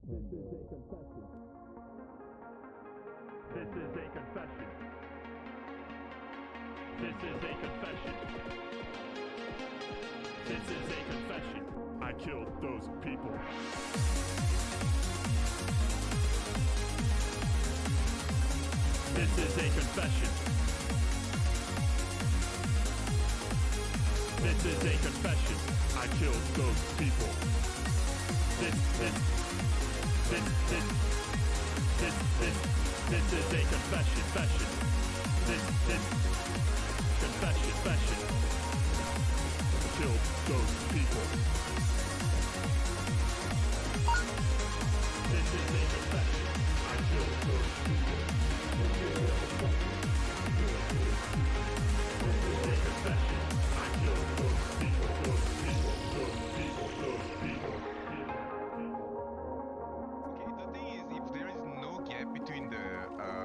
This is a confession. This is a confession. This is a confession. This is a confession. I killed those people. This is a confession. This is a confession. I killed those people. This is a confession. Confession. Killed those people. This is a confession. I killed those people. This is a confession. I killed those people. Okay, the thing is, if there is no gap between the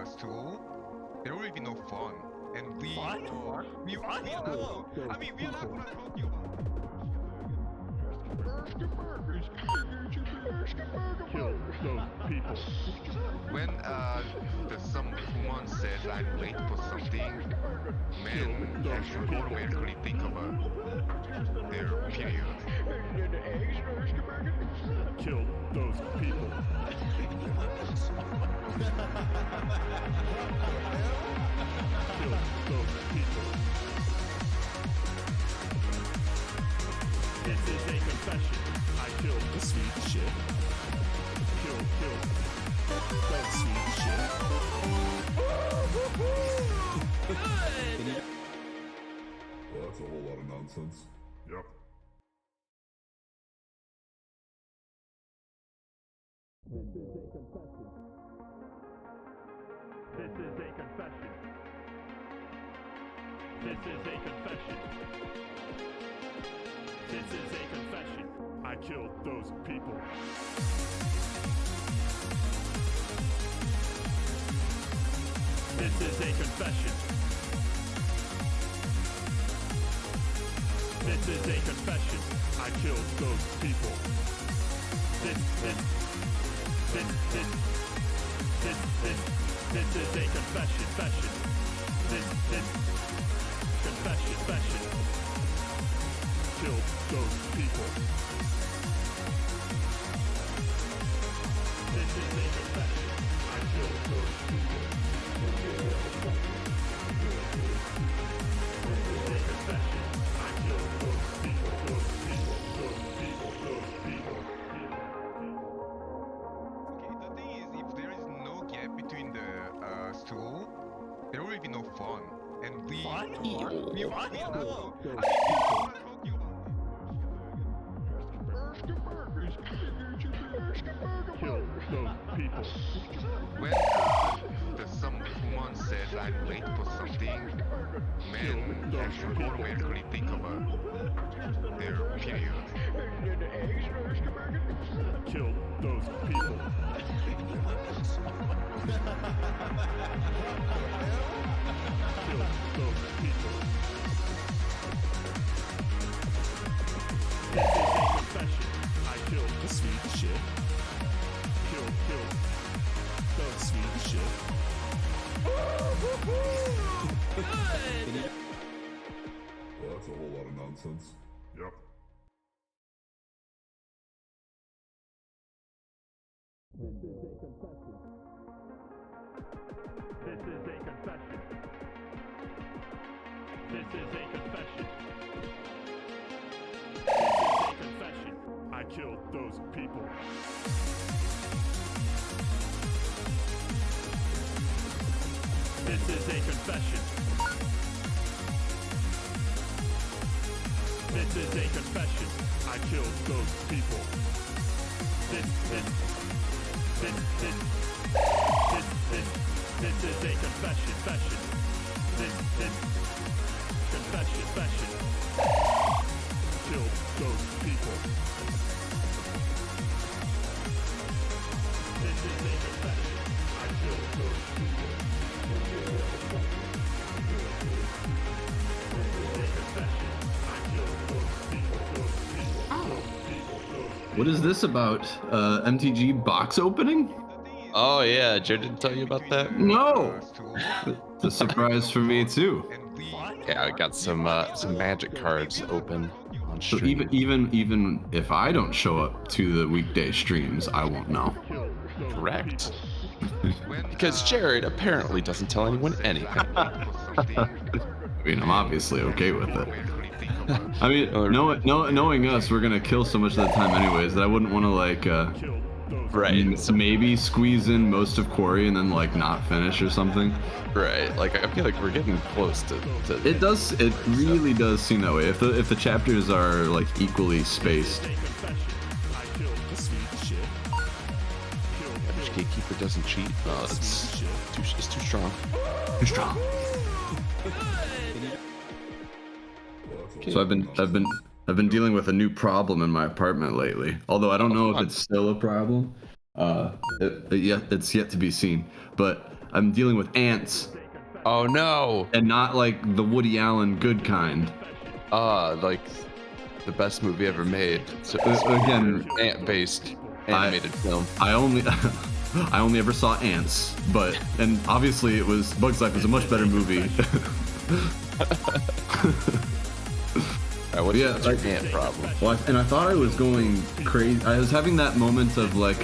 stool, there will be no fun. And we are not. We are not talking about. Kill those people. When someone says I'm late for something, men actually automatically think about their period. Kill those people. Kill those people. This is a confession. I killed the sweet shit. Kill. That sweet shit. Good! Well, that's a whole lot of nonsense. Yep. This is a confession. This is a confession. This is a confession. This is a confession. I killed those people. This is a confession. This is a confession. I killed those people. This is a confession. Confession. Killed those people. This is a confession. I killed those people. This is a confession. I killed those people. Okay, the thing is, if there is no gap between the stool, there will be no fun. And we are not. We are not talking about. Kill those people. When someone says I'm late for something, men actually automatically think about their period. Kill those people. Kill those people. This is a confession. I killed the sweet shit. Kill. Those sweet shit. Good! Well, that's a whole lot of nonsense. Yep. This is a confession. This is a confession. This is a confession. This is a confession. I killed those people. This is a confession. This is a confession. I killed those people. This is a confession. Confession. Killed those people. This is a confession. I killed those people. This is a confession. I killed those people. What is this about? MTG box opening? Oh yeah, Joe didn't tell you about that. No. It's a surprise for me too. Yeah, I got some magic cards open on So stream. even if I don't show up to the weekday streams, I won't know. Correct. Because Jared apparently doesn't tell anyone anything. I mean, I'm obviously okay with it. I mean, knowing us, we're gonna kill so much of the time anyways that I wouldn't want to like Right. maybe squeeze in most of Quarry and then like not finish or something. Right. Like I feel like we're getting close to It does. It really does seem that way. If the chapters are like equally spaced. Average Gatekeeper doesn't cheat. No, it's too strong. Too strong. So I've been dealing with a new problem in my apartment lately. Although I don't know if it's still a problem. It's yet to be seen. But I'm dealing with ants, Oh no! and not like the Woody Allen good kind. Like the best movie ever made. So Again, ant-based animated film. I only I only ever saw Ants, and obviously it was Bug's Life was a much better movie. What's Yeah, your like- ant problem? Well, and I thought I was going crazy. I was having that moment of like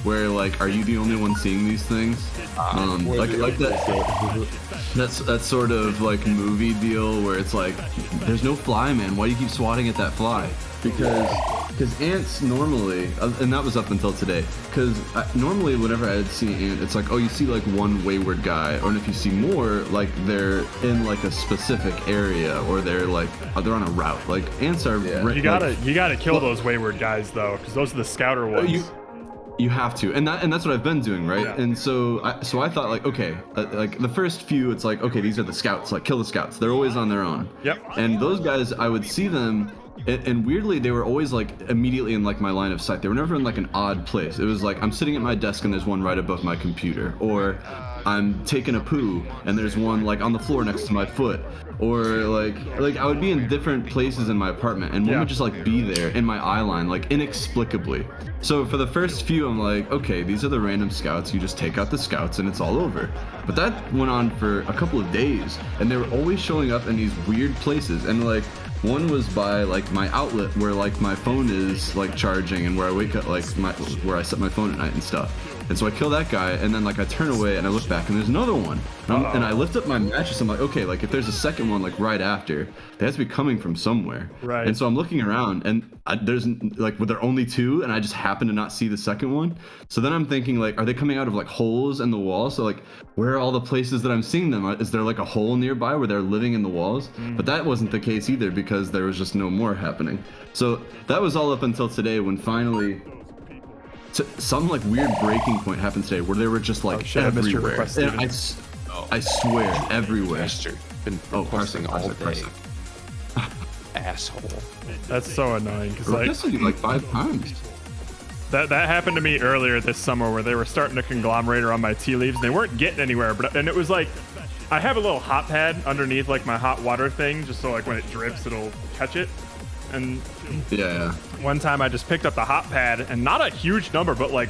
where like, are you the only one seeing these things? Like that. That's sort of like movie deal where it's like, there's no fly, man. Why do you keep swatting at that fly? Because ants normally, and that was up until today. Because normally whenever I'd see an ant, it's like, oh, you see like one wayward guy, or if you see more, like they're in like a specific area, or they're on a route. Like ants are. You gotta kill those wayward guys though, because those are the scouter ones. You have to, and that's what I've been doing, right? Yeah. And so I thought like, okay, like the first few, it's like, okay, these are the scouts, like kill the scouts. They're always on their own. Yep. And those guys, I would see them, and weirdly, they were always like immediately in like my line of sight. They were never in like an odd place. It was like I'm sitting at my desk and there's one right above my computer, or I'm taking a poo and there's one like on the floor next to my foot, or like I would be in different places in my apartment, and one would just like be there in my eye line, like inexplicably. So for the first few, I'm like, okay, these are the random scouts. You just take out the scouts and it's all over. But that went on for a couple of days, and they were always showing up in these weird places. And like one was by like my outlet where like my phone is like charging, and where I wake up, like where I set my phone at night and stuff. And so I kill that guy, and then like I turn away and I look back and there's another one. And I lift up my mattress. I'm like, okay, like if there's a second one like right after, they have to be coming from somewhere. Right. And so I'm looking around, and there's like, were there only two, and I just happen to not see the second one. So then I'm thinking like, are they coming out of like holes in the wall? So like, where are all the places that I'm seeing them? Is there like a hole nearby where they're living in the walls? But that wasn't the case either, because there was just no more happening. So that was all up until today, when finally some like weird breaking point happened today where they were just like shit, I missed your everywhere. request, And Steven. I swear, everywhere. Bastard. Been Oh, requesting all Parsec. day. Asshole. That's so annoying because I like requested you like 5 times. that happened to me earlier this summer where they were starting to conglomerate around my tea leaves and they weren't getting anywhere. And it was like, I have a little hot pad underneath like my hot water thing, just so like when it drips it'll catch it. And Yeah. one time I just picked up the hot pad, and not a huge number, but like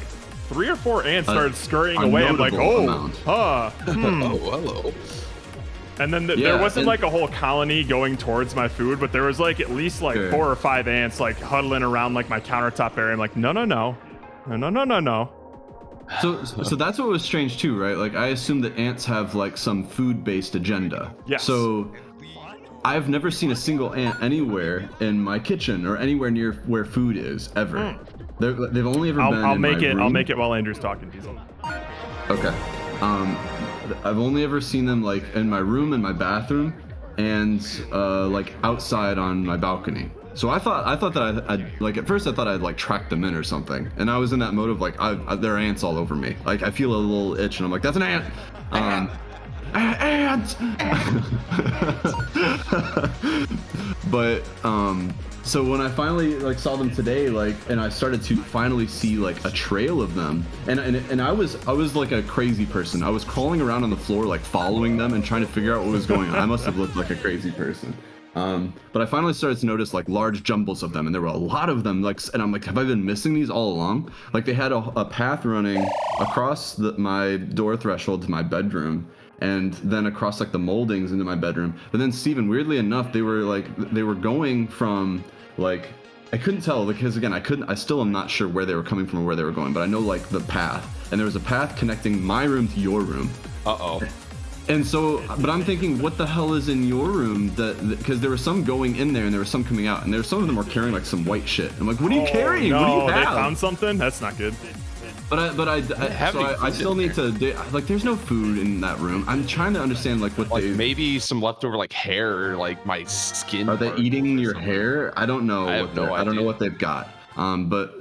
3 or 4 ants started scurrying a away. I'm like, notable oh, amount. Oh, hello. And then Yeah, there wasn't and- like a whole colony going towards my food, but there was like at least like Sure. 4 or 5 ants like huddling around like my countertop area. I'm like, no. So that's what was strange too, right? Like I assume that ants have like some food-based agenda. Yes. So I've never seen a single ant anywhere in my kitchen or anywhere near where food is ever. They've only ever been I'll in make my it. room. I'll make it while Andrew's talking, Diesel. Okay. I've only ever seen them like in my room, in my bathroom, and like outside on my balcony. So I thought that I'd like, at first I thought I'd like tracked them in or something, and I was in that mode of like, there are ants all over me. Like I feel a little itch, and I'm like, that's an ant. Ant. But so when I finally like saw them today, like, and I started to finally see like a trail of them, and I was like a crazy person. I was crawling around on the floor, like following them and trying to figure out what was going on. I must have looked like a crazy person. But I finally started to notice like large jumbles of them, and there were a lot of them. Like, and I'm like, have I been missing these all along? Like they had a path running across my door threshold to my bedroom, and then across like the moldings into my bedroom. But then Steven, weirdly enough, they were going from like, I couldn't tell because again, I still am not sure where they were coming from or where they were going, but I know like the path, and there was a path connecting my room to your room. Uh-oh. And so, but I'm thinking, what the hell is in your room? Because there were some going in there and there were some coming out, and some of them were carrying like some white shit. I'm like, what are you carrying? No, what do you have? they found something? That's not good. But I still need to like. There's no food in that room. I'm trying to understand like what Like maybe some leftover like hair, or like my skin. Are they eating your hair? I don't know. I have no I don't know idea. what they've got. But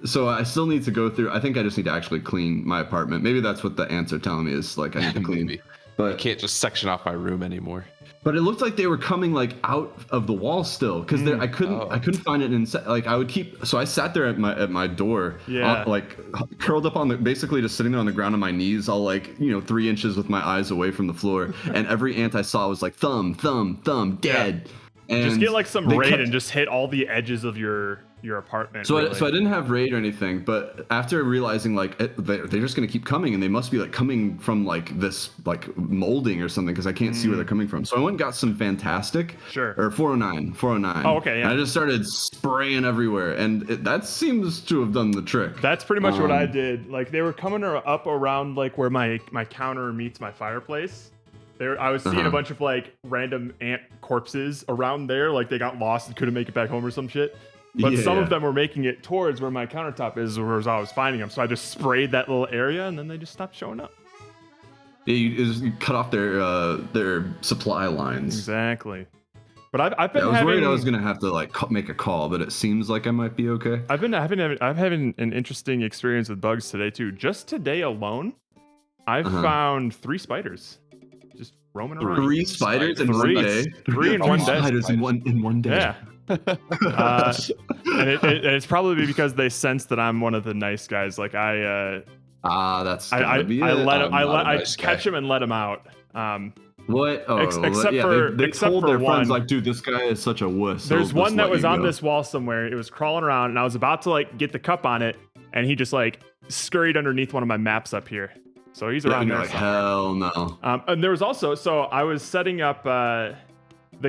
so I still need to go through. I think I just need to actually clean my apartment. Maybe that's what the ants are telling me is like I need to clean. Maybe. I But can't just section off my room anymore. But it looked like they were coming like out of the wall still, because I couldn't find it inside. Like I would keep, so I sat there at my door, Yeah. like curled up on basically just sitting there on the ground on my knees, all like 3 inches with my eyes away from the floor, and every ant I saw was like thumb, dead. And Just get like some they raid kept- and just hit all the edges of your apartment. So really. I didn't have raid or anything, but after realizing like they're just gonna keep coming, and they must be like coming from like this like molding or something, because I can't see where they're coming from. So I went and got some Fantastic, Sure. or 409. Oh, okay, yeah. And I just started spraying everywhere, and that seems to have done the trick. That's pretty much what I did. Like they were coming up around like where my counter meets my fireplace. I was seeing a bunch of like random ant corpses around there, like they got lost and couldn't make it back home or some shit. But some of them were making it towards where my countertop is, where I was finding them. So I just sprayed that little area, and then they just stopped showing up. Yeah, you cut off their supply lines. Exactly. But I've been Yeah, I was having, worried I was gonna have to like make a call, but it seems like I might be okay. I've having an interesting experience with bugs today too. Just today alone, I've found 3 spiders. Just roaming around. 3 spiders in Three. 1 day. 3 in 1 day. Spiders in one day. Yeah. And it's probably because they sense that I'm one of the nice guys. Like That's I gotta be it. nice catch guy. them and let them out. What? Oh, except yeah, for- they except told for their friends one. like, dude, this guy is such a wuss. There's He'll one just that let was you on go. this wall somewhere. It was crawling around, and I was about to like get the cup on it, and he just like scurried underneath one of my maps up here. So he's Yeah, around and there. you're like, somewhere. hell no. And there was also, so I was setting up the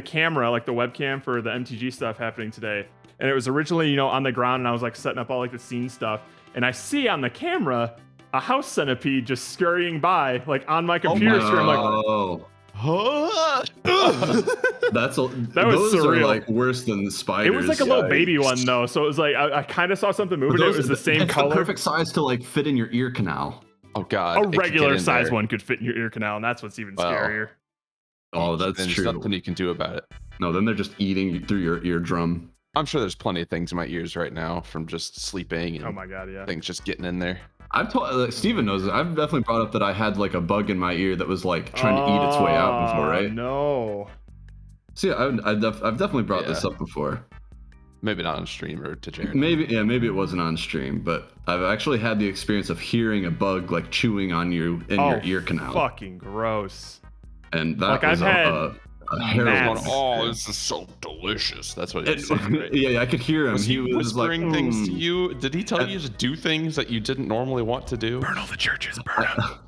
camera, like the webcam for the MTG stuff happening today. And it was originally, on the ground, and I was like setting up all like the scene stuff. And I see on the camera a house centipede just scurrying by, like on my computer screen. I'm like, Oh, that was those surreal. are like worse than the spiders. it was like a little Yikes. baby one though. So it was like, I kind of saw something But moving. It those was are the same it's color. The perfect size to like fit in your ear canal. Oh god. A it could get regular in size there. one could fit in your ear canal, and that's what's even Well, scarier. Oh, that's Then true. There's nothing you can do about it. No, then they're just eating through your eardrum. I'm sure there's plenty of things in my ears right now from just sleeping and Oh my god, yeah. things just getting in there. I've told Steven knows it. I've definitely brought up that I had like a bug in my ear that was like trying to eat its way out before, right? No. See, I've definitely brought this Yeah. up before. Maybe not on stream or to Jared. Maybe it wasn't on stream, but I've actually had the experience of hearing a bug like chewing on you in your ear canal, Fucking gross. and that Like, was I've had a gnats. terrible. Oh, this is so delicious. That's what he was saying, right? Yeah, I could hear him. Was he was like, whispering things to "Mm." you? Did he tell you to do things that you didn't normally want to do? Burn all the churches, burn them.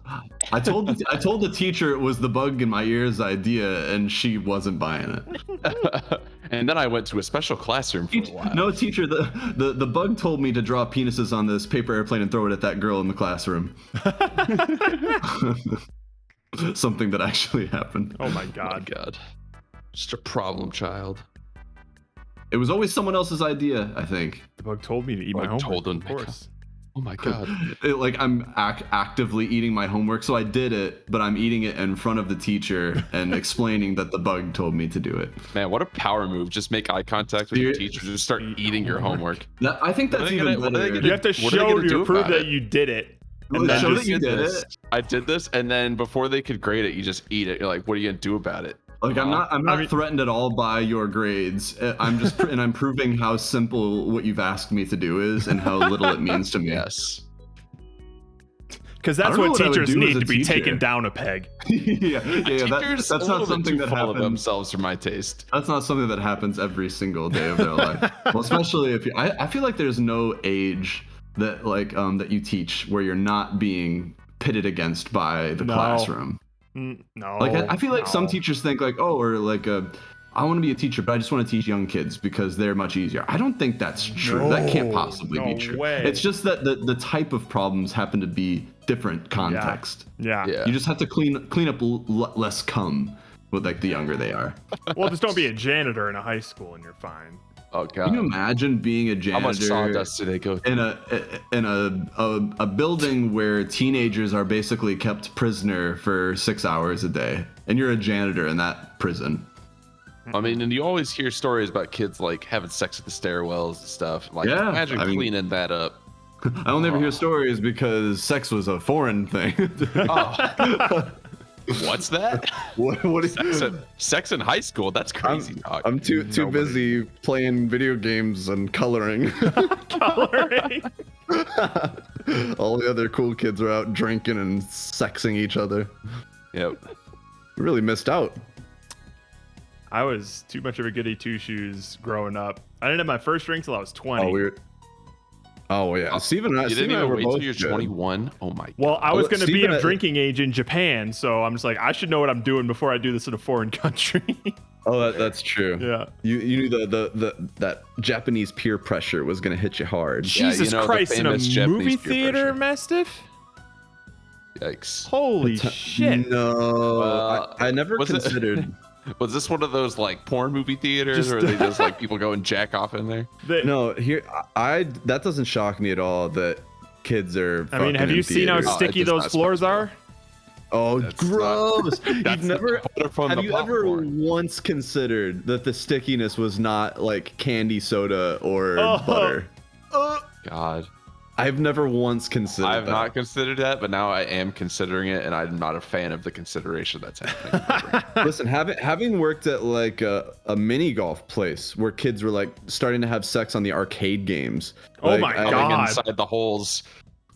I told the teacher it was the bug in my ears idea, and she wasn't buying it. And then I went to a special classroom for a while. No, teacher, the bug told me to draw penises on this paper airplane and throw it at that girl in the classroom. Something that actually happened. Oh my Oh my god. god. Just a problem child. It was always someone else's idea, I think. The bug told me to eat my Bug homework. told him Of to- course. Oh my god. Like I'm actively eating my homework, so I did it, but I'm eating it in front of the teacher and explaining that the bug told me to do it. Man, what a power move. Just make eye contact with your teacher. Just start eating your homework. I think What that's are they even gonna- what are they better. gonna You have to What are they show gonna do to prove about that it? you did it. Well, And then show just- that you did this. it. I did this, and then before they could grade it, you just eat it. You're like, what are you gonna do about it? Like I'm not I mean- threatened at all by your grades. I'm just and I'm proving how simple what you've asked me to do is and how little it means to me. Yes. Because I that's don't know what what I would teachers do as need a to be teacher. taken down a peg. yeah, Teachers that's a not little bit something too that full of happens. themselves for my taste. That's not something that happens every single day of their life. Well, especially if I feel like there's no age that that you teach where you're not being pitted against by the No. classroom. No. Like I feel like some no. teachers think like, oh, or like I want to be a teacher, but I just want to teach young kids because they're much easier. I don't think that's true. That can't No, possibly be no true. way. It's just that the type of problems happen to be different context. Yeah. Yeah. You just have to clean up less cum with like the younger they are. Well, just don't be a janitor in a high school and you're fine. Oh god. Can you imagine being a How much janitor sawdust did they go through? in a building where teenagers are basically kept prisoner for 6 hours a day, and you're a janitor in that prison? I mean, and you always hear stories about kids like having sex at the stairwells and stuff. Like, Yeah, imagine I mean- cleaning that up. I only ever hear stories because sex was a foreign thing. Oh. What's that? what is Sex in high school? That's crazy talk. I'm too busy playing video games and coloring. Coloring. All the other cool kids are out drinking and sexing each other. Yep. Really missed out. I was too much of a goody two shoes growing up. I didn't have my first drink till I was 20. Oh, weird. Oh yeah, Steven and I, You Steven didn't and I even were wait both till you're good. 21? Oh my god. Well, I was Well, going to be Steven, of drinking age in Japan, so I'm just like, I should know what I'm doing before I do this in a foreign country. Oh, that's true. Yeah. You knew that Japanese peer pressure was gonna hit you hard. Yeah, you Jesus know the Christ, in a famous Japanese movie peer theater, pressure. Mastiff? Yikes. Holy shit. No, Well, I never was it- considered. Was this one of those like porn movie theaters, or are they just like people go and jack off in there? No, here that doesn't shock me at all that kids are. I mean, have fucking you in seen how theaters. it sticky does those not floors surprise are? Oh, That's gross! You've That's never. the butter from Have the you ever popcorn. once considered that the stickiness was not like candy soda or Oh. butter? God. I've never once considered I have that. not considered that, but now I am considering it, and I'm not a fan of the consideration that's happening. Listen, having worked at like a mini golf place where kids were like starting to have sex on the arcade games. Oh like, my I- God. Going inside the holes,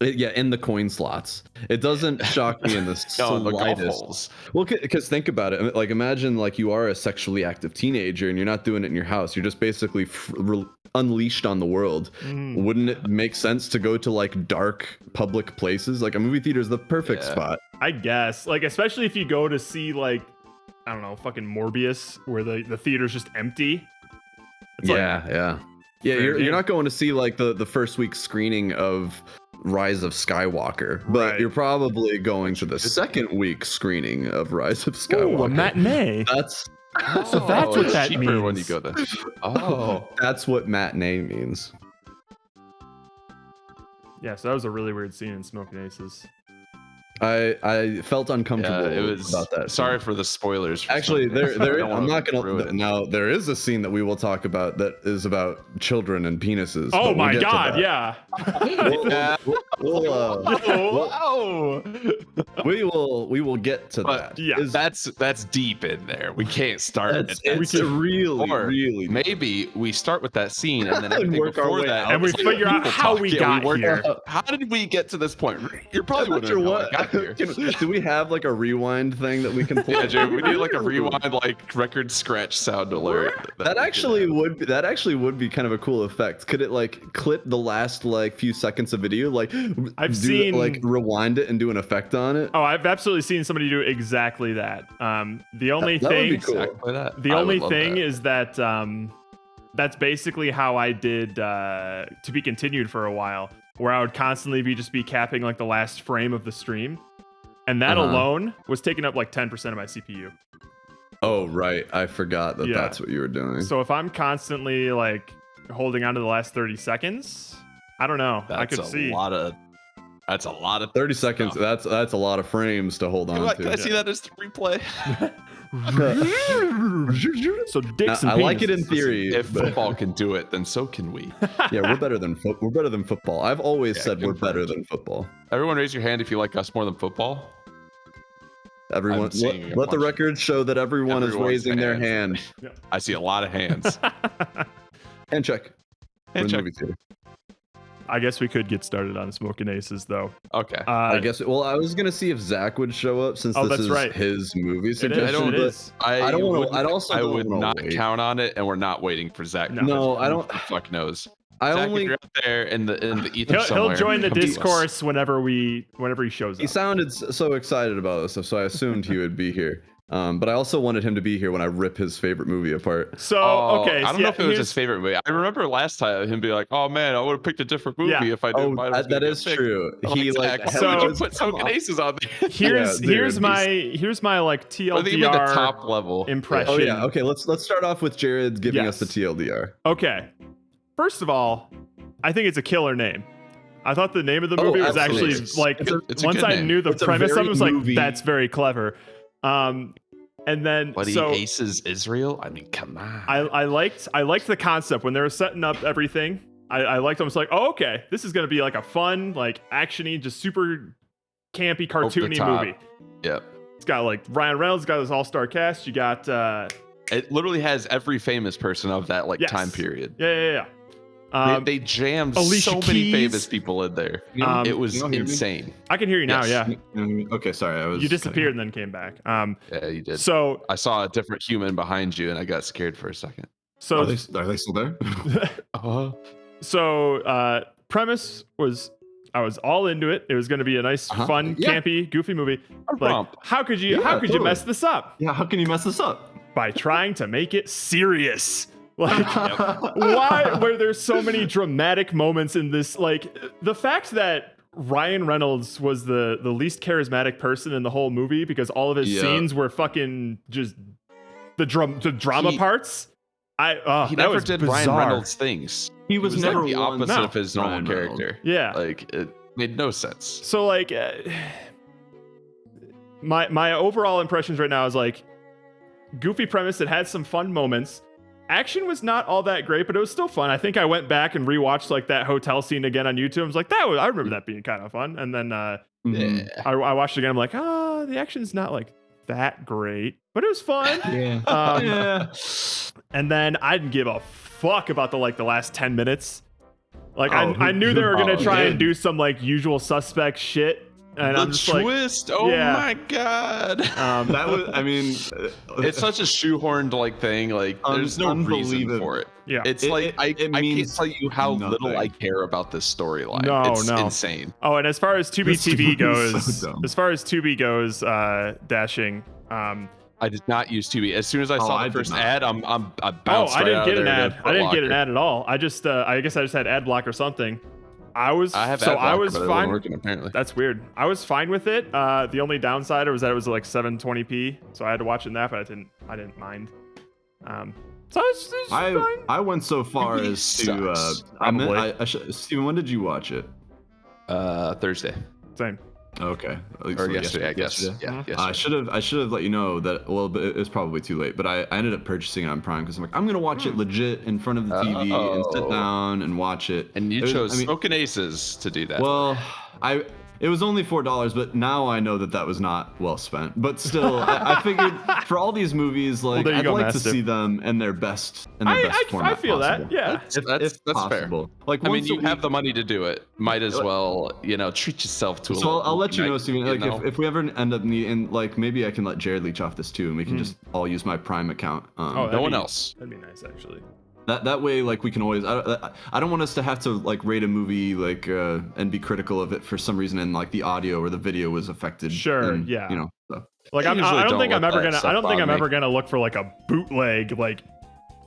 Yeah, in the coin slots. It doesn't shock me in the no, the golf slightest. holes. Well, because think about it. Like, imagine like you are a sexually active teenager and you're not doing it in your house. You're just basically unleashed on the world. Wouldn't it make sense to go to like dark public places? Like a movie theater is the perfect Yeah. spot. I guess. Like, especially if you go to see, like, I don't know, fucking Morbius, where the theater's just empty. It's like, Yeah. Fair You're game. not going to see like the first week screening of Rise of Skywalker, but Right. you're probably going to the second week screening of Rise of Skywalker. ooh, a matinee. That's So that's what it's that cheaper when you means. go there. Oh, that's what matinee means. Yeah, so that was a really weird scene in Smoking Aces. I felt uncomfortable yeah, it was. about that. Sorry scene. for the spoilers. for Actually, some reason. I there. don't I'm wanna not gonna. ruin it. Now there is a scene that we will talk about that is about children and penises. Oh but we'll my get to god, that. yeah. Yeah. We will get to But that. yeah, Is- that's deep in there. We can't start. That's at that it's scene. really Or really maybe we start with that scene and then And everything work our before way that, out. And we is like figure out people how talk. we Yeah, got work here. out how did we get to this point? You're probably I'm not wondering sure how I got here. Do we have like a rewind thing that we can play? Yeah, Jay, we need like a rewind, like record scratch sound alert. That actually would be kind of a cool effect. Could it like clip the last like few seconds of video, like like rewind it and do an effect on it? Oh, I've absolutely seen somebody do exactly that. The only That would be thing, cool. exactly that. the I only would love thing that. is that that's basically how I did To Be Continued for a while, where I would constantly be capping like the last frame of the stream, and that Uh-huh. alone was taking up like 10% of my CPU. Oh right, I forgot that Yeah. that's what you were doing. So if I'm constantly like holding on to the last 30 seconds, I don't know. I That's could a see. lot of. That's a lot of 30 seconds. stuff. That's a lot of frames to hold on Can I to. see that as the replay? So dicks and I like it in penises. theory. If but- football can do it, then so can we. yeah, we're better than football. I've always Yeah, said we're better confirmed. than football. Everyone, raise your hand if you like us more than football. Everyone, I'm seeing a let the bunch. records show that everyone is Everyone's raising their hand. hands. I see a lot of hands. Hand check. Hand We're in the check. movie theater. I guess we could get started on Smoking Aces, though. Okay. I guess. Well, I was gonna see if Zach would show up since Oh, this that's is right. his movie It is. suggestion. It but is. I don't wanna- wouldn't- I'd also I don't would wanna not wait. count on it, and we're not waiting for Zach. No. No, I don't. Who the fuck knows. I Zach, only. if you're out there in the ether He'll somewhere, join the come to us. discourse whenever he shows He up. sounded so excited about this stuff, so I assumed he would be here. But I also wanted him to be here when I rip his favorite movie apart. So Oh, okay, I don't know if it was his favorite movie. I remember last time him being like, "Oh man, I would have picked a different movie Yeah. if I didn't." Oh, mind it was that gonna is get picked." true. I'm He Zach, like. So- why would you put come Smoking on. Aces on there? Here's Yeah, here's dude, my like Or they made the TLDR top level impression. Oh yeah. Okay. Let's start off with Jared giving Yes. us the TLDR. Okay. First of all, I think it's a killer name. I thought the name of the Oh, movie was absolutely. actually like It's a once good I name. knew the It's a premise of it, very I was like, movie- that's very clever. And then Bloody so Aces Israel. I mean, come on. I liked the concept when they were setting up everything. I liked them. It's like, oh, okay, this is gonna be like a fun, like actiony, just super campy, Over the cartoony top. movie. Yep. It's got like Ryan Reynolds, got this all-star cast. You got It literally has every famous person of that like Yes. time period. yeah. They jammed Alicia so many Keys. famous people in there. It was you don't hear me? insane. I can hear you now. Yes. Yeah, Okay. Sorry. I was. you disappeared and then came back. Yeah, you did. So I saw a different human behind you, and I got scared for a second. so Are they still there? So premise was I was all into it. It was going to be a nice, Uh-huh. fun, Yeah. campy, goofy movie. Like, romp. how could you Yeah, you totally. mess this up Yeah. How can you mess this up? by trying to make it serious? Like why were there so many dramatic moments in this? Like the fact that Ryan Reynolds was the least charismatic person in the whole movie because all of his Yeah. scenes were fucking just the drama He- parts. He that never was did bizarre. Ryan Reynolds things. He was It was never like the one- opposite No. of his normal Ryan Reynolds. character. Yeah. Like it made no sense. So like my overall impressions right now is like goofy premise that had some fun moments. Action was not all that great, but it was still fun. I think I went back and rewatched like that hotel scene again on YouTube. I was like, I remember that being kind of fun. And then Mhm. I watched it again. I'm like, the action's not like that great, but it was fun. Yeah. Um, And then I didn't give a fuck about the last 10 minutes. Like I knew they were gonna try and do some like usual suspect shit. And I'm The just like, twist! Oh yeah. my god! That was. I mean. It's such a shoehorned like thing. Like there's no reason Unbelievable. for it. yeah. It's It- like it- I it can't means tell you how little nothing. I care about this storyline. No, It's no. insane. Oh, and as far as 2B This TV movie is goes, so dumb. Dashing. I did not use Tubi. As soon as I Oh, saw I the did first not. ad, I Oh, bounced I right didn't out get of an there ad. to I didn't get an Foot ad at all. I just, I guess I just had ad block or something. I Locker. I have ad blocker, was but it wasn't fine. working apparently. That's weird. I was fine with it. The only downside was that it was like 720p, so I had to watch it in that, but I didn't mind. So it's fine. I went so far Movie as to. sucks. Steven, when did you watch it? Thursday Same. Okay. or yesterday, I guess. yesterday? Yeah, Mhm. yesterday. I should have let you know that. Well, but it was probably too late. But I ended up purchasing it on Prime because I'm like, I'm gonna watch it legit in front of the TV and sit Oh. down and watch it. And you It was- chose I mean, Smoking Aces to do that. Well, it was only $4, but now I know that was not well spent. But still, I figured for all these movies, like there you I'd go, like Mastiff. to see them in their best I format feel possible. that. Yeah. That's fair. possible. Like I mean, once a you have week- the money to do it. Might as well, treat yourself to a So little I'll let you movie know, night, Steven. you Like know? if we ever end up needing, like maybe I can let Jared leech off this too, and we can just all use my Prime account. Oh, no that'd one be- else. That'd be nice, actually. That way, like we can always. I don't want us to have to like rate a movie like and be critical of it for some reason, and like the audio or the video was affected. Sure, and, yeah. You know. So. Like I I usually don't don't think I'm let ever that gonna. I stuff don't think I'm bother ever me. gonna look for like a bootleg, like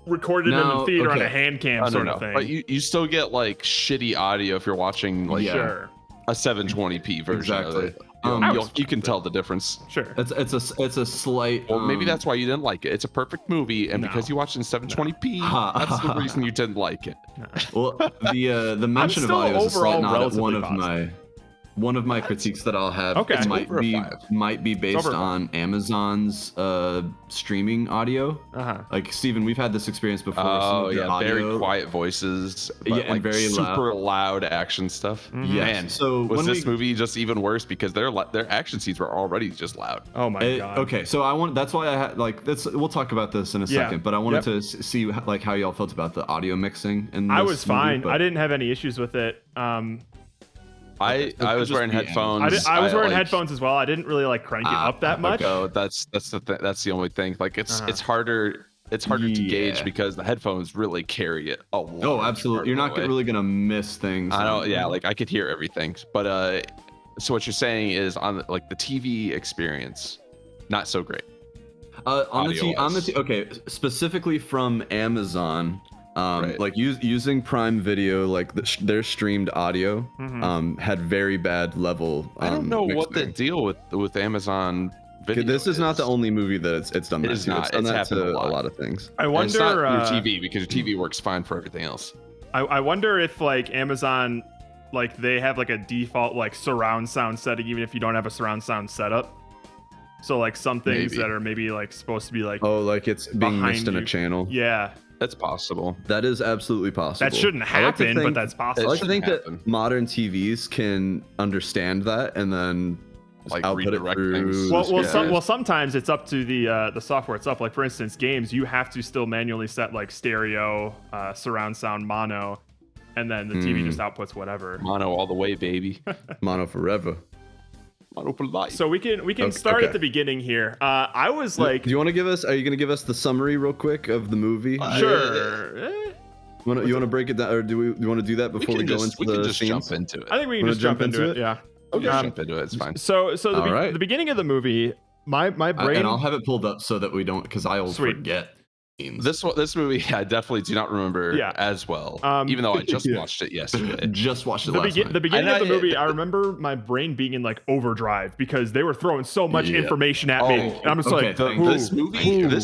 recorded in No, the theater on a okay. hand cam I sort don't of know, thing. but you still get like shitty audio if you're watching like Yeah. Sure, a 720p version Exactly. of it. I was You fine can with tell the difference. sure. It's a slight. Well, maybe that's why you didn't like it. It's a perfect movie, and No. because you watched it in 720p, that's the reason you didn't like it. Well, the mention of still audio is a slight overall nod at one relatively of one of my critiques that I'll have Okay. It's over a 5. might be based over a 5. on Amazon's streaming audio. Uh-huh. Like Steven, we've had this experience before. Some Oh of the yeah, audio, very quiet voices, but Yeah, and like very super loud action stuff. Yes. Man, So was when this we- movie just even worse because their action scenes were already just loud? Oh my god. Okay, so that's why I had like this. We'll talk about this in a Yeah. second, but I wanted Yep. to see like how y'all felt about the audio mixing. In I this was movie, fine. but- I didn't have any issues with it. I was just wearing be headphones. I was wearing like, headphones as well. I didn't really like crank it up that much. Oh, that's the only thing. Like it's Uh-huh. it's harder to gauge Yeah. because the headphones really carry it a lot. Oh, absolutely. You're not really gonna miss things. I don't. Yeah, like I could hear everything. But so what you're saying is on like the TV experience, not so great. Okay, specifically from Amazon, Right. like using Prime Video, like their streamed audio, had very bad level. I don't know what the mixing. deal with Amazon Video. This is not the only movie that it's done that is to. not. It's done It's that happened to a lot. a lot of things. I And wonder. it's not your TV because your TV works fine for everything else. I wonder if like Amazon, like they have like a default like surround sound setting, even if you don't have a surround sound setup. So like some things Maybe. that are maybe like supposed to be like, Oh, like it's being Behind missed in you. a channel. yeah, That's possible. That is absolutely possible. that shouldn't I like to happen, but think- that's I possible. like to think shouldn't happen. that modern TVs can understand that and then just Like, output it redirect through. things. Well, sometimes it's up to the software itself. Like for instance, games you have to still manually set like stereo, surround sound, mono, and then the TV just outputs whatever. Mono all the way, baby. Mono forever. Mono for life. So we can Okay, start okay. at the beginning here. I was like, Do you want to give us? Are you going to give us the summary real quick of the movie? sure. You want to break it down, or do you want to do that before we, go into we the can just scenes? jump into it. I think we can Wanna just jump jump into into it. it? Yeah. Okay, jump into it. It's fine. So All right. the beginning of the movie, my brain. And I'll have it pulled up so that we don't, because I'll Sweet. forget scenes. This movie, I definitely do not remember Yeah. as well. Um, even though I just Yeah. watched it yesterday. Just watched it the, last night. the beginning And of the I- movie, I remember my brain being in like overdrive because they were throwing so much Yeah. information at me. Oh, And I'm just okay, like, thank who, This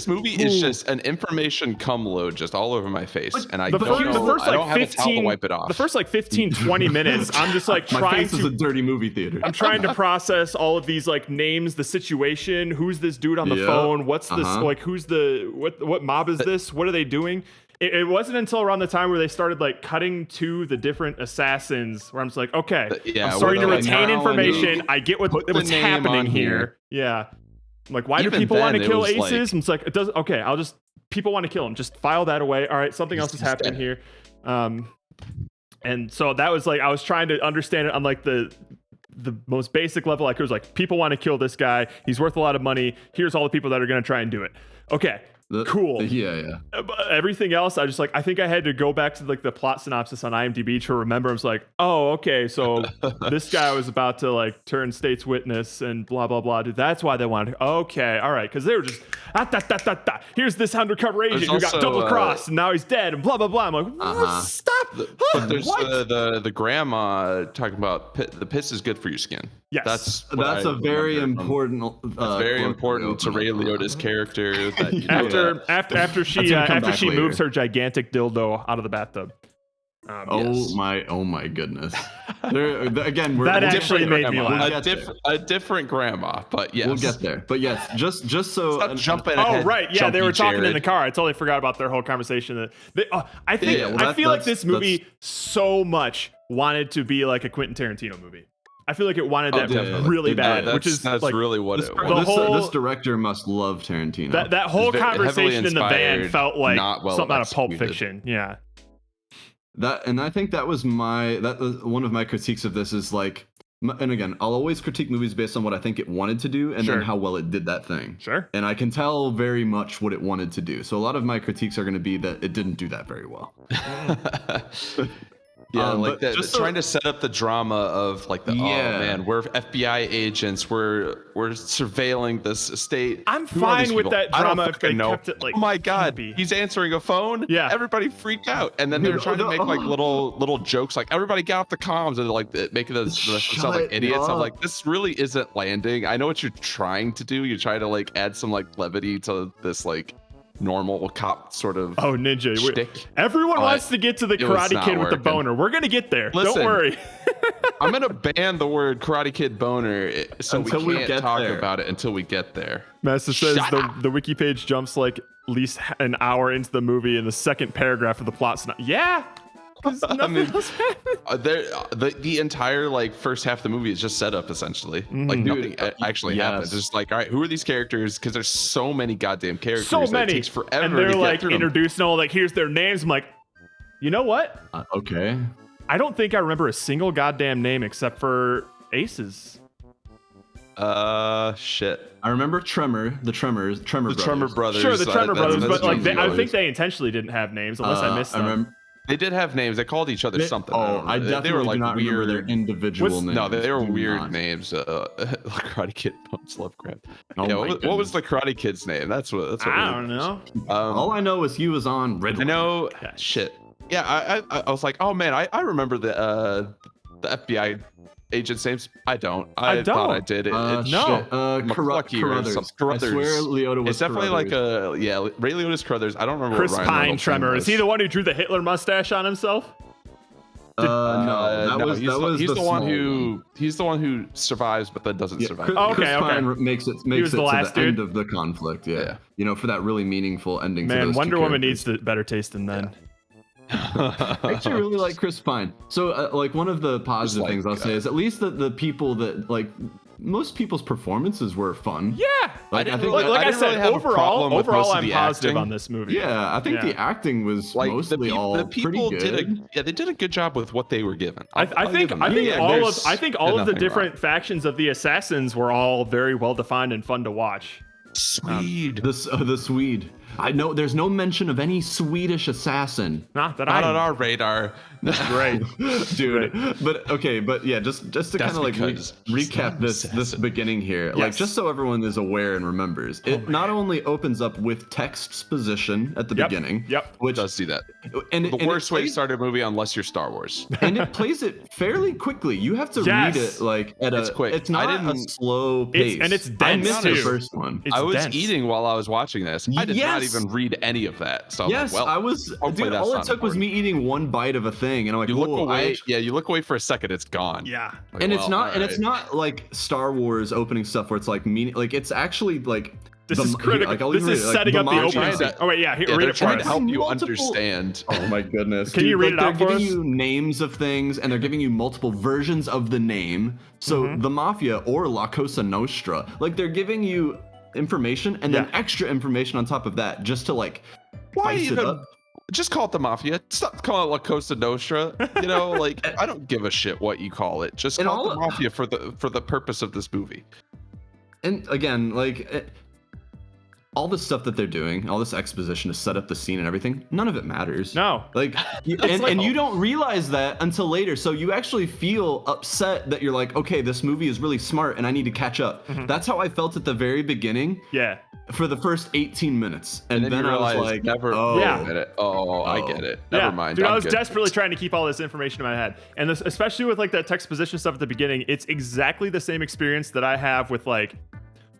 movie who? is just an information cum load just all over my face, and I the don't first, know. the first I don't like have a towel 15 to wipe it off. the first like 15 20 minutes I'm just like My trying face is a to dirty movie theater. I'm trying to process all of these like names, the situation, who's this dude on the Yeah. phone, what's this Uh-huh. like, who's the what mob is this, what are they doing? It wasn't until around the time where they started like cutting to the different assassins where I'm just like, okay, Yeah, I'm starting to where they're like, retain now information. and I get put the what's name happening on here. here. Yeah. I'm like, why do Even people want to then, it kill was aces? like- And it's like, it does. Okay, I'll just people want to kill him. Just file that away. All right, something else is He's happening dead. here. And so that was like I was trying to understand it on like the most basic level. Like it was like people want to kill this guy. He's worth a lot of money. Here's all the people that are going to try and do it. Okay. Cool. Yeah. But everything else, I just like I think I had to go back to like the plot synopsis on IMDb to remember. I was like, oh, okay, so this guy was about to like turn state's witness and blah blah blah. Dude, that's why they wanted. Okay, all right, because they were just here's this undercover agent who got also, double crossed and now he's dead and blah blah blah. I'm like, Uh-huh. stop. But there's What? the grandma talking about the piss is good for your skin. Yes. That's what That's I a very remember from- important. That's very quote important to we Ray opened up on. Liotta's character. That, you know, After she That's gonna come after back she later. moves her gigantic dildo out of the bathtub. Oh my goodness. Again, we're That we'll actually get made there. me We'll laugh. get there. a different grandma, but yes. We'll get there. But yes, just so. Stop jumping Oh ahead, right, yeah, they Jumpy were talking in Jared. the car. I totally forgot about their whole conversation. I think Yeah, well, I that- feel like that's- this movie so much wanted to be like a Quentin Tarantino movie. I feel like it wanted that definitely. really bad, That's, which is that's like really what it was. The whole- this director must love Tarantino. that whole It's very conversation heavily in the van inspired, felt like not well something out of Pulp executed. Fiction. Yeah. And I think that was one of my critiques of this is like, and again, I'll always critique movies based on what I think it wanted to do and Sure. then how well it did that thing. Sure. And I can tell very much what it wanted to do. So a lot of my critiques are going to be that it didn't do that very well. Yeah, like but that, just so- trying to set up the drama of like the Yeah. oh man, we're FBI agents, we're surveilling this estate. I'm Who are these fine with people? that I don't drama if they fucking know. kept it, like, oh my god, campy. he's answering a phone. Yeah. everybody freaked out, and then they're trying to make like little jokes, like everybody get off the comms, and like making us sound like Shut idiots. I'm up. like, this really isn't landing. I know what you're trying to do. You're trying to like add some like levity to this like normal cop sort of Oh, Ninja. shtick. Everyone But wants to get to the it was Karate not Kid with the working. boner. We're gonna get there. Don't Listen, worry. I'm gonna ban the word Karate Kid boner so Until we we can't get talk there. about it until we get there. Master says Shut up. the wiki page jumps like at least an hour into the movie, and the second paragraph of the plot's not. Yeah. 'Cause nothing mean, else happened. The entire like first half of the movie is just set up essentially. Like Dude, nothing actually happens. yes. It's just like, all right, who are these characters? Because there's so many goddamn characters. So that many. It takes forever And to they're get like through them. introducing all like here's their names. I'm like, you know what? Okay. I don't think I remember a single goddamn name except for Ace's. Shit. I remember Tremor brothers. Tremor brothers. Sure, the Tremor that's- brothers, that's but like Tremor I brothers. think they intentionally didn't have names unless I missed them. remember. They did have names. They called each other something. Oh, don't know. I They- definitely they were like do not remember weird. their individual names. No, they were Do weird not. names. Karate Kid, Bones Lovecraft. Oh Yeah, my what was goodness. the Karate Kid's name? That's what. I don't know. All I know is he was on Riddler. I know. Yeah. Shit. Yeah, I was like, oh man, I remember the FBI agent's names. I don't. I thought I don't. did. No. Shit. McClucky or Carruthers. something. I Carruthers. swear Leota was It's definitely Carruthers. Ray Liotta's Carruthers. I don't remember Chris what Ryan Pine Reynolds' Tremor. name Is he was. the one who drew the Hitler mustache on himself? No, he's the one small who he's the one who survives but then doesn't Yeah, survive. Chris, Oh, okay, Chris okay. Pine makes it was the to last the end dude? of the conflict. Yeah. Yeah. You know, for that really meaningful ending. to Man, those two Wonder Woman characters. needs the better taste than then. I actually really like Chris Pine. So, like, one of the positive like, things I'll say is at least the people that like most people's performances were fun. Yeah. Like, I think Like, that- I didn't said, really have a problem with most overall, of I'm the positive acting. on this movie. Yeah, I think Yeah. the acting was Like mostly all the people pretty good. they did a good job with what they were given. I think all of the different different factions of the assassins were all very well defined and fun to watch. Swede. The Swede. I know there's no mention of any Swedish assassin. Not that Not on I. our radar. Great. Dude, but yeah, just to kind of like because he's recap not this assassin. beginning here, like Yes. just so everyone is aware and remembers, it not only opens up with text exposition at the Yep, beginning, yep. It which does do that. and The and worst way to plays- start a movie unless you're Star Wars. and it plays it fairly quickly. You have to Yes. read it like at It's quick. It's I not a didn't- slow pace. and it's I dense, missed the too. first one. It's I was dense. eating while I was watching this. I did not Yes. even read any of that. So I'm Yes, like, well, I was. hopefully Dude, that's all it not took was important. me eating one bite of a thing, and I'm like, You look "Whoa, away. I- Yeah, you look away for a second, it's gone. Yeah. Like, and it's well, not, and it's alright. not like Star Wars opening stuff where it's like like it's actually like This the- is critical. like, I'll This even is read it, like, setting up the Bamaki- opening trying scene. to- Oh wait, yeah. Here, Yeah, read they're it for trying to us. help you Multiple- understand. Oh my goodness! Can you read it they're out for giving us? you names of things, and they're giving you multiple versions of the name. So Mm-hmm. the Mafia or La Cosa Nostra, like they're giving you information and then Yeah. extra information on top of that, just to like Why spice it even? up. Just call it the Mafia. Stop calling it La Cosa Nostra. You know, like I don't give a shit what you call it. Just And call it all- the Mafia for the purpose of this movie. And again, like all the stuff that they're doing, all this exposition to set up the scene and everything, none of it matters. No. Like, and you don't realize that until later. So you actually feel upset that you're like, okay, this movie is really smart and I need to catch up. Mm-hmm. That's how I felt at the very beginning Yeah. for the first 18 minutes. And, And then you I realize was like, never. oh, Yeah. I get it. Oh, I get it. Yeah. Never mind. Dude, I'm I was good. desperately trying to keep all this information in my head. And this, especially with like that text position stuff at the beginning, it's exactly the same experience that I have with like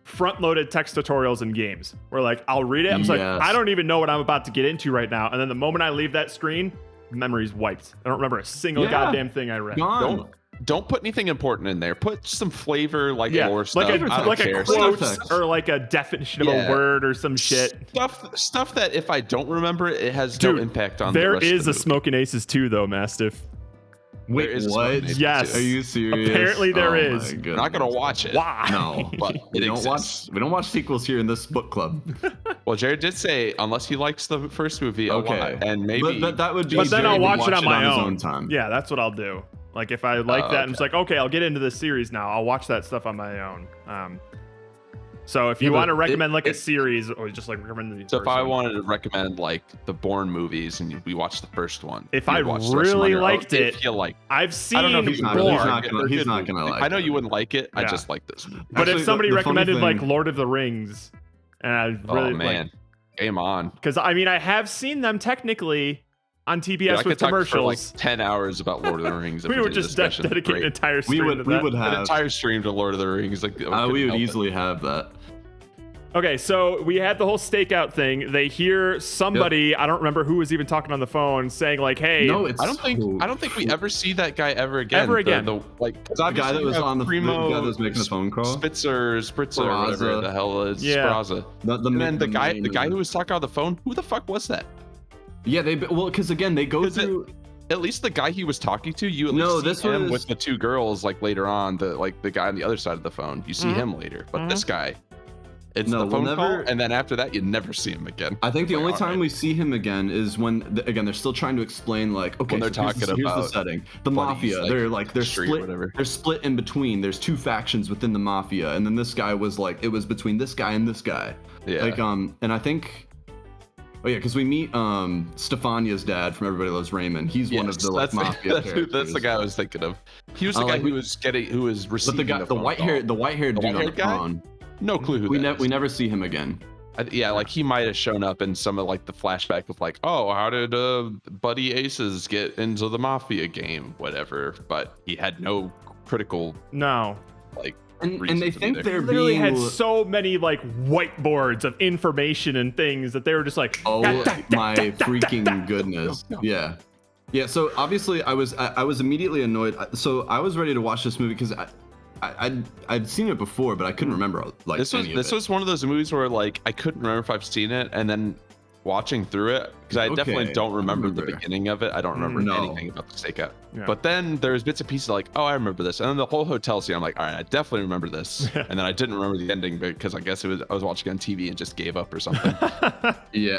front-loaded text tutorials in games. Where like I'll read it, I'm just like, Yes. I don't even know what I'm about to get into right now. And then the moment I leave that screen, memory's wiped. I don't remember a single Yeah. goddamn thing I read. gone. Don't put anything important in there. Put some flavor, like Yeah, lore stuff. like I a don't like care. a quote Stuff- or like a definition of Yeah. a word or some shit. Stuff that if I don't remember it, it has Dude, no impact on the there rest is of a the movie. Smoking Aces 2 though, Mastiff. Wait, There is a what? Smoking Aces Yes. too. Are you serious? Apparently there oh is. My I'm not gonna goodness. watch it. Why? No, But we it don't exists. watch sequels here in this book club. Well, Jared did say unless he likes the first movie, Okay, a lot, and maybe but that would be. But then Jerry I'll would watch it on my his own. time. Yeah, that's what I'll do. Like if I like Oh, that, I'm just okay. like, okay, I'll get into this series now. I'll watch that stuff on my own. So if Yeah, you but want to recommend like a it- series or just like recommend the So if first I one. wanted to recommend like the Bourne movies and we watched the first one, If you I would watch the rest of them on really your own. liked it, if you like, I've seen I don't know if he's not- Bourne, he's not They're gonna- he's good not movies. gonna like I know it. you wouldn't like it. I Yeah. just like this movie. but Actually, if somebody the funny recommended like thing- Lord of the Rings, and I really Oh man, game on. because I mean I have seen them technically on TBS Dude, I could with talk for like commercials. 10 hours about Lord of the Rings. if We did would a just discussion. dedicate an Great. entire stream to We that. would An have. entire stream to Lord of the Rings. Like We would easily have that. Okay, so we had the whole stakeout thing. They hear somebody, I don't remember who was even talking on the phone, saying like, "Hey, No, it's I don't think we ever see that guy ever again. Ever again. The the guy that was on the guy that was making the phone call. Spritzer, or whatever Peraza. the hell is Yeah. Peraza. And then the guy who was talking on the phone, who the fuck was that? Yeah, because again they go 'Cause through. At least the guy he was talking to, you at No, least this see him was- with the two girls like later on. The guy on the other side of the phone, you see him later. But this guy, it's No, the we'll phone call, never- and then after that, you never see him again. I think the Like, only all time right. we see him again is when again they're still trying to explain like, okay, When they're so here's talking here's the about setting. The buddies, mafia, like, they're street or split. whatever. They're split in between. There's two factions within the mafia, and then this guy was like, it was between this guy and this guy. Yeah. Like and I think. Oh yeah, because we meet Stefania's dad from Everybody Loves Raymond. He's one of the like, mafia characters. that's the guy I was thinking of. He was the guy like, who was But receiving the guy, the phone white call. hair, the white-haired dude on the white-haired guy? phone. No clue who We that is. we never see him again. Yeah, like he might have shown up in some of like the flashback of like, oh, how did Buddy Aces get into the mafia game, whatever. But he had no critical no." like. And reason they to be think there. they're Literally being had so many like whiteboards of information and things that they were just like, Oh "Da, da, da, my da, da, freaking da." goodness! Yeah, yeah. So obviously, I was immediately annoyed. So I was ready to watch this movie because I'd seen it before, but I couldn't remember like This any of it. was one of those movies where like I couldn't remember if I've seen it, and then watching through it because I definitely Okay, don't I remember the remember. beginning of it. I don't remember No. anything about the stakeout. Yeah. But then there's bits and pieces like, oh, I remember this, and then the whole hotel scene. I'm like, all right, I definitely remember this, and then I didn't remember the ending because I guess I was watching on TV and just gave up or something. Yeah,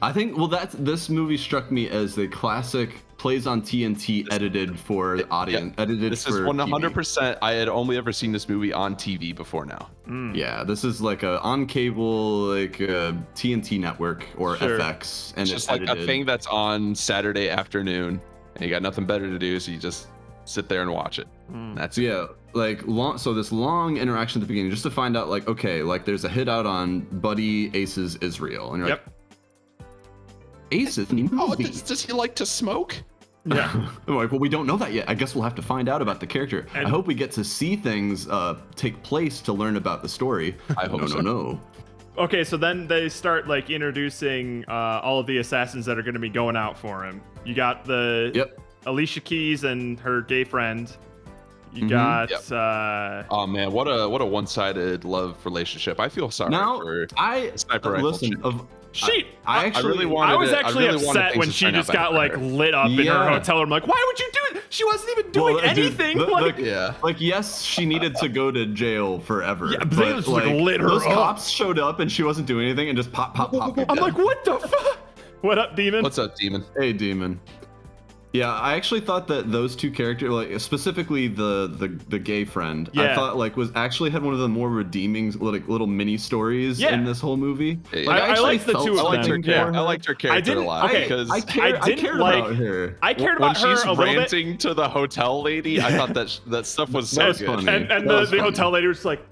I think this movie struck me as the classic plays on TNT edited for the audience. Edited This for is TV. 100%. I had only ever seen this movie on TV before now. Yeah, this is like a on cable like TNT network or Sure. FX, and It's it's just like edited. a thing that's on Saturday afternoon, and you got nothing better to do, so you just sit there and watch it. That's So it. yeah, like long. So this long interaction at the beginning, just to find out, like, okay, like there's a hit out on Buddy Ace's Israel, and you're Yep. like, Aces? Oh, does he like to smoke? Yeah. I'm like, well, we don't know that yet. I guess we'll have to find out about the character. And- I hope we get to see things take place to learn about the story. I hope no, so. no. Okay, so then they start like introducing all of the assassins that are going to be going out for him. You got the Yep. Alicia Keys and her gay friend. You Mhm. got Yep. Oh man, what a one-sided love relationship. I feel sorry Now for I Sniper Rifle listen. Chick. she. I actually really wanted I was it- I actually really wanted upset things when to she turn out just got better like for her. lit up in her Yeah. hotel room. Like, why would you do it? She wasn't even doing Well, dude, anything. the- like, Yeah. Like, yes, she needed to go to jail forever. Yeah, but they just, like, lit her those up. cops showed up and she wasn't doing anything and just pop. I'm like, what the fuck? What up, demon? What's up, demon? Hey, demon. Yeah, I actually thought that those two characters, like specifically the gay friend, I Yeah. thought like was actually had one of the more redeeming like little mini stories Yeah. in this whole movie. Yeah, Like, I actually liked the felt two of I liked them. her something character. for I her. liked her character a didn't- lot okay, because I cared didn't about like- her. I cared when about her she's a little bit. ranting to the hotel lady, I thought that stuff was so That was good. funny. And That the was funny. hotel lady was like,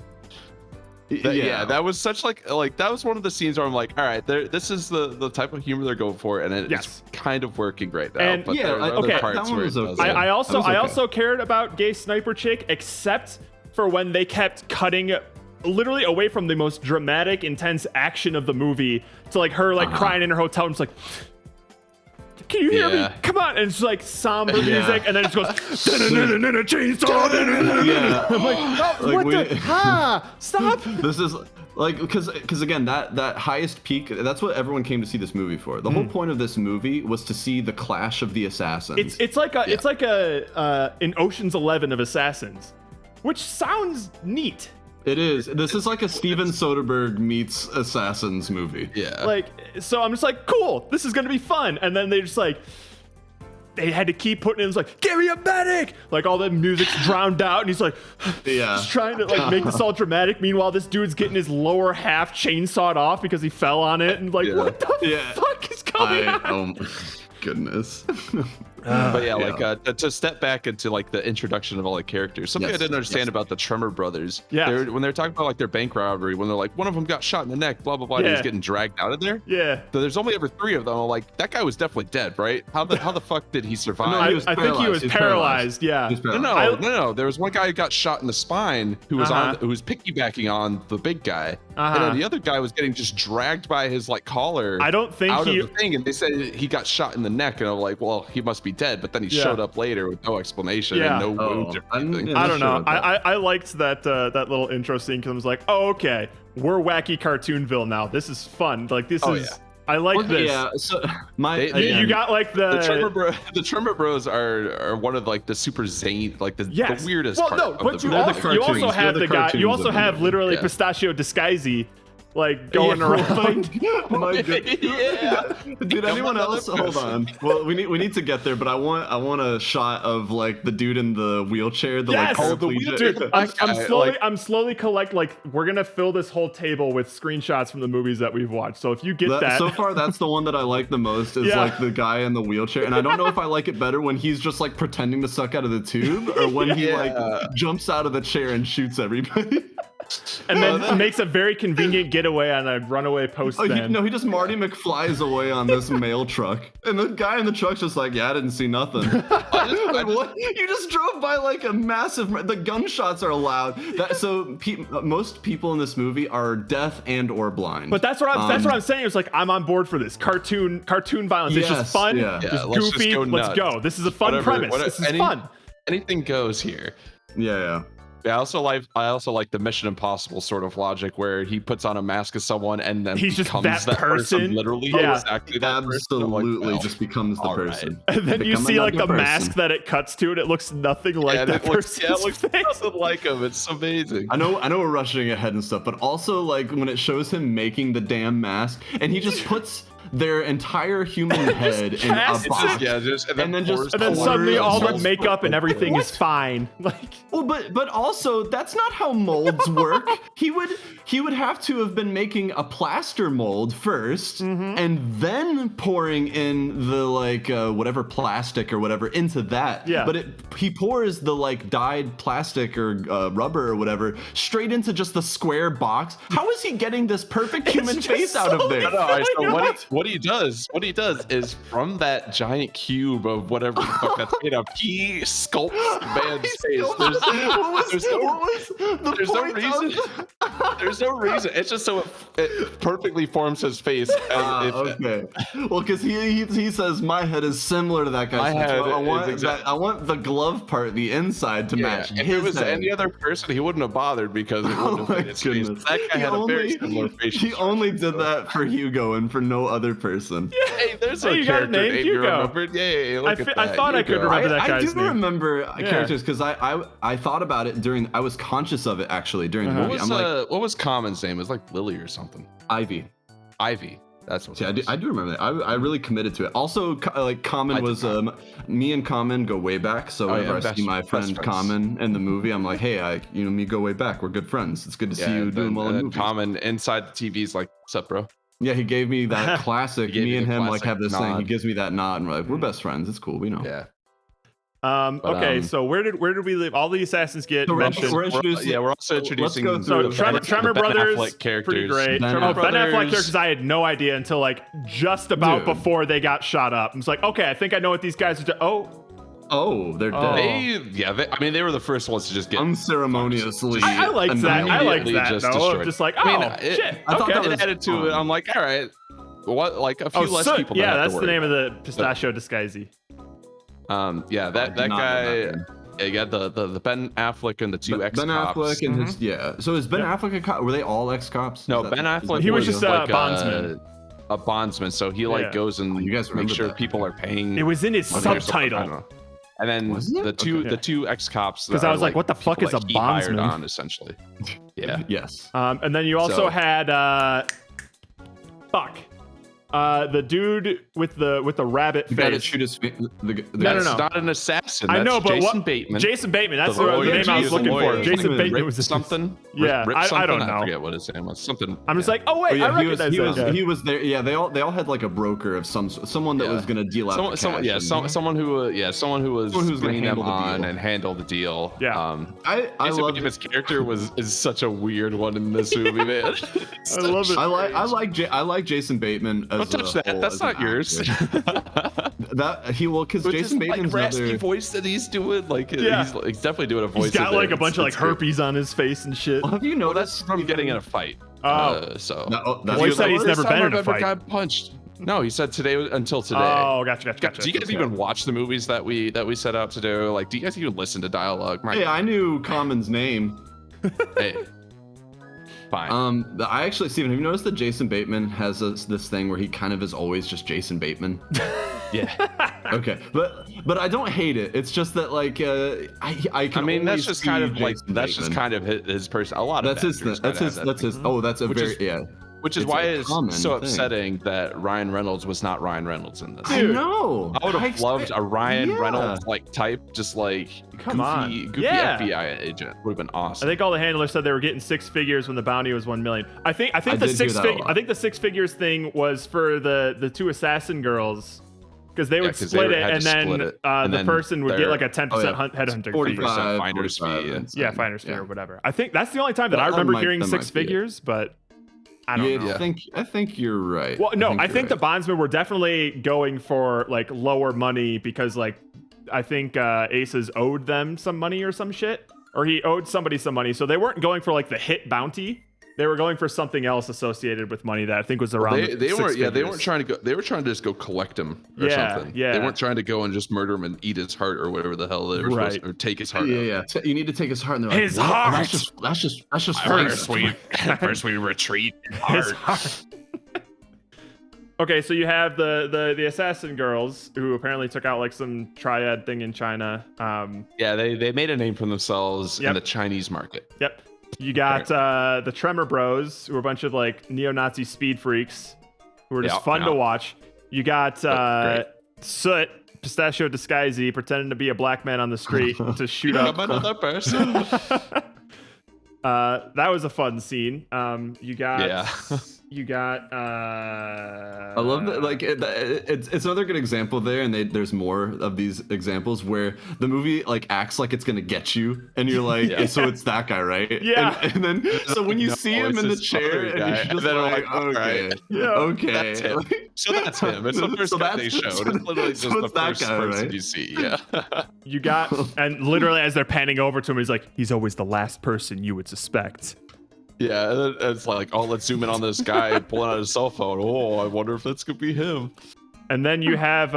Yeah, that was such like that was one of the scenes where I'm like, all right, this is the type of humor they're going for, and it's Yes. kind of working right now. And- but Yeah, there are okay, other that parts one where it was okay. doesn't. I That was I okay. also cared about gay sniper chick, except for when they kept cutting literally away from the most dramatic, intense action of the movie to like her like crying in her hotel room. It's like, can you hear me? Yeah. Come on! And it's like somber Yeah. music, and then it just goes chainsaw. Yeah. I'm like, oh, Like, what we- the? Ha! Stop! This is like because again that highest peak, that's what everyone came to see this movie for. The whole point of this movie was to see the clash of the assassins. It's like a an Ocean's 11 of assassins, which sounds neat. It is. This is like a Steven Soderbergh meets Assassins movie. Yeah. Like, so I'm just like, cool, this is gonna be fun. And then they just like, they had to keep putting in, it's like, give me a medic! Like all the music's drowned out, and he's like, Yeah. just trying to like make this all dramatic. Meanwhile, this dude's getting his lower half chainsawed off because he fell on it, and like, Yeah. what the Yeah. fuck is going on? Oh my goodness. But yeah, like to step back into like the introduction of all the characters, something Yes, I didn't understand yes. about the Tremor brothers. Yeah. When they're talking about like their bank robbery, when they're like one of them got shot in the neck, blah blah blah, and Yeah. he's getting dragged out of there. Yeah. So there's only ever 3 of them. I'm like, that guy was definitely dead, right? How the fuck did he survive? No, I, he was I think he was paralyzed. paralyzed. Yeah. He was No, paralyzed. no. There was one guy who got shot in the spine who was who was piggybacking on the big guy, and then the other guy was getting just dragged by his like collar. I don't think out he. of the thing, and they said he got shot in the neck, and I'm like, well, he must be dead. But then he Yeah. showed up later with no explanation Yeah. and no wounds or anything. I don't know. I liked that that little intro scene because I was like, oh okay, we're wacky Cartoonville now. This is fun. Like this is. Yeah. I like Well, this. yeah. So my They- You again, got like The Tremor Bros are one of like the super zany, like the yes. weirdest Well, part no, of but the you movie. also, you also cartoons. have They're the the guy. You cartoons also of the have movie. literally Yeah. Pistachio Disguisey, like going Yeah, around. my God. Yeah. Dude, anyone else? Hold on. Well, we need to get there, but I want a shot of like the dude in the wheelchair, the Yes! like Oh, the paraplegic. Dude, I'm guy, slowly collect like we're gonna fill this whole table with screenshots from the movies that we've watched. So if you get that, So far, that's the one that I like the most. Is Yeah. like the guy in the wheelchair, and I don't know if I like it better when he's just like pretending to suck out of the tube, or when he Yeah. like jumps out of the chair and shoots everybody. and then makes a very convenient getaway on a runaway postman. No, he just Marty McFlies away on this mail truck, and the guy in the truck's just like, yeah, I didn't see nothing. Like, what? You just drove by like a massive. The gunshots are loud. Most people in this movie are deaf and or blind. But that's what I'm saying. It's like I'm on board for this cartoon violence. It's just Yes, fun, yeah. Yeah, just let's just goofy. go Let's nuts. go. This is a fun Whatever, premise. This is fun. Anything goes here. Yeah. I also like the Mission Impossible sort of logic where he puts on a mask of someone and then He's just becomes that person? literally Yeah. exactly that person. I'm like, Absolutely, well, just becomes the all right. person. And then you Become see like another the person. mask that it cuts to, and it looks nothing like and that it looks, person's looks face. nothing like him. It's amazing. I know we're rushing ahead and stuff, but also like when it shows him making the damn mask, and he just puts their entire human head in a casts it. box. And then just And then Colors suddenly all the and makeup and everything What? is fine. Like Well, but also that's not how molds work. He would have to have been making a plaster mold 1st, Mm-hmm. and then pouring in the like whatever plastic or whatever into that. Yeah. But he pours the like dyed plastic or rubber or whatever straight into just the square box. How is he getting this perfect human just face out so of there? No, all right, so Why what he does is from that giant cube of whatever the fuck that's made of, he sculpts the man's face. There's no reason. There's no reason. It's just so it perfectly forms his face. And Okay. Well, because he says my head is similar to that My guy's head I is want exact- I want the glove part, the inside, to match if his it was head. any other person, he wouldn't have bothered because it Oh wouldn't have my been his face. goodness. That guy He had a very only- similar facial He only structure, did so- that for Hugo and for no other person. Hey, there's Hey, a you got a character name, name you Hugo. remembered. Yay, look at I that. thought I could Hugo. remember that I guy's do name. remember Yeah. characters because I thought about it during. I was conscious of it actually during the What movie. was, I'm like what was Common's name? It was like Lily or something. Ivy. Ivy. That's what. See, it was. I do remember that. I really committed to it. Also, like Common I did was not. me and Common go way back. So Oh, yeah, whenever I best- see my best friend friends. Common in the movie, I'm like, hey, me go way back. We're good friends. It's good to see you doing well in and then movies. Common inside the TV's like, what's up, bro? Yeah, he gave me that classic. He gave Me you and the him like classic have this thing. He nod. gives me that nod, and we're like, we're best friends. It's cool. We know. Yeah. But, Okay, so where did we leave? All the assassins get So mentioned. we're introducing. Yeah, we're also let's introducing go So through Tremor, the Tremor Ben Brothers, Affleck characters. pretty great. Ben Ben Affleck. Affleck Brothers. characters, I had no idea until like just about Dude. before they got shot up. I was like, okay, I think I know what these guys are doing. Oh, They're Oh. dead. I mean, they were the first ones to just get. Unceremoniously. I liked that. I liked Immediately that just though. destroyed. Of just like, oh I mean, shit. I thought okay. that It was added to it. fun. I'm like, all right, what? Like a few less Soot. people. Yeah, to have that's to the worry name of the Pistachio Disguisey. Yeah, that did not know guy. that, Yeah, you got the Ben Affleck and the two ex Ben cops. Affleck and his So is Ben Affleck a cop? Were they all ex-cops? No, Is that- Ben is Affleck. that He was what just it a like bondsman. A bondsman, so he like Yeah. goes and You guys makes remember sure that. people are paying. It was in his money or something, I don't subtitle. know. And then Wasn't it? the two Okay. the two ex cops. 'Cause I was like, what the fuck is a bondsman? On essentially. Yeah. Yes. And then you also So- had fuck. The dude with the rabbit The guy that face. shoot his. The No, That's no. not an assassin. I That's know, but Jason what? Bateman. Jason Bateman. That's The the lawyer. name I was He's looking a for. lawyer. Jason Rip Bateman Rip was something. Yeah, Rip I something. don't know. I forget what his name was. Something. I'm just like, oh wait, yeah, I recognize that guy. he was there. Yeah, they all had like a broker of someone that Yeah. was gonna deal out the cash. Someone who was who was gonna bringing them handle the on deal. and handle the deal. Yeah. I Jason love Bateman's character is such a weird one in this movie, man. I love it. I like Jason Bateman as Don't touch a that. whole, That's as an not yours. actor. That he will because With Jason this, Bateman's like, raspy another. voice that he's doing, like Yeah. he's definitely doing a voice. He's got in there. like a bunch of like It's good. herpes on his face and shit. Well, have you Well, noticed? that's from getting in a fight. Oh. So. That's Well, he said he's "This never time been in I've a ever fight." got punched. No, he said today until today. Oh, gotcha. Do you guys even watch the movies that we set out to do? Like, do you guys even listen to dialogue? My Hey, I knew Common's name. hey. Fine. I actually, Steven, have you noticed that Jason Bateman has this thing where he kind of is always just Jason Bateman? Yeah. Okay, but I don't hate it. It's just that like I can. I mean, that's only just see kind of like Jason that's just Bateman. kind of his person. A lot of That's his. actors That's kinda his. have That's that. his. Oh, that's a Which very is- yeah. Which is it's why a it's common so thing. upsetting that Ryan Reynolds was not Ryan Reynolds in this. I know. I would have loved a Ryan yeah. Reynolds like type, just like Come on. goofy Yeah. FBI agent. Would have been I awesome. think all the handlers said they were getting 6 figures when the bounty was 1 million. I think I the did hear that a lot. I think the 6 figures thing was for the 2 assassin girls because they would 'cause split they it had and to then split it, and the then person would get their- like a 10% Oh, yeah. headhunter fee. 45 finder's 45 fee. and Yeah, stuff. finder's fee Yeah. or whatever. I think that's the only time that I That remember might- hearing that 6 might be it. figures, but I don't Yeah, know. I think you're right. Well, no, I you're think the right. bondsmen were definitely going for like lower money because like I think Aces owed them some money or some shit, or he owed somebody some money, so they weren't going for like the hit bounty. They were going for something else associated with money that I think was around. They six weren't. Yeah, they figures. weren't trying to go. They were trying to just go collect him or Yeah, something. yeah. They weren't trying to go and just murder him and eat his heart or whatever the hell they were supposed Right. to, or take his heart. Yeah, out. yeah. You need to take his heart. And they're His like, "What? heart!" That's just First fine. first we retreat. His heart. Okay, so you have the assassin girls who apparently took out like some triad thing in China. Yeah, they made a name for themselves Yep. in the Chinese market. Yep. You got the Tremor Bros, who are a bunch of like neo-Nazi speed freaks who are just Yeah, fun to yeah. watch. You got Great. Soot, Pistachio Disguisey, pretending to be a black man on the street to shoot up. I'm another person. That was a fun scene. You got Yeah. you got I love that. Like it's another good example there, and there's more of these examples where the movie like acts like it's gonna get you, and you're like, Yeah. so it's that guy, right? Yeah. And then so when you No, see him it's in the this chair, other and guy. you're And just then I'm like, like, all okay, right. Yeah. okay. That's him. So that's him. It's the first So guy they that's- showed. It's literally just so the it's that first guy, person right? you see. Yeah. you got and literally as they're panning over to him, he's like, he's always the last person you would suspect. Yeah, and then it's like, oh, let's zoom in on this guy pulling out his cell phone. Oh, I wonder if that's gonna be him. And then you have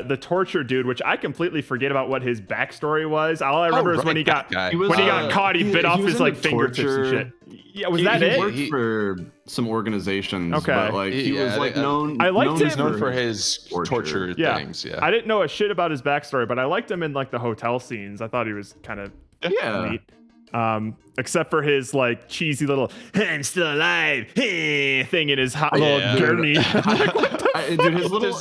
the torture dude, which I completely forget about what his backstory was. All I remember is when he got guy. when he got caught, he bit off was his like into fingertips and torture. shit. Yeah, was He that it? worked for some organizations, Okay. but like he Yeah, was like I- known. I liked him. He's known for his torture Yeah. things. Yeah. I didn't know a shit about his backstory, but I liked him in like the hotel scenes. I thought he was kind of Yeah. neat. Except for his like cheesy little "I'm still alive" thing in his hot Yeah. little gurney. Dude, his little.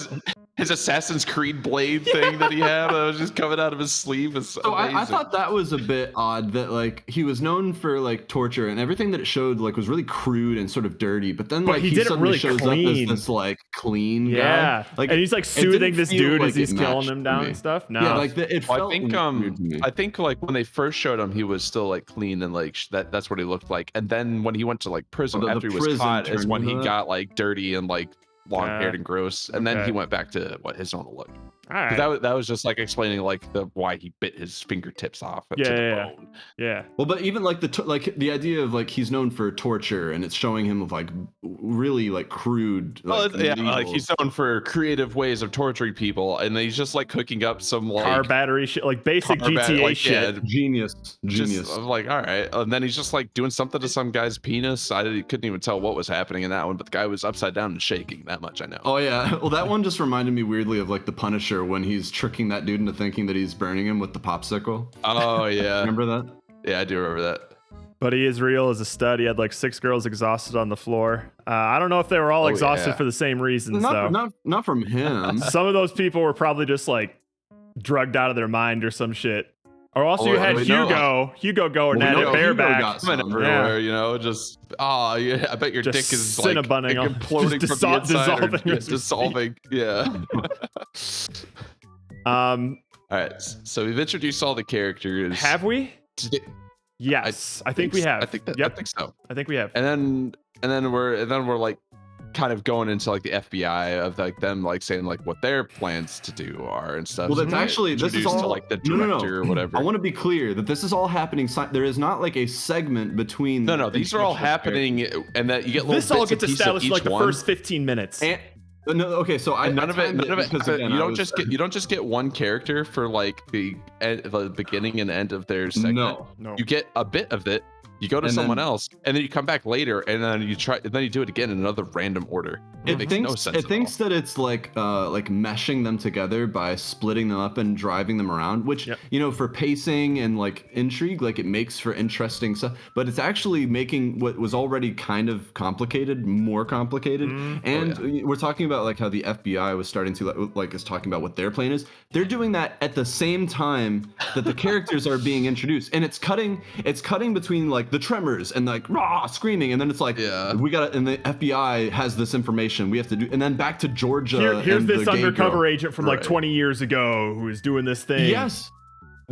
his Assassin's Creed blade thing that he had that was just coming out of his sleeve is So amazing. I thought that was a bit odd that like he was known for like torture and everything that it showed like was really crude and sort of dirty, but then But like he he did it suddenly really shows clean. up as this like clean Yeah, guy. Like and he's like it didn't soothing this feel dude like as he's it killing matched him to down me. and stuff. No, Yeah, like it Well, felt weird to me. I think like when they first showed him, he was still like clean and like that's what he looked like. And then when he went to like prison Oh, the after he was prison caught, is turned when he into that? got like dirty and like long haired Yeah. and gross. And then Okay. he went back to what his normal look. all 'Cause right. that was just like explaining like why he bit his fingertips off to Yeah, the yeah, yeah. bone. Yeah, Well, but even like like the idea of like he's known for torture and it's showing him of like really like crude. Well, Like, yeah, like medieval- he's known for creative ways of torturing people, and he's just like cooking up some like car battery shit, like basic car bat- GTA like, shit. yeah, genius. just I'm like, all right, and then he's just like doing something to some guy's penis. Couldn't even tell what was happening in that one, but the guy was upside down and shaking. That much I know. Oh yeah, well that one just reminded me weirdly of like the Punisher when he's tricking that dude into thinking that he's burning him with the popsicle. Oh yeah, Remember that? yeah, I do remember that. Buddy Israel is a stud. He had like 6 girls exhausted on the floor. I don't know if they were all exhausted for the same reasons, though. Not from him. Some of those people were probably just like drugged out of their mind or some shit. Or also you had Hugo going at it bareback. Everywhere, you know, just yeah, I bet your Just dick is like cinnabunning imploding just from the inside, dissolving or as we dissolving. Yeah. All right, so we've introduced all the characters. have we? Did- Yes, I think we have. I think that. Yep. I think so. I think we have. And then we're like kind of going into like the FBI of like them like saying like what their plans to do are and stuff. Well, So that's we're actually this is introduced all to like the no. director or whatever. I want to be clear that this is all happening. There is not like a segment between. No, these are all happening, and that you get little This all bits and gets pieces of established in each like the one. first 15 minutes. And, no, okay, so And none of it. because again, You don't just get one character for like the beginning and end of their segment. No. You get a bit of it. You go to And someone then- else, and then you come back later, and then you do it again in another random order. It makes no sense. It thinks that it's like meshing them together by splitting them up and driving them around, which you know, for pacing and like intrigue, like it makes for interesting stuff. But it's actually making what was already kind of complicated more complicated. And we're talking about like how the FBI was starting to like is talking about what their plan is. They're doing that at the same time that the characters are being introduced, and it's cutting between like the tremors and like raw screaming, and then it's like we got and the FBI has this information we have to do, and then back to Georgia. Here's and this the gay undercover girl. agent from like 20 years ago who is doing this thing. Yes.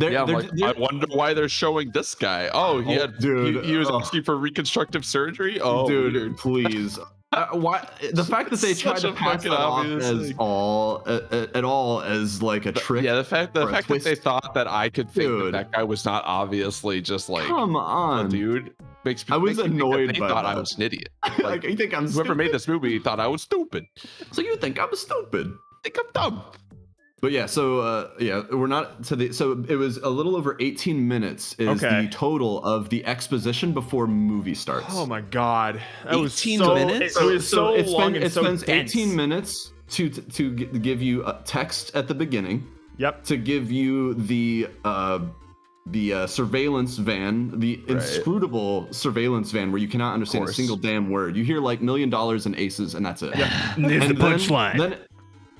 I wonder why they're showing this guy. Oh, he was asking for reconstructive surgery. Oh, dude, weird. please. Why the fact that they tried Such to a pass fucking that off obvious as thing. at all as like a trick? Yeah, the fact or a that twist. they thought that I could think Dude. that guy was not obviously just like, Come on, dude, makes me. I was makes me think that annoyed they by thought I that. was an idiot. Like, you think I'm Whoever stupid? made this movie thought I was stupid. So you think I'm stupid? I think I'm dumb. But yeah, so we're not to the. So it was a little over 18 minutes is Okay. the total of the exposition before movie starts. Oh my god. That was 18 so, minutes? It was so long and it so spends dense. 18 minutes to give you a text at the beginning, Yep. to give you the surveillance van, the inscrutable surveillance van where you cannot understand a course. single damn word. You hear like $1 million in aces, and that's it. There's the And punchline.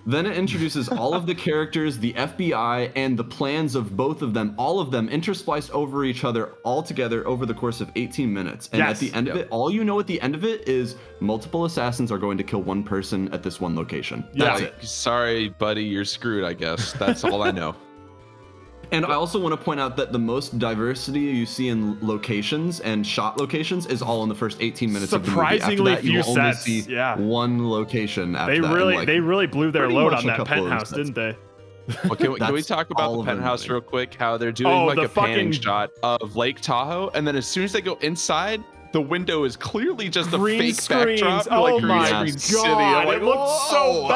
Then it introduces all of the characters, the FBI, and the plans of both of them, all of them interspliced over each other, all together over the course of 18 minutes. And at Yes. the end of it, all you know at the end of it is multiple assassins are going to kill one person at this one location. That's it. Sorry, buddy, you're screwed. I guess that's all I know. And I also want to point out that the most diversity you see in locations and shot locations is all in the first 18 minutes of the movie. Surprisingly After that, you few will only sets, see yeah. one location after They that. really and, like, they really blew their pretty load much on a that couple of penthouse, sets. didn't they? Well, can we That's talk about all the of them, penthouse like- real quick? How they're doing Oh, like the a panning fucking- shot of Lake Tahoe, and then as soon as they go inside, the window is clearly just a Green fake screens. backdrop. Oh like green my screen city. I'm god! like, It looked so whoa.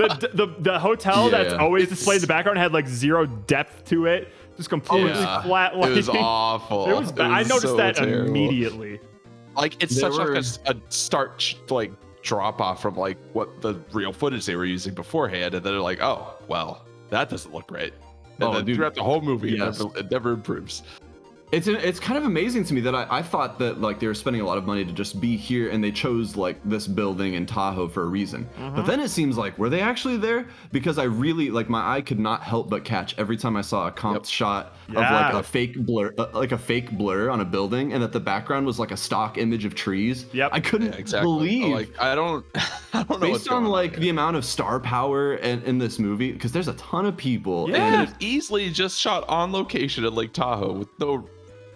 bad. The hotel that's Yeah. always displayed in the background had like zero depth to it. Just completely Yeah. flat It was lighting. awful. It was bad. I noticed so that terrible. immediately. Like it's There such were- like a stark like drop off from like what the real footage they were using beforehand, and then they're like, oh well, that doesn't look right. And Oh, then dude. throughout the whole movie, Yes. it never improves. It's kind of amazing to me that I thought that like they were spending a lot of money to just be here, and they chose like this building in Tahoe for a reason. But then it seems like, were they actually there? Because I really like, my eye could not help but catch every time I saw a comp shot of like Yeah. a fake blur on a building, and that the background was like a stock image of trees. Yep. I couldn't Yeah, exactly. believe. Like I don't know what's Based on going like here. the amount of star power in this movie, because there's a ton of people. Yeah, and it's easily just shot on location at Lake Tahoe with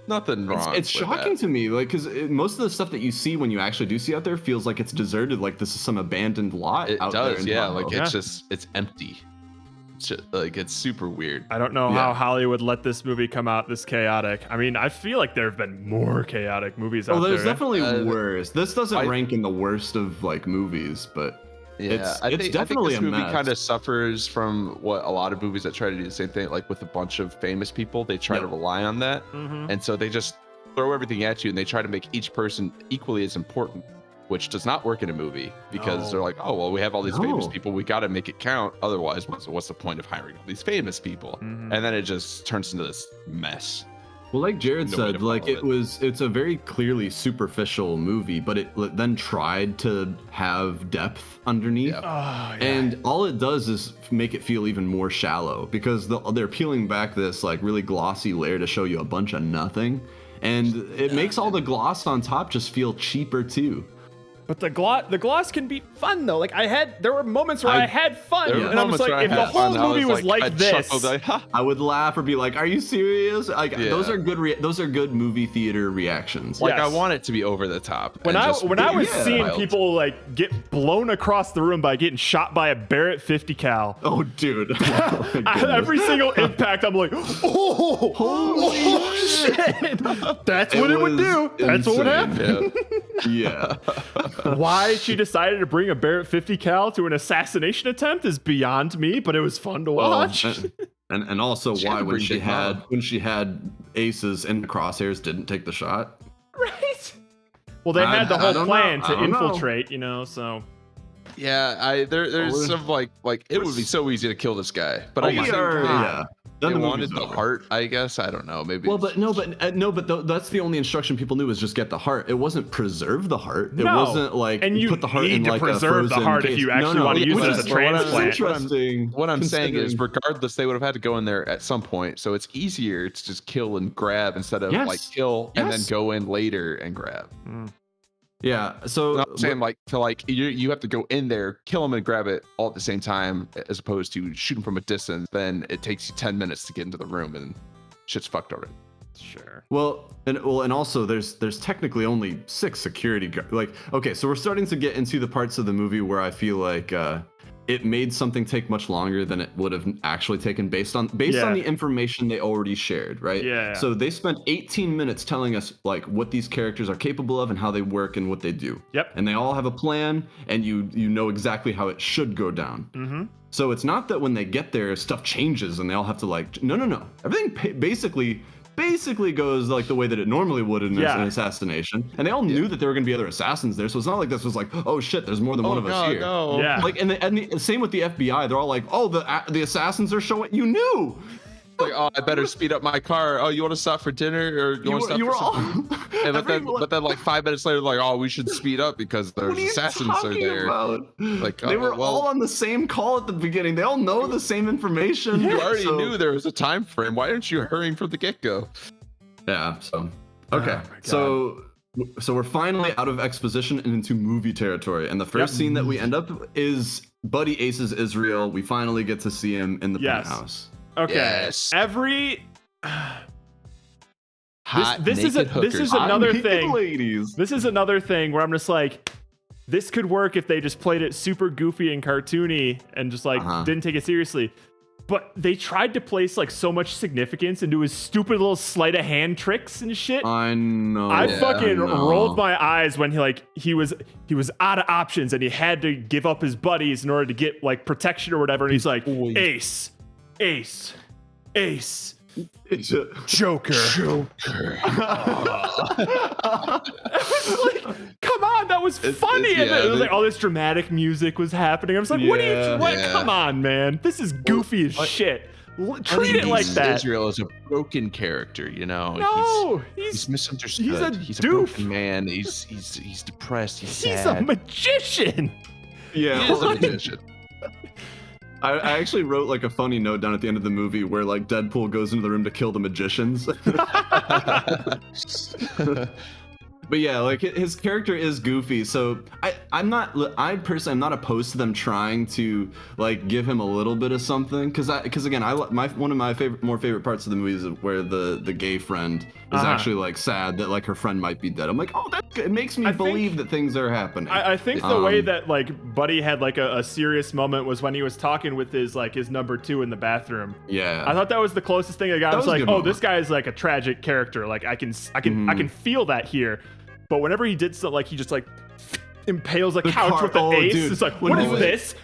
nothing wrong. It's with shocking that. to me, like, because most of the stuff that you see when you actually do see out there feels like it's deserted, like this is some abandoned lot It out there. does, in yeah. Tahoe. Like it's empty. It's just, like it's super weird. I don't know Yeah. how Hollywood let this movie come out this chaotic. I mean, I feel like there have been more chaotic movies out there's there. definitely worse. This doesn't I- rank in the worst of like movies, but Yeah, it's definitely I a think this movie mess. kind of suffers from what a lot of movies that try to do the same thing, like with a bunch of famous people. They try to Yep. rely on that, Mhm. and so they just throw everything at you, and they try to make each person equally as important, which does not work in a movie because No. they're like, oh well, we have all these famous No. people, we got to make it count. Otherwise, what's the point of hiring all these famous people? Mhm. And then it just turns into this mess. Well, like Jared No way said, to like follow it's a very clearly superficial movie, but it then tried to have depth underneath. Yeah. Oh, yeah. And all it does is make it feel even more shallow because they're peeling back this like really glossy layer to show you a bunch of nothing, and it makes all the gloss on top just feel cheaper too. But the gloss can be fun though. Like there were moments where I had fun, There were and I was moments where like, if I the had whole fun, I movie was I like this, chuckled, like, ha. I would laugh or be like, "Are you serious?" Like Yeah. those are good. Those are good movie theater reactions. Like Yes. I want it to be over the top. when and I just when I was yeah. seeing wild. people like get blown across the room by getting shot by a Barrett 50 cal. Oh, dude. Oh, my goodness. Every single impact, I'm like, oh shit! That's what it would was do. That's what would insane. happen. Yeah. Yeah. Why she decided to bring a Barrett 50 cal to an assassination attempt is beyond me, but it was fun to watch. And also She had why to when bring she Big had Mom. when she had aces in the crosshairs didn't take the shot. Right? Well, they had the I whole don't plan know. to I don't know. infiltrate, you know, so. Yeah, there's we're- some like it would be so easy to kill this guy, but Oh, at the we same are, time, yeah. they Then the wanted movie's the over. heart. I guess I don't know. Maybe. Well, but that's the only instruction people knew was just get the heart. It wasn't preserve the heart. It No. wasn't like And you put the heart need in to like preserve a the frozen heart if case. you actually wanna use it which as is- a transplant. which is interesting. what I'm saying is, considering- regardless, they would have had to go in there at some point. So it's easier to just kill and grab instead of Yes. like kill and then Yes. go in later and grab. Yeah. So I'm saying like to like you have to go in there, kill him and grab it all at the same time, as opposed to shooting from a distance. Then it takes you 10 minutes to get into the room and shit's fucked already. Sure. and also there's technically only 6 security guards. Like, okay, so we're starting to get into the parts of the movie where I feel like it made something take much longer than it would have actually taken based on Yeah. the information they already shared, right? Yeah. So they spent 18 minutes telling us like what these characters are capable of and how they work and what they do. Yep. And they all have a plan, and you know exactly how it should go down. Mm-hmm. So it's not that when they get there stuff changes and they all have to like no. Everything basically goes like the way that it normally would in Yeah. an assassination. And they all knew that there were going to be other assassins there, so it's not like this was like, oh shit, there's more than one of us here. no. Yeah. Like and the same with the FBI. They're all like, oh, the assassins are showing. You knew. Like, oh, I better speed up my car. Oh, you want to stop for dinner or you want to stop you for were all. something? Yeah, but then like 5 minutes later, like, oh, we should speed up because What there's are you assassins are talking there. about? Like, They were all on the same call at the beginning. They all know the same information. You already so- knew there was a time frame. Why aren't you hurrying from the get-go? Yeah. So okay. Oh my God. So we're finally out of exposition and into movie territory. And the first Yep. scene that we end up is Buddy Ace's Israel. We finally get to see him in the Yes. penthouse. Okay. Yes. Hot this is naked this is hookers. another Naked thing. ladies. This is another thing where I'm just like, this could work if they just played it super goofy and cartoony and just like Uh-huh. didn't take it seriously. But they tried to place like so much significance into his stupid little sleight of hand tricks and shit. I know. I Yeah, fucking I know. rolled my eyes when he was out of options and he had to give up his buddies in order to get like protection or whatever. And he's like, Boy. Ace, It's a- Joker. I was like, come on, that was funny. And yeah, then it was they- like all this dramatic music was happening. I was like, what are Yeah. you? What? Yeah. Come on, man. This is goofy as shit. Treat it like that. Israel is a broken character, you know. No, he's he's misunderstood. he's a a doof. broken man. He's depressed. He's he's sad. a magician. yeah. He is a magician. I actually wrote like a funny note down at the end of the movie where like Deadpool goes into the room to kill the magicians. But yeah, like his character is goofy, so I personally am not opposed to them trying to like give him a little bit of something, because again one of my more favorite parts of the movie is where the gay friend is Uh-huh. actually like sad that like her friend might be dead. I'm like, oh, that's good. It makes me I think- believe that things are happening. I think the way Um, that like Buddy had like a serious moment was when he was talking with his number 2 in the bathroom. Yeah. I thought that was the closest thing I got. I was was a like, good oh, moment. this guy is like a tragic character. Like I can Mhm. feel that here. But whenever he did something, like he just like impales a The couch car- with an oh, ace. dude. It's like, When what he is was- this?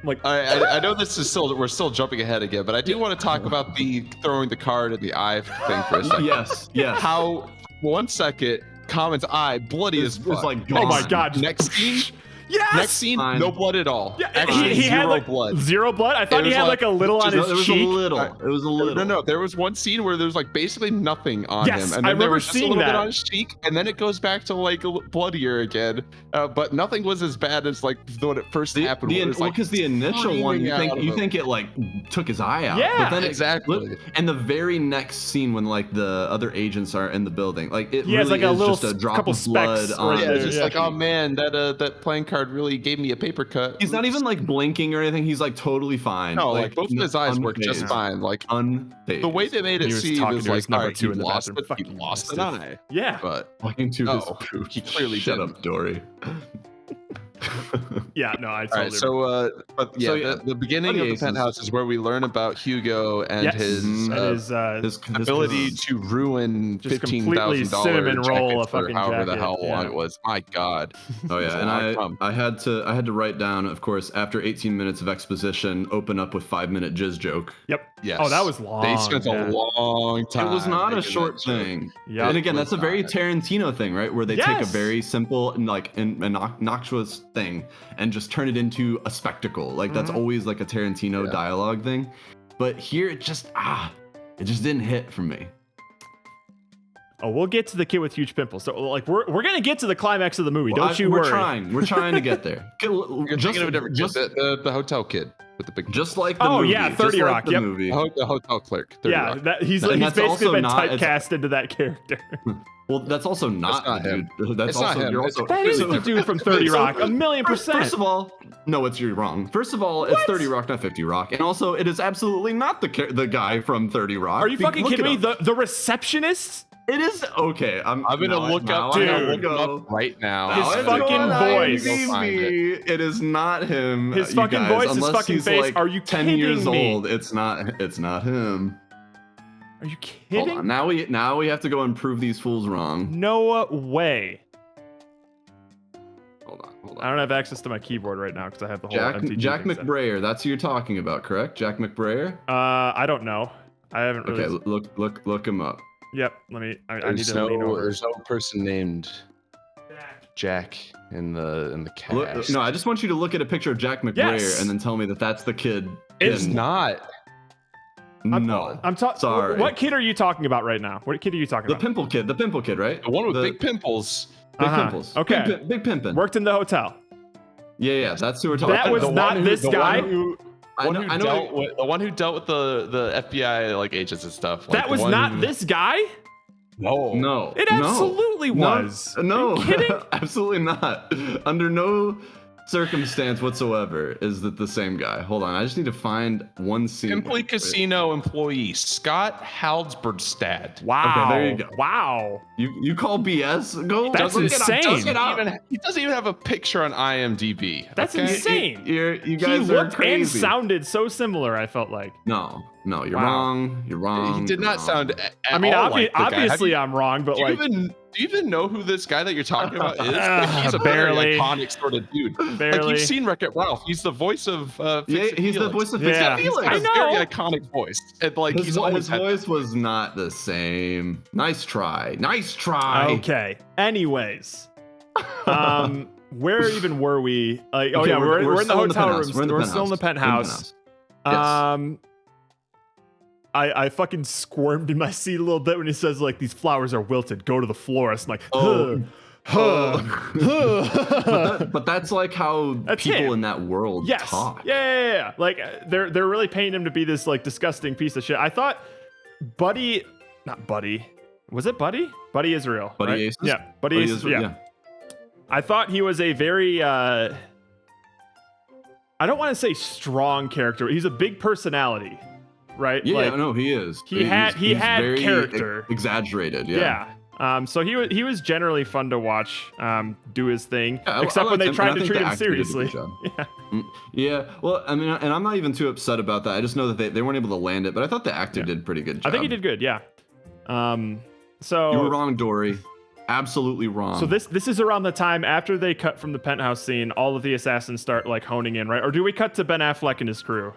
I'm like, I know this is we're still jumping ahead again, but I do want to talk about the throwing the card in the eye thing for a second. yes. How 1 second, Common's eye bloody as It's fuck. like oh my gone. god. Next scene, Yes. Next scene, Fine. no blood at all. Yeah, Actually, he had zero like blood. zero blood. I thought It he was had like a little on just- his It was cheek. a little. It was a little. No. There was one scene where there's like basically nothing on Yes, him, and I then there remember was just a seeing little bit that. on his cheek, and then it goes back to like bloodier again. But nothing was as bad as like when it first happened. where it was, like, Because the initial one, screaming out of you him. think it like took his eye out. Yeah, but then exactly. And the very next scene when like the other agents are in the building, like it He has, really like, a is little just a drop couple of blood specks on. right Yeah, there, it's just yeah. like, oh man, that playing card really gave me a paper cut. He's not even like blinking or anything. He's like totally fine. No, like both of his eyes work just unfazed. fine. Like Unfazed. the way they made He it was seem talking is to his like, number all right, two he in the lost bathroom. it. He Fucking lost an mastiff. eye. Yeah. But Talking to his No, pooch. he clearly Shut didn't. up, Dory. Yeah, no, I All totally right, so but yeah, So, yeah, the beginning Bloody of the Aces. penthouse is where we learn about Hugo and yes. his, and his His ability to ruin Just $15,000 cinnamon roll a jackets for fucking however the jacket, hell long yeah. it was. My God. Oh That's yeah, a and long time. I had to write down, of course, after 18 minutes of exposition, open up with 5-minute jizz joke. Yep. Yes. Oh, that was long. They spent yeah. a long time. It was not a making short that joke. thing. Yeah. And again, It that's a was very not. Tarantino thing, right? Where they take a Yes. very simple and like innocuous thing and just turn it into a spectacle. Like that's Mhm. always like a Tarantino Yeah. dialogue thing. But here it just didn't hit for me. Oh, we'll get to the kid with huge pimples. So like we're gonna get to the climax of the movie. Well, Don't you we're worry. trying. We're trying to get there. You're thinking of a different kid, the hotel kid with the big. just like the Oh, movie. yeah, just 30 like Rock, the yep. movie. The hotel clerk. 30 Yeah, Rock. he's And basically that's also been not- it's- typecast into that character. Well, that's also not, not the him. dude. That's It's not also him. you're It's- also That is so- the dude from 30 so- Rock. 1,000,000%. First of all, no, you're wrong. First of all, it's What? 30 Rock, not 50 Rock, and also it is absolutely not the guy from 30 Rock. Are you fucking Look kidding me? it up. The receptionist? It is okay. I'm gonna now- look now up. I dude. have to Look him go. up right now. His Now I have to fucking go on voice. Go find it. IMDb. It is not him. His you fucking guys, voice, his unless fucking he's face. Like Are you 10 kidding years me? old. It's not him. Are you Hold kidding? on. Now we have to go and prove these fools wrong. No way. Hold on. I don't have access to my keyboard right now because I have the whole Jack MTG thing set. McBrayer. That's who you're talking about, correct? Jack McBrayer. I don't know. I haven't really. Okay, look him up. Yep. Let me. I need There's to lean over. no person named Jack in the cast. Look, no, I just want you to look at a picture of Jack McBrayer Yes. and then tell me that that's the kid. It's in- not. No. I'm talking. Sorry. What kid are you talking about right now? What kid are you talking The about? pimple kid, right? The one with The big pimples. big Uh-huh. pimples. Okay. Big pimpin'. Worked in the hotel. Yeah, that's who we're talking That about. was The not one who- this the guy. One who, I know, I know the one who dealt with the FBI like agents and stuff. Like, That the was one not who- this guy. No. No. It no. absolutely was. No, Are you kidding? absolutely not. Under no circumstance whatsoever is that the same guy. Hold on, I just need to find one scene. Simply Casino employee Scott Halsberdstad. Wow. there you go. Wow. You call BS? Go. That's look it up, insane. look it up. He doesn't even have a picture on IMDb. That's okay? insane. You He guys are looked and crazy. sounded so similar. I felt like. No, you're Wow. wrong. You're wrong. He did not you're sound. wrong. At I mean, all like the guy. Have obviously you- I'm wrong, but do you like do you even know who this guy that you're talking about is? Like, he's a Barely. very iconic sort of dude. Like barely. you've seen Wreck-It Ralph. He's the voice of. Yeah, Fix It he's the Felix. voice of Yeah. Fix It He's Felix. I He's know. a very iconic voice. And like His, he's always his had voice was not the same. Nice try. Nice try. Okay. Anyways, where even were we? Like, oh Okay, yeah, we're in the still in the hotel penthouse. room. We're in the We're still in the penthouse. Yes. I fucking squirmed in my seat a little bit when he says like these flowers are wilted. Go to the florist. I'm like, Oh. huh. But that's like how That's people him. in that world Yes. talk. Yeah. Like they're really painting him to be this like disgusting piece of shit. I thought not Buddy. Was it Buddy? Buddy Israel. Buddy right? Aces? Yeah. Buddy But he Aces. is- Yeah. I thought he was a very I don't want to say strong character. He's a big personality, right? Yeah, like, no, he is. he had very character. Exaggerated, yeah. Yeah. So he was generally fun to watch do his thing, Yeah, except I when liked they him, and tried I to think treat the him actor did a good seriously. job. Yeah. Yeah, well, I mean, and I'm not even too upset about that. I just know that they weren't able to land it, but I thought the actor did a pretty good job. I think he did good. Yeah. So You were wrong, Dory. Absolutely wrong. So this is around the time after they cut from the penthouse scene, all of the assassins start like honing in, right? Or do we cut to Ben Affleck and his crew?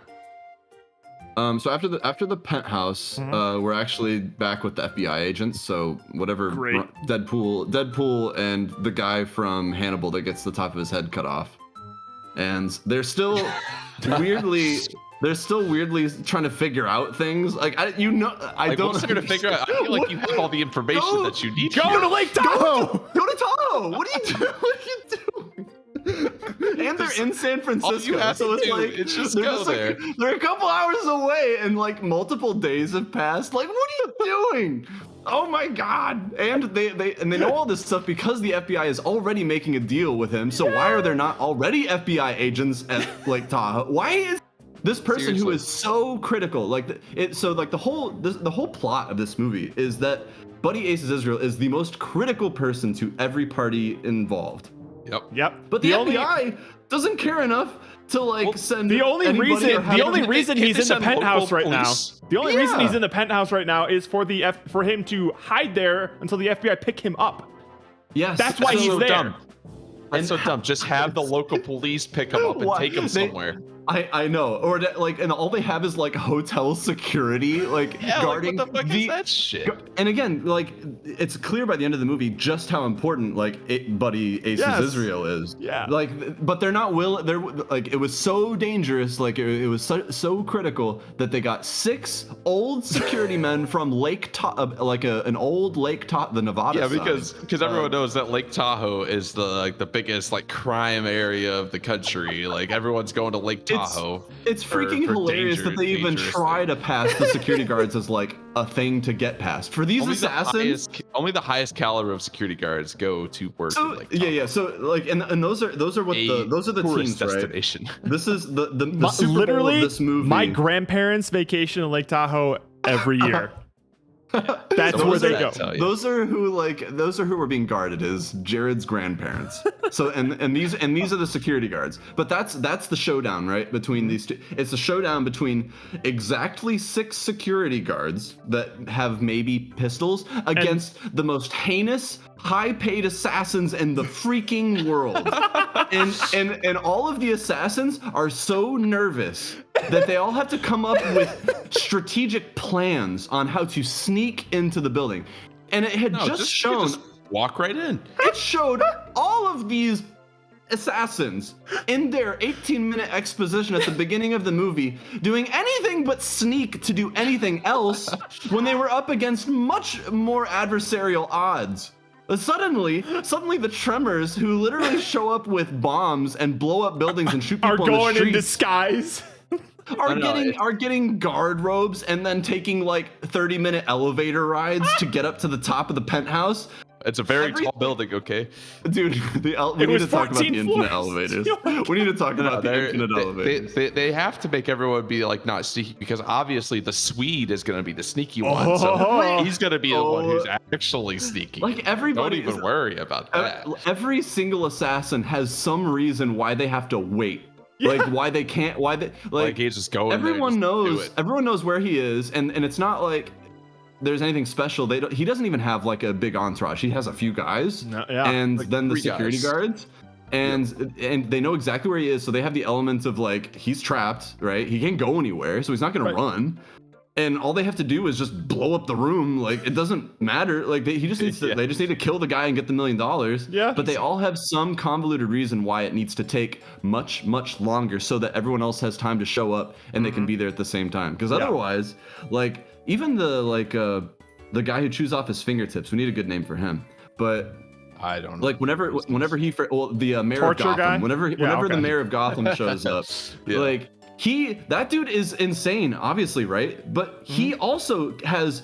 So after the penthouse, we're actually back with the FBI agents. So whatever, Great. Deadpool, and the guy from Hannibal that gets the top of his head cut off, and they're still weirdly trying to figure out things. Like I Like, don't. what's there to figure out? I feel like you have all the information that you need. Go to Lake Tahoe. Go to Tahoe. What are you doing? What are you doing? And they're in San Francisco, have so to it's do like is just they're go like, there. they're a couple hours away, and like multiple days have passed. Like, what are you doing? Oh my God! And they know all this stuff because the FBI is already making a deal with him. So why are there not already FBI agents at Lake Tahoe? Why is this person who Seriously. is so critical? Like the whole plot of this movie is that Buddy Aces Israel is the most critical person to every party involved. Yep. But the FBI doesn't care enough to like send The only anybody reason or have- he's in the send penthouse local right now. police? The only reason Yeah. he's in the penthouse right now is for him to hide there until the FBI pick him up. Yes, That's why That's he's so there. dumb. That's so dumb. Just have the local police pick him up and Why- take him they- somewhere. I know, or that, like, and all they have is like hotel security, like Yeah, like, guarding what the fuck is that shit? And again, like, it's clear by the end of the movie just how important Buddy Aces Yes. Israel is. Yeah. Like, but they're not willing. They're like, it was so dangerous, like it was so critical that they got 6 old security men from Lake an old Lake Tahoe, the Nevada. Yeah, side. because everyone knows that Lake Tahoe is the biggest like crime area of the country. Like everyone's going to Lake Tahoe. It's freaking for hilarious that they even dangerous try to pass the security guards as like a thing to get past. For these assassins, only the highest caliber of security guards go to work. so, in Lake Tahoe. yeah. So like, and those are what those are the tourist teams, right? destination. This is the Super Bowl Literally, of this movie. my grandparents vacation in Lake Tahoe every year. That's So where what they does go. that tell you? Those are who were being guarded is Jared's grandparents. So and these are the security guards. But that's the showdown, right? Between these two. It's a showdown between exactly 6 security guards that have maybe pistols against the most heinous, high-paid assassins in the freaking world. and all of the assassins are so nervous that they all have to come up with strategic plans on how to sneak into the building. And it had No, just shown, walk right in. it showed all of these assassins in their 18-minute exposition at the beginning of the movie doing anything but sneak to do anything else when they were up against much more adversarial odds. Suddenly the Tremors, who literally show up with bombs and blow up buildings and shoot people Are in the going in streets, disguise. are getting guard robes and then taking like 30-minute elevator rides to get up to the top of the penthouse. It's a very tall building, okay? Dude, we need was to talk about the 14 infinite floors. elevators. We need to talk about the infinite elevators. They have to make everyone be like not sneaky because obviously the Swede is going to be the sneaky one. So Oh. he's going to be the one who's actually sneaky. Like everybody, Don't even worry about that. every single assassin has some reason why they have to wait. Like why they can't, why they Like he's just going there and everyone just do knows, it. everyone knows where he is, and it's not like there's anything special. He doesn't even have like a big entourage. He has a few guys, No, yeah. and Like then the 3 security guys. guards, and they know exactly where he is. So they have the elements of like he's trapped, right? He can't go anywhere, so he's not gonna run. And all they have to do is just blow up the room. Like it doesn't matter. Like they just need to kill the guy and get the $1 million. Yeah. But they all have some convoluted reason why it needs to take much longer, so that everyone else has time to show up and they can be there at the same time. Because otherwise, like even the guy who chews off his fingertips, we need a good name for him. But I don't know. like whenever the mayor Torture of Gotham, guy? whenever okay. the mayor of Gotham shows up, Yeah. like that dude is insane, obviously, right? But he also has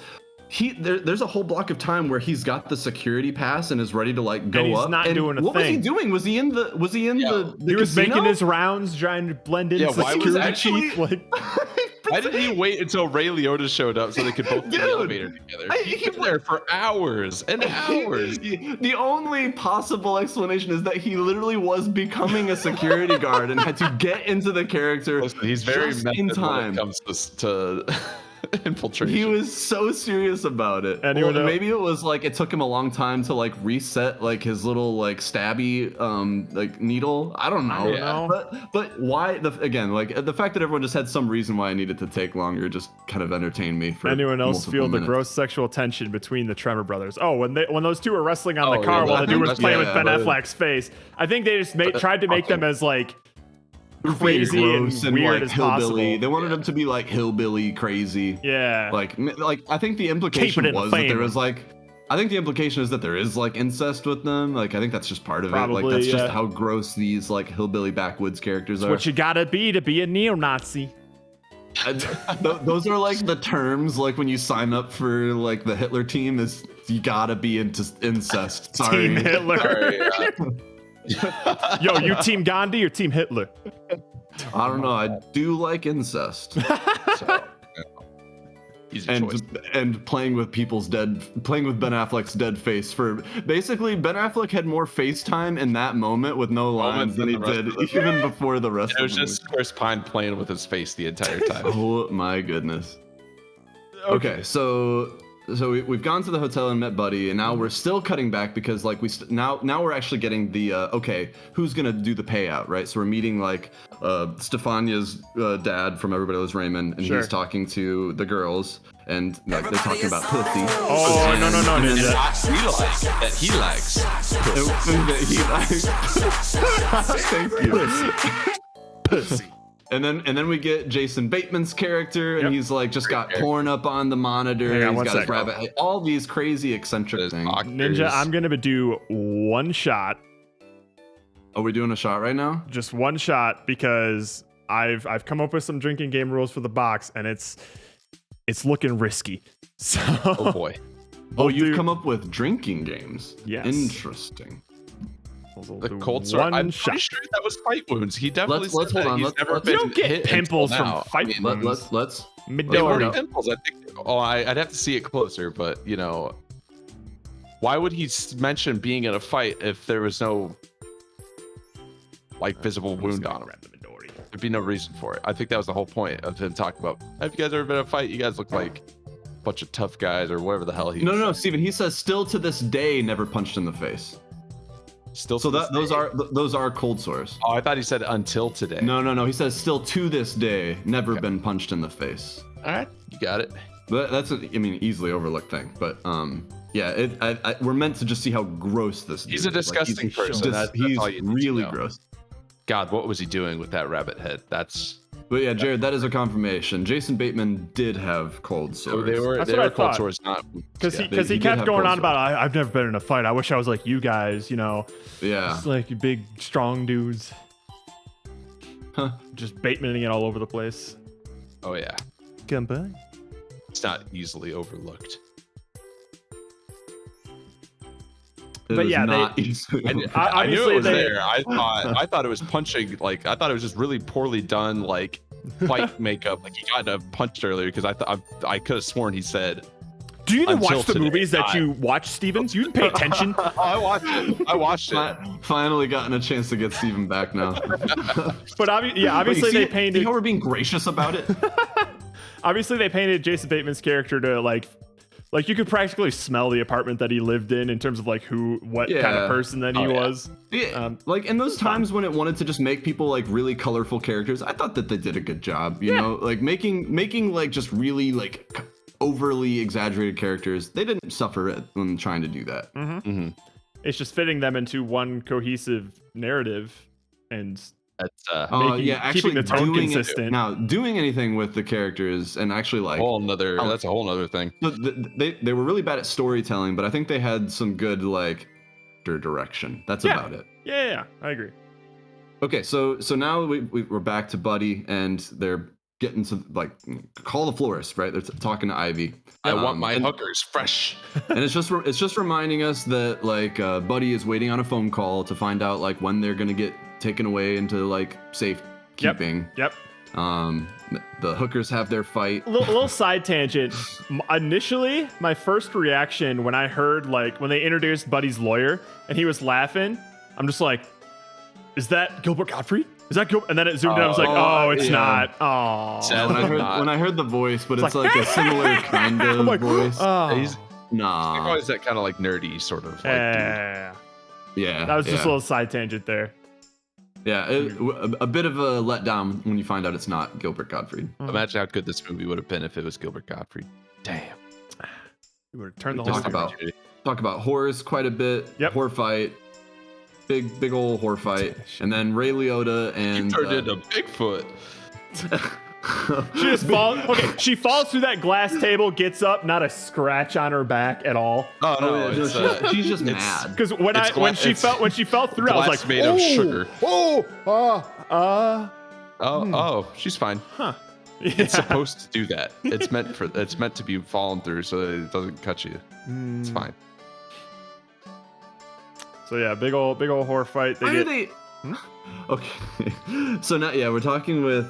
there's a whole block of time where he's got the security pass and is ready to like go And he's up. not doing a what was he thing. doing? Was he in the He was casino? making his rounds, trying to blend in Yeah, as the why was security actually- chief. Like, Why didn't he wait until Ray Liotta showed up so they could both be in the Dude, elevator together? He he was there for hours and hours. The only possible explanation is that he literally was becoming a security guard and had to get into the character Listen, he's very just method in when time. it comes to infiltration. He was so serious about it. Anyone know- Maybe it was like it took him a long time to like reset like his little like stabby like needle. I don't know. I don't know. But why again like the fact that everyone just had some reason why I needed to take longer just kind of entertained me for Anyone else multiple feel the minutes. gross sexual tension between the Tremor brothers? Oh, when those two were wrestling on Oh, the car yeah, while the dude was that's- playing with yeah, Ben but- Affleck's face. I think they just tried to make them as like Being crazy and gross weird like as hillbilly. possible. They wanted him to be like hillbilly crazy. Yeah. Like I think the implication Keep it in the was that there family. was like I think the implication is that there is like incest with them. Like I think that's just part of it. Like Probably, that's yeah. just how gross these like hillbilly backwoods characters are. what you gotta be to be a neo-Nazi. Those are like the terms like when you sign up for like the Hitler team is you gotta be into incest. Sorry. Team Hitler. Sorry, Yo, you team Gandhi or team Hitler? I don't know. I do like incest. so, easy choice. And playing with Ben Affleck's dead face for basically Ben Affleck had more FaceTime in that moment with no lines than he did even before the rest It was of the just Chris Pine playing with his face the entire time. Oh my goodness. Okay, so we've gone to the hotel and met Buddy, and now we're still cutting back because like now we're actually getting the okay, who's gonna do the payout, right? So we're meeting like Stefania's dad from Everybody Loves Raymond, and Sure. he's talking to the girls, and like they're talking about pussy. Oh, no, Ninja. That he likes. Thank you. Pussy. And then we get Jason Bateman's character, and Yep. he's like just got porn up on the monitor. Hang on He's one got his sec. rabbit head, all these crazy eccentric His things. boxers. Ninja, I'm gonna do one shot, Are we doing a shot right now? just one shot, because I've come up with some drinking game rules for the box, and it's looking risky. So Oh boy. Oh, we'll you've do- come up with drinking games. Yes. Interesting. we'll The do cold sore. one I'm shot. pretty sure that was fight wounds. He definitely Let's said hold that. on, He's let's- never let's- been You don't get hit pimples until from now. fight I mean, wounds. Let's. They Midori. were pimples. I think. Oh, I'd have to see it closer, but you know, why would he mention being in a fight if there was no like visible wound on him? There'd be no reason for it. I think that was the whole point of him talking about. Have you guys ever been in a fight? You guys look like a bunch of tough guys or whatever the hell he. No, Steven. He says still to this day never punched in the face. Still. So to this those day? are cold sores. Oh, I thought he said until today. No. He says still to this day never been punched in the face. All right, you got it. But that's easily overlooked thing. But yeah, we're meant to just see how gross this. He's dude a is. Like, disgusting person. That's he's all you need to really know. gross. God, what was he doing with that rabbit head? That's. But yeah, Jared, that is a confirmation. Jason Bateman did have cold So sores. they were. That's They what were I cold thought. sores, not. Because yeah. he he did kept have going cold on about I've never been in a fight. I wish I was like you guys, you know, Yeah. just like you big strong dudes, Huh. just Batemaning it all over the place. Oh yeah, Goodbye. it's not easily overlooked. It But was yeah, not easily I overlooked. knew Obviously it was they- there. I thought it was punching. Like I thought it was just really poorly done. Like fight makeup. Like he got punched earlier because I could have sworn he said. Do you even Until watch the today, movies that I- you watch, Stevens? You pay attention. I watched it. I watched it. Finally gotten a chance to get Steven back now. But obviously See they how painted. we're being gracious about it. Obviously they painted Jason Bateman's character to like you could practically smell the apartment that he lived in terms of like what kind Yeah. of person that he Oh, yeah. was. Yeah, like in those times when it wanted to just make people like really colorful characters, I thought that they did a good job. You know, like making like just really like overly exaggerated characters. They didn't suffer it when trying to do that. Mm-hmm. It's just fitting them into one cohesive narrative and That's keeping the tone doing consistent. doing anything with the characters and actually like that's a whole nother thing. they were really bad at storytelling, but I think they had some good like direction. That's Yeah. about it. yeah, I agree. Okay, so now we're back to Buddy, and they're getting to like call the florist, right? They're talking to Ivy. I want my and, hookers fresh. and it's just reminding us that like Buddy is waiting on a phone call to find out like when they're gonna get taken away into like safekeeping. Yep. The hookers have their fight. Little side tangent. Initially, my first reaction when I heard like when they introduced Buddy's lawyer and he was laughing, I'm just like, is that Gilbert Gottfried? Is that Gilbert? And then it zoomed in. I was like, Oh, oh, it's yeah. not. Oh. Sadly not. When I heard the voice, but it's like, like a similar kind of I'm like, voice. oh. He's Nah. always that kind of like nerdy sort of. Like, dude. Yeah. Yeah. That was just yeah. a little side tangent there. Yeah, a bit of a letdown when you find out it's not Gilbert Gottfried. Imagine how good this movie would have been if it was Gilbert Gottfried. Damn. We would have turned the Talk whole about horrors quite a bit. Yep. Horror fight. Big old horror fight. And then Ray Liotta and You turned into Bigfoot. She just falls. Okay, she falls through that glass table, gets up, not a scratch on her back at all. Oh no, No, it's, she's just it's- mad. Because when It's when gla- she fell through, I was glass like, made of sugar. Oh, Oh, she's fine. huh. Yeah. It's supposed to do that. It's meant to be falling through so that it doesn't cut you. It's Mm. fine. So yeah, big old horror fight. Why They are get, they? Okay. So now, yeah, we're talking with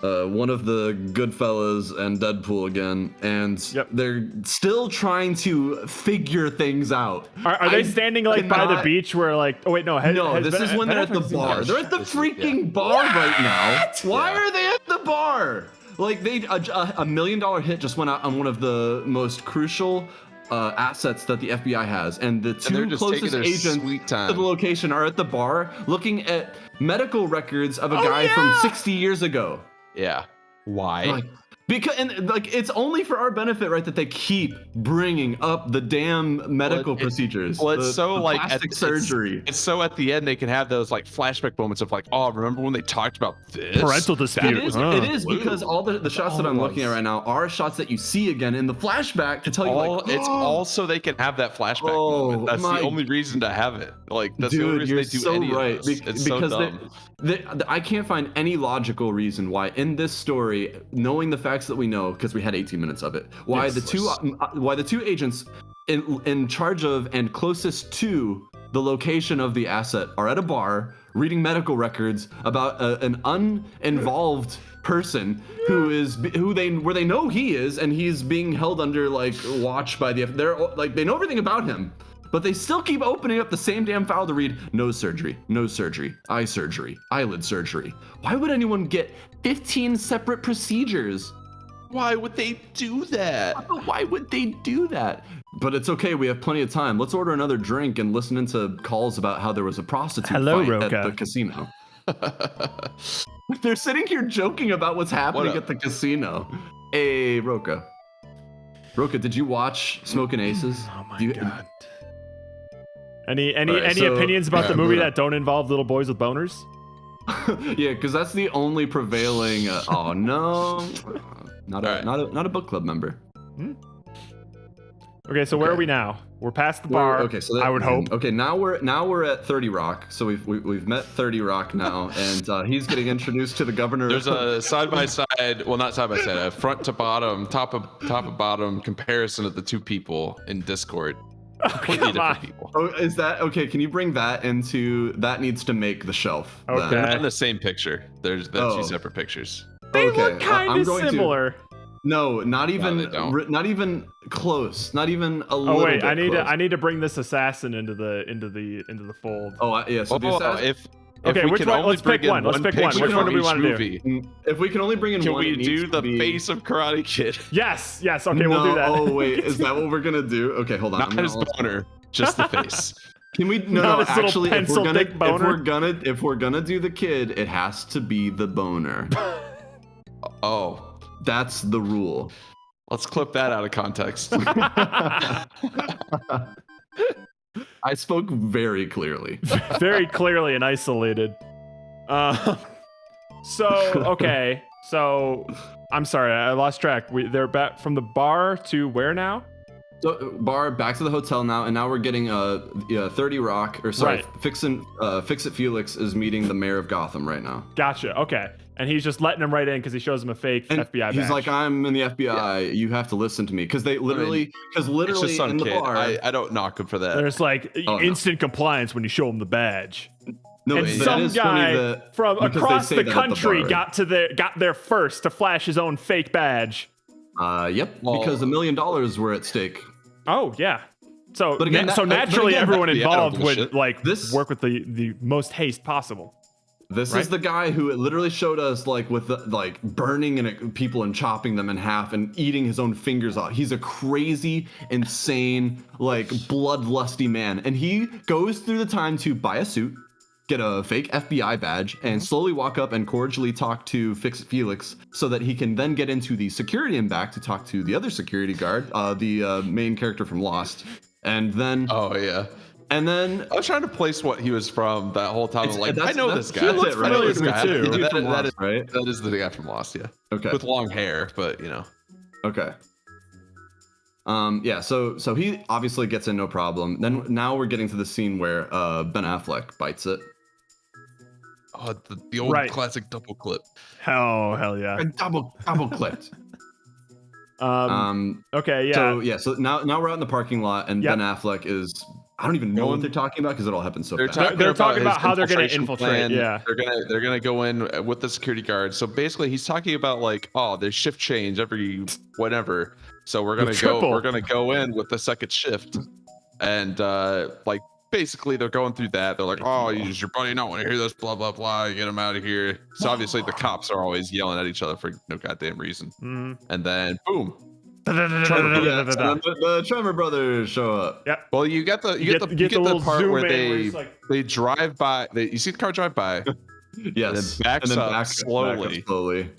one of the Goodfellas and Deadpool again, and Yep. they're still trying to figure things out. are they I standing like by the cannot- beach where like? Oh wait, no. No, this is when they're at the bar. They're at the freaking bar right now. Why are they at the bar? Like they a $1 million hit just went out on one of the most crucial assets that the FBI has, and the they're two just taking closest their agents sweet to time. the location are at the bar looking at medical records of a Oh, guy from yeah. 60 years ago. Yeah. Why? Like, because and like it's only for our benefit, right? That they keep bringing up the damn medical procedures. Well, it's the- so the like plastic surgery. It's so at the end they can have those like flashback moments of like, oh, remember when they talked about this? Parental dispute. It is because all the shots that I'm looking at right now are shots that you see again in the flashback to tell you like, It's all so they can have that flashback Oh, moment. That's my- the only reason to have it. Like that's the only dude, reason you're they do so any right. of this. It's Because so dumb. I can't find any logical reason why in this story, knowing the facts that we know, because we had 18 minutes of it, why Yes. the two agents in charge of and closest to the location of the asset are at a bar reading medical records about an uninvolved person where they know he is, and he's being held under like watch by the they know everything about him. But they still keep opening up the same damn file to read nose surgery, eye surgery, eyelid surgery. Why would anyone get 15 separate procedures? Why would they do that? Why would they do that? But it's okay, we have plenty of time. Let's order another drink and listen into calls about how there was a prostitute Hello, fight Roca. at the casino. They're sitting here joking about what's happening What at the casino. Hey, Roca. Roca, did you watch Smokin' Aces? Oh my Do you- god. Any Alright, so- opinions about the yeah, movie Buddha. that don't involve little boys with boners? Yeah, because that's the only prevailing. Oh no, not Alright. not a book club member. Okay, so where Okay. are we now? We're past the bar. Okay, so that, I would hope. Okay, now we're at 30 Rock. So we've met 30 Rock now, and he's getting introduced to the governor. There's a side by side, well, not side by side, a front to bottom, top of bottom comparison of the two people in Discord. Completely come different on. people. Oh, is that okay? Can you bring that into that needs to make the shelf? then. Okay. They're not in the same picture. They're Oh. two separate pictures. They Okay, look kind I'm of going to- similar. No, not even they don't. not even close. Not even a Oh little wait, bit I close. need to bring this assassin into the fold. Oh yeah. So the Oh, assassin- if Okay, we which can one? only Let's pick bring in one. Let's pick one. picture Which one do from we each wanna do? movie, if we can only bring in Can one, we it needs do to the be- face of Karate Kid? Yes, okay, we'll No, do that. Oh wait, is that what we're gonna do? Okay, hold on. I'm Not gonna his also- boner, just the face. Can we? No, Not no. his little Actually, if pencil we're dick boner? gonna do the kid, it has to be the boner. Oh, That's the rule. let's clip that out of context. I spoke very clearly. Very clearly and isolated. So okay, so I'm sorry, I lost track. They're back from the bar to where now? So bar back to the hotel now, and now we're getting 30 Rock or sorry, Right. Fix It Felix is meeting the mayor of Gotham right now. Gotcha. Okay, and he's just letting him right in because he shows him a fake And FBI badge. he's like, I'm in the FBI. You have to listen to me because they literally, It's just some in the kid. bar. I don't knock him for that. There's like Oh, no. instant compliance when you show him the badge. no, And that some is funny guy that- from because they across say the that at country bar. got there first to flash his own fake badge. Yep, Well- because $1 million were at stake. Oh yeah. So But again, so but naturally again, everyone yeah, I don't involved give a would shit. like This- work with the most haste possible. This Right? is the guy who literally showed us like with the, like burning people and chopping them in half and eating his own fingers off. He's a crazy, insane, like bloodlusty man, and he goes through the time to buy a suit, get a fake FBI badge, and slowly walk up and cordially talk to Fix It Felix so that he can then get into the security and back to talk to the other security guard, the main character from Lost, and then Oh yeah. and then I was trying to place what he was from that whole time. I'm like, I know this guy. He looks familiar I know to this me guy. too. The dude That- from that Lost, is- right? That is the guy from Lost, yeah. Okay. With long hair, but you know. Okay. Yeah, so he obviously gets in no problem. Then now we're getting to the scene where Ben Affleck bites it. Oh, the old Right. classic double clip. Hell yeah. And double clipped. Okay, yeah. So now we're out in the parking lot and Yep. Ben Affleck is, I don't even know what they're talking about because it all happens so fast. They're talking about his how they're gonna infiltration infiltrate, plan. yeah. They're gonna go in with the security guard. So basically, he's talking about like, oh, there's shift change every whatever. So we're gonna Triple. We're gonna go in with the second shift, and like basically they're going through that. They're like, oh, does your buddy not want to hear this? Blah blah blah. Get him out of here. So obviously the cops are always yelling at each other for no goddamn reason. Mhm. And then boom. The Tremor brothers show up. Yep. Well, you get the You get the the little part zoom where in where they it's like- they drive by. You see the car drive by. Yes. backs up back slowly. up slowly.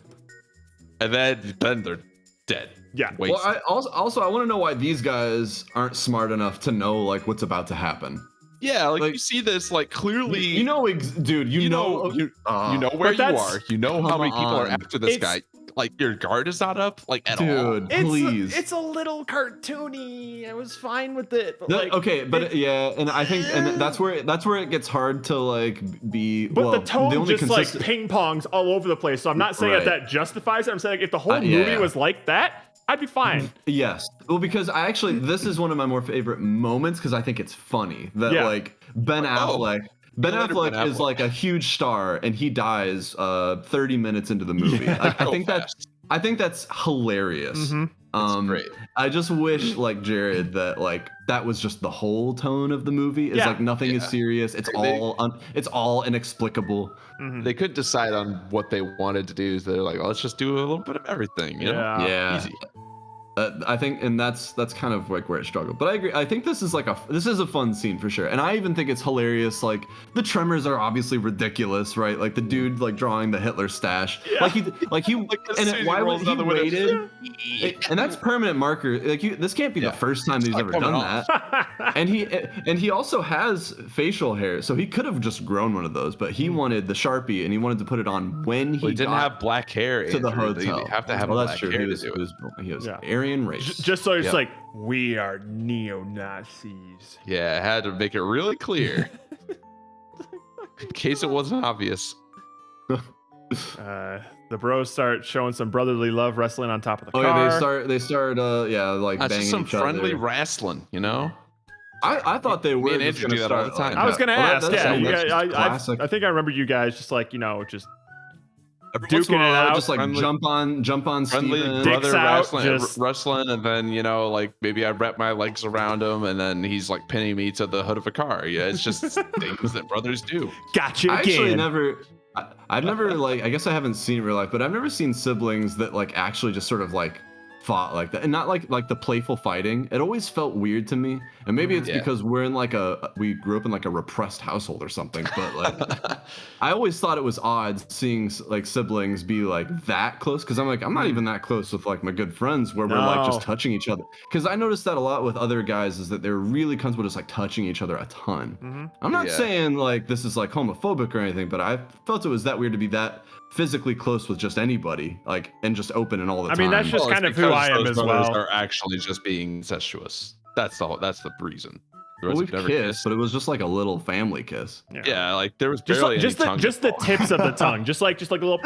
And then they're dead. Yeah. Wait. Well, I also I want to know why these guys aren't smart enough to know like what's about to happen. Yeah, like like- you see this like clearly. You know, dude. You know. you know Ah. where you that's- are. You know how many come people are on. after this It's- guy. Like your guard is not up, like at all. Dude, please. It's a little cartoony. I was fine with it. But No, like, okay, but yeah, and I think, and that's where it gets hard to like be. But well, the tone only just like consistent- ping pongs all over the place. So I'm not saying Right. that justifies it. I'm saying like, if the whole Yeah. movie was like that, I'd be fine. Yes, well, because I actually this is one of my more favorite moments because I think it's funny that Yeah. like Ben Affleck. Ben Later, Affleck Ben is Affleck. like a huge star, and he dies 30 minutes into the movie. I Real think fast. I think that's hilarious. Mhm. Great. I just wish, like Jared, that like that was just the whole tone of the movie. It's Yeah. like nothing is Yeah. serious. It's They- all inexplicable. Mhm. They couldn't decide on what they wanted to do, so they're like, well, let's just do a little bit of everything. You know? Yeah. Yeah. Easy. I think, and that's kind of like where it struggled. But I agree. I think this is a fun scene for sure, and I even think it's hilarious. Like the tremors are obviously ridiculous, right? Like the dude like drawing the Hitler stash, Yeah. like he, Like, as and soon as why he would rolls he down the window, waited? And that's permanent marker. Like this can't be Yeah. the first time that he's not ever coming done off. that. And he also has facial hair, so he could have just grown one of those, but he wanted the Sharpie and he wanted to put it on when he Well, he didn't got have black hair. to the Andrew. They hotel. have to have well, black that's true. hair He to was, do it. he was Yeah. Aryan race. Just so it's Yep. like, we are neo-Nazis. Yeah, I had to make it really clear in case it wasn't obvious. The bros start showing some brotherly love wrestling on top of the Oh car. yeah, they start yeah, like That's banging just some each friendly other. wrestling, you know? I thought they were and just Andrew gonna do that all start the time. like I was gonna that. ask, Well, yeah, that's I classic. think I remember you guys just like, just Every once in duking a it while, out. just like friendly- jump on friendly Steven. Dicks brother out, wrestling, just- wrestling, and then like maybe I wrap my legs around him, and then he's like pinning me to the hood of a car. Yeah, it's just things that brothers do. gotcha I actually again. I've never like I guess I haven't seen it in real life, but I've never seen siblings that like actually just sort of like fought like that, and not like the playful fighting. It always felt weird to me, and maybe it's Yeah. because we're in like we grew up in like a repressed household or something. But like I always thought it was odd seeing like siblings be like that close, because I'm like I'm not even that close with like my good friends where we're like just No. touching each other. Because I noticed that a lot with other guys is that they're really comfortable just like touching each other a ton. Mhm. I'm not Yeah. saying like this is like homophobic or anything, but I felt it was that weird to be that physically close with just anybody, like, and just open and all the I time. mean, that's just Well, it's kind of who because I am those as brothers well. Are actually just being incestuous. That's the reason. The well, rest we've have never kissed, but it was just like a little family kiss. Yeah, like there was Just barely like, any tongue just the involved. tips of the tongue, just like a little,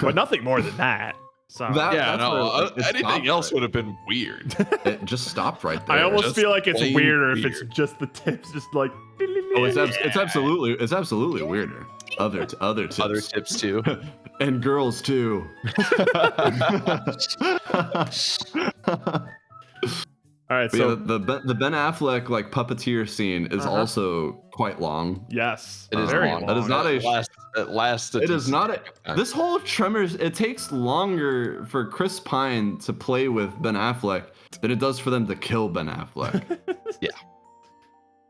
but nothing more than that. So That- Yeah, that's no. where it Anything stopped else right- would have been weird. It just stopped right there. I almost just feel like it's plain weirder if it's weird. just the tips, just like. Oh, it's absolutely weirder. Other tips. Other tips too. And girls too. All right, But so yeah, the Ben Affleck like puppeteer scene is also quite long. yes, It is very long. That is not a. It lasts. It is not a. time. This whole Tremors. It takes longer for Chris Pine to play with Ben Affleck than it does for them to kill Ben Affleck. Yeah.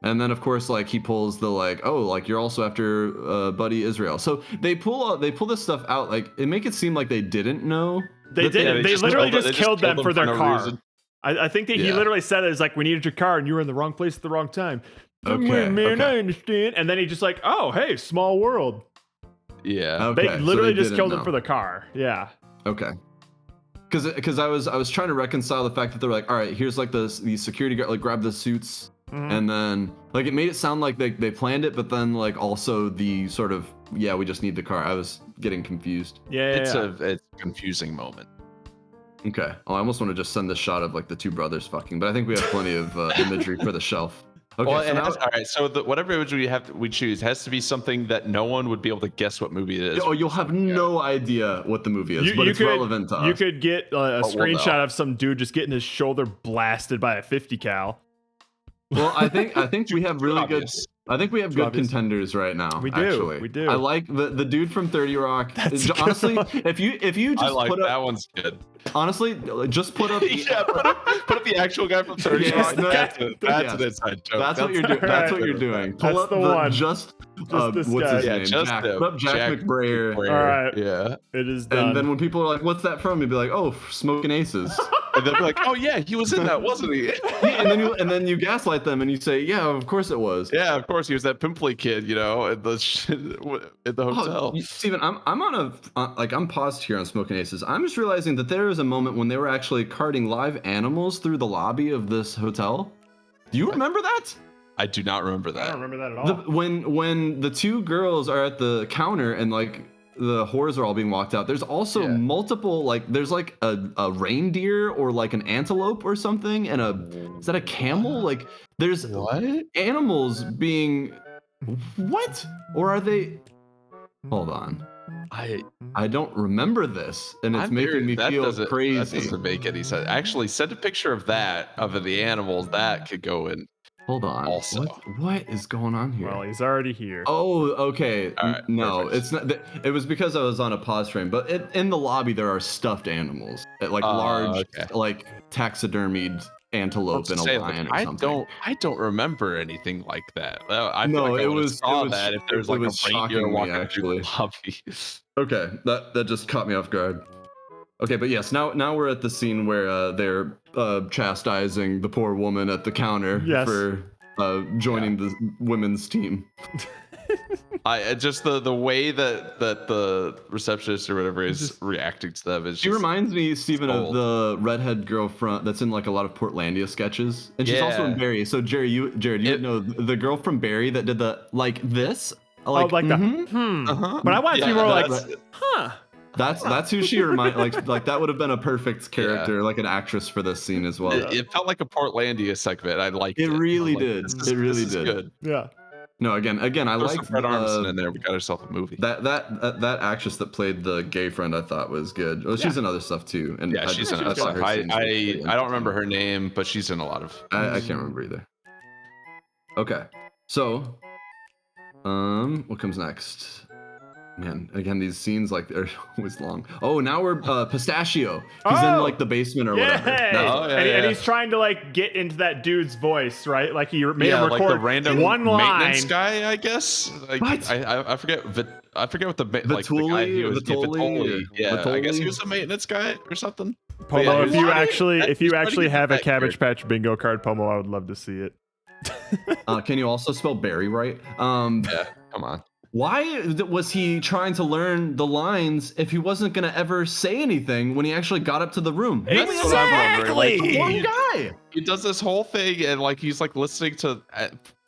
And then of course like he pulls the like, oh, like you're also after Buddy Israel. So they pull this stuff out, like it make it seem like they didn't know. They that did. They just literally killed- just they just killed them killed for their no car. reason. I think that he Yeah. literally said it. It's like, we needed your car and you were in the wrong place at the wrong time. Come Okay, here, man, okay. I understand. And then he just like, oh, hey, small world. Yeah. Okay, They so literally just didn't killed know. him for the car. Yeah. Okay. Because I was trying to reconcile the fact that they're like, all right, here's like the security guard, like grab the suits, Mhm. and then like it made it sound like they planned it, but then like also the sort of we just need the car. I was getting confused. Yeah. It's yeah. a confusing moment. Okay. Oh, I almost want to just send this shot of like the two brothers fucking, but I think we have plenty of imagery for the shelf. Okay. Well, so it now, has, all right. So whatever image we choose has to be something that no one would be able to guess what movie it is. oh, you'll have no idea what the movie is, but it's relevant to us. You could get a we'll screenshot know. of some dude just getting his shoulder blasted by a 50 cal. Well, I think we have really good. Obvious. I think we have good obvious. contenders right now. We do, Actually. we do. I like the dude from 30 Rock. That's a good Honestly, one. if you just I like put that up, one's good. honestly, just put up. Yeah, put up the actual guy from 30 Yeah, Rock. no, That's yeah. an inside joke. That's what you're doing. That's what you're doing. Pull That's up the one. Just this what's guy. his Yeah, name? just Jack. him. Put up Jack McBrayer. All right. Yeah. It is done. And then when people are like, "What's that from?" You'd be like, "Oh, Smoking Aces." And they'll be like, oh yeah, he was in that, wasn't he? Yeah, and then you gaslight them and you say, "Yeah, of course it was." Yeah, of course he was that pimply kid, you know, at the hotel. Steven, I'm on I'm paused here on Smoking Aces. I'm just realizing that there was a moment when they were actually carting live animals through the lobby of this hotel. Do you remember that? I do not remember I that. don't remember that at all. When the two girls are at the counter and like the whores are all being walked out, there's also Yeah. multiple, like there's like a reindeer or like an antelope or something, and is that a camel? Like there's What? animals being what? Or are they? Hold on. I don't remember this, and it's I'm making very- me that feel doesn't- That crazy. doesn't make any sense. Actually, send a picture of that, of the animals. That could go in. Hold on. Also. What is going on here? Well, he's already here. Oh, okay. All right, No, perfect. it's not. It was because I was on a pause frame. But in the lobby, there are stuffed animals, like large, okay. like taxidermied antelope and a Say, lion or I something. don't remember anything like that. I feel No, like I it would've was- saw it was- that if there was it like was a reindeer shocking me, walking through the actually. lobby. Okay, that just caught me off guard. Okay, but yes, now we're at the scene where they're chastising the poor woman at the counter Yes. for joining the women's team. Just the way that the receptionist or whatever is reacting to them is She just, reminds me, Stephen, of old. the redhead girl that's in like a lot of Portlandia sketches, and she's also in Yeah. Barry. So Jared, you know the girl from Barry that did the like this, like, oh, like mhm. the Uh-huh. But I want it to be Yeah, more like, that's- huh? That's who she reminds. Like that would have been a perfect character, like an actress for this scene as well. It felt like a Portlandia segment. I liked it. It really I'm like, did. this is- It really this is did. Good. Yeah. No, again, I There's like some Fred Armisen in there. We got ourselves a movie. that actress that played the gay friend. I thought was good. Well, she's in other stuff too. And Yeah, she's in I other thought stuff. her I scenes were pretty don't remember her name, but she's in a lot of. I can't remember either. Okay, so, what comes next? Man, again, these scenes like they're always long. Oh, now we're Pistachio. He's in Oh! like the basement or Yeah. whatever. That's- Oh, yeah, and yeah. he's trying to like get into that dude's voice, right? Like he made Yeah, him like record the random one line. maintenance guy, I guess. Like, What? I forget. I forget what the like the guy Vituli he or was. Yeah, Vitoli Vitoli. or Yeah, I guess he Vitoli? was a maintenance guy or something. Pomo, Yeah, if he's you trying to- actually he's trying to get have a that Cabbage character. Patch bingo card, Pomo, I would love to see it. Can you also spell Barry right? Yeah, come on. Why was he trying to learn the lines if he wasn't gonna ever say anything when he actually got up to the room? He only has Exactly. one guy. He does this whole thing and like he's like listening to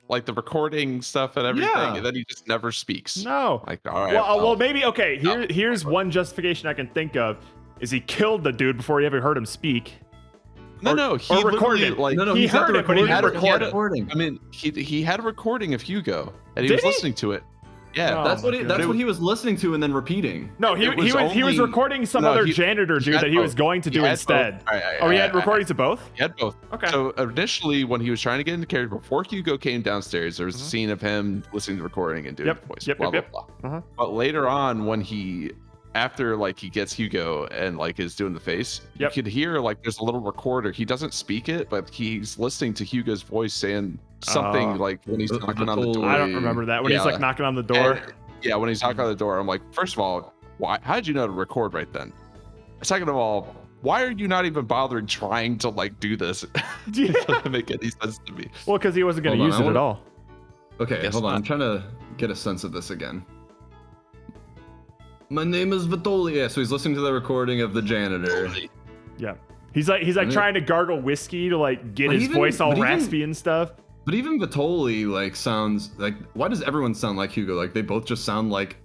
like the recording stuff and everything, Yeah. and then he just never speaks. No. Like, all right. Well, maybe okay. No. Here's one justification I can think of: is he killed the dude before he ever heard him speak? no, he or recorded literally, it. like No, no, He he's got heard the it, but he recording. didn't He had record it. recording. I mean, he had a recording of Hugo, and he Did was he? listening to it. Yeah, Oh, That's what my he. God. That's what he was listening to and then repeating. No, he It was was he was only- recording some No, other he- janitor he dude had that he was both. going to He do had instead. both. Oh, he had recordings of both? He had both. Okay. So initially, when he was trying to get into character, before Hugo came downstairs, there was a scene of him listening to the recording and doing Yep, the voice. yep, blah, yep, blah, yep. blah. Uh-huh. But later on, when after like he gets Hugo and like is doing the face, Yep. you could hear like there's a little recorder. He doesn't speak it, but he's listening to Hugo's voice saying something like when he's knocking on the door. I don't remember that. When he's Yeah. like knocking on the door. And- yeah, when he's knocking on the door, I'm like, first of all, how did you know to record right then? Second of all, why are you not even bothering trying to like do this? Yeah. It doesn't make any sense to me. Well, because he wasn't going to Hold use on, it I at all. Okay, Guess hold on. not. I'm trying to get a sense of this again. My name is Vitoli. Yeah, so he's listening to the recording of the janitor. Yeah. He's like trying to gargle whiskey to like get But his even- voice all but even- raspy and stuff. But even Vitoli like sounds like. Why does everyone sound like Hugo? Like they both just sound like.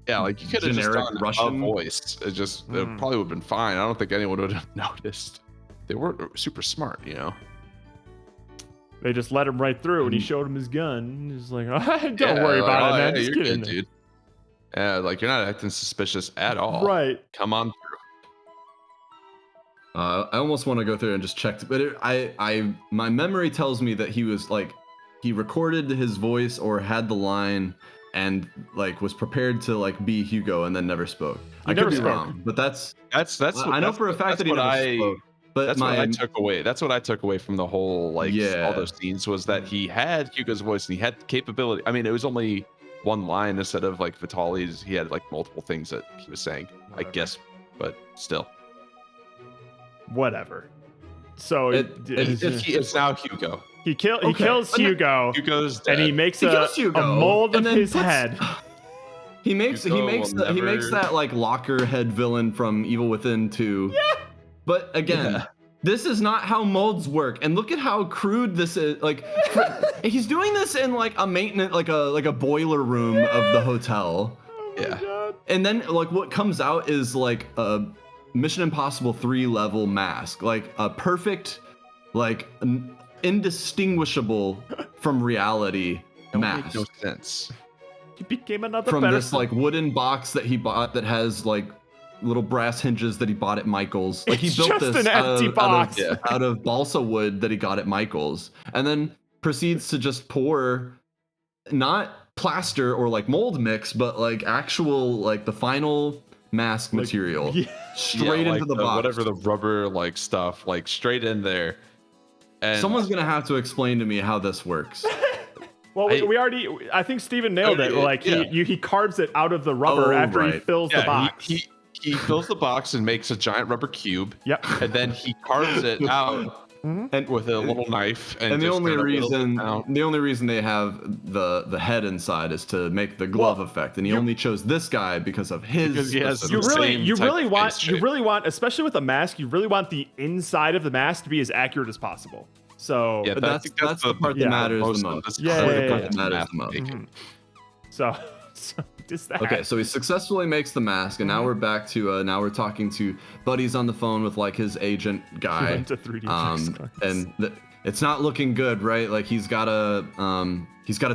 Yeah, like you could have just Generic done Russian. a voice. It probably would have been fine. I don't think anyone would have noticed. They weren't super smart, you know. They just let him right through and he showed him his gun. He's like, don't Yeah, worry like, about "Oh, it, man. yeah, Just you're get in good, there." dude. Yeah, like you're not acting suspicious at all. Right. Come on through. I almost want to go through and just check, but my memory tells me that he was like, he recorded his voice or had the line, and like was prepared to like be Hugo and then never spoke. I never could be spoke. wrong, but that's. That's I know for a fact that he that's never what spoke. But That's what I took away. That's what I took away from the whole like Yeah. all those scenes was that he had Hugo's voice and he had the capability. I mean, it was only one line instead of like Vitali's. He had like multiple things that he was saying, I Whatever. guess, but still. Whatever. So It's now Hugo. he kills Okay, kills but no- Hugo Hugo's dead. and he makes He a kills Hugo, mold of and then his puts- head. He makes Hugo will he makes never- that like locker head villain from Evil Within 2. Yeah. But again, Yeah. this is not how molds work. And look at how crude this is. Like he's doing this in like a maintenance like a boiler room of the hotel. Yeah. God. And then like what comes out is like a Mission Impossible 3 level mask. Like a perfect like indistinguishable from reality Don't mask. make no sense. He became another From this person. like wooden box that he bought that has like little brass hinges that he bought at Michael's. Like he It's built just this an empty box. out of balsa wood that he got at Michael's, and then proceeds to just pour not plaster or like mold mix, but like actual like the final mask material yeah. straight Yeah, into like the box. whatever the rubber like stuff, like straight in there. And Someone's gonna have to explain to me how this works. Well, we already. I think Steven nailed it. Like yeah. he carves it out of the rubber Oh, after he right. fills the box. He fills the box and makes a giant rubber cube. Yep. And then he carves it out And with a little knife. And the just only kinda whittles it reason down. they have the head inside is to make the glove effect, and he only chose this guy because of his. Because he has You the really, same you type really of want, face you shape. really want, especially with a mask, you really want the inside of the mask to be as accurate as possible. So, Yeah, But I that's think the part yeah, that matters most the of most. this Yeah, part yeah, of yeah, the yeah. That matters math the most. making. so just that. Okay, so he successfully makes the mask, and now we're back to now we're talking to Buddy's on the phone with like his agent guy, went to 3D press cards. and it's not looking good, right? Like he's gotta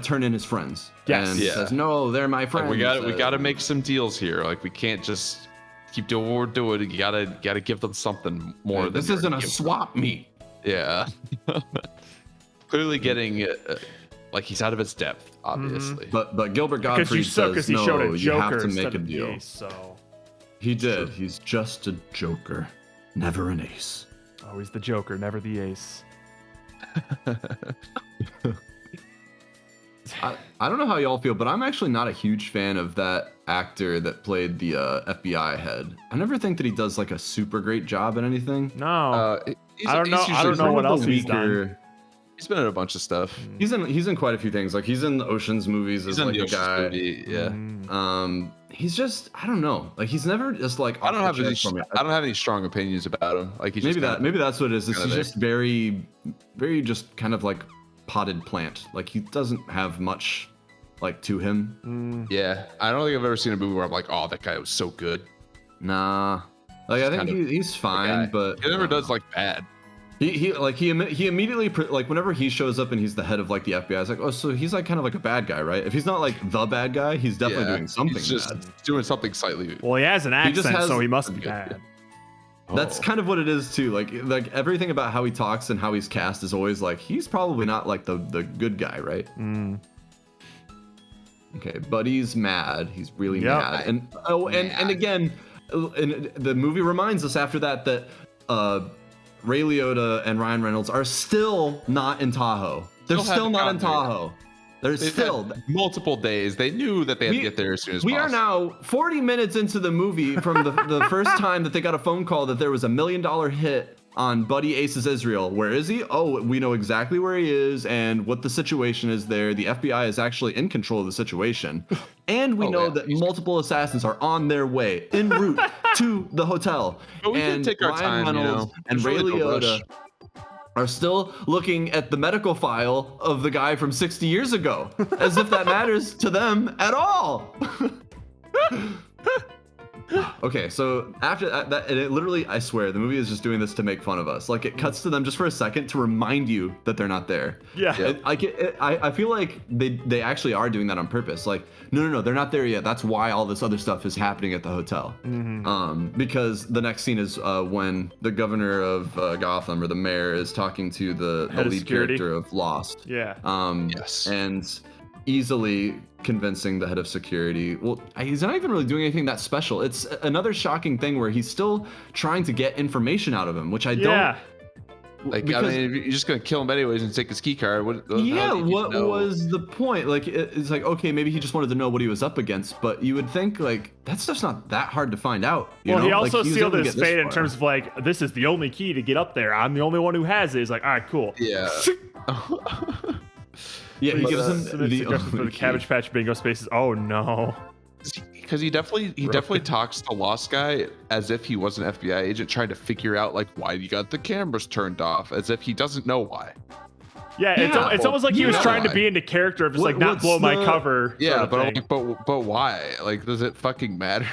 turn in his friends. Yes. and Yeah. says no, they're my friends. Like, we gotta make some deals here. Like we can't just keep doing what we're doing. You gotta give them something more. This than isn't you're a giving swap meet. them. Yeah. Clearly getting like he's out of his depth, obviously. But Gilbert Because Gottfried says he showed no, a you have Joker to make instead a of the deal. ace, so He did. He's just a joker, never an ace. always the Joker, never the ace. I don't know how y'all feel, but I'm actually not a huge fan of that actor that played the FBI head. I never think that he does like a super great job at anything. No, He's- I don't know. he's I don't usually know One what of the else he's done. He's been in a bunch of stuff. He's in quite a few things. Like he's in the Ocean's movies He's as in like the a Ocean's guy. movie, yeah. He's just I don't know. Like he's never just like I don't off the have any. chest for me. I don't have any strong opinions about him. Like he's just Maybe that's what it is. He's kinda there. just very just kind of like potted plant. Like he doesn't have much like to him. Yeah, I don't think I've ever seen a movie where I'm like, oh, that guy was so good. Nah. Like I think kind of he's Guy. fine, but He never does like bad. He immediately like whenever he shows up and he's the head of like the FBI, it's like, oh, so he's like kind of like a bad guy, right? If he's not like the bad guy, he's definitely doing something He's just bad. doing something slightly. Well, he has an He just accent, has- so he must be bad. That's kind of what it is too. Like everything about how he talks and how he's cast is always like he's probably not like the good guy, right? Okay, Buddy's mad. He's really Yep. mad. And again, and the movie reminds us after that Ray Liotta and Ryan Reynolds are still not in Tahoe. They're Still still haven't not in gotten there yet. Tahoe. They're They've still. had multiple days. They knew that they had to get there as soon as We possible. are now 40 minutes into the movie from the first time that they got a phone call that there was $1 million hit on Buddy Ace's Israel. Where is he? Oh, we know exactly where he is and what the situation is there. The FBI is actually in control of the situation. And we know that multiple assassins are on their way, en route to the hotel. But we can and take our Ryan time, you Reynolds know. and There's Ray really no Liotta rush. are still looking at the medical file of the guy from 60 years ago, as if that matters to them at all. Okay, so after that, and it literally, I swear, the movie is just doing this to make fun of us. Like, it cuts to them just for a second to remind you that they're not there. Yeah. I feel like they actually are doing that on purpose. Like, no, they're not there yet. That's why all this other stuff is happening at the hotel. Because the next scene is when the governor of Gotham, or the mayor, is talking to the Head of lead security. character of Lost. Yeah. Yes. And easily convincing the head of security. Well, he's not even really doing anything that special. It's another shocking thing where he's still trying to get information out of him, which I Yeah. Like, because- I mean, if you're just gonna kill him anyways and take his key card. What what was the point? Like, it's like, okay, maybe he just wanted to know what he was up against, but you would think like that stuff's not that hard to find out. You Well, know? he Like, also was sealed able to his get this fate in far. terms of like, this is the only key to get up there. I'm the only one who has it. He's like, all right, cool. Yeah. Yeah, he gives So him the the suggestion for the only key. Cabbage Patch Bingo spaces. Oh no. Because he definitely talks to Lost Guy as if he was an FBI agent trying to figure out like why you got the cameras turned off, as if he doesn't know why. Yeah, Yeah, it's almost like he was yeah. trying to be into character of just like not What's blow my the- cover. Yeah, sort of but I'm thing. like, but why? Like, does it fucking matter?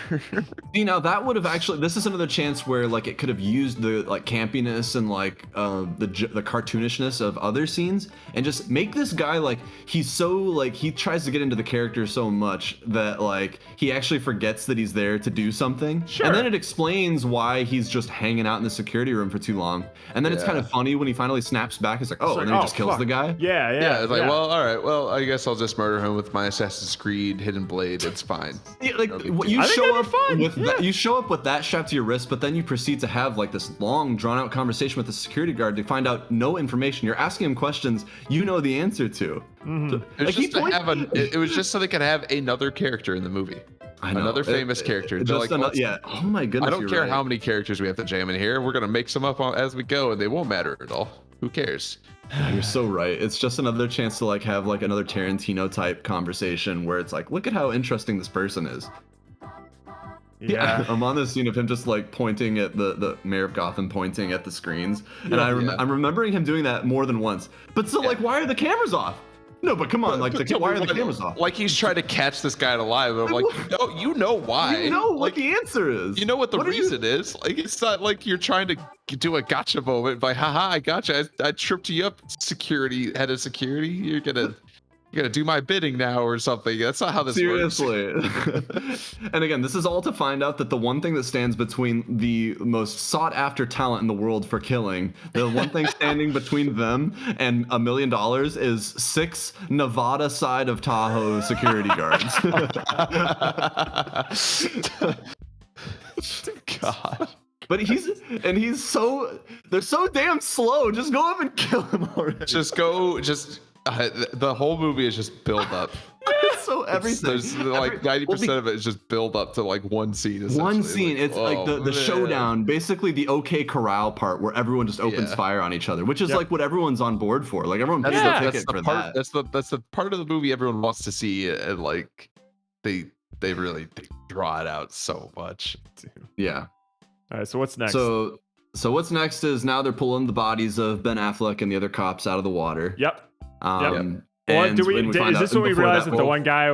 See, now that would have actually, this is another chance where like it could have used the like campiness and like the cartoonishness of other scenes and just make this guy like he's so like he tries to get into the character so much that like he actually forgets that he's there to do something. Sure. And then it explains why he's just hanging out in the security room for too long. And then it's Yeah. kind of funny when he finally snaps back. It's like, oh, It's and like, then he oh, just kills fuck. the guy. Yeah, Yeah, it's like, well, all right, well, I guess I'll just murder him with my Assassin's Creed hidden blade. It's fine. Yeah, like No big what deal. you I think show that'd up be fun, with yeah. that, you show up with that strapped to your wrist, but then you proceed to have like this long, drawn-out conversation with the security guard to find out no information. You're asking him questions you know the answer to. Mm-hmm. So, It was, like, he just to point- have it was just so they could have another character in the movie. I know. another famous character. They're Just like, ano- let's- yeah. Oh my goodness. I don't you're care right. how many characters we have to jam in here. We're gonna make some up as we go, and they won't matter at all. Who cares? You're so right. It's just another chance to like have like another Tarantino type conversation where it's like, look at how interesting this person is. Yeah. I'm on this scene of him just like pointing at the mayor of Gotham pointing at the screens, and Yeah. I'm remembering him doing that more than once. But still, like, why are the cameras off? No, but come on, like, why are the cameras off? Like he's trying to catch this guy alive. And I'm like, no, you know why? You know what like, the answer is. you know what the What are you- reason is. Like it's not like you're trying to do a gotcha moment by, haha, I gotcha. I tripped you up, security head of security. You're gonna do my bidding now or something. That's not how this works. Seriously. And again, this is all to find out that the one thing that stands between the most sought after talent in the world for killing, the one thing standing between them and $1 million is 6 Nevada side of Tahoe security guards. God. But they're so damn slow. Just go up and kill him already. The whole movie is just build up. So everything. There's like 90% of it is just build up to like one scene. One essentially. scene, it's like oh, the man. showdown, basically the OK Corral part where everyone just opens Yeah. fire on each other, which is Yep. like what everyone's on board for. Like everyone pays Yeah. a That's ticket the for part. that. That's the part of the movie everyone wants to see, and like they really draw it out so much. Yeah. All right, so what's next? So what's next is now they're pulling the bodies of Ben Affleck and the other cops out of the water. Yep. Um, Well, and is find this out when we before realized that- that the one guy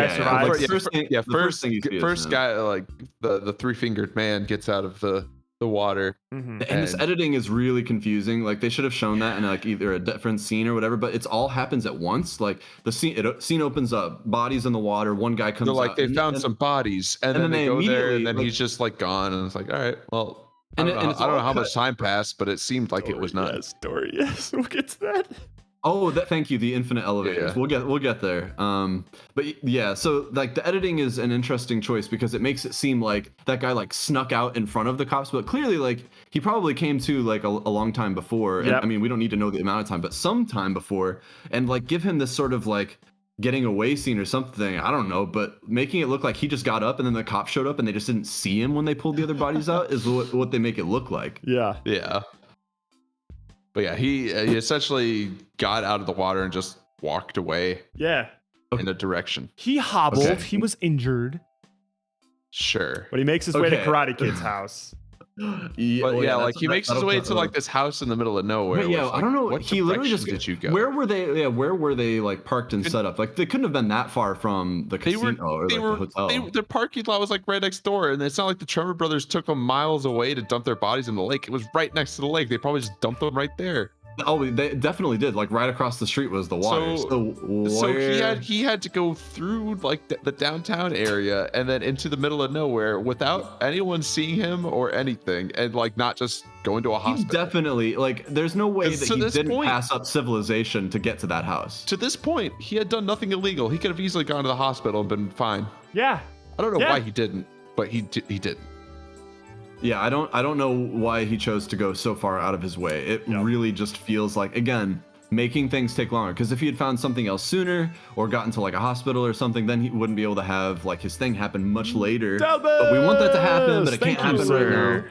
Yeah, survived? like, first thing- the first thing you see is first him. guy, like the three-fingered man gets out of the the water. Mhm. And this editing is really confusing. Like they should have shown that in like either a different scene or whatever, but it's all happens at once. Like the scene opens up, bodies in the water, one guy comes They're like out, they and- found and- some bodies, and and then then they they go there, immediately, and then like- he's just like gone, and it's like, all right, well, I And don't it- know, and it's I don't know all how cut- much time passed, but it seemed like it was Story, not. yes, story. Yes, we'll get to that. Oh, thank you. The infinite elevators. Yeah. We'll get there. But yeah, so like the editing is an interesting choice because it makes it seem like that guy like snuck out in front of the cops, but clearly like he probably came to like a long time before. And, Yep. I mean, we don't need to know the amount of time, but some time before, and like give him this sort of like getting away scene or something. I don't know, but making it look like he just got up and then the cops showed up and they just didn't see him when they pulled the other bodies out is what they make it look like. Yeah. Yeah. But yeah, he essentially got out of the water and just walked away Yeah. in a direction. He hobbled. Okay. He was injured. Sure. But he makes his way to Okay. Karate Kid's house. Yeah, But well, yeah, like that's- he makes his that'll way cut to like this house in the middle of nowhere. But yeah, which, I don't know. What He literally direction just did you go? Where were they? Yeah, where were they like parked and Could- set up? Like they couldn't have been that far from the They casino were, or they like were, the hotel. their parking lot was like right next door, and it's not like the Tremor brothers took them miles away to dump their bodies in the lake. It was right next to the lake. They probably just dumped them right there. Oh, they definitely did. Like right across the street was the water. So, So where... he had to go through like the downtown area and then into the middle of nowhere without anyone seeing him or anything, and like not just going to a He hospital. definitely like. There's no way Because that to he this didn't point- pass up civilization to get to that house. To this point, he had done nothing illegal. He could have easily gone to the hospital and been fine. Yeah. I don't know Yeah. why he didn't, but he didn't. Yeah, I don't know why he chose to go so far out of his way. It Yep. really just feels like, again, making things take longer. Because if he had found something else sooner or gotten to like a hospital or something, then he wouldn't be able to have like his thing happen much later. But we want that to happen, but it Thank can't you, happen right sir.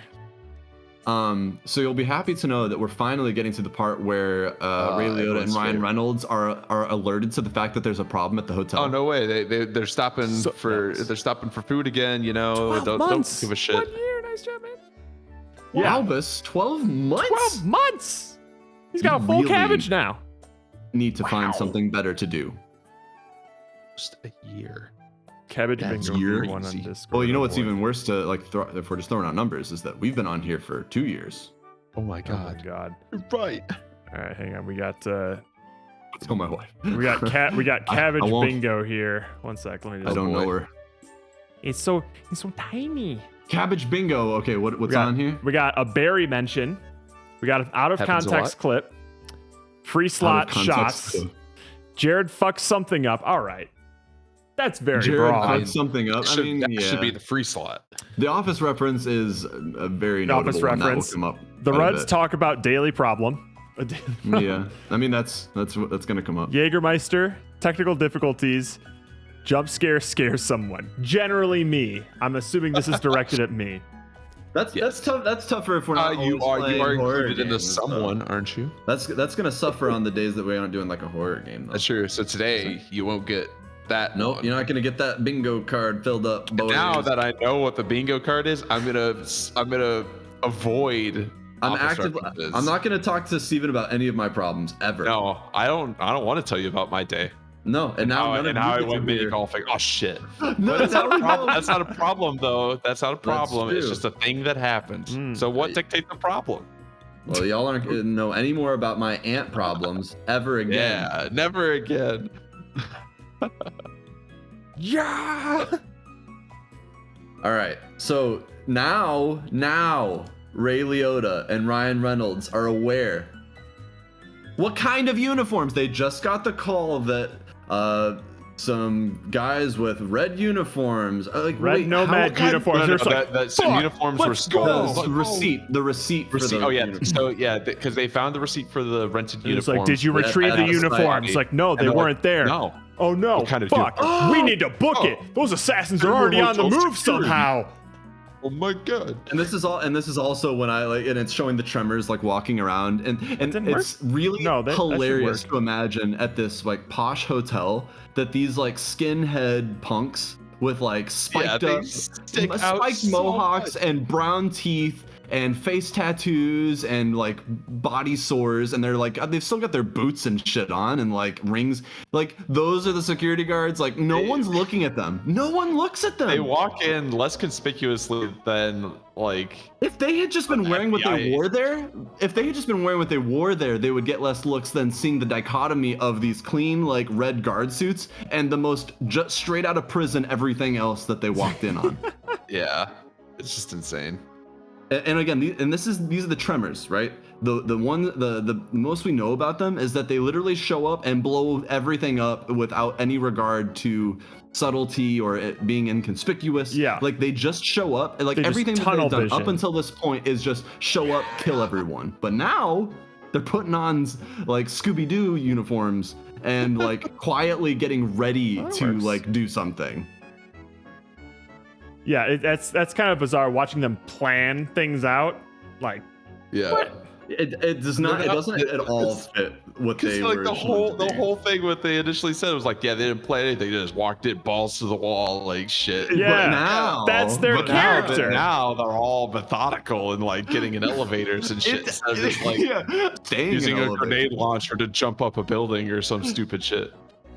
now. So you'll be happy to know that we're finally getting to the part where Ray Liotta and everyone's Ryan favorite. Reynolds are alerted to the fact that there's a problem at the hotel. Oh no way! They're stopping So- they're stopping for food again. You know, 12 don't months. give a shit. 1 year. Nice job, man. Yeah. Yeah. Albus, 12 months? 12 months. He's got a You full really- cabbage now. Need to find Wow. something better to do. Just a year. Cabbage That's bingo year- one on easy. Discord. Well, you know oh what's boy. even worse to like if we're just throwing out numbers is that we've been on here for 2 years. Oh my Oh my god. You're right. All right, hang on. We got Tell my wife. we got cabbage I won't. bingo here. One sec. Let me just I don't boy. know her. It's so tiny. Cabbage bingo. Okay, what's We got- on here? We got a berry mention. We got an out of Happens a context lot. clip. Free Out slot of context shots. clue. Jared fucks something up. All right. That's very Jared broad. fucked something up. Should, I mean, that yeah. should be the free slot. The Office reference is a very The notable Office one. That will reference. come up. The quite a Ruds bit. talk about daily problem. Yeah, I mean that's gonna come up. Jägermeister, technical difficulties, jump scare scares someone. Generally me. I'm assuming this is directed at me. That's tough. That's tougher if we're not. You always are playing horror included in the games and stuff. someone, aren't you? That's gonna suffer on the days that we aren't doing like a horror game. Though. That's true. So today you won't get that. Nope, one. you're not gonna get that bingo card filled up. Boys. Now that I know what the bingo card is, I'm gonna avoid. I'm office actively. references. I'm not gonna talk to Steven about any of my problems ever. No, I don't want to tell you about my day. No, and now none of how I you get went to mini hear- golfing. Oh shit. No, That's not a no, problem. no. That's not a problem though. That's not a problem. It's true. just a thing that happens. Mm. So what dictates the problem? Well, y'all aren't gonna know any more about my ant problems ever again. Yeah, never again. Yeah. All right. So now Ray Liotta and Ryan Reynolds are aware. What kind of uniforms? They just got the call that some guys with red uniforms, like Red wait, nomad what kind- uniforms. They're just like, that some "Fuck, uniforms were let's stolen. go." The receipt for Receipt. the Oh yeah. uniform. So yeah, because they found the receipt for the rented It's uniforms. like, did you that- retrieve the that was uniforms? like- Like, no, they they're like, weren't there. No. Oh no! What kind of Fuck! deal? We need to book Oh. it. Those assassins are They're already on the hotel move security. somehow. Oh my god. And this is also when I like, and it's showing the Tremors like walking around, and didn't it's really No, that should hilarious work. to imagine at this like posh hotel that these like skinhead punks with like spiked they up, stick out spiked so mohawks much. and brown teeth and face tattoos and like body sores, and they're like they've still got their boots and shit on and like rings. Like those are the security guards. Like no one's looking at them. No one looks at them. They walk in less conspicuously than like. If they had just been wearing what they FBI. wore there, they would get less looks than seeing the dichotomy of these clean, like red guard suits and the most just straight out of prison everything else that they walked in on. Yeah, it's just insane. And again, these are the tremors, right? The most we know about them is that they literally show up and blow everything up without any regard to subtlety or it being inconspicuous. Yeah. Like they just show up and like They just everything that tunnel they've done up vision. until this point is just show up, kill everyone. But now they're putting on like Scooby-Doo uniforms and like quietly getting ready That to works. like do something. Yeah, that's kind of bizarre watching them plan things out. Like, Yeah. It does not. It doesn't at all fit what Because they like were. the originally doing. whole thing what they initially said was like, yeah, they didn't plan anything. They just walked in balls to the wall like shit. Yeah, But now, that's their but now- character. Now they're all methodical and like getting in elevators and shit instead of just like yeah, staying using in a elevator. grenade launcher to jump up a building or some stupid shit.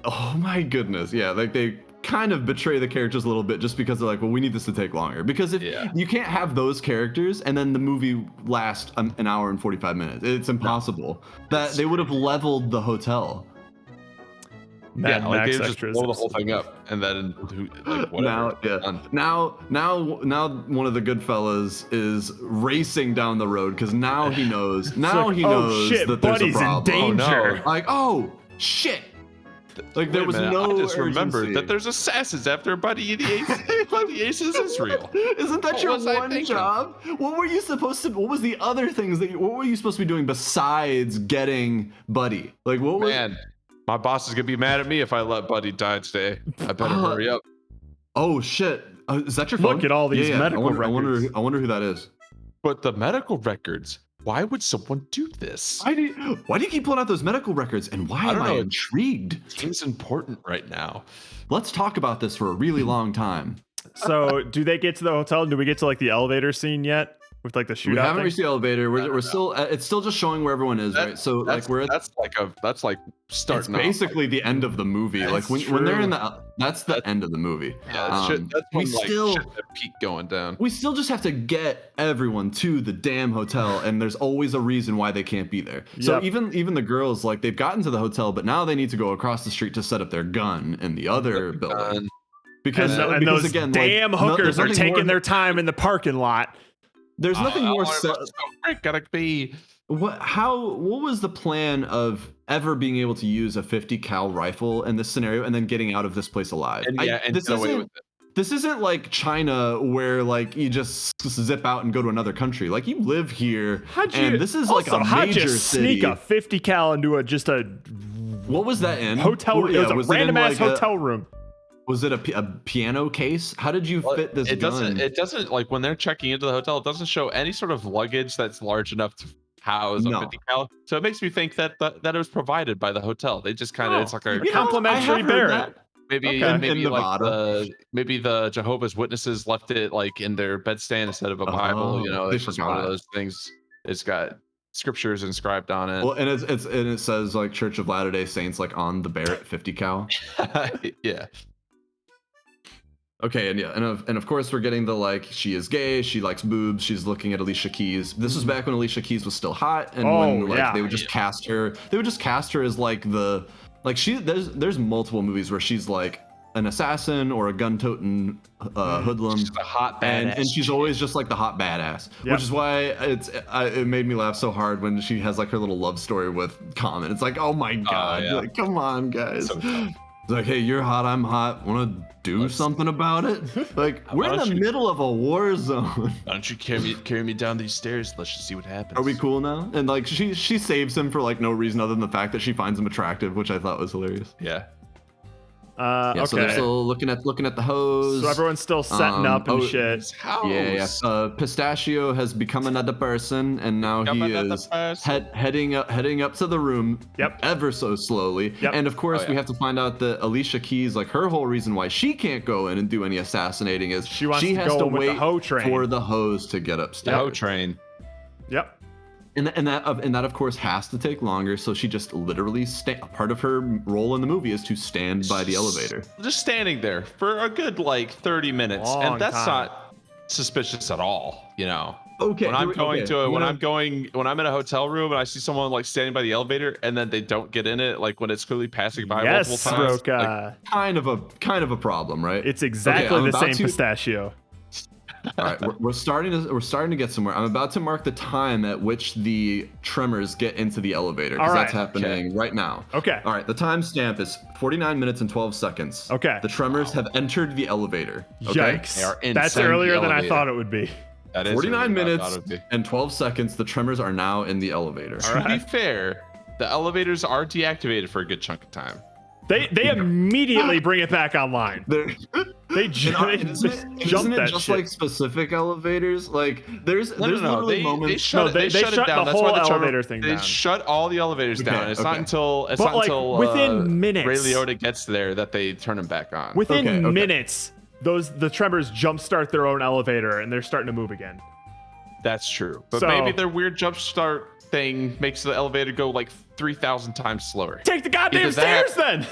Oh my goodness, yeah, like they kind of betray the characters a little bit just because they're like, well, we need this to take longer. Because if Yeah. you can't have those characters and then the movie lasts an hour and 45 minutes, it's impossible. That they would have leveled the hotel. Mad yeah, like Max they just extras. blow the whole thing up and then like whatever. Now, yeah. Done. Now, one of the good fellas is racing down the road because now he knows. Now like, he oh, knows shit, that there's Buddy's a in problem. danger. Like, oh shit! Like there Wait a was minute, no. I just remembered urgency. that there's assassins after Buddy the Ace. Buddy Ace is Israel. Isn't that What your was I one thinking? job? What were you supposed to? What was the other things that? What were you supposed to be doing besides getting Buddy? Like what was? Man, my boss is gonna be mad at me if I let Buddy die today. I better hurry up. Oh shit! Is that your phone? Look at all these medical I wonder records. who that is. But the medical records. Why would someone do this? Why do you keep pulling out those medical records? And why I am don't I know. intrigued? Seems important right now. Let's talk about this for a really long time. So, do they get to the hotel? Do we get to like the elevator scene yet with like the shootout? We haven't thing? reached the elevator. I We're don't still. It's still just showing where everyone is, right? So like we're at. that's like It's starting off. basically the end of the movie. Like That's when they're in true. the. That's the end of the movie. Yeah, that's we when like still. shit had peak going down. We still just have to get everyone to the damn hotel, and there's always a reason why they can't be there. So Yep. even the girls, like they've gotten to the hotel, but now they need to go across the street to set up their gun in the other building. Because, And because those again, damn like, hookers there's are nothing taking more- their time in the parking lot. There's nothing more. Gotta be. What was the plan of ever being able to use a 50 cal rifle in this scenario and then getting out of this place alive? And yeah, and this get away isn't with it. this isn't like China where like you just zip out and go to another country. Like you live here, How'd you? and this is like a how'd major you city. sneak a 50 cal into a What was that in? hotel room? Yeah, it was a it in, random ass like, hotel room. Was it a piano case? How did you fit this It gun? doesn't like when they're checking into the hotel, it doesn't show any sort of luggage that's large enough to house No. a 50 cal. So it makes me think that that it was provided by the hotel. They just kind of Oh, it's like a you know, complimentary I have heard Barrett. that. maybe Okay. maybe In like Nevada. maybe the Jehovah's Witnesses left it like in their bedstand instead of a Bible. You know, they it's just one of forgot. those things. It's got scriptures inscribed on it. Well, and it says like Church of Latter-day Saints like on the Barrett 50 cal. Yeah. Okay, and yeah, and of course we're getting the like she is gay, she likes boobs, she's looking at Alicia Keys. This was back when Alicia Keys was still hot, and when Oh, like yeah. they would just cast her. They would just cast her as like the like she. There's multiple movies where she's like an assassin or a gun-toting hoodlum. She's a hot badass. And she's always just like the hot badass, Yep. which is why it made me laugh so hard when she has like her little love story with Common. It's like, oh my god, yeah. like, come on, guys. So tough. It's like, hey, you're hot, I'm hot. Want to do something about it? Like, we're in don't the you- middle of a war zone. Why don't you carry me down these stairs? Let's just see what happens. Are we cool now? And like, she saves him for like no reason other than the fact that she finds him attractive, which I thought was hilarious. Yeah. Yeah, so they're Okay. still looking at the hose. So everyone's still setting up and shit. His house. Yeah. Pistachio has become another person, and now Become he another is person. heading up to the room. Yep. Ever so slowly. Yep. And of course, Oh, yeah. we have to find out that Alicia Keys, like her whole reason why she can't go in and do any assassinating is She wants to has go to in with the wait hoe train. for the hose to get The upstairs. hoe train. Yep. And that of course has to take longer. So she just literally part of her role in the movie is to stand by the elevator. Just standing there for a good like 30 minutes, Long and that's time. not suspicious at all. You know. Okay. When I'm going to you when know- I'm in a hotel room and I see someone like standing by the elevator and then they don't get in it, like when it's clearly passing by Yes, multiple times. Like, Roka. kind of a problem, right? It's exactly I'm the about same to- pistachio. All right, we're starting to get somewhere. I'm about to mark the time at which the tremors get into the elevator because All that's right, happening right now. Okay. All right, the timestamp is 49 minutes and 12 seconds. Okay. The tremors have entered the elevator. Okay. Yikes. They are That's inside the earlier than I elevator. thought it would be. that is 49 really what I minutes thought it would be. and 12 seconds. The tremors are now in the elevator. All To right. be fair, the elevators are deactivated for a good chunk of time. They immediately bring it back online. They're- They jump Isn't it that just shit. like specific elevators? Like there's No. literally They moments. shut, No, they shut shut it down. the That's why whole the elevator thing They down. shut all the elevators down. It's not okay. until But, like, within minutes. Ray Liotta gets there that they turn him back on. Within Okay, okay. minutes, the tremors jumpstart their own elevator and they're starting to move again. That's true, but So- maybe their weird jump start thing makes the elevator go like 3,000 times slower. Take the goddamn Either that- stairs then.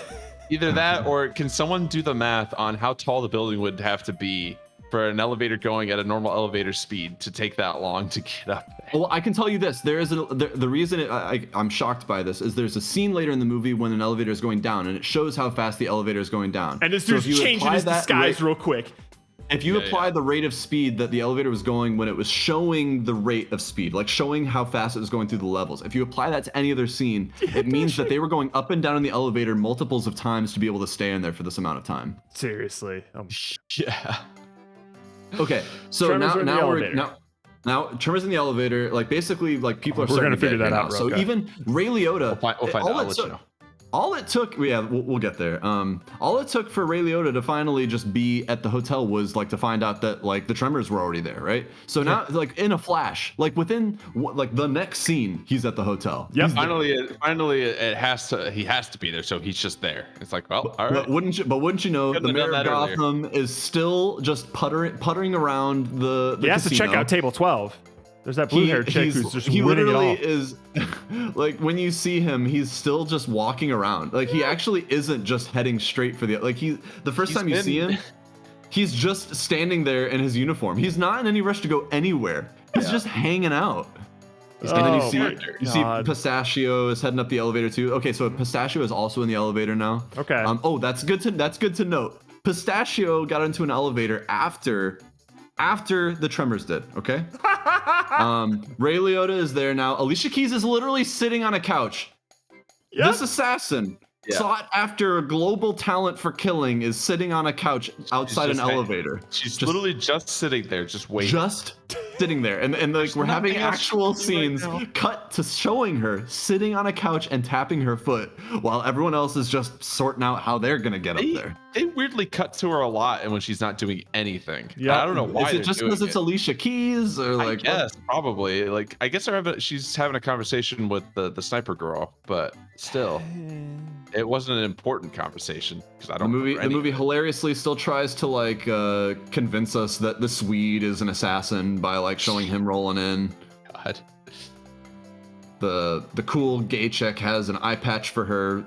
Either that, or can someone do the math on how tall the building would have to be for an elevator going at a normal elevator speed to take that long to get up there? Well, I can tell you this: the reason I'm shocked by this is there's a scene later in the movie when an elevator is going down, and it shows how fast the elevator is going down. And this So if dude's you changing apply his that disguise rate- real quick. If you Yeah, apply yeah. the rate of speed that the elevator was going when it was showing the rate of speed, like showing how fast it was going through the levels, if you apply that to any other scene, it means that they were going up and down in the elevator multiples of times to be able to stay in there for this amount of time. Seriously. Yeah. Okay, so Tremors are in the now we're elevator. now tremors in the elevator. Like basically, like people are We're starting gonna to get figure that here out, now. So Roka. even Ray Liotta, We'll find all out. I'll it let took- you know. All it took, yeah, we'll get there. All it took for Ray Liotta to finally just be at the hotel was like to find out that like the tremors were already there, right? So now, like in a flash, like within like the next scene, he's at the hotel. Yep. He's there. Finally, it has to. He has to be there, so he's just there. It's like, well, all right. But wouldn't you know, Couldn't the have mayor done of that earlier. Gotham is still just puttering around the He has to check casino. out table 12. There's that blue-haired chick who's just he winning it literally all. is like when you see him, he's still just walking around. Like he actually isn't just heading straight for the the first He's time you been- see him, he's just standing there in his uniform. He's not in any rush to go anywhere. He's just hanging out. And then Oh my you see God. Pistachio is heading up the elevator too. Okay, so Pistachio is also in the elevator now. Okay. Oh, that's good to note. Pistachio got into an elevator after the tremors did. Okay. Ray Liotta is there now. Alicia Keys is literally sitting on a couch. Yep. This assassin, Yeah. sought after a global talent for killing, is sitting on a couch outside an just hanging. elevator. She's literally just sitting there, just waiting. Just sitting there, and like we're having nothing else actual to do right scenes now. cut to showing her sitting on a couch and tapping her foot, while everyone else is just sorting out how they're gonna get up there. They weirdly cut to her a lot, and when she's not doing anything. Yeah. I don't know why. Is it just because it's Alicia Keys, or like? I what? guess probably. Like I guess she's having a conversation with the sniper girl, but still, it wasn't an important conversation because I The don't. movie, remember the movie any of it. hilariously still tries to like convince us that the Swede is an assassin by like showing him rolling in. God. The cool gay chick has an eye patch for her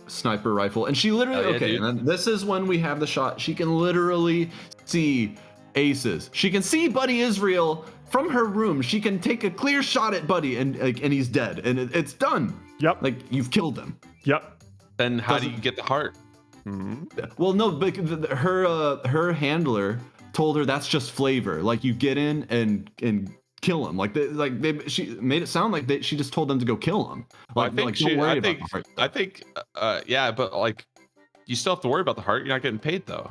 sniper rifle, and she literally Oh, yeah, okay. dude. And then this is when we have the shot. She can literally see aces. She can see Buddy Israel from her room. She can take a clear shot at Buddy, and he's dead, and it's done. Yep. Like you've killed him. Yep. Then how do Doesn't- you get the heart? Well, no, but her handler told her that's just flavor. Like you get in and kill him. She made it sound like she just told them to go kill him. Well, Like, I think like, don't worry I about think, the heart. I think, yeah, but like, you still have to worry about the heart. You're not getting paid though.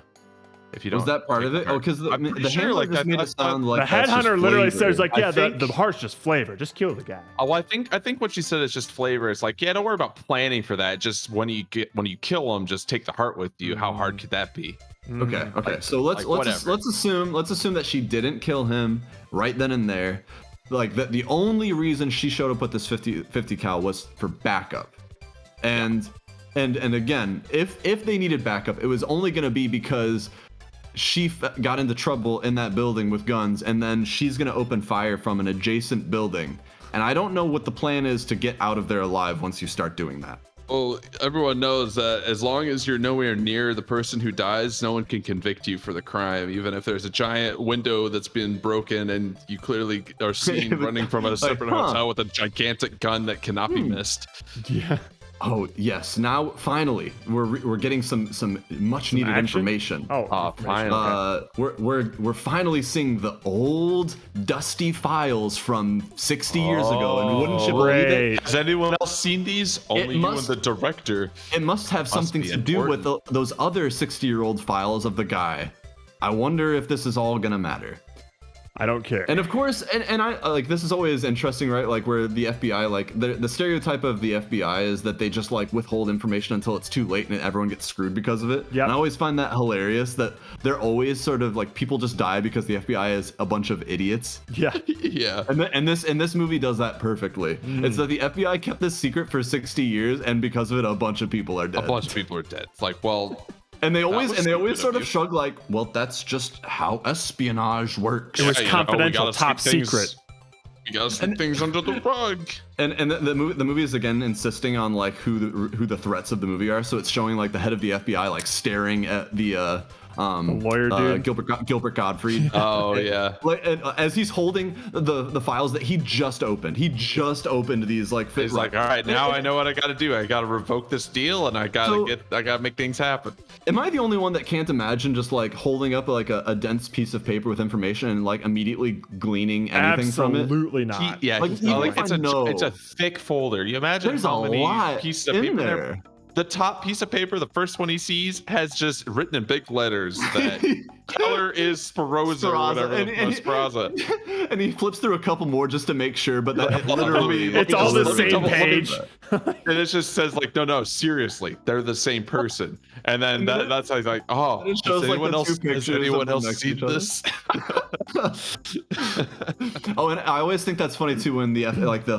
If you don't Was that part take of the it? heart. Oh, because I'm the pretty sure, handler like just that. made it sound like The that's just headhunter literally flavor. says like, yeah, I think- the heart's just flavor. Just kill the guy. Oh, I think what she said is just flavor. It's like, yeah, don't worry about planning for that. Just when you kill them, just take the heart with you. How hard could that be? Okay, okay. Like- So let's like let's assume that she didn't kill him right then and there. Like the only reason she showed up with this 50 cal was for backup. And again, if they needed backup, it was only going to be because she got into trouble in that building with guns, and then she's going to open fire from an adjacent building. And I don't know what the plan is to get out of there alive once you start doing that. Well, everyone knows that as long as you're nowhere near the person who dies, no one can convict you for the crime, even if there's a giant window that's been broken and you clearly are seen running from a separate hotel with a gigantic gun that cannot be missed. Yeah. Oh yes! Now finally, we're getting some much needed action? information. Oh, Finally. We're finally seeing the old dusty files from 60 years ago, and wouldn't you believe it? great. Has anyone else seen these? Only you must- and the director. It must have something be to do with important. those other 60-year-old files of the guy. I wonder if this is all gonna matter. I don't care. And of course, and I like this is always interesting, right? Like where the FBI, like the stereotype of the FBI is that they just like withhold information until it's too late and everyone gets screwed because of it. Yep. And I always find that hilarious that they're always sort of like people just die because the FBI is a bunch of idiots. Yeah. Yeah. And this movie does that perfectly. It's that the FBI kept this secret for 60 years, and because of it, a bunch of people are dead. A bunch of people are dead. It's like, well, And they always was stupid sort of of you. shrug like, well, that's just how espionage works. It was yeah, you know, we confidential, gotta top sweep things- secret. You gotta sweep things under the rug. And the movie is again insisting on like who the threats of the movie are. So it's showing like the head of the FBI like staring at the lawyer dude. Gilbert Gottfried. Oh yeah. Like as he's holding the files that he just opened. He just opened these like. He's like, all right, now I know what I gotta do. I gotta revoke this deal, and I gotta make things happen. Am I the only one that can't imagine just like holding up like a dense piece of paper with information and like immediately gleaning anything from it? Absolutely not. Like, He's even like, if it's I a know- it's a thick folder. You imagine There's how a many lot pieces of in paper there. The top piece of paper, the first one he sees, has just written in big letters that color is Sperosa or whatever. Sperosa. And he flips through a couple more just to make sure, but that literally It's all the Let me same double- let me- page. And it just says like, no, seriously, they're the same person. And then that's how he's like, oh, it shows, has like, anyone the two else, pictures has of anyone them else next to seen each other. this? Oh, and I always think that's funny too when the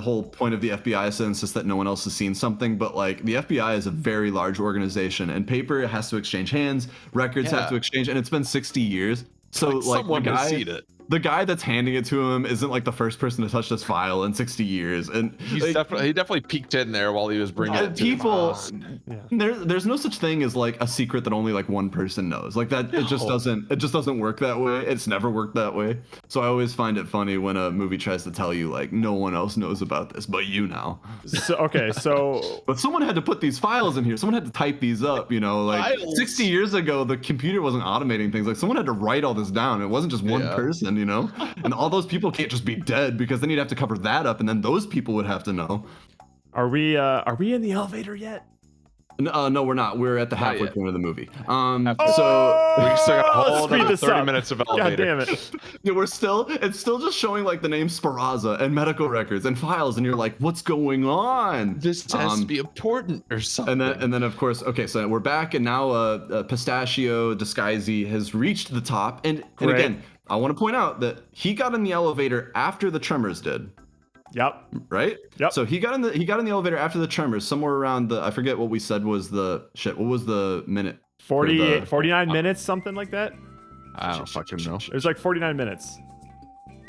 whole point of the FBI is to insist that no one else has seen something, but like the FBI is a very large organization and paper has to exchange hands, records have Yeah. to exchange, and it's been 60 years. So like someone the has guy, seen it. the guy that's handing it to him isn't like the first person to touch this file in 60 years, and He like, definitely peeked in there while he was bringing it to people Yeah. there's no such thing as like a secret that only like one person knows, like that. It just doesn't work that way. It's never worked that way. So I always find it funny when a movie tries to tell you like no one else knows about this but you now, So, okay, so but someone had to put these files in here, someone had to type these up, you know, like Files. 60 years ago the computer wasn't automating things, like someone had to write all this down. It wasn't just one Yeah. person, you know, and all those people can't just be dead because then you'd have to cover that up and then those people would have to know. are we in the elevator yet? No, we're not. We're at the halfway yet. point of the movie. Halfway. So We still got a whole Speed another this 30 up. minutes of God elevator. damn it. yeah, it's still just showing like the name Speraza and medical records and files, and you're like, what's going on? This has to be important or something. And then of course, okay, so we're back, and now Pistachio Disguisey has reached the top, and Great. again, I want to point out that he got in the elevator after the Tremors did. Yep. Right? Yep. So he got in the elevator after the Tremors, somewhere around the, I forget what we said was the shit. What was the minute? 49 minutes, something like that. I don't fucking know. It was like 49 minutes.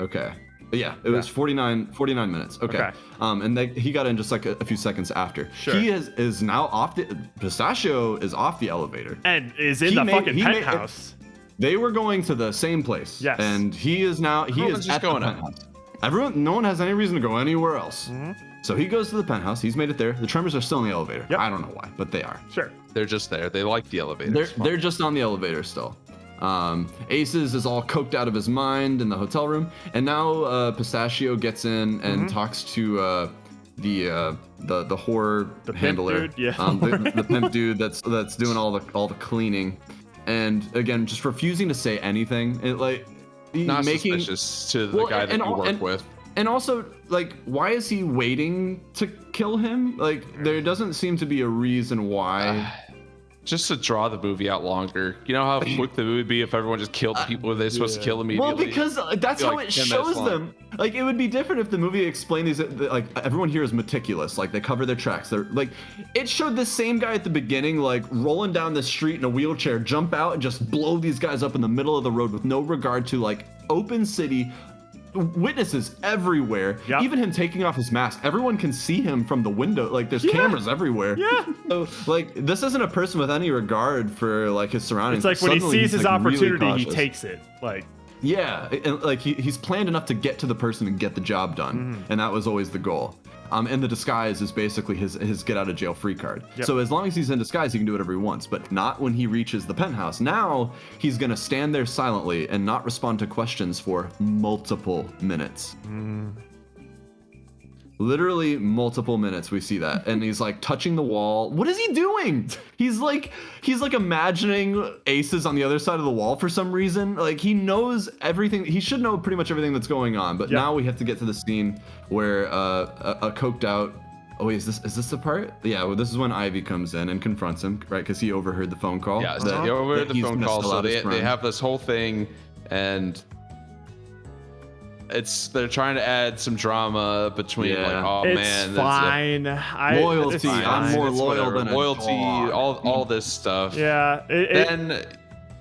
Okay. Yeah, it was 49 minutes. Okay. Okay. And he got in just like a few seconds after. Sure. He is now off the Pistachio is off the elevator. And is in He the made- fucking he made- penthouse. They were going to the same place. Yes. And he is Everyone's just at the going up. penthouse. No one has any reason to go anywhere else. Mm-hmm. So he goes to the penthouse. He's made it there. The Tremors are still in the elevator. Yep. I don't know why, but they are. Sure. They're just there. They like the elevator. They're just on the elevator still. Aces is all coked out of his mind in the hotel room, and now Pistachio gets in and talks to the whore The pimp handler, dude, yeah. the pimp dude that's doing all the cleaning, and again, just refusing to say anything. And like Not making suspicious to the Well, guy that and you all- work and- with. And also, like, why is he waiting to kill him? Like, there doesn't seem to be a reason why. Just to draw the movie out longer. You know how quick the movie would be if everyone just killed the people they're supposed to kill immediately? Well, because that's Like how it 10 minutes shows long. them. Like, it would be different if the movie explained these. Like, everyone here is meticulous. Like, they cover their tracks. They're like, it showed the same guy at the beginning, like, rolling down the street in a wheelchair, jump out and just blow these guys up in the middle of the road with no regard to like open city. Witnesses everywhere. Yep. Even him taking off his mask, everyone can see him from the window. Like there's cameras everywhere. Yeah. So like this isn't a person with any regard for like his surroundings. It's like when he Suddenly sees he's, his like, really opportunity, he cautious. takes it. Like, Yeah, and like he's planned enough to get to the person and get the job done, and that was always the goal. And the disguise is basically his get out of jail free card. Yep. So as long as he's in disguise, he can do whatever he wants, but not when he reaches the penthouse. Now he's gonna stand there silently and not respond to questions for multiple minutes. Literally multiple minutes we see that, and he's like touching the wall. What is he doing? He's like imagining aces on the other side of the wall for some reason. Like he knows everything. He should know pretty much everything that's going on, but Yep. now we have to get to the scene where a coked out. Oh wait, is this the part? Yeah, well, this is when Ivy comes in and confronts him, right? Because he overheard the phone call. Yeah, that- they overheard that the he's phone gonna call, sell so out his they crime. have this whole thing, and they're trying to add some drama between Yeah. like, oh it's man, fine. Loyalty. It's I'm fine. more it's loyal whatever. than a loyalty, dog. all this stuff. Yeah. Then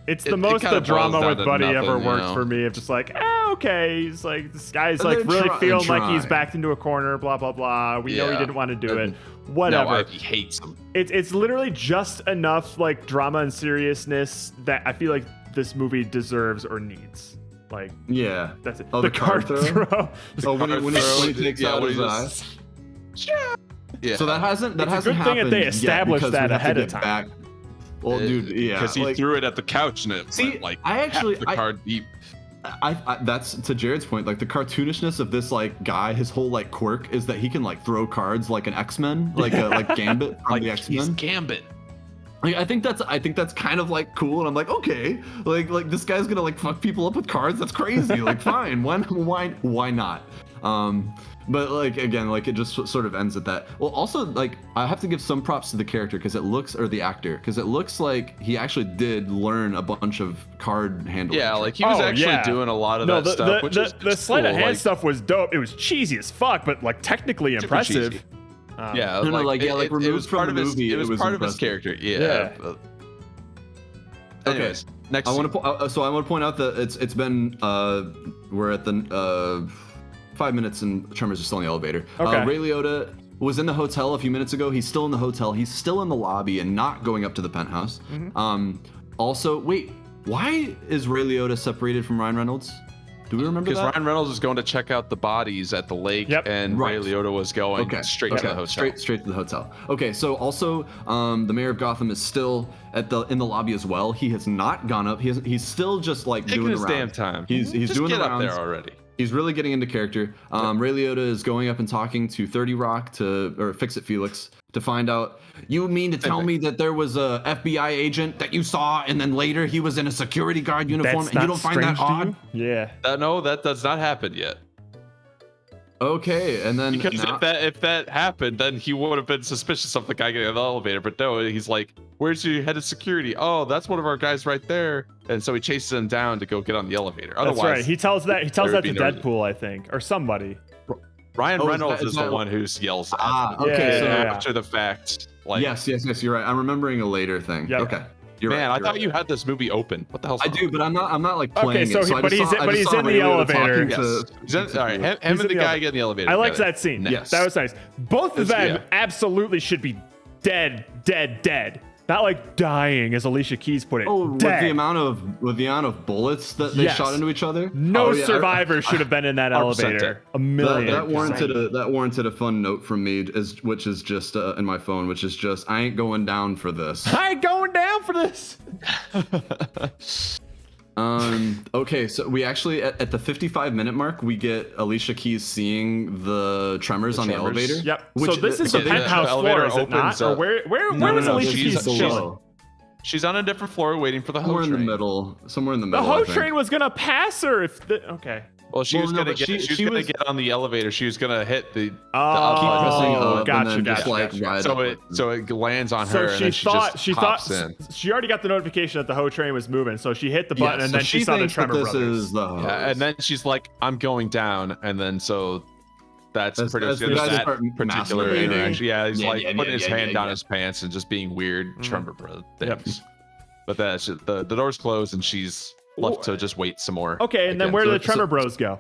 It's it- the it most kinda the drama boils down with to Buddy nothing, ever you worked know? for me. Of just like, okay, he's like, this guy's And like they're really feeling like he's trying. backed into a corner, blah blah blah. We know he Yeah. didn't want to do it. And Whatever. no, Ivy hates him. It's literally just enough like drama and seriousness that I feel like this movie deserves or needs. Like Yeah. that's it. Oh, the card throw? Oh, when he takes out when his he eye. just- Yeah. So that hasn't It's a happened. good thing that they yet established because that we have to ahead of get time. back- Well, dude, yeah, because he like, threw it at the couch and it See, went, like I actually- half the card deep. I that's to Jared's point. Like the cartoonishness of this like guy, his whole like quirk is that he can like throw cards like an X-Men, like like Gambit from Like the he's X-Men. Gambit. Like I think that's kind of like cool, and I'm like, okay, like this guy's gonna like fuck people up with cards. That's crazy. Like fine, why not? But like again, like it just sort of ends at that. Well, also like I have to give some props to the character because it looks, or the actor, because it looks like he actually did learn a bunch of card handling. Yeah, like he was Oh, actually yeah. doing a lot of No, that stuff, which is the sleight of cool, hand like, stuff was dope. It was cheesy as fuck, but like technically super impressive. cheesy. Yeah, No, like, yeah, like, it removed was from part the of his, movie, it it was was part of his impressive. character. Yeah. Yeah. but- Okay. Anyways, next. I scene. want to so I want to point out that it's been we're at the 5 minutes and Tremors are still in the elevator. Okay. Ray Liotta was in the hotel a few minutes ago. He's still in the hotel. He's still in the lobby and not going up to the penthouse. Also, wait, why is Ray Liotta separated from Ryan Reynolds? Do we remember Because that? Ryan Reynolds was going to check out the bodies at the lake, Yep. and Right. Ray Liotta was going straight to the hotel. Straight to the hotel. Okay, so also the mayor of Gotham is still in the lobby as well. He has not gone up. He's still just like Taking doing his the damn rounds. time. He's Just doing get the up rounds. there already. He's really getting into character. Ray Liotta is going up and talking to 30 Rock or Fix It Felix to find out. You mean to tell me that there was a FBI agent that you saw, and then later he was in a security guard uniform, That's and you not don't find that strange to odd? you? Yeah. No, that does not happen yet. Okay, and then Because now- if that happened, then he would have been suspicious of the guy getting in the elevator. But no, he's like, "Where's your head of security? Oh, that's one of our guys right there." And so he chases him down to go get on the elevator. That's Otherwise, right. He tells that there to would be no- Deadpool, I think, or somebody. Ryan Oh, is Reynolds that- is is the that- one who yells at him. okay, Yeah, so yeah, yeah. After the fact, like, yes, you're right. I'm remembering a later thing. Yep. Okay, you're man, right. I you're thought right. you had this movie open. What the hell? I do, but I'm not like Okay, playing so it. he- I but just he's- saw- I but just he's saw in the Ray Liotta elevator. talking Yes. to- He's in, all right, him He's and in the the guy ele- get in the elevator. I liked together. that scene. Next. That was nice. Both of them Yeah. absolutely should be dead. Not like dying, as Alicia Keys put it. Oh, with dead. the amount of bullets that they Yes. shot into each other. No Oh, yeah, survivors should have been in that 100%. elevator. A million. That warranted a fun note from me, which is just in my phone, which is just I ain't going down for this. I ain't going down for this. Okay, so we actually at the 55-minute mark we get Alicia Keys seeing the tremors on the tremors. elevator. Yep. Which- so this is the okay, the penthouse elevator floor, is it not? opens Or up. where No, was no, Alicia this Keys is chilling? below. She's on a different floor waiting for the Somewhere Ho in the train. middle. Somewhere in the The middle. I Ho think. train was gonna pass her if the okay. Well, she Well, was no, gonna but get. she She was gonna was- get on the elevator. She was gonna hit the. Oh, pressing up gotcha, and then just gotcha, like gotcha. ride So up it with so it lands on her, So and she then she thought just she pops thought in. she already got the notification that the Ho train was moving, so she hit the Yeah, button and so then she saw the thinks that Tremor this Brothers. is the hose. Yeah, and then she's like, "I'm going down," and then so that's As- pretty as much the guys that start particular masturbating. interaction. Yeah, he's like putting his hand down yeah. his pants and just being weird Mhm. Tremor Bro Yep. things. But that's the doors closed and she's left to just wait some more. Okay, and then again. where so- did the Tremor so- Bros go?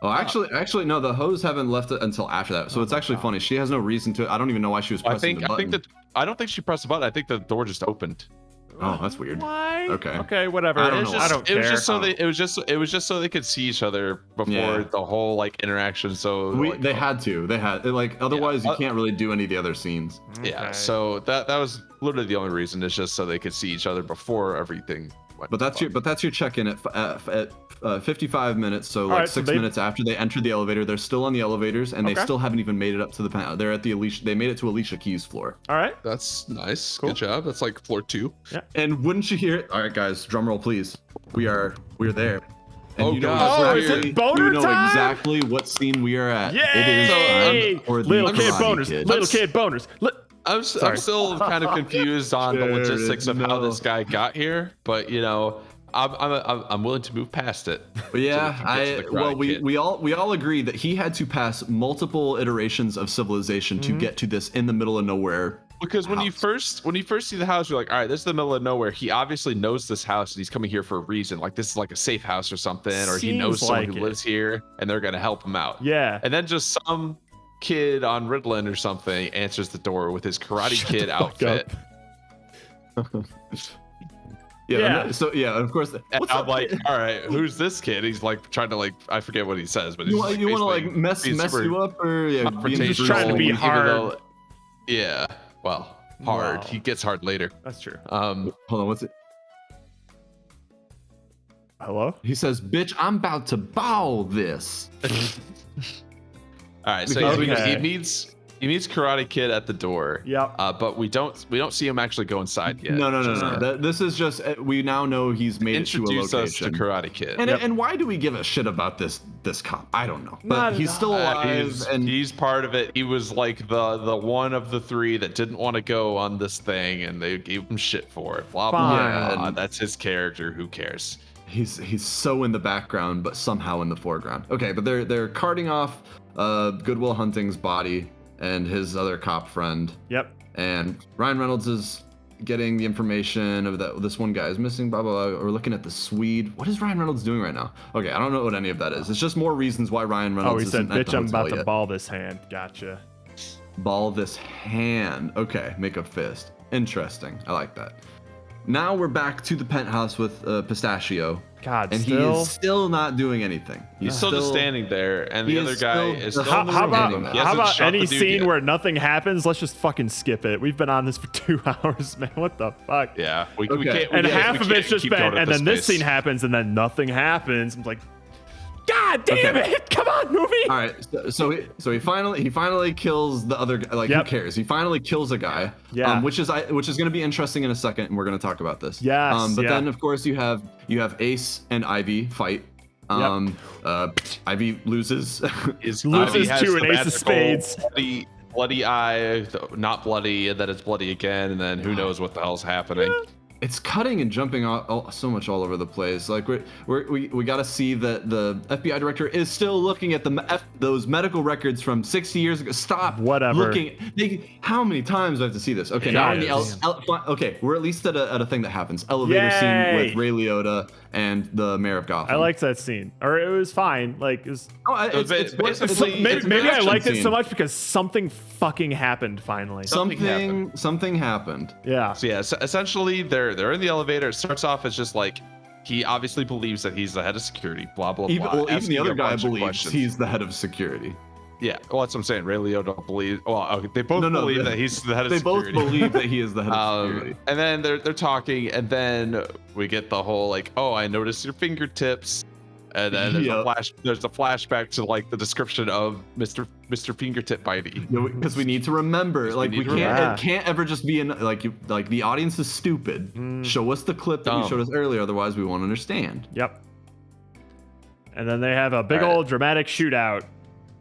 Oh, actually, no. The hose haven't left it until after that. So it's actually funny. She has no reason to. I don't even know why she was I pressing think the button. I don't think she pressed the button. I think the door just opened. Oh, that's weird. Why? Okay. Okay, whatever. I don't It was know. just, I don't it was care. just so they it was just so they could see each other before Yeah. the whole like interaction. So like, They had to. They had like otherwise you can't really do any of the other scenes. yeah. Okay. So that was literally the only reason. It's just so they could see each other before everything. Went But that's your check-in at 55 minutes. So like Alright, so 6 they- minutes after they entered the elevator, they're still on the elevators and they Okay. still haven't even made it up to the penthouse. They're at the Alicia. They made it to Alicia Keys' floor. All right. That's nice. Cool. Good job. That's like floor 2. And wouldn't you hear it? All right, guys, drum roll, please. We're there. And Oh, you know God. Oh, is exactly, it boner you know time? exactly what scene we are at. Yay! It is time for the Little kid Karate boners. Kid. Little kid boners. I'm Sorry. still kind of confused on the Jared, logistics of how no. this guy got here, but you know, I'm willing to move past it. But yeah, So we can get to the Karate we Kid. we all agree that he had to pass multiple iterations of civilization to get to this in the middle of nowhere. Because when you house. first see the house, you're like, all right, this is the middle of nowhere. He obviously knows this house and he's coming here for a reason. Like this is like a safe house or something, or he knows Seems someone like who it. lives here and they're gonna help him out. Yeah. And then just some kid on Ritalin or something answers the door with his Karate Shut Kid the fuck outfit. Yeah. So yeah, of course. And What's I'm up? like, all right, who's this kid? He's like trying to like, I forget what he says, but he's you want to like basically mess being super you up or yeah, being He's just trying to be even hard. though- yeah, well, hard. Wow. He gets hard later. That's true. Hold on, what's it? Hello? He says, "Bitch, I'm about to bow this." All right, so Okay. he meets Karate Kid at the door. Yep. But we don't see him actually go inside yet. No. Just This is just we now know he's made it to a introduce us to location. Karate Kid. And why do we give a shit about this cop? I don't know. But Not he's at still all. alive and he's part of it. He was like the one of the three that didn't want to go on this thing, and they gave him shit for it. Blah blah Fine. blah. That's his character. Who cares? he's so in the background but somehow in the foreground. Okay, but they're carting off Goodwill Hunting's body and his other cop friend, Yep. and Ryan Reynolds is getting the information of that this one guy is missing, blah blah blah. We're looking at the Swede. What is Ryan Reynolds doing right now? Okay, I don't know what any of that is. It's just more reasons why Ryan Reynolds Oh, he said, isn't at bitch, the I'm hotel about to yet. ball this hand. Gotcha. Ball this hand. Okay, make a fist. Interesting. I like that. Now we're back to the penthouse with Pistachio, God, and he still. is still not doing anything. He's still just standing there, and he the is other guy still- is How- still in the How room. about He He hasn't any shot the dude scene yet. where nothing happens? Let's just fucking skip it. We've been on this for 2 hours, man. What the fuck? Yeah, we Okay. can't. And we half can't of it's just keep been, going at and then this pace. scene happens, and then nothing happens. I'm like, God damn Okay. it! Come on, movie. All right, so he finally kills the other guy. Like Yep. who cares? He finally kills a guy. Yeah. Which is going to be interesting in a second, and we're going to talk about this. Yes, But yeah. then of course you have Ace and Ivy fight. Ivy loses. Is Loses Ivy has to an the ace of magical spades. bloody eye, not bloody, and then it's bloody again, and then who knows what the hell's happening. It's cutting and jumping so much all over the place. Like we got to see that the FBI director is still looking at those medical records from 60 years ago. Stop. Whatever. Looking. How many times do I have to see this? Okay, now we're in the God okay, we're at least at a thing that happens. Elevator scene Yay. with Ray Liotta and the mayor of Gotham. I liked that scene, or it was fine. Like, it was, It's basically- maybe I action liked it scene. so much because something fucking happened finally. Something happened. Yeah. So yeah, essentially they're in the elevator. It starts off as just like he obviously believes that he's the head of security. Blah blah Even, blah. well, even asking the a other guy bunch of believes questions. he's the head of security. Yeah, well, that's what I'm saying. Ray Liotta believes. Well, okay, they both believe that he's the head of They security. both believe that he is the head of security. And then they're talking, and then we get the whole like, oh, I noticed your fingertips. and then there's Yep. there's a flashback to like the description of Mr. Fingertip Bitey. Because we need to remember, like we need to can't. remember. It can't ever just be like the audience is stupid. Show us the clip that you Dumb. showed us earlier, otherwise we won't understand. Yep. And then they have a big All right. old dramatic shootout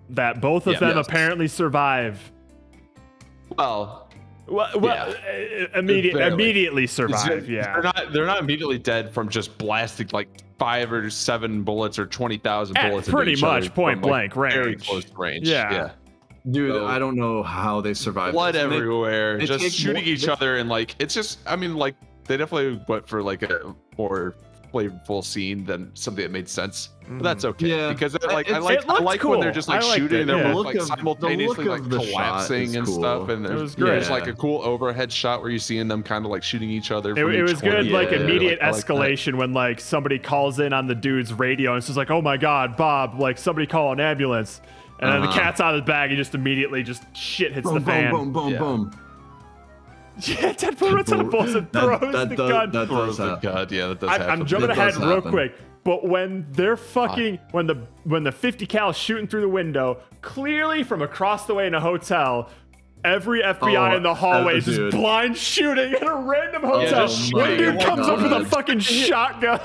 that both of Yeah. them Yes. apparently survive. Well, Immediately Barely. survive. Yeah. they're not immediately dead from just blasting like 5 or 7 bullets or 20,000 At bullets. into pretty each much other point from, like, blank very range. close range. Yeah. Dude, So- I don't know how they survived. Blood this. And they- everywhere, they just take shooting more- each other, and like it's just. I mean, like they definitely went for like a more flavorful scene than something that made sense. But that's okay Yeah. because It I looked like when they're cool. just like I liked shooting, it, they're yeah. both The like look of- the simultaneously look like of the shot collapsing is and cool. stuff, and It was there's great. like a cool overhead shot where you're seeing them kind of like shooting each other. It, from it each was good, corner. like Yeah, immediate I like that. escalation when like somebody calls in on the dude's radio and it's just like, oh my god, Bob, like somebody call an ambulance, and then the Uh-huh. cat's out of the bag and just immediately just shit hits Boom, the fan. boom, boom, boom, Yeah. boom. Yeah, Deadpool runs out of bullets and throws the gun. That Throws does the happen. gun. Yeah, that does I'm happen. jumping It ahead does real happen. quick, but when they're fucking when the 50 cal shooting through the window, clearly from across the way in a hotel, every FBI Oh, in the hallway is just dude. blind shooting in a random hotel. just One shooting. dude Oh my comes up with a God. fucking shotgun.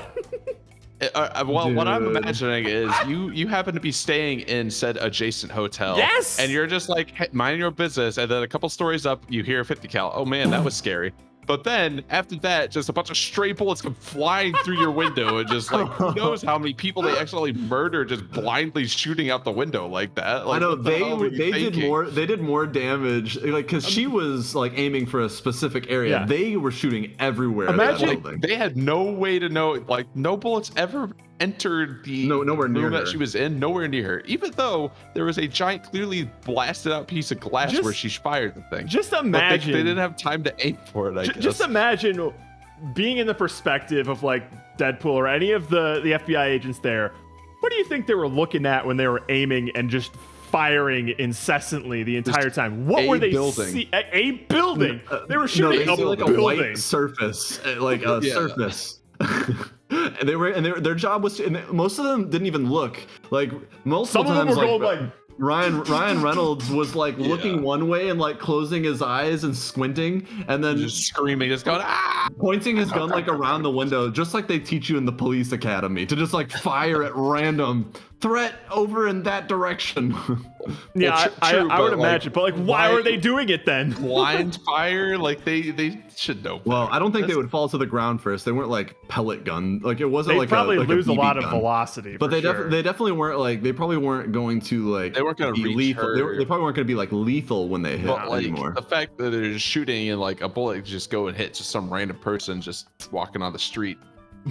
Well, what I'm Dude. imagining is you happen to be staying in said adjacent hotel. Yes! And you're just like minding your business, and then a couple stories up, you hear a 50 cal. Oh man, that was scary. But then after that, just a bunch of stray bullets come flying through your window, and just like who knows how many people they actually murdered just blindly shooting out the window like that. Like, I know what the hell were you they did thinking? more. They did more damage, like because she was like aiming for a specific area. Yeah. They were shooting everywhere. in that Imagine- building. They had no way to know, like no bullets ever entered the Nowhere near room that her. she was in, nowhere near her. Even though there was a giant, clearly blasted out piece of glass Just- where she fired the thing. Just But imagine. they didn't have time to aim for it. I guess. Just imagine being in the perspective of like Deadpool or any of the FBI agents there. What do you think they were looking at when they were aiming and just firing incessantly the entire time? What a were they building. see? A building. They were No, shooting they a see like a building. white surface, like a Yeah. surface. And their job was to, and most of them didn't even look. Like multiple Some of them times, were going like, Ryan Reynolds was like looking Yeah. one way and like closing his eyes and squinting, and then just screaming, just going ah. pointing his gun like around the window, just like they teach you in the police academy, to just like fire at random threat over in that direction. yeah, Well, I true, would but, like, imagine. But like, why why- were they doing it then? Blind fire, like they should know. Well, I don't think they That's- would fall to the ground first. They weren't like pellet gun. Like it wasn't They like probably like lose a BB lot of gun. velocity. But for they sure. they definitely weren't like they probably weren't going to like They weren't gonna be reach lethal. They, her. they probably weren't going to be like lethal when they hit But like anymore. the fact that they're just shooting and like a bullet could just go and hit just some random person just walking on the street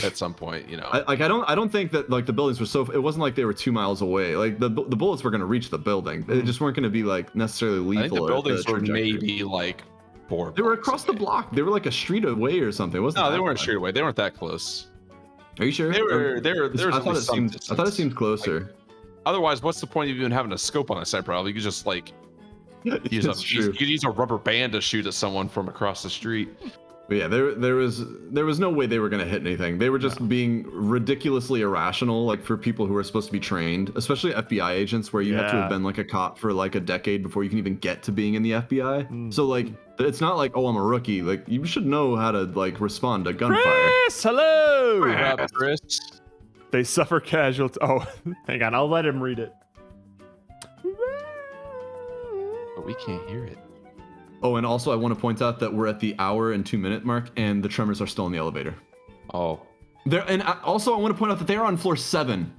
at some point, you know. I don't think that like the buildings were so. It wasn't like they were 2 miles away. Like the bullets were going to reach the building. They just weren't going to be like necessarily lethal. I think the or buildings were trajectory. maybe like 4 They were blocks across the away. block. They were like a street away or something. It wasn't No, they that weren't bad. straight away. They weren't that close. Are you sure? They were. There I was thought only it some seemed. distance. I thought it seemed closer. Otherwise, what's the point of even having a scope on a side problem? You could just like use It's true. you could use a rubber band to shoot at someone from across the street. But yeah, there was no way they were gonna hit anything. They were just being ridiculously irrational, like for people who are supposed to be trained, especially FBI agents, where you have to Yeah. have been like a cop for like a decade before you can even get to being in the FBI. Hmm. So like, it's not like, oh, I'm a rookie. Like you should know how to like respond to gunfire. Chris, hello. What up, Chris? They suffer casualties. Oh, hang on. I'll let him read it. But we can't hear it. Oh, and also I want to point out that we're at the hour and 2 minute mark, and the Tremors are still in the elevator. Oh, Also I want to point out that they are on floor 7.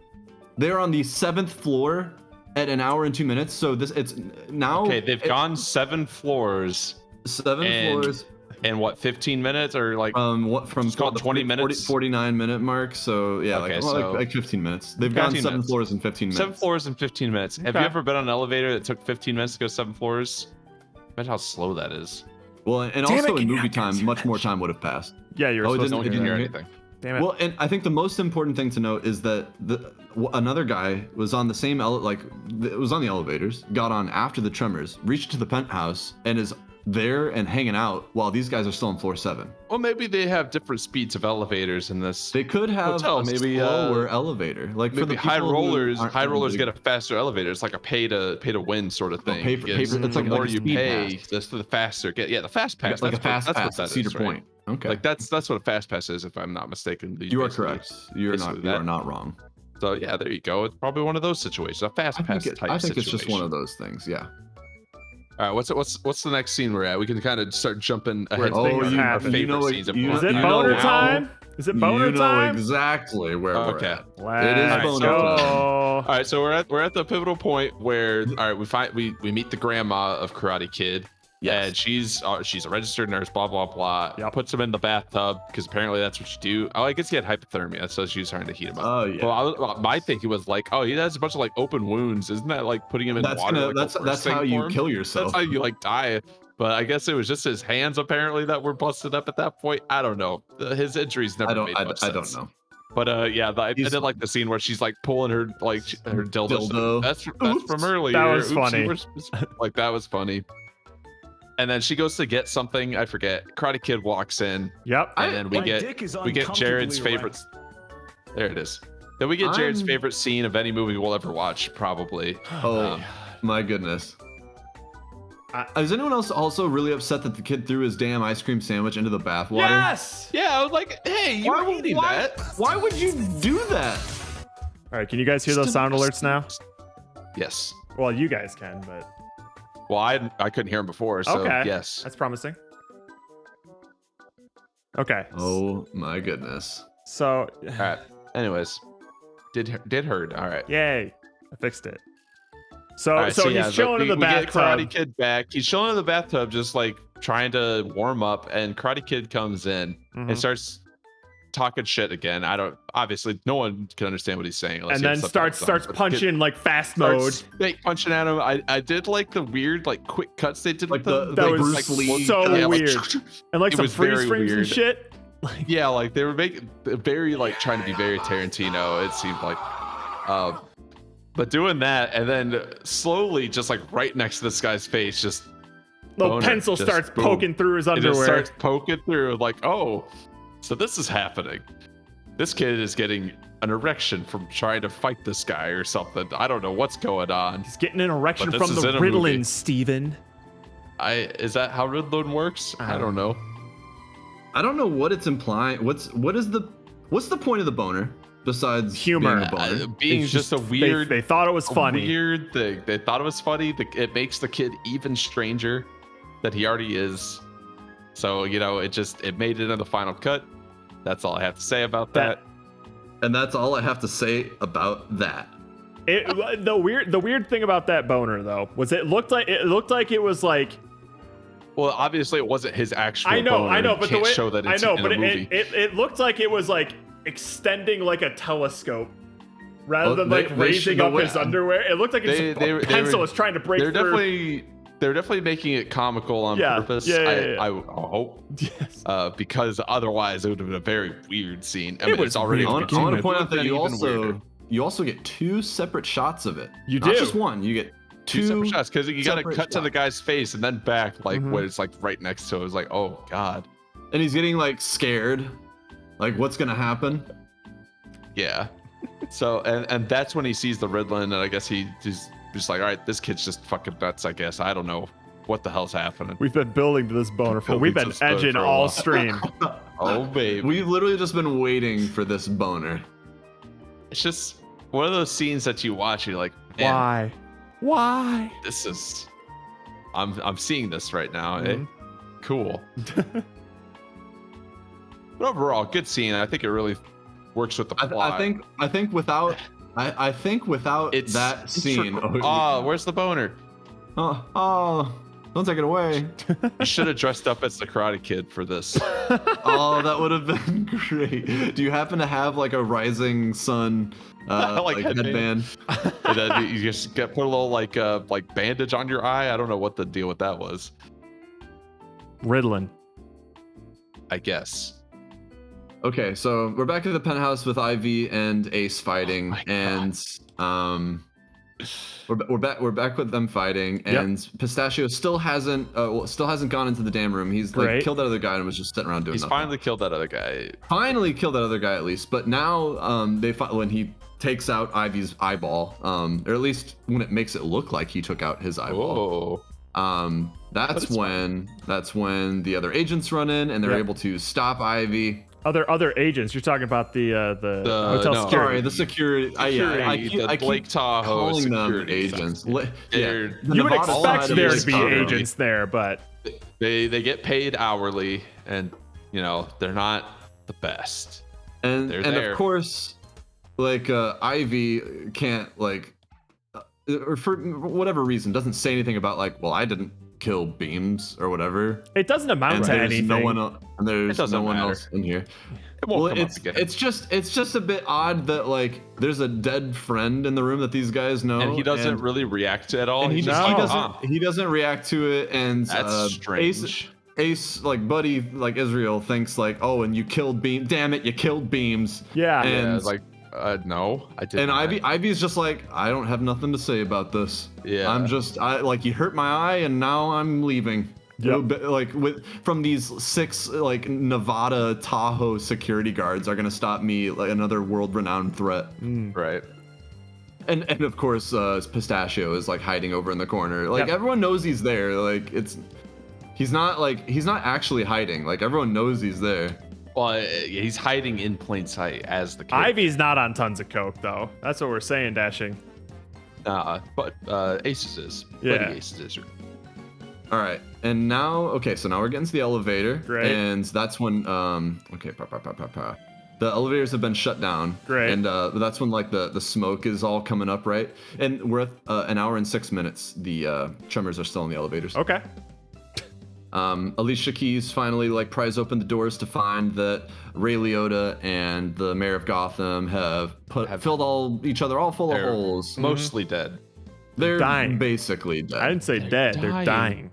They're on the 7th floor at an hour and 2 minutes. So it's now. okay. They've gone 7 floors 7 and- floors. in what 15 minutes or like What from It's called the 20 minutes? 49-minute mark. So yeah, Okay, like, so- like 15 minutes. They've gone 15 7 minutes. floors in 15 minutes. 7 floors in 15 minutes. Have Okay. you ever been on an elevator that took 15 minutes to go 7 floors? Imagine how slow that is. Well, and Damn also it, in can you movie not get time, too much much? more time would have passed. Yeah, you were Oh, it supposed No one to can hear hear that. anything. Damn it. Well, and I think the most important thing to note is that another guy was on the same it was on the elevators, got on after the Tremors, reached to the penthouse, and is there and hanging out while these guys are still on floor 7. Well, maybe they have different speeds of elevators in this. They could have Hotel, a maybe, slower elevator. Like for Maybe the high people who rollers. aren't High in rollers the- get a faster elevator. It's like a pay to win sort of thing. pay for- It's it's the like more a you speed pay, pass. the faster. Yeah, the fast pass. like a that's fast what pass that at Cedar is, right? Point. Okay. Like that's what a fast pass is, if I'm not mistaken. you are Basically- correct. You're basically not. You that. are not wrong. So yeah, there you go. It's probably one of those situations, a fast pass type I think situation. it's just one of those things. Yeah. All right, what's the next scene we're at? We can kind of start jumping ahead. Where things to our happen. favorite You know it- scenes. you Is know- it you boner know time? Is it boner you know time? exactly where we're Okay. at. Let's boner go. time. All right, so we're at the pivotal point where all right, we meet the grandma of Karate Kid. Yes. And she's a registered nurse, blah blah blah. Yep. Puts him in the bathtub because apparently that's what you do. Oh, I guess he had hypothermia, so she was trying to heat him up. Oh yeah. Well, my thinking was like, oh, he has a bunch of like open wounds. Isn't that like putting him in That's water? gonna, like, the that's worst how thing you for him? kill yourself. That's how you like die. But I guess it was just his hands apparently that were busted up at that point. I don't know. His injuries never made much I don't sense. know. But yeah, I He's- did like the scene where she's like pulling her her dildo. Dildo. That's Oops. from earlier. That was Oopsie, funny. like that was funny. And then she goes to get something. I forget. Karate Kid walks in, Yep. and then we get Jared's favorite. There it is. Then we get Jared's I'm- favorite scene of any movie we'll ever watch, probably. Oh Um, my goodness. Is anyone else also really upset that the kid threw his damn ice cream sandwich into the bathwater? Yes. Yeah, I was like, hey, you were eating that. Why would you do that? All right. Can you guys hear those sound alerts now? Yes. Well, you guys can, but Well, I couldn't hear him before, so okay. yes. That's promising. Okay. Oh my goodness. So, All right. Anyways, did heard. All right. yay, I fixed it. So, All right, so yeah, he's chilling in the we get Karate bathtub. Kid back. He's chilling in the bathtub, just like trying to warm up, and Karate Kid comes in Mhm. and starts talking shit again. I don't. Obviously, no one can understand what he's saying. unless And you then have subtitles starts on, but punching like fast starts, mode. like, punching at him. I did like the weird like quick cuts they did Like with them. the That was Bruce Lee. so yeah, like, weird. And like it some was freeze very frames and weird. shit. Like, Yeah, like they were making very like trying to be very Tarantino. It seemed like, but doing that and then slowly just like right next to this guy's face, just little boner, pencil just starts boom. poking through his it just underwear. starts poking through. Like, oh, so this is happening. This kid is getting an erection from trying to fight this guy or something. I don't know what's going on. He's getting an erection But this from is the in a movie. Ritalin, Steven. Is that how Ritalin works? I don't know. I don't know what it's implying. What's the point of the boner besides Humor. being a boner? Being It's just a they- weird. They, thought it was funny. Weird thing. They thought it was funny. It makes the kid even stranger that he already is. So it made it in the final cut. That's all I have to say about that. And that's all I have to say about that. The weird thing about that boner though was it looked like it was like Well, obviously it wasn't his actual. I know, boner. but You the can't way show that I it's know, in but a movie. it looked like it was like extending like a telescope rather Well, than they- like they raising should- up the his way- underwear. It looked like They- a they were- pencil was trying to break they're through. definitely making it comical on Yeah, purpose. yeah. I hope. Yes. Because otherwise it would have been a very weird scene. I It mean, was it's already. weird. I a want beginning, to it point would out that have you been even weirder. also get two separate shots of it. You Not do. just one. You get Two separate shots because you got to separate cut to the shots. guy's face and then back, like Mhm. when it's like right next to it. It was like, oh god, And he's getting like scared. Like what's gonna happen? yeah. So and that's when he sees the Ritalin, and I guess he's just like, all right, this kid's just fucking nuts. I guess I don't know what the hell's happening. We've been building to this boner for. Building We've to been this boner edging for a all while. stream. Oh baby, We've literally just been waiting for this boner. it's just one of those scenes that you watch. And you're like, man, Why? Why? this is. I'm seeing this right now. Eh? Mhm. Cool. But overall, good scene. I think it really works with the plot. I think without It's that scene. Oh, where's the boner? oh, don't take it away. You should have dressed up as the Karate Kid for this. Oh, that would have been great. Do you happen to have like a rising sun Like headband? And then you just put a little like bandage on your eye. I don't know what the deal with that was. Ritalin. I guess. Okay, so we're back at the penthouse with Ivy and Ace fighting, my God. and We're back with them fighting, and Pistachio still hasn't gone into the damn room. He's like Great. killed that other guy and was just sitting around doing He's nothing. finally killed that other guy. Finally killed that other guy at least, but now when he takes out Ivy's eyeball, or at least when it makes it look like he took out his eyeball. Whoa. That's when the other agents run in and they're able to stop Ivy. Other agents. You're talking about the hotel no. security. Sorry, the security. I keep Lake Tahoe calling them security agents. stuff. The You would Nevada expect side of there Lake to be Tahoe. agents there, but They get paid hourly, and they're not the best. And They're and there. of course, like Ivy can't or for whatever reason doesn't say anything about well, I didn't kill Beams or whatever. it doesn't amount And to there's anything. no one and there's doesn't no one matter. else in here. It won't Well, come up again. it's just a bit odd that there's a dead friend in the room that these guys know, and he doesn't really react at all. and he He's just just he doesn't react to it, and That's strange. Ace buddy Israel thinks oh, and you killed Beams. Damn it, you killed Beams. Yeah. and no, I didn't. and Ivy's just I don't have nothing to say about this. Yeah. I'm just you hurt my eye and now I'm leaving. Yep. From these 6 Nevada Tahoe security guards are gonna stop me another world-renowned threat. Right. And of course Pistachio is hiding over in the corner. Yep. Everyone knows he's there. He's not actually hiding. Everyone knows he's there. Well, he's hiding in plain sight as the kid. Ivy's not on tons of coke though. That's what we're saying, Dashing. But Aces is. Yeah. Lady Aces is. All right, and now so now we're getting to the elevator, Great. and that's when the elevators have been shut down. Great. And that's when the smoke is all coming up, right? And we're at an hour and 6 minutes. The tremors are still in the elevators. Okay. Alicia Keys finally pries open the doors to find that Ray Liotta and the mayor of Gotham have filled each other all full of They're holes. mostly dead. They're dying. basically dead. I didn't say dead. They're dying. dying.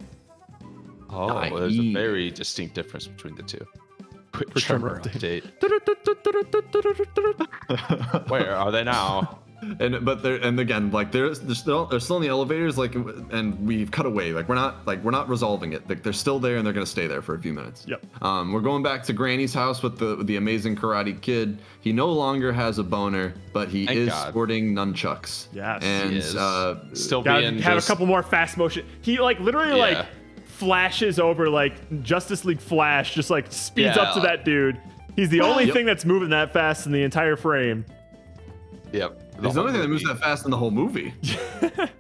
Oh, Dying. there's a very distinct difference between the two. Quick tremor update. Where are they now? And again they're still in the elevators and we've cut away we're not resolving it. They're still there and they're gonna stay there for a few minutes. Yep. We're going back to Granny's house with the amazing Karate Kid. He no longer has a boner, but he Thank is God. sporting nunchucks. Yes. And He is. Still Gotta being have just- a couple more fast motion. He literally Yeah. flashes over Justice League Flash, just speeds up to Yeah. that dude. He's the only Yep. thing that's moving that fast in the entire frame. Yep. He's the only thing that moves movie. that fast in the whole movie.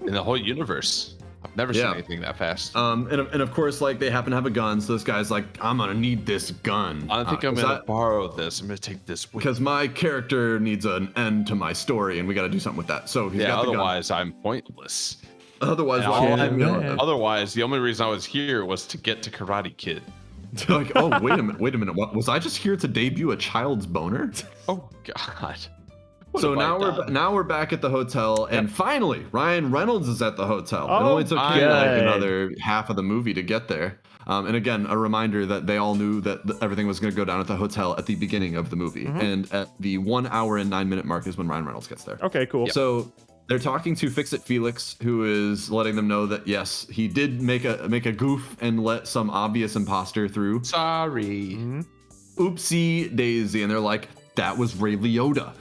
In the whole universe. I've never Yeah. seen anything that fast. And of course they happen to have a gun, so this guy's I'm gonna need this gun. I think I'm gonna borrow this. I'm gonna take this with because my character needs an end to my story and we got to do something with that. So he's Yeah, got the gun. otherwise I'm pointless. Otherwise, And why all would I I'm- do it? Otherwise, the only reason I was here was to get to Karate Kid. Oh, wait a minute. What was I just here to debut a child's boner? Oh God. What So have I now done? we're back at the hotel, and finally Ryan Reynolds is at the hotel. It Oh, only took him good. another half of the movie to get there. And again, a reminder that they all knew that everything was going to go down at the hotel at the beginning of the movie, and at the 1 hour and 9 minute mark is when Ryan Reynolds gets there. Okay, cool. So they're talking to Fix It Felix, who is letting them know that yes, he did make a goof and let some obvious imposter through. Sorry. Oopsie daisy, and they're like, that was Ray Liotta.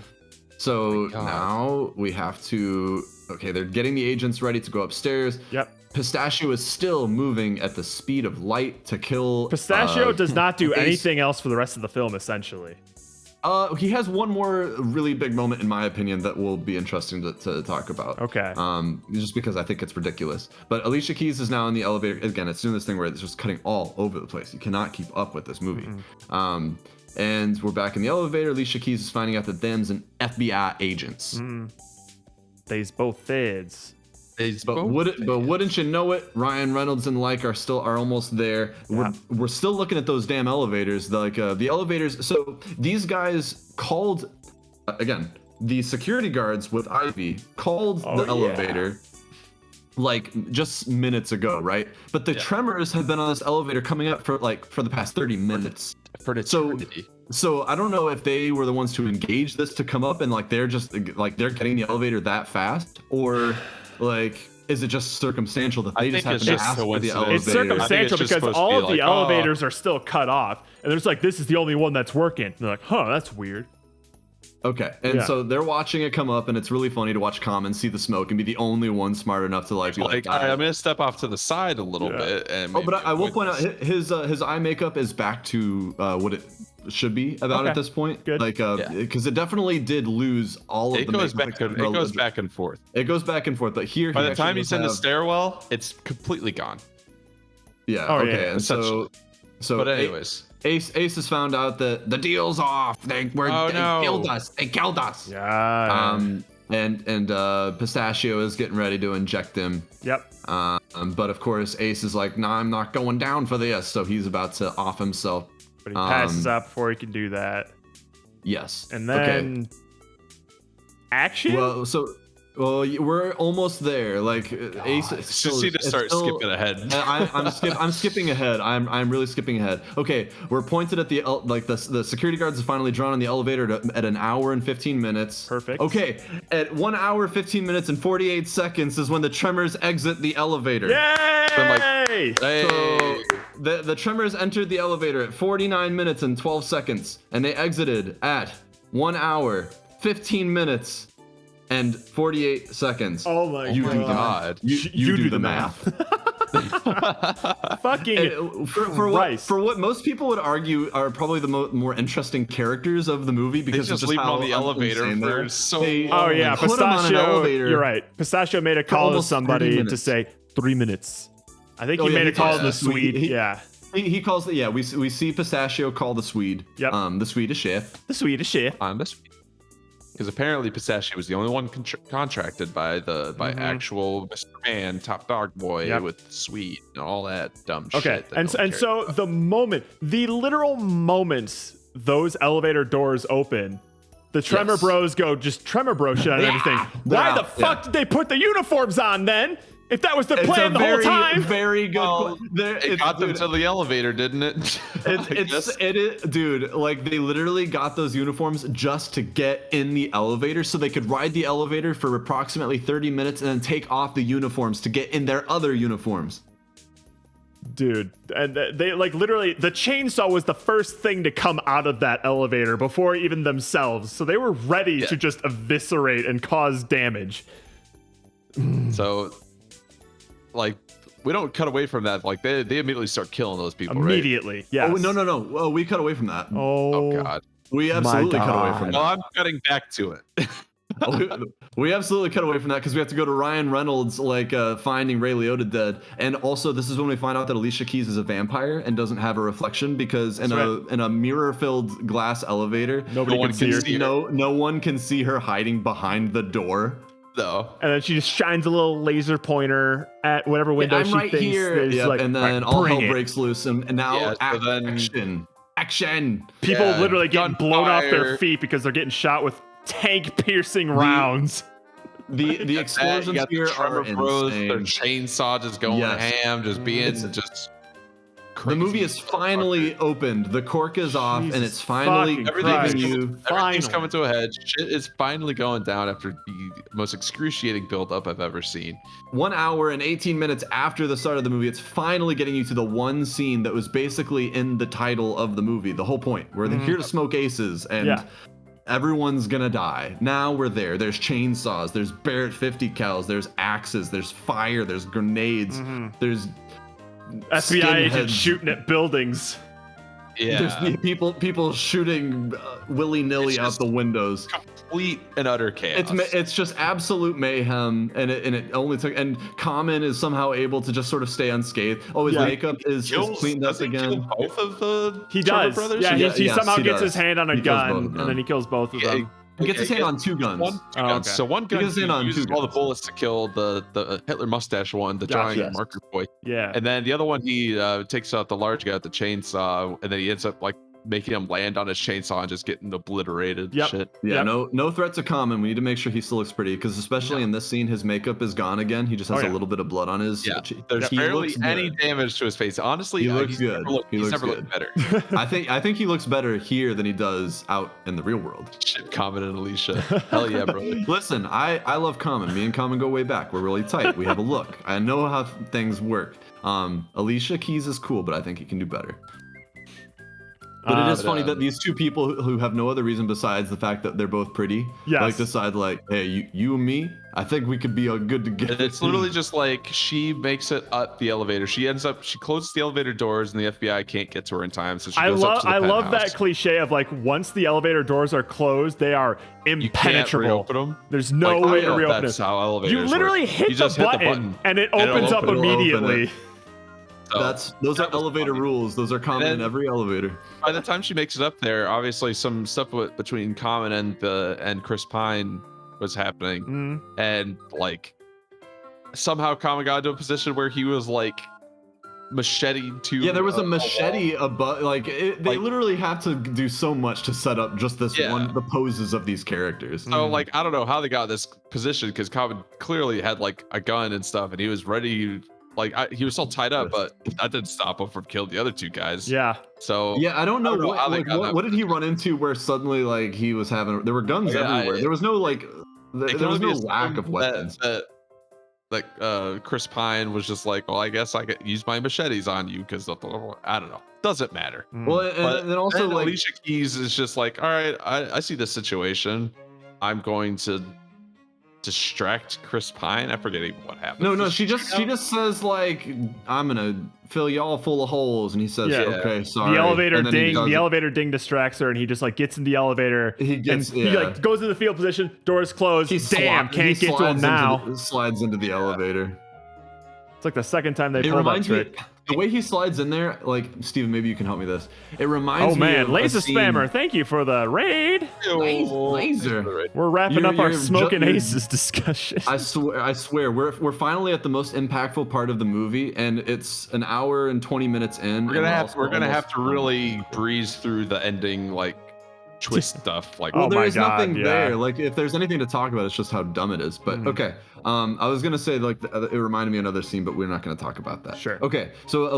So God. now we have to. Okay, they're getting the agents ready to go upstairs. Yep. Pistachio is still moving at the speed of light to kill. Pistachio does not do Ace. anything else for the rest of the film, essentially. He has one more really big moment, in my opinion, that will be interesting to talk about. Okay. Just because I think it's ridiculous. But Alicia Keys is now in the elevator. Again, it's doing this thing where it's just cutting all over the place. You cannot keep up with this movie. And we're back in the elevator. Alicia Keys is finding out that them's an FBI agents. They's both feds. But wouldn't you know it? Ryan Reynolds and are almost there. We're still looking at those damn elevators. The elevators. So these guys called again. The security guards with Ivy called the elevator just minutes ago, right? But the tremors have been on this elevator coming up for the past 30 minutes. For an So eternity. So I don't know if they were the ones to engage this to come up and like they're just like they're getting the elevator that fast, or like is it just circumstantial that they I just think happen it's to just ask for the coincidence. elevator? It's I think it's circumstantial just because supposed to all be of the like, elevators are still cut off, and there's like this is the only one that's working. And they're like, huh, that's weird. Okay, and Yeah. so they're watching it come up, and it's really funny to watch Common see the smoke and be the only one smart enough to like be like, Like, I'm gonna step off to the side a little Yeah. bit. And oh, but maybe I will avoid point out this. his eye makeup is back to what it should be about Okay, at this point. good. Like, Yeah. because it definitely did lose all of It the goes makeup. back. It goes back and forth. It goes back and forth, but here By he the actually time does he's in the have- stairwell, it's completely gone. Yeah. Oh, okay. yeah, And so But A- anyways, Ace has found out that the deal's off. They killed us. They killed us. Yeah. And Pistachio is getting ready to inject him. Yep. But of course Ace is like, nah, I'm not going down for this. So he's about to off himself. But he passes um, out before he can do that. Yes. And then action? Well, we're almost there. Like Ace. it's just need to start skipping ahead. I'm skipping ahead. I'm really skipping ahead. Okay, we're pointed at the security guards is finally drawn on the elevator at an hour and 15 minutes. Perfect. Okay, at 1 hour 15 minutes and 48 seconds is when the Tremors exit the elevator. Yay! I'm Hey. So the Tremors entered the elevator at 49 minutes and 12 seconds, and they exited at 1 hour 15 minutes and 48 seconds. Oh my You do the God. math. You do the math. Fucking And for Christ. what most people would argue are probably the more interesting characters of the movie because just of leave him how on the elevator insane for they're. so They long. Oh yeah, put 'em on an Pistachio. elevator You're right. Pistachio made a call to almost 30 somebody to minutes. say 3 minutes. I think Oh, he yeah, made he a call did. to the Swede. He- Yeah, He calls the we see Pistachio call the Swede. Yep. The Swedish chef. the Swedish chef. On this, because apparently Pistachio was the only one contracted by actual Mr. Man, Top Dog Boy, Yep. with Swede and all that dumb Okay, shit. that and no one and cared so about. the literal moments those elevator doors open, the Tremor Yes. Bros go just Tremor Bro shit on everything. Why Yeah, the fuck yeah. did they put the uniforms on then? If that was the It's plan a the very, whole time. very good. Well, it it's- got them dude, to the elevator, didn't it? it is, dude. Like they literally got those uniforms just to get in the elevator, so they could ride the elevator for approximately 30 minutes and then take off the uniforms to get in their other uniforms. Dude, and they like literally the chainsaw was the first thing to come out of that elevator before even themselves. So they were ready to just eviscerate and cause damage. So, like, we don't cut away from that. Like, they immediately start killing those people, Immediately. Yes. Oh no! Well, we cut away from that. right? Oh, Oh God. We absolutely cut away from God. that. Well, I'm cutting back to it. We absolutely cut away from that because we have to go to Ryan Reynolds finding Ray Liotta dead, and also this is when we find out that Alicia Keys is a vampire and doesn't have a reflection because in a mirror-filled glass elevator, Nobody one can see can her. see her. no one can see her hiding behind the door. No. And then she just shines a little laser pointer at whatever window I'm she right thinks here, there's yep, like, and right, then all bring hell it. breaks loose, and now Yeah, so then- action. People Yeah, literally getting blown off their gunfire. feet because they're getting shot with tank-piercing rounds. The explosions You got the here Tremor are Bros, their insane. chainsaw just going Yes. ham, just being It's- just. The Crazy movie is finally opened. The cork is off, and Jesus it's finally fucking giving Christ. you. Everything's Finally. coming to a head. Shit is finally going down after the most excruciating build-up I've ever seen. 1 hour and 18 minutes after the start of the movie, it's finally getting you to the one scene that was basically in the title of the movie, the whole point, where they're here to smoke aces and Yeah. everyone's gonna die. Now we're there. There's chainsaws, there's Barrett 50 cals, there's axes, there's fire, there's grenades, there's FBI agent skinheads. shooting at buildings. There's people shooting willy-nilly It's out just- the windows. Complete and utter chaos. It's just absolute mayhem, and it only took. And Common is somehow able to just sort of stay unscathed. Oh, his Yeah. makeup is cleaned up does he again. kill both of the He Trevor does. brothers? Yeah, he Yes, somehow he gets does. his hand on a He kills both gun, of and them. then he kills both of Yeah, them. He gets his hand on two guns. Two Oh, guns. okay. So one gun gets his hand on uses two all the guns. bullets to kill the Hitler mustache one, the Gotcha. drawing Yes. marker boy, Yeah. and then the other one he takes out the large guy with the chainsaw, and then he ends up like making him land on his chainsaw and just getting obliterated. Yep. Shit. Yeah, Yep. no threat to Common. We need to make sure he still looks pretty, because especially in this scene, his makeup is gone again. He just has Oh, yeah. a little bit of blood on his. Yeah, cheek. there's He barely looks any good. damage to his face. Honestly, He looks he's good. Never He looks looked better. I think he looks better here than he does out in the real world. Shit, Common and Alicia. Hell yeah, brother. Listen, I love Common. Me and Common go way back. We're really tight. We have a look. I know how things work. Alicia Keys is cool, but I think he can do better. But it is funny that these two people who have no other reason besides the fact that they're both pretty, Yes. like decide like, hey, you and me, I think we could be a good together. And it's literally just like she makes it up the elevator. She closes the elevator doors, and the FBI can't get to her in time. So she I goes up love to the I love penthouse. that cliche of like once the elevator doors are closed, they are You can't impenetrable. reopen them. There's no Like, way I to know reopen that's it. how elevators You literally work. hit, You the, just hit button, and it and it'll opens up open it. It'll open immediately. it. So, Those that are was elevator funny. rules. Those are common And in then- every elevator. By the time she makes it up there, obviously some stuff between Common and Chris Pine was happening, Mm. and like somehow Common got into a position where he was like machete to. Yeah, there was a wall. machete above. Like they Like- literally have to do so much to set up just this Yeah. the poses of these characters. So like I don't know how they got this position because Common clearly had like a gun and stuff, and he was ready. Like he was still tied up, but that didn't stop him from killing the other two guys. Yeah. So Yeah, I don't know, how they got that what did he run into where suddenly like he was having there were guns Yeah, everywhere. There was no like it there can was only no be lack of assumed weapons. that Chris Pine was just like, well, I guess I could use my machetes on you because I don't know. Doesn't matter. Mm. Well, But and then also then like Alicia Keys is just like, all right, I see this situation. I'm going to distract Chris Pine. I forget even what happened. no, she just says like I'm gonna fill y'all full of holes, and he says Yeah. okay, sorry. The elevator and then he ding. does The it. elevator ding distracts her, and he just like gets in the elevator. He gets and he like goes to the field position. Doors closed. He Damn, sli- can't he get to him slides now. slides into the elevator. It's like the second time they It pulled that reminds me trick. the way he slides in there. Like Steven, maybe you can help me with this. It reminds Oh me. man, of a laser scene- spammer! Thank you for the raid. Laser. We're wrapping You're- up our you're smoking ju- you're- aces discussion. I swear, we're finally at the most impactful part of the movie, and it's an hour and 20 minutes in. We're gonna have to really breeze through the ending like twist stuff. Like, Well, Oh there my is nothing God, yeah. there. Like, if there's anything to talk about, it's just how dumb it is. But Mhm. okay, I was gonna say like it reminded me of another scene, but we're not gonna talk about that. Sure. Okay, so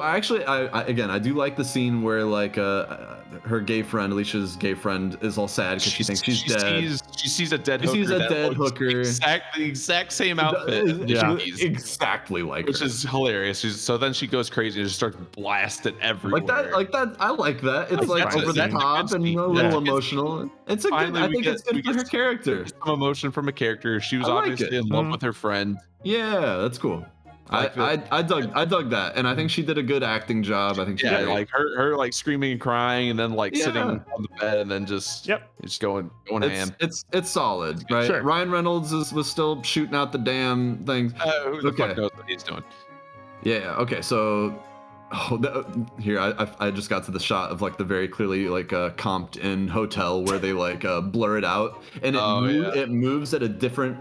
I actually, I do like the scene where like her gay friend, Alicia's gay friend, is all sad because she thinks she's dead. She sees a dead She hooker. sees a that dead looks hooker. the exact same outfit. Yeah. Exactly like Which her. is hilarious. So then she goes crazy and just starts blasting everywhere. Like that. I like that. It's like That's over the that top convinced and me. a Yeah. little emotional. It's a good. Finally, I we think get- it's good we for get her character. some emotion from a character. She was I like obviously it. in love Mhm. with her friend. Yeah, that's cool. I like I dug that, and I think she did a good acting job. I think she Yeah, did. like her like screaming and crying, and then like sitting Yeah. on the bed, and then just Yep. going ham. It's solid, right? Sure. Ryan Reynolds was still shooting out the damn things. Who the Okay. fuck knows what he's doing? Yeah. Okay. So, here I just got to the shot of like the very clearly like comped in hotel where they like blur it out, and it moves at a different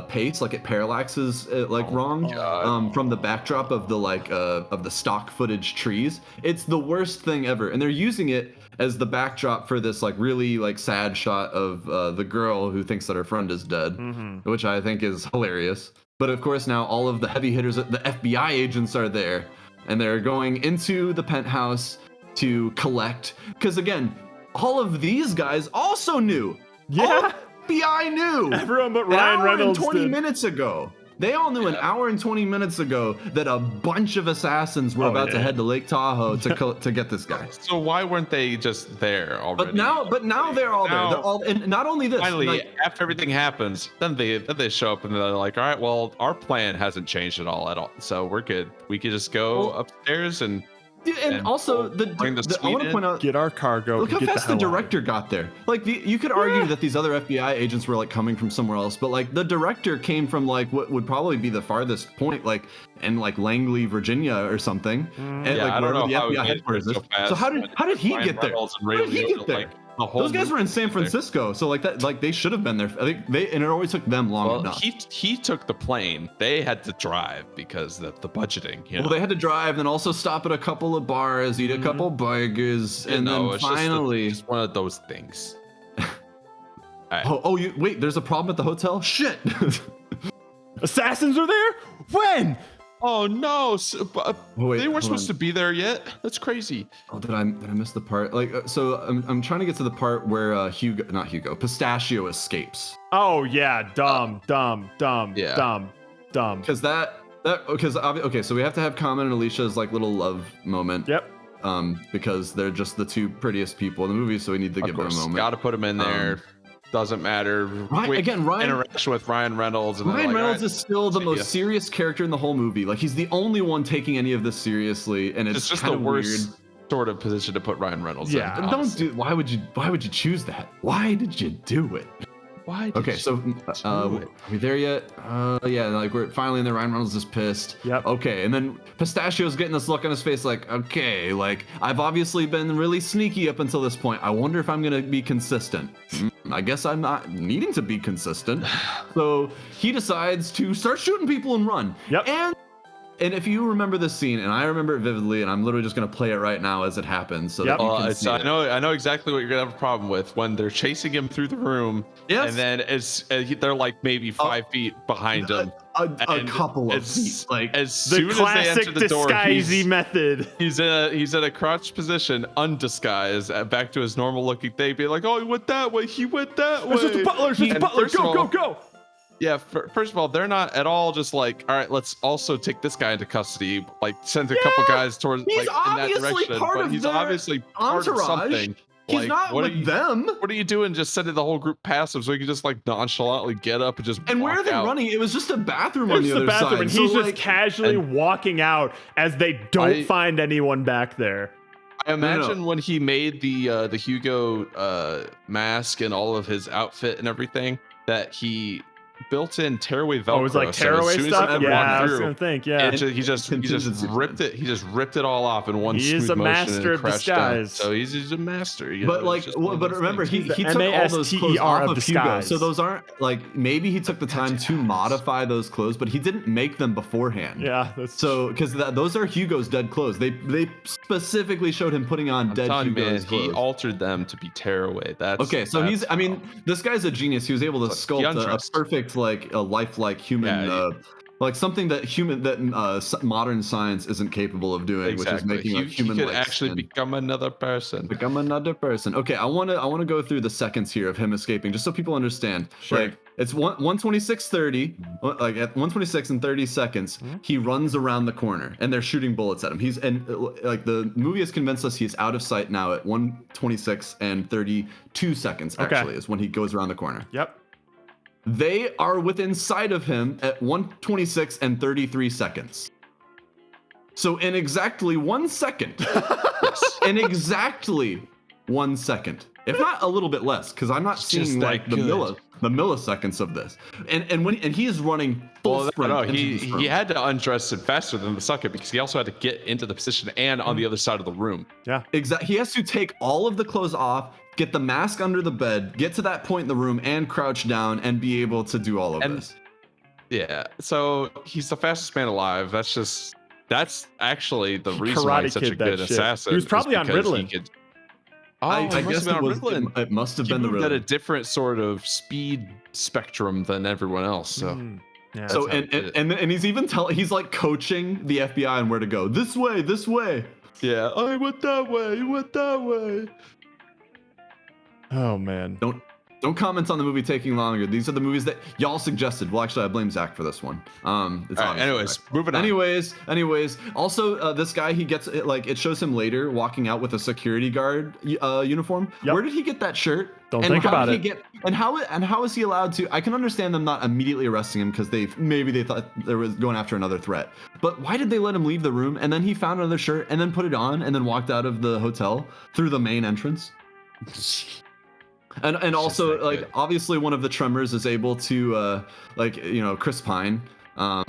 pace, like it parallaxes it like wrong God. from the backdrop of the like of the stock footage trees. It's the worst thing ever, and they're using it as the backdrop for this like really like sad shot of the girl who thinks that her friend is dead, which I think is hilarious. But of course now all of the heavy hitters, the FBI agents are there, and they're going into the penthouse to collect. Because again, all of these guys also knew. Yeah. All FBI knew. Everyone but An Ryan hour Reynolds and 20 did. minutes ago. They all knew an hour and 20 minutes ago that a bunch of assassins were Oh, about to yeah. head to Lake Tahoe to get this guy. So why weren't they just there already? But now they're all there. Now- They're all, and not only this. Finally, like, after everything happens, then they show up and they're like, all right, well, our plan hasn't changed at all, so we're good. We could just go Well- upstairs and and also we'll bring the I want suite to point out. Get our cargo. Look how and get fast the hell out. director got there. Like you could argue that these other FBI agents were like coming from somewhere else, but like the director came from like what would probably be the farthest point, like in like Langley, Virginia, or something, and Yeah, like I don't wherever know the how he FBI gets there headquarters is. so fast, So how did he Ryan get there? Reynolds and How Ray did he Liotta, get there? like, The whole Those guys were in San movie there. Francisco, so like that, like they should have been there. I think and it always took them long Well, enough. he took the plane. They had to drive because of the budgeting. You know? Well, they had to drive, then also stop at a couple of bars, eat a couple burgers, and then it's just finally. just one of those things. Alright. Oh, you wait. There's a problem at the hotel. Shit. Assassins are there? When? Oh no! Wait, they weren't hold supposed on. to be there yet. That's crazy. Oh, did I miss the part? Like, so I'm trying to get to the part where not Hugo, Pistachio escapes. Oh yeah, dumb. Yeah. Because okay, so we have to have Common and Alicia's like little love moment. Yep. Because they're just the two prettiest people in the movie, so we need to Of give them a course, moment. gotta put him in there. Doesn't matter. Quick interaction with Ryan Reynolds. And then Ryan like, Reynolds alright, is still the see most ya. serious character in the whole movie. Like he's the only one taking any of this seriously, and It's it's just kind the of worst weird. sort of position to put Ryan Reynolds Yeah. in. And honestly. Why would you choose that? Why did you do it? Why? Did Okay, you so do are it? we there yet? Yeah, like we're finally in there. Ryan Reynolds is pissed. Yep. Okay, and then Pistachio's getting this look on his face like, okay, like I've obviously been really sneaky up until this point. I wonder if I'm gonna be consistent. I guess I'm not needing to be consistent. So he decides to start shooting people and run. Yep. And if you remember this scene, and I remember it vividly, and I'm literally just gonna play it right now as it happens, so Yep. that you can Well, see I it. know exactly what you're gonna have a problem with when they're chasing him through the room, Yes. and then they're like maybe 5 feet behind him. A And couple of as- feet, like As The soon as they classic enter the door, disguisey method. he's in a crouched position, undisguised, back to his normal looking thing, being like, "Oh, he went that way. He went that way." It's just a butler. It's just a And butler. first of Go, go, all- go. Yeah, first of all, they're not at all just like, all right, let's also take this guy into custody. Like, send a couple guys towards he's like in that obviously direction. part But of he's their obviously part of entourage. something. He's Like, not what with are you, them. What are you doing? Just sending the whole group past him so he can just like nonchalantly get up and just. And where are walk they out. running? It was just a bathroom on It's the the other bathroom, side. and So, he's just like, casually walking out as they don't I- find anyone back there. I no. imagine when he made the Hugo mask and all of his outfit and everything that he built in tearaway Velcro. Oh, it was like so as tearaway soon as stuff. everyone Yeah, I was through, gonna think. Yeah, he just Contingency ripped plan. it. He just ripped it all off in one He is smooth a motion master and of crashed down. disguise. So he's a master. You But know, like, it's just one of but those remember, things. he The took all those clothes MASTER off of of Hugo. disguise. So those aren't like maybe he took the time to modify those clothes, but he didn't make them beforehand. yeah. That's So because those are Hugo's dead clothes. They specifically showed him putting on I'm dead telling you, man, Hugo's he clothes. altered them to be tearaway. That's Okay, so he's, I mean, this guy's a genius. He was able to So he sculpt a undressed. perfect, like, a lifelike human, Yeah, like something that modern science isn't capable of doing, which is exactly. making a He human could like actually skin. become another person. Become another person. Okay, I wanna go through the seconds here of him escaping, just so people understand. Sure. Like it's 1:26:30, like at 1:26 and 30 seconds, he runs around the corner and they're shooting bullets at him. Like the movie has convinced us he's out of sight now at 1:26 and 32 seconds. Okay. Actually, is when he goes around the corner. Yep. They are within sight of him at 1:26 and 33 seconds. So in exactly 1 second, in exactly 1 second, if not a little bit less, because I'm not It's just seeing that like the good. milliseconds of this. And he is running full Well, sprint. no, into he this room. he had to undress it faster than the second because he also had to get into the position and on the other side of the room. Yeah. He has to take all of the clothes off, get the mask under the bed, get to that point in the room, and crouch down and be able to do all of And- this. Yeah, so he's the fastest man alive. That's actually the reason why Karate he's such a Kid that good shit. assassin. He was is probably on because he Ritalin. could- Oh, I he must guess have been on Ritalin. it must have He been the moved at a Ritalin. different sort of speed spectrum than everyone else. So Mm. Yeah. So how he and, did and, it. and he's even he's like coaching the FBI on where to go. This way, this way. yeah, I went that way. You went that way. Oh man. Don't comment on the movie taking longer. These are the movies that y'all suggested. Well, actually, I blame Zach for this one. It's All right, obviously anyways, Zach. moving on. Anyways. Also, this guy, he gets like it shows him later walking out with a security guard uniform. Yep. Where did he get that shirt? Don't And think how about did it. And how is he allowed to? I can understand them not immediately arresting him because they thought they was going after another threat. But why did they let him leave the room? And then he found another shirt and then put it on and then walked out of the hotel through the main entrance. And also that like good. obviously one of the Tremors is able to Chris Pine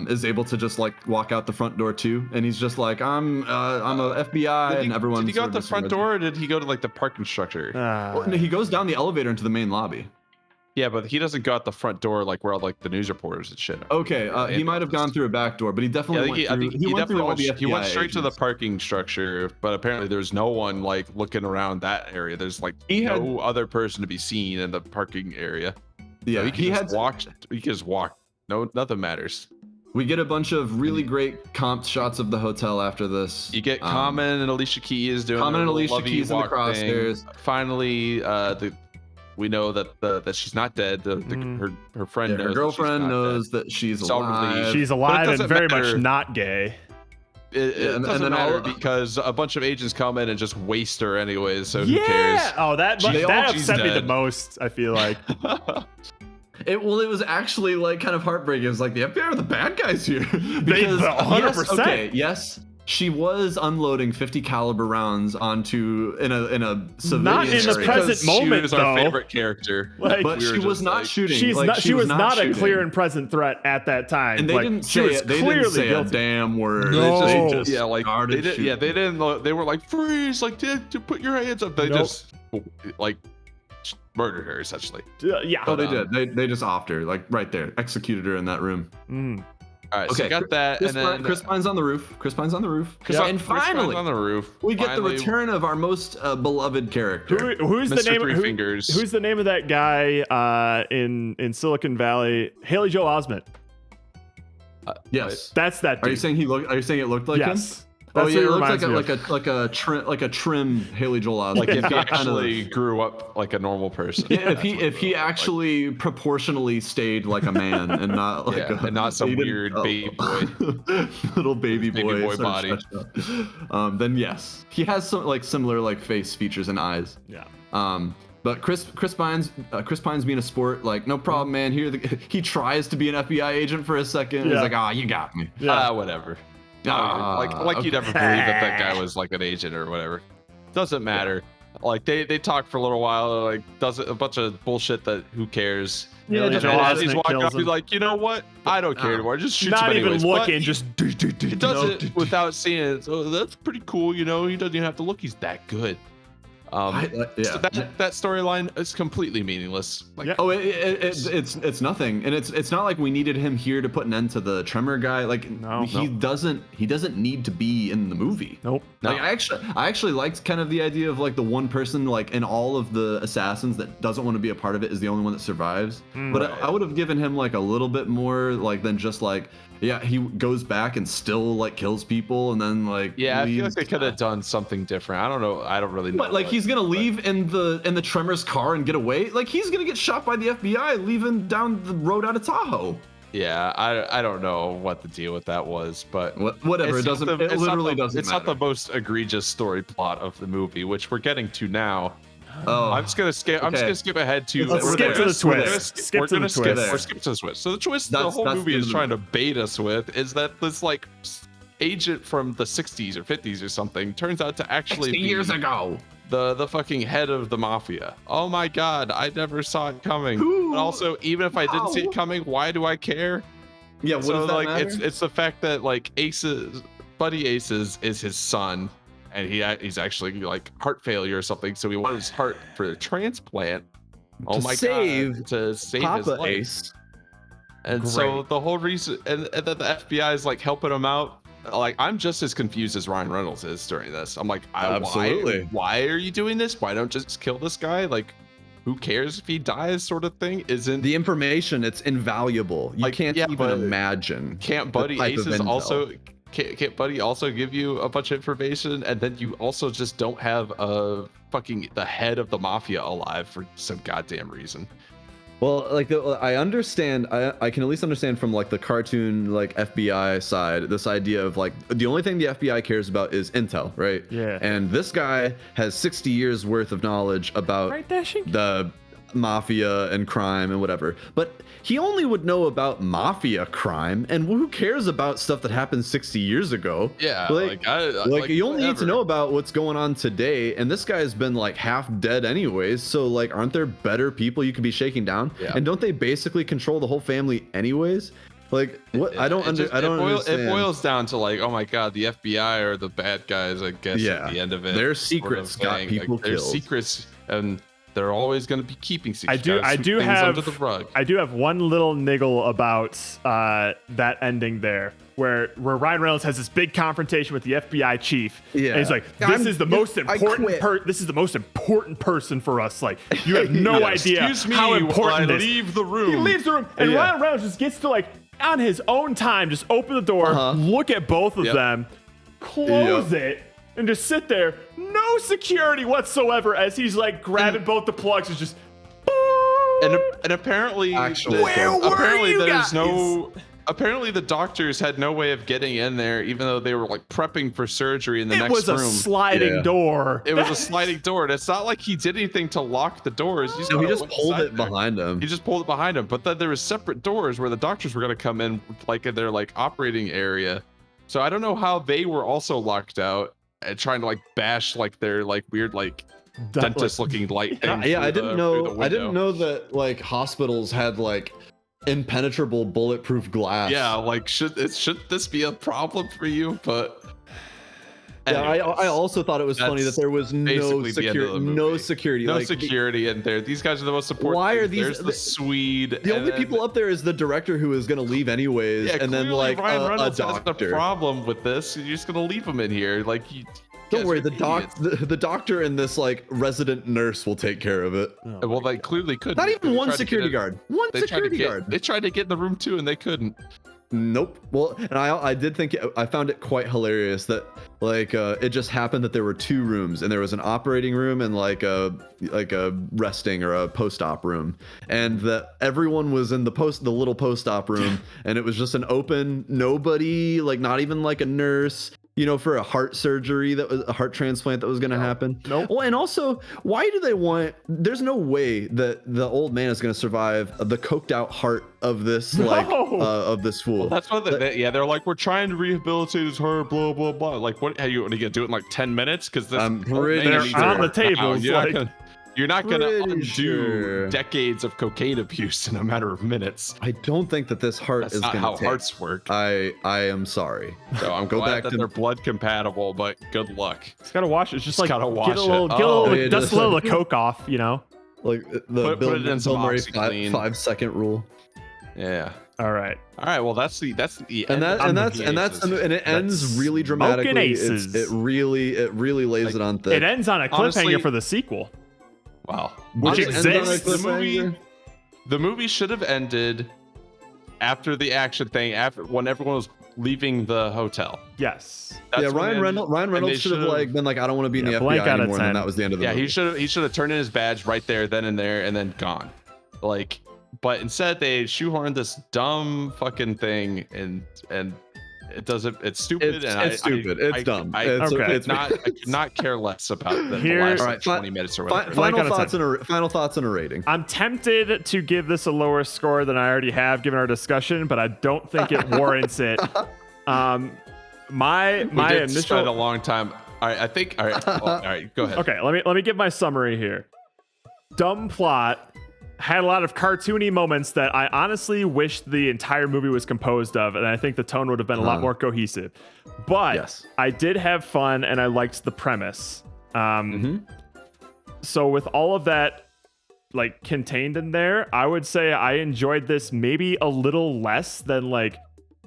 is able to just like walk out the front door too, and he's just like, I'm a FBI, and everyone. Did he go out the front door, or did he go to like the parking structure? Well, no, he goes down the elevator into the main lobby. Yeah, but he doesn't go out the front door like where all like the news reporters and shit. Okay, he might have gone through a back door, but he definitely Yeah, went through. He went through all the FBI he went straight to the agents. parking structure, but apparently there's no one like looking around that area. There's like He had- no other person to be seen in the parking area. Yeah, So he had. He can just walk. No, nothing matters. We get a bunch of really great comped shots of the hotel after this. You get Common and Alicia Keys doing Common their and little Alicia lovey Keys in the walk crosshairs. thing. Finally, we know that that she's not dead. Her friend Yeah, knows. her girlfriend that she's not knows dead. that she's It's all alive. relieved. She's But it alive and doesn't very matter. much not gay. It Yeah, and doesn't then matter all- because a bunch of agents come in and just waste her anyways. So who Yeah. cares? Oh, that She's- that she's upset me the dead. most. I feel like. It was actually like kind of heartbreaking. It was like the FBI are the bad guys here. Because, 100%. Yes, okay, yes, she was unloading 50 caliber rounds onto in a civilian Not in the area. present Because moment, she was our though. favorite character. Like, But we were she was just not like- shooting. She's like, not. She was not a shooting. clear and present threat at that time. And they Like, didn't she say was it. They clearly didn't say a guilty. damn word. No. They just Yeah, like started they did. shooting. Yeah, they didn't. They were like freeze, like to put your hands up. They Nope. just like murdered her essentially. Yeah. Oh, they did. They just offed her, like right there, executed her in that room. Mm. All right, so Okay, you got that, Chris, and then Chris Pine's on the roof. Chris Pine's on the roof. And Chris Pine's finally, on the roof. we get the Finally, return of our most beloved character. Who's the Mr. name? Three Fingers. Who's the name of that guy in Silicon Valley? Haley Joel Osment. Yes. That's that dude. Are you saying he looked? Are you saying it looked like him? yes. Oh That's yeah, who it looks reminds me of. like a trim Haley Joel Osment. Like if he Got kind of- actually grew up like a normal person. Yeah, if he actually proportionally stayed like a man and not like Yeah, and not some he didn't- weird baby boy. little baby boy, boy sort of body. stretched out. Then yes, he has some like similar like face features and eyes. Yeah. But Chris Pine's being a sport, like no problem, man. He tries to be an FBI agent for a second. Yeah. He's like, you got me. Yeah. Whatever. Ah, Like you'd ever believe that guy was like an agent or whatever. Doesn't matter. Like they talk for a little while, like does a bunch of bullshit that who cares. Yeah, Haley just Joel And as he's Osment walking kills up, he's him. like, you know what? I don't care anymore. Just shoots Not him even anyways. But looking, he- just. He does it without seeing it. So that's pretty cool, you know. He doesn't even have to look. He's that good. Yeah. So that storyline is completely meaningless. Like, Yeah. Oh, it's nothing, and it's not like we needed him here to put an end to the Tremor guy. Like No. he doesn't need to be in the movie. Nope. Like I actually liked kind of the idea of like the one person like in all of the assassins that doesn't want to be a part of it is the only one that survives. But I would have given him like a little bit more like than just like he goes back and still like kills people and then like yeah, I feel like leaves. they could have done something different. I don't know. I don't really know. But like he's gonna leave in the Tremor's car and get away. Like he's gonna get shot by the FBI leaving down the road out of Tahoe. Yeah, I don't know what the deal with that was, but Whatever. It it's not doesn't. the- It it's not literally the- doesn't. It's not the most egregious story plot of the movie, which we're getting to now. Oh, I'm just gonna skip. I'm just okay. gonna skip ahead to. Let's we're skip gonna- to the we're gonna twist. skip- Skip we're to the gonna skip- twist. We're skipping to the twist. So the twist the That's- whole that's movie the is movie. trying to bait us with is that this like agent from the 60s or 50s or something turns out to actually 60 be years ago. the fucking head of the mafia. Oh my god, I never saw it coming. Who? But also, even if I didn't see How? it coming, why do I care? Yeah. What So does that like matter? it's the fact that like Buddy Aces is his son, and he's actually like heart failure or something. So he wanted his heart for a transplant. Oh To my save god! To save his Papa life. Ace. And so Great. the whole reason, and then the FBI is like helping him out. Like I'm just as confused as Ryan Reynolds is during this. I'm like, Absolutely. Why are you doing this? Why don't just kill this guy? Like, who cares if he dies? Sort of thing. Isn't The information, it's invaluable. You Like, can't yeah, even but imagine. can't the Buddy type of Aces intel. also? Can't Buddy also give you a bunch of information, and then you also just don't have the head of the mafia alive for some goddamn reason? Well, like I understand. I can at least understand from like the cartoon like FBI side this idea of like the only thing the FBI cares about is intel, right? Yeah. And this guy has 60 years worth of knowledge about Right, Dashing? the mafia and crime and whatever, but he only would know about mafia crime, and who cares about stuff that happened 60 years ago? Yeah, like you only need to know about what's going on today, and this guy's been like half dead anyways, so like aren't there better people you could be shaking down? Yeah. And don't they basically control the whole family anyways? Like what? I don't understand. It boils down to like, oh my god, the FBI are the bad guys. I guess Yeah. at the end of it, Their sort of secrets got thing. people Their killed. secrets, and they're always going to be keeping secrets. I Gotta do sweep things have under the rug. I do have one little niggle about that ending there, where Ryan Reynolds has this big confrontation with the FBI chief. Yeah. And he's like, "This is the most important this is the most important person for us. Like, you have no idea Excuse me, how important while I this." leave the room. He leaves the room, and Yeah. Ryan Reynolds just gets to like on his own time, just open the door, look at both of Yep. them, close it, and just sit there, no security whatsoever, as he's like grabbing both the plugs and just. And apparently, Actually, Where were apparently you there's guys? no. Apparently, the doctors had no way of getting in there, even though they were like prepping for surgery in the It next was a room. sliding Yeah. door. It was a sliding door, and it's not like he did anything to lock the doors. No, he just went pulled inside it there. behind him. He just pulled it behind him. But then there was separate doors where the doctors were going to come in, like in their like operating area. So I don't know how they were also locked out and trying to like bash like their like weird like dentist looking light thing. Yeah, I through didn't the know. I didn't window. know that like hospitals had like impenetrable bulletproof glass. Yeah, like should this be a problem for you? But Yeah, I anyways, also thought it was funny that that's there was no basically the end of security. the No movie. security. no like, security in there. These guys are the most important. Why are things. these- There's the Swede. The and only then- people up there is the director who is going to leave anyways, Yeah, and then clearly like Ryan a Reynolds has a doctor. problem with this. You're just gonna leave him in here, like you. Don't guys worry, are idiots. the doctor and this like resident nurse will take care of it. Well, they clearly couldn't. Not even They one tried to security get in- guard. One They tried to security get. guard. They tried to get in the room too, and they couldn't. Nope. Well, and I did think I found it quite hilarious that like it just happened that there were two rooms, and there was an operating room and like a resting or a post-op room, and that everyone was in the little post-op room, and it was just an open, nobody, like not even like a nurse, you know, for a heart surgery that was a heart transplant that was going to happen. Nope. Well, and also, why do they want? There's no way that the old man is going to survive the coked out heart of this like No. of this fool. Well, that's what. They're like, we're trying to rehabilitate his heart. Blah blah blah. Like, what? Are you gonna do it in like 10 minutes? Because I'm pretty They're sure. on the table. You're not gonna Pretty undo sure. decades of cocaine abuse in a matter of minutes. I don't think that this heart That's is not going how to take. hearts work. I am sorry. So I'm Go glad back that to- they're blood compatible, but good luck. Just gotta wash it. It's just like gotta wash get a little, it. get a little, Oh, yeah, dust just a little like- of coke off, you know. Like the Put it in some Bill Murray OxyClean. 5-second rule. Yeah. All right. All right. Well, that's the And end of the aces. and it ends That's really smoking dramatically. aces. It really lays Like, it on thick. It ends on a cliffhanger Honestly- for the sequel. Wow. Which It ends on a exists. cliffhanger. The movie should have ended after the action thing, after when everyone was leaving the hotel. Yes. That's Yeah, when Ryan it Reynolds. Ryan and they Reynolds should have like been like, I don't want to be in Yeah, the blank FBI out of anymore, and 10. that was the end of the Yeah, movie. he should have turned in his badge right there, then and there, and then gone. Like, but instead they shoehorned this dumb fucking thing, and it doesn't. It's stupid. It's stupid. It's dumb. I Okay. could not care less about the Here- last All like, right, fi- 20 minutes or Fi- whatever. Blank out of final thoughts and a rating. I'm tempted to give this a lower score than I already have given our discussion, but I don't think it warrants it. My We did spend a initial. long time. All right, I think. All right, well, all right, go ahead. Okay, let me give my summary here. Dumb plot. Had a lot of cartoony moments that I honestly wish the entire movie was composed of, and I think the tone would have been a lot more cohesive. But Yes. I did have fun, and I liked the premise. So with all of that like contained in there, I would say I enjoyed this maybe a little less than like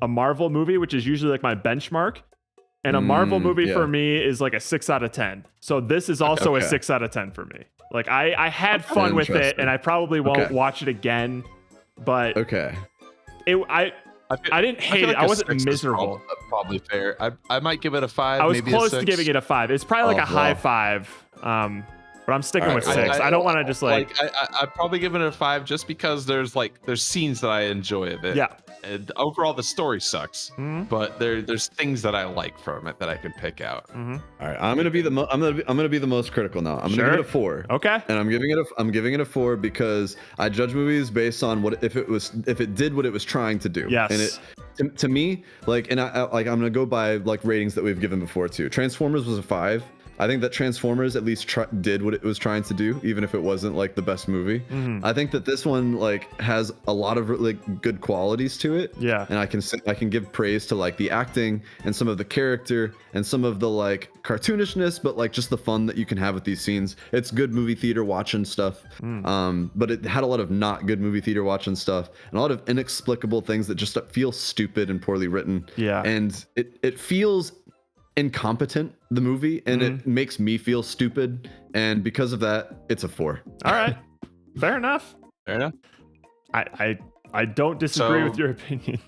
a Marvel movie, which is usually like my benchmark. And a Marvel movie yeah. for me is like a 6 out of 10. So this is also a Okay. 6 out of 10 for me. Like I had fun with it, Interesting. and I probably won't Okay. watch it again. But Okay. I didn't hate feel it. like I a wasn't 6 is miserable. Probably fair. I might give it a 5. I was maybe close a to 6. giving it a 5. It's probably like Oh, a high wow. 5. But I'm sticking All with right, 6. I don't want to just like I'd probably give it a 5 just because there's scenes that I enjoy of it. yeah. And overall, the story sucks, Mhm. but there's things that I like from it that I can pick out. Mhm. All right. I'm gonna be the most critical now. I'm gonna Sure. give it a 4. Okay. And I'm giving it a 4 because I judge movies based on if it did what it was trying to do. Yes. And it to me, like, and I like I'm gonna go by like ratings that we've given before too. Transformers was a 5. I think that Transformers at least did what it was trying to do, even if it wasn't like the best movie. I think that this one like has a lot of like good qualities to it. Yeah. And I can give praise to like the acting and some of the character and some of the like cartoonishness, but like just the fun that you can have with these scenes. It's good movie theater watching stuff. But it had a lot of not good movie theater watching stuff and a lot of inexplicable things that just feel stupid and poorly written. Yeah. And it feels incompetent, the movie, and it makes me feel stupid, and because of that it's a 4. All right. Fair enough. Fair enough. I don't disagree So- with your opinion.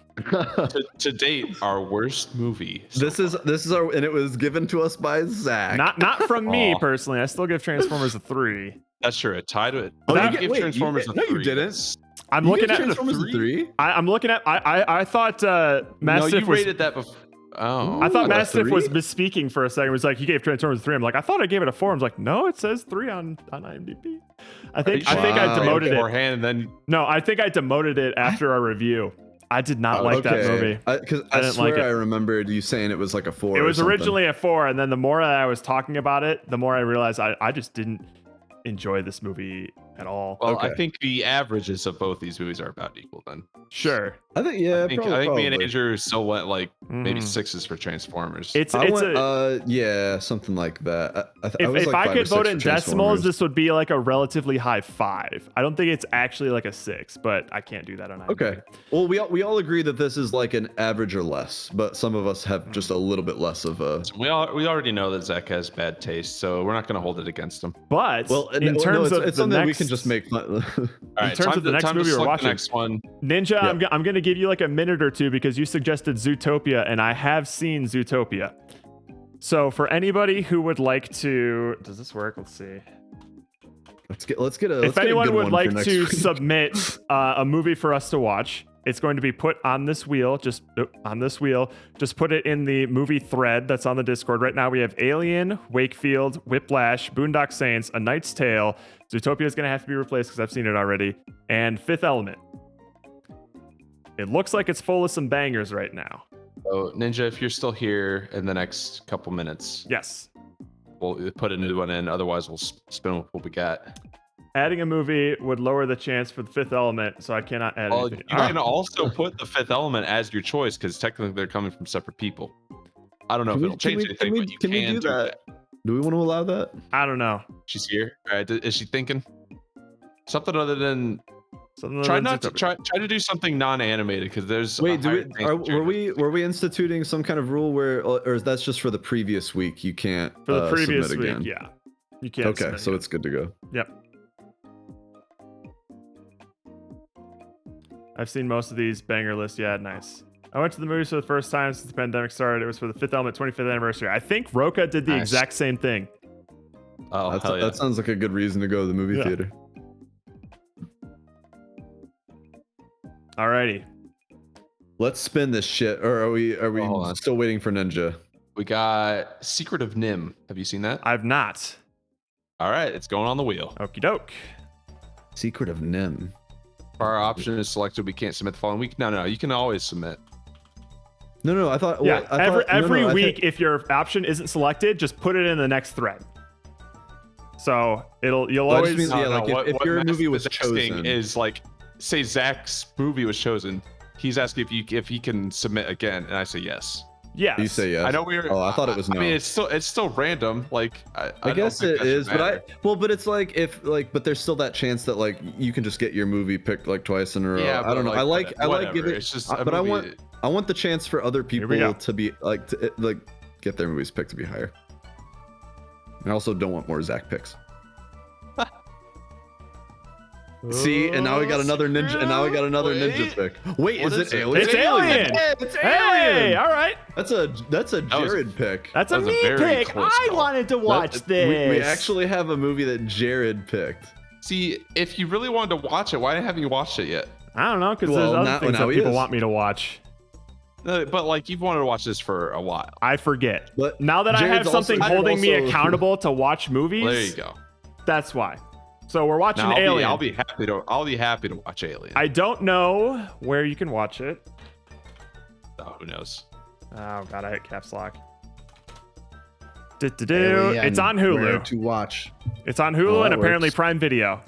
To date, our worst movie. This is our, and it was given to us by Zach. Not from me Aw. personally. I still give Transformers a 3. That's true. It tied it. Oh, you I get- give wait, you Transformers did- a no, you 3. didn't. That's- I'm You looking gave at Transformers a 3. I'm looking at I thought No, Mastiff you was rated that before. Oh. I thought a Mastiff 3? was misspeaking for a second. It was like, you gave Transformers a 3. I'm like, I thought I gave it a 4. I was like, no, it says 3 on IMDb. I think I Wow. demoted it. beforehand, and then No, I think I demoted it after our review. I did not like that movie. Because I I didn't swear like it. I remembered you saying it was like a 4. It or was something. originally a 4, and then the more I was talking about it, the more I realized I just didn't enjoy this movie at all. well, I Okay. think the averages of both these movies are about equal. Then Sure. I think yeah, I think me and probably. Andrew still went like maybe Mhm. 6s for Transformers. It's I it's went, a, yeah, something like that. I if, was if like I 5 or could 6 vote for in decimals, Transformers. this would be like a relatively high 5. I don't think it's actually like a 6, but I can't do that on IMDb. Okay. Well, we all agree that this is like an average or less, but some of us have just a little bit less of a. we already know that Zach has bad taste, so we're not going to hold it against him. But Well, in terms of it's the something next, we can just make fun. All right, terms of the next time movie to we're select watching. the next one. Ninja, I'm going to give you like a minute or two because you suggested Zootopia, and I have seen Zootopia. So for anybody who would like to, does this work? Let's see. let's get a. If anyone would like to submit a movie for us to watch, it's going to be put on this wheel. Just put it in the movie thread that's on the Discord right now. We have Alien, Wakefield, Whiplash, Boondock Saints, A Knight's Tale. Zootopia is going to have to be replaced because I've seen it already, and Fifth Element. It looks like it's full of some bangers right now. So Ninja, if you're still here in the next couple minutes, Yes. we'll put a new one in. Otherwise, we'll spin with what we got. Adding a movie would lower the chance for the Fifth Element, so I cannot add Well, anything. you can also put the Fifth Element as your choice because technically they're coming from separate people. I don't know if it'll change anything, but you can do that. Do we want to allow that? I don't know. She's here. All right, is she thinking something other than Something try than not to Zootopia. try to do something non-animated because there's Wait, a higher chance that you're were we instituting some kind of rule where, or is that just for the previous week? You can't For the previous submit week, again. yeah. You can't. Okay, submit so it. it's good to go. Yep. I've seen most of these banger lists. Yeah, nice. I went to the movies for the first time since the pandemic started. It was for the Fifth Element 25th anniversary. I think Roka did the Nice. exact same thing. Oh, hell yeah. That sounds like a good reason to go to the movie Yeah. theater. Alrighty. Let's spin this shit, or are we Hold on. still waiting for Ninja? We got Secret of Nim. Have you seen that? I've not. All right, it's going on the wheel. Okie doke. Secret of Nim. Our option is selected. We can't submit the following week. No, you can always submit. No, I thought. Yeah, well, I thought, every I week, think- if your option isn't selected, just put it in the next thread. So you'll Well, I just always. mean- Yeah, like, if your Matt movie was is asking chosen- is like, say Zach's movie was chosen. He's asking if he can submit again, and I say yes. Yes. You say yes. I know we were. Oh, I thought it was no. I mean, it's still random. Like I I guess don't think it that should is, but matter. but it's like but there's still that chance that like you can just get your movie picked like twice in a row. Yeah, I don't know. but, I like whatever. giving, It's just a but I movie. want the chance for other we people go. to be like get their movies picked to be higher. I also don't want more Zach picks. See, and now we got another ninja, and now we got another ninja Wait. pick. Wait, What is is it it? Alien? It's Alien. It's Hey, Alien. all right. That's a was- Jared pick. That's a That was a me very pick. close I call. wanted to watch this. We actually have a movie that Jared picked. See, if you really wanted to watch it, why haven't you watched it yet? I don't know, because Well, there's now- other things now that he people is. want me to watch. But like you've wanted to watch this for a while. I forget. But Now that I have Jared's something also- holding me also- accountable to watch movies, Well, there you go. that's why. So we're watching Now, Alien. I'll be happy to watch Alien. I don't know where you can watch it. Oh, who knows? Oh god, I hit caps lock. It's on Where Hulu. to watch. It's on Hulu Oh, and that apparently works. Prime Video.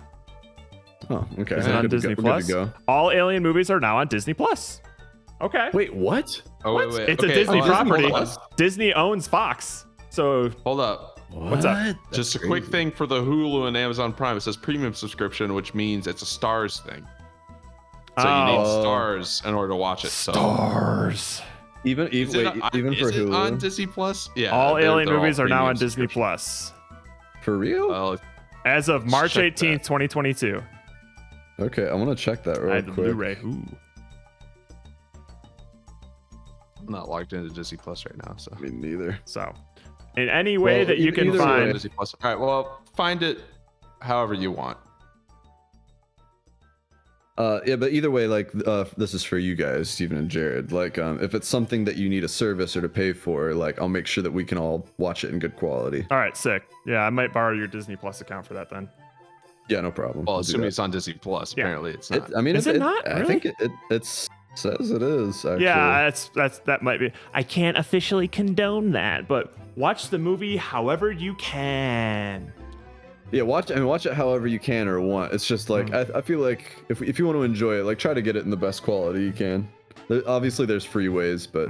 Oh, okay. Is it on Good to Disney go. We're good Plus? to go. All Alien movies are now on Disney Plus. Okay. Wait, what? Oh wait. It's okay, a Disney hold on, property. hold on. Disney owns Fox. So Hold up. What's up? What? Just a That's quick crazy. thing for the Hulu and Amazon Prime. It says premium subscription, which means it's a stars thing. So you need Oh. stars in order to watch it. So stars. Even is wait, it, even for is it on Hulu. Disney Plus? Yeah. All they're Alien all movies are now premium on Disney subscription. Plus For real? Well, as of March check 18th, 2022. Okay, I want to check that I real had the quick. Blu-ray. Ooh. I'm not logged into Disney Plus right now, so. Me neither. So, in any way Well, that you can either way- find, Disney Plus. All right. Well, find it however you want. Yeah, but either way, like, this is for you guys, Steven and Jared. Like, if it's something that you need a service or to pay for, like, I'll make sure that we can all watch it in good quality. all right, sick. Yeah, I might borrow your Disney Plus account for that then. Yeah, no problem. Well, I'll do assuming that. it's on Disney Plus. Yeah. Apparently, it's It, not. I mean, Is if it not? I think it says it is. Actually. Yeah, that might be. I can't officially condone that, but watch the movie however you can. Yeah, watch it however you can or want. It's just like I feel like if you want to enjoy it, like try to get it in the best quality you can. Obviously, there's free ways, but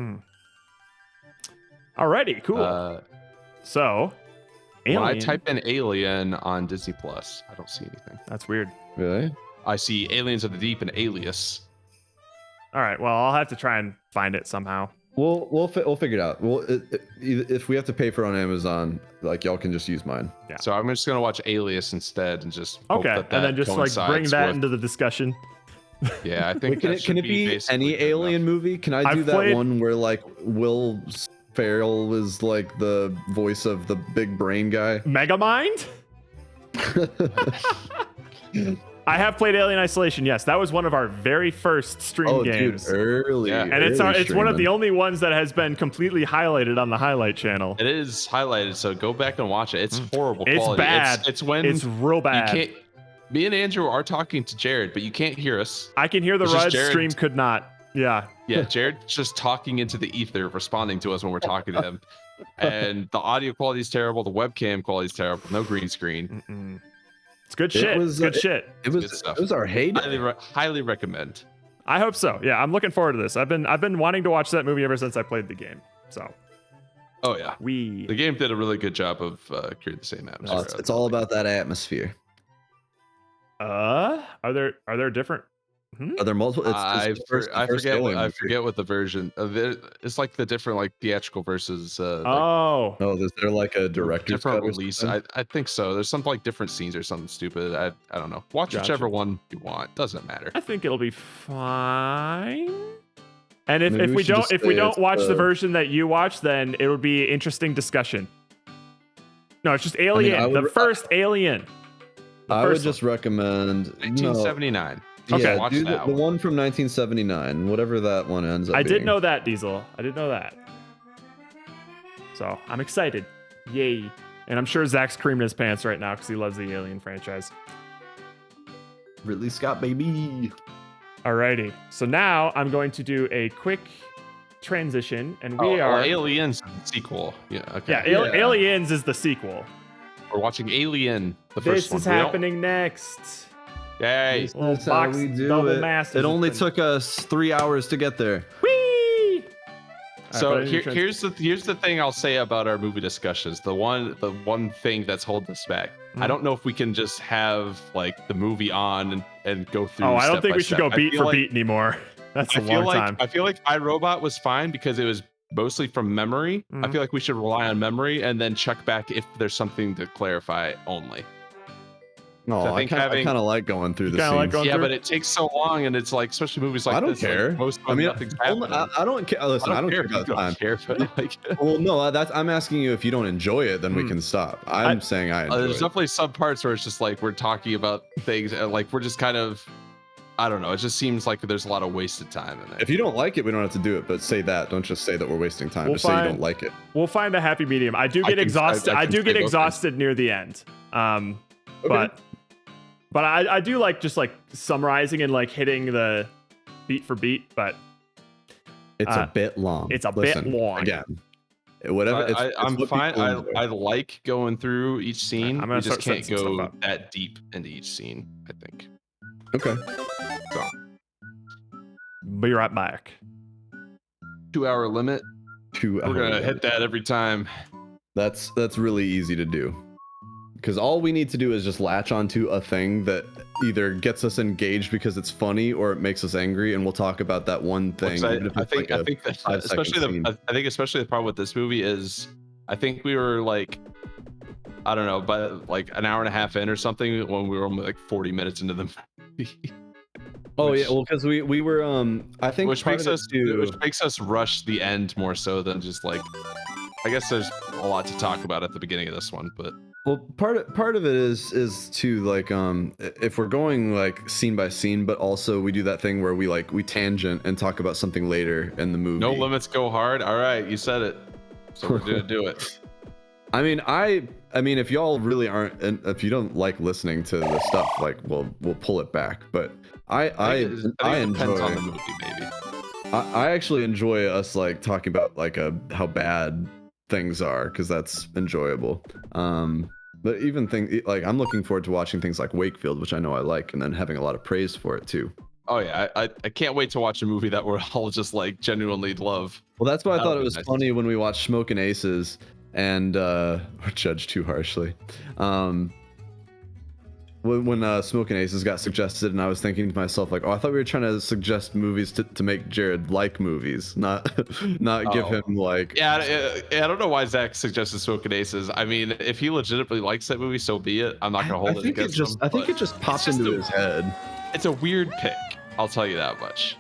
Alrighty, cool. so, When I Alien. type in Alien on Disney Plus, I don't see anything. That's weird. really, I see Aliens of the Deep and Alias. All right, well, I'll have to try and find it somehow. we'll figure it out. Well, if we have to pay for it on Amazon, like y'all can just use mine. Yeah. So I'm just gonna watch Alias instead and just hope Okay, that and then just like bring coincides that with- into the discussion. Yeah, I think Wait, can that it should be basically any good alien enough. movie? Can I do I've that played- one where like Will Ferrell is like the voice of the big brain guy? Megamind? I have played Alien Isolation. Yes, that was one of our very first stream Oh, games. dude, early. Yeah. And it's early it's one of the streaming. only ones that has been completely highlighted on the highlight channel. It is highlighted, so go back and watch it. It's horrible It's quality. bad. It's when It's real bad. you can't. Me and Andrew are talking to Jared, but you can't hear us. I can hear the It's just Red Jared. stream could not. Yeah. Yeah, Jared's just talking into the ether, responding to us when we're talking to him. And the audio quality is terrible. The webcam quality is terrible. No green screen. Mm-mm. It's good It shit. was, Good shit. It Good was stuff. it was our heyday. Highly recommend. I hope so. Yeah, I'm looking forward to this. I've been wanting to watch that movie ever since I played the game. So Oh yeah, we the game did a really good job of creating the same atmosphere. Oh, it's all about that atmosphere. are there different? Are there multiple? I the first forget what Alien I movie. forget what the version of it. It's like the different like theatrical versus like, Oh, Oh, is there like a director's different cut or release. something? I think so. There's something like different scenes or something stupid. I don't know. Watch Gotcha. whichever one you want. Doesn't matter. I think it'll be fine. And if, Maybe if we we should don't just if we say don't it's watch the the- version that you watch, then it would be interesting discussion. No, it's just Alien, I would- the first Alien. The I would first just recommend 1979. Okay. Yeah, Watch do that the one. one from 1979, whatever that one ends up I being. did know that, Diesel. I did know that. So I'm excited. Yay. And I'm sure Zach's creaming his pants right now because he loves the Alien franchise. Ridley Scott, baby. Alrighty. So now I'm going to do a quick transition, and we Oh, are. Aliens is the sequel. Yeah. Okay. Yeah, Yeah. Aliens is the sequel. We're watching Alien, the This first one. is We don't- happening next. Yay. Little That's how box we do double it. masters It only has been- took us 3 hours to get there. Whee! So Alright, but here's the thing I'll say about our movie discussions. The one thing that's holding us back. I Mhm. don't know if we can just have like the movie on and go through. Oh, I don't step think by we should step. go I beat feel for like- beat anymore. That's a I feel long like time. I feel like iRobot was fine because it was mostly from memory. I Mhm. feel like we should rely on memory and then check back if there's something to clarify only. No, I I think kind having- of like going through the kinda like scenes. going Yeah, through? but it takes so long, and it's like especially movies like I don't this. like, care. most of I mean, nothing's only- happening. I don't care. Listen, I don't care if about you time. don't care, but like, Well, no, I'm asking you if you don't enjoy it, then we Hmm. can stop. I'm saying I enjoy there's it. definitely some parts where it's just like we're talking about things, and like we're just kind of, I don't know. It just seems like there's a lot of wasted time in it. If you don't like it, we don't have to do it. But say that. Don't just say that we're wasting time. We'll just say you find- don't like it. We'll find a happy medium. I do I get can- exhausted. I I can do get say both exhausted near the end. But I do like just like summarizing and like hitting the beat for beat. But It's a bit long. it's a bit long. Again, Whatever. I'm what fine. people enjoy. I like going through each scene. I'm gonna We just start can't setting some go stuff up. that deep into each scene, I think. Okay. So, Be right back. 2-hour limit. 2 We're hours. gonna hit that every time. That's really easy to do. Because all we need to do is just latch onto a thing that either gets us engaged because it's funny or it makes us angry, and we'll talk about that one thing. Because even if I it's think like I a think that 5-second especially scene. I think especially the problem with this movie is I think we were like, I don't know, but like an hour and a half in or something when we were only like 40 minutes into the movie. Oh which- yeah, well, because we were I think which part makes of it us too. which makes us rush the end more so than just like, I guess there's a lot to talk about at the beginning of this one, but Well, part of it is to like if we're going like scene by scene, but also we do that thing where we tangent and talk about something later in the movie. no limits go hard. All right, you said it, so we're gonna do it. I mean, I mean, if y'all really aren't, and if you don't like listening to the stuff, like we'll pull it back. But I think it depends enjoy. on the movie, maybe. I actually enjoy us like talking about like how bad things are, because that's enjoyable. But even like I'm looking forward to watching things like Wakefield, which I know I like, and then having a lot of praise for it too. Oh yeah, I can't wait to watch a movie that we're all just like genuinely love. Well, that's why I That'll thought it be was nice. funny when we watched Smoking Aces and or judge too harshly. When Smoking Aces got suggested, and I was thinking to myself like, oh, I thought we were trying to suggest movies to make Jared like movies, not give Oh. him like. Yeah, I don't know why Zach suggested Smoking Aces. I mean, if he legitimately likes that movie, so be it. I'm not gonna hold it against him. I think but it just popped just into a- his head. It's a weird pick. I'll tell you that much.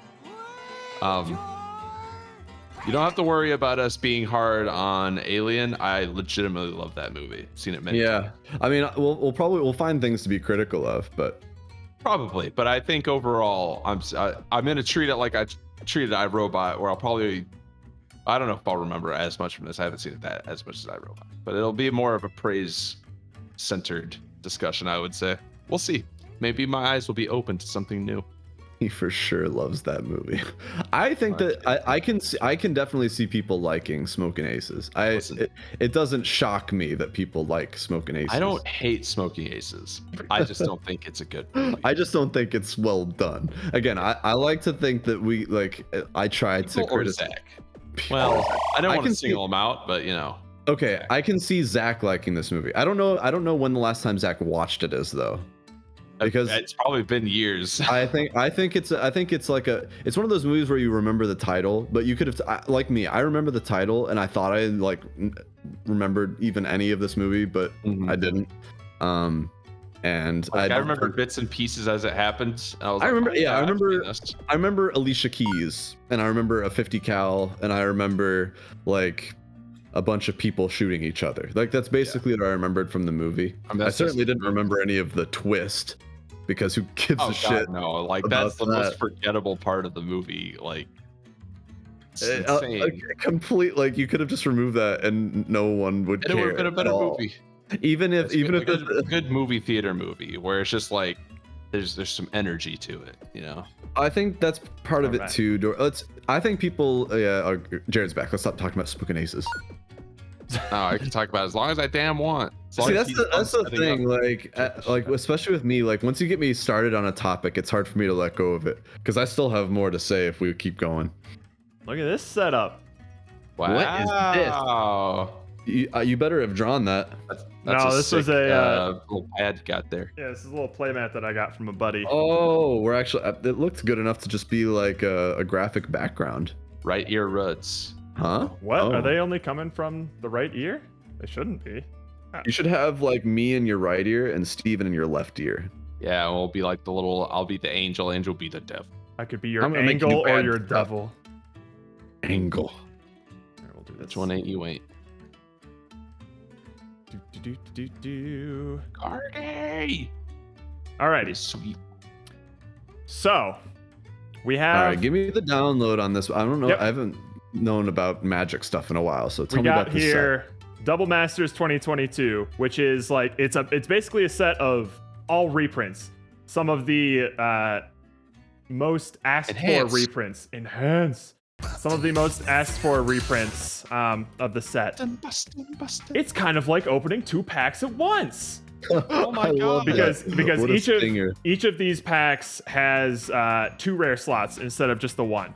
You don't have to worry about us being hard on Alien. I legitimately love that movie. Seen it many times. Yeah, I mean, we'll find things to be critical of, but Probably, but I think overall, I'm gonna treat it like I treated iRobot, where I'll probably, I don't know if I'll remember as much from this. I haven't seen it that as much as iRobot, but it'll be more of a praise-centered discussion, I would say. We'll see. Maybe my eyes will be open to something new. he for sure loves that movie. I think that I can definitely see people liking Smoking Aces. Listen. It doesn't shock me that people like Smoking Aces. I don't hate Smoking Aces. I just don't think it's a good movie. I just don't think it's well done. Again, I like to think that we like. I tried to People or criticize. Zach? Well, I don't I want to can see- single them out, but you know. Okay, I can see Zach liking this movie. I don't know when the last time Zach watched it is though, because It's probably been years. I think it's like it's one of those movies where you remember the title, but you could have like me. I remember the title and I thought I like remembered even any of this movie, but Mhm. I didn't. And Like, I don't remember think- bits and pieces as it happened. I was I like, remember- oh, yeah, I I've remember- seen this. I remember Alicia Keys, and I remember a 50 cal, and I remember like a bunch of people shooting each other. Like that's basically what I remembered from the movie. I mean, I that's certainly just- didn't remember any of the twist, because who gives Oh a shit? God, no! Like about that's the that. most forgettable part of the movie. Like, it's Like, insane. complete, like you could have just removed that and no one would And it would care. have been a at better all. movie. Even if It's even a if good, good movie theater movie where it's just like there's some energy to it, you know. I think that's part of it Alright. too. I think people. Jared's back. Let's stop talking about Smoking Aces. Oh, I can talk about it as long as I damn want. As long See, as that's he's the setting thing. up. Like especially with me, like once you get me started on a topic, it's hard for me to let go of it because I still have more to say if we keep going. Look at this setup. What is this? Wow. You better have drawn that. That's No, this was sick, a, little pad you got there. Yeah, this is a little playmat that I got from a buddy. Oh, we're actually. It looked good enough to just be like a graphic background. Right ear roots. Huh? What? Oh. Are they only coming from the right ear? They shouldn't be. You should have like me in your right ear and Steven in your left ear. Yeah, we'll be like the little. I'll be the angel. Angel be the devil. I could be your I'm gonna make you angle do or bad your stuff. devil. Angle. Here, we'll do this. Which one ain't you ain't? Do. Cardi. Alrighty. Sweet. So, we All have. right, give me the download on this. I don't know. Yep. I haven't known about magic stuff in a while, so tell we me got about this set. here Double Masters 2022, which is like it's basically a set of all reprints. Some of the most asked Enhanced. for reprints. Enhance. Some of the most asked for reprints of the set. It's kind of like opening 2 packs at once. Oh my I love god! Because What a stinger. each of these packs has 2 rare slots instead of just the 1.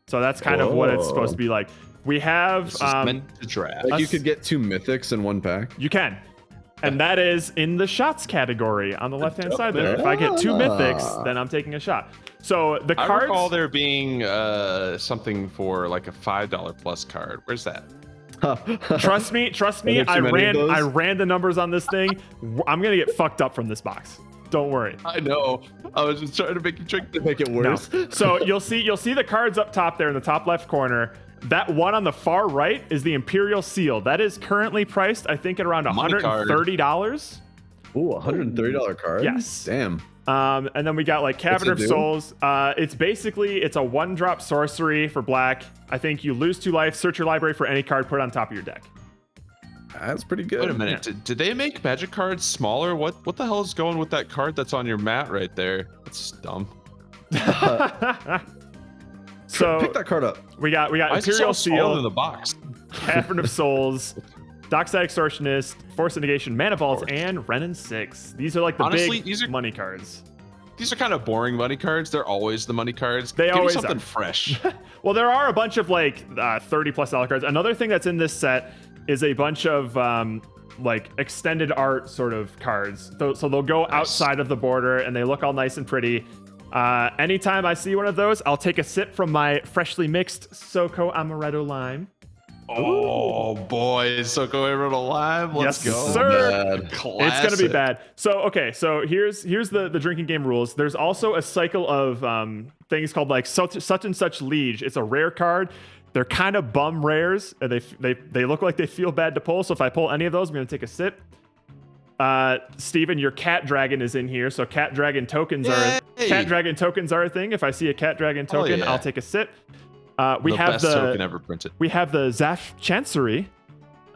So that's kind of what it's supposed to be like. We have This is meant to draft. Like you could get 2 mythics in one pack. you can. And that is in the shots category on the left-hand side there. If I get 2 mythics, then I'm taking a shot. So the I cards. recall there being something for like a $5 plus card. Where's that? Trust me. there too many of those? I ran the numbers on this thing. I'm gonna get fucked up from this box. Don't worry. I know. I was just trying to make you drink the Make it No. worse. So you'll see the cards up top there in the top left corner. That one on the far right is the Imperial Seal. That is currently priced, I think, at around Money card. $130. Ooh, $130 card. Yes. Damn. And then we got like Cavern What's of it do? Souls. It's a 1-drop sorcery for black. I think you lose 2 life, search your library for any card, put it on top of your deck. That's pretty good. Wait a minute. Did they make magic cards smaller? What the hell is going with that card that's on your mat right there? That's dumb. So Pick that card up. we got Why is it Imperial so small in Seal, the box? Cavern of Souls, Dockside Extortionist, Force of Negation, Mana Vault, and Renin 6. These are like the Honestly, big these are- money cards. These are kind of boring money cards. They're always the money cards. They Give me always something are. fresh. Well, there are a bunch of like $30+ cards. Another thing that's in this set is a bunch of like extended art sort of cards. So they'll go outside of the border and they look all nice and pretty. Anytime I see one of those, I'll take a sip from my freshly mixed Soko Amaretto Lime. Oh boy, Soko Emerald Lime. Let's Yes, go. sir. Man. It's gonna be Classic. bad. So okay, so here's the drinking game rules. There's also a cycle of things called like such and such liege. It's a rare card. They're kind of bum rares. And they look like they feel bad to pull. So if I pull any of those, I'm gonna take a sip. Steven, your cat dragon is in here. So cat dragon tokens are a thing. If I see a cat dragon Hell token, yeah. I'll take a sip. We the have best the token ever printed. we have the Zaf Chancery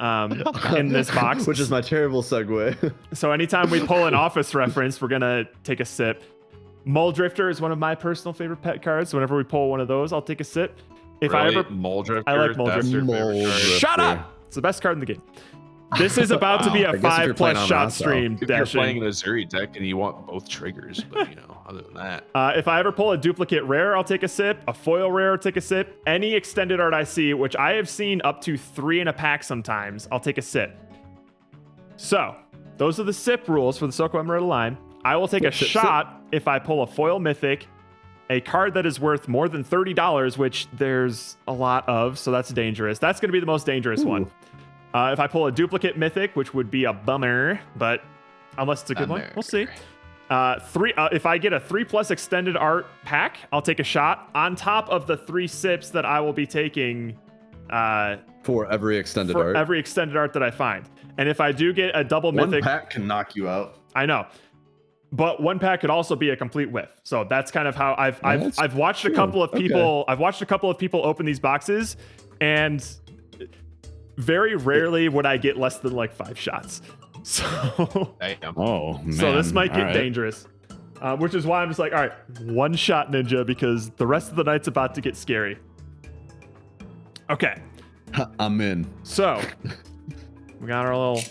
in this box. Which is my terrible segue. So anytime we pull an office reference, we're gonna take a sip. Mole Drifter is one of my personal favorite pet cards. So whenever we pull one of those, I'll take a sip. If I Really? ever Mole Drifter. I like Mole That's your Drifter. favorite Mole card. Drifter. shut up, it's the best card in the game. This is about to be a I guess if you're playing 5+ on shot Nassau. stream. If you're playing Dashin. an Azuri deck and you want both triggers, but you know, other than that, If I ever pull a duplicate rare, I'll take a sip. A foil rare, I'll take a sip. Any extended art I see, which I have seen up to 3 in a pack sometimes, I'll take a sip. So those are the sip rules for the Soko Emerald Lime. I will take a Sip, shot if I pull a foil mythic, a card that is worth more than $30, which there's a lot of, so that's dangerous. That's going to be the most dangerous one. If I pull a duplicate mythic, which would be a bummer, but unless it's a good one, we'll see. If I get a 3+ extended art pack, I'll take a shot on top of the 3 sips that I will be taking For every extended for art. every extended art that I find. And if I do get a double One mythic, pack can knock you out. I know. But one pack could also be a complete whiff. So that's kind of how I've watched a couple of people. I've watched a couple of people open these boxes, and very rarely would I get less than like 5 shots. So damn. Oh, man. so this might get All right. dangerous. Which is why I'm just like, all right, 1 shot ninja, because the rest of the night's about to get scary. Okay, I'm in. so we got our little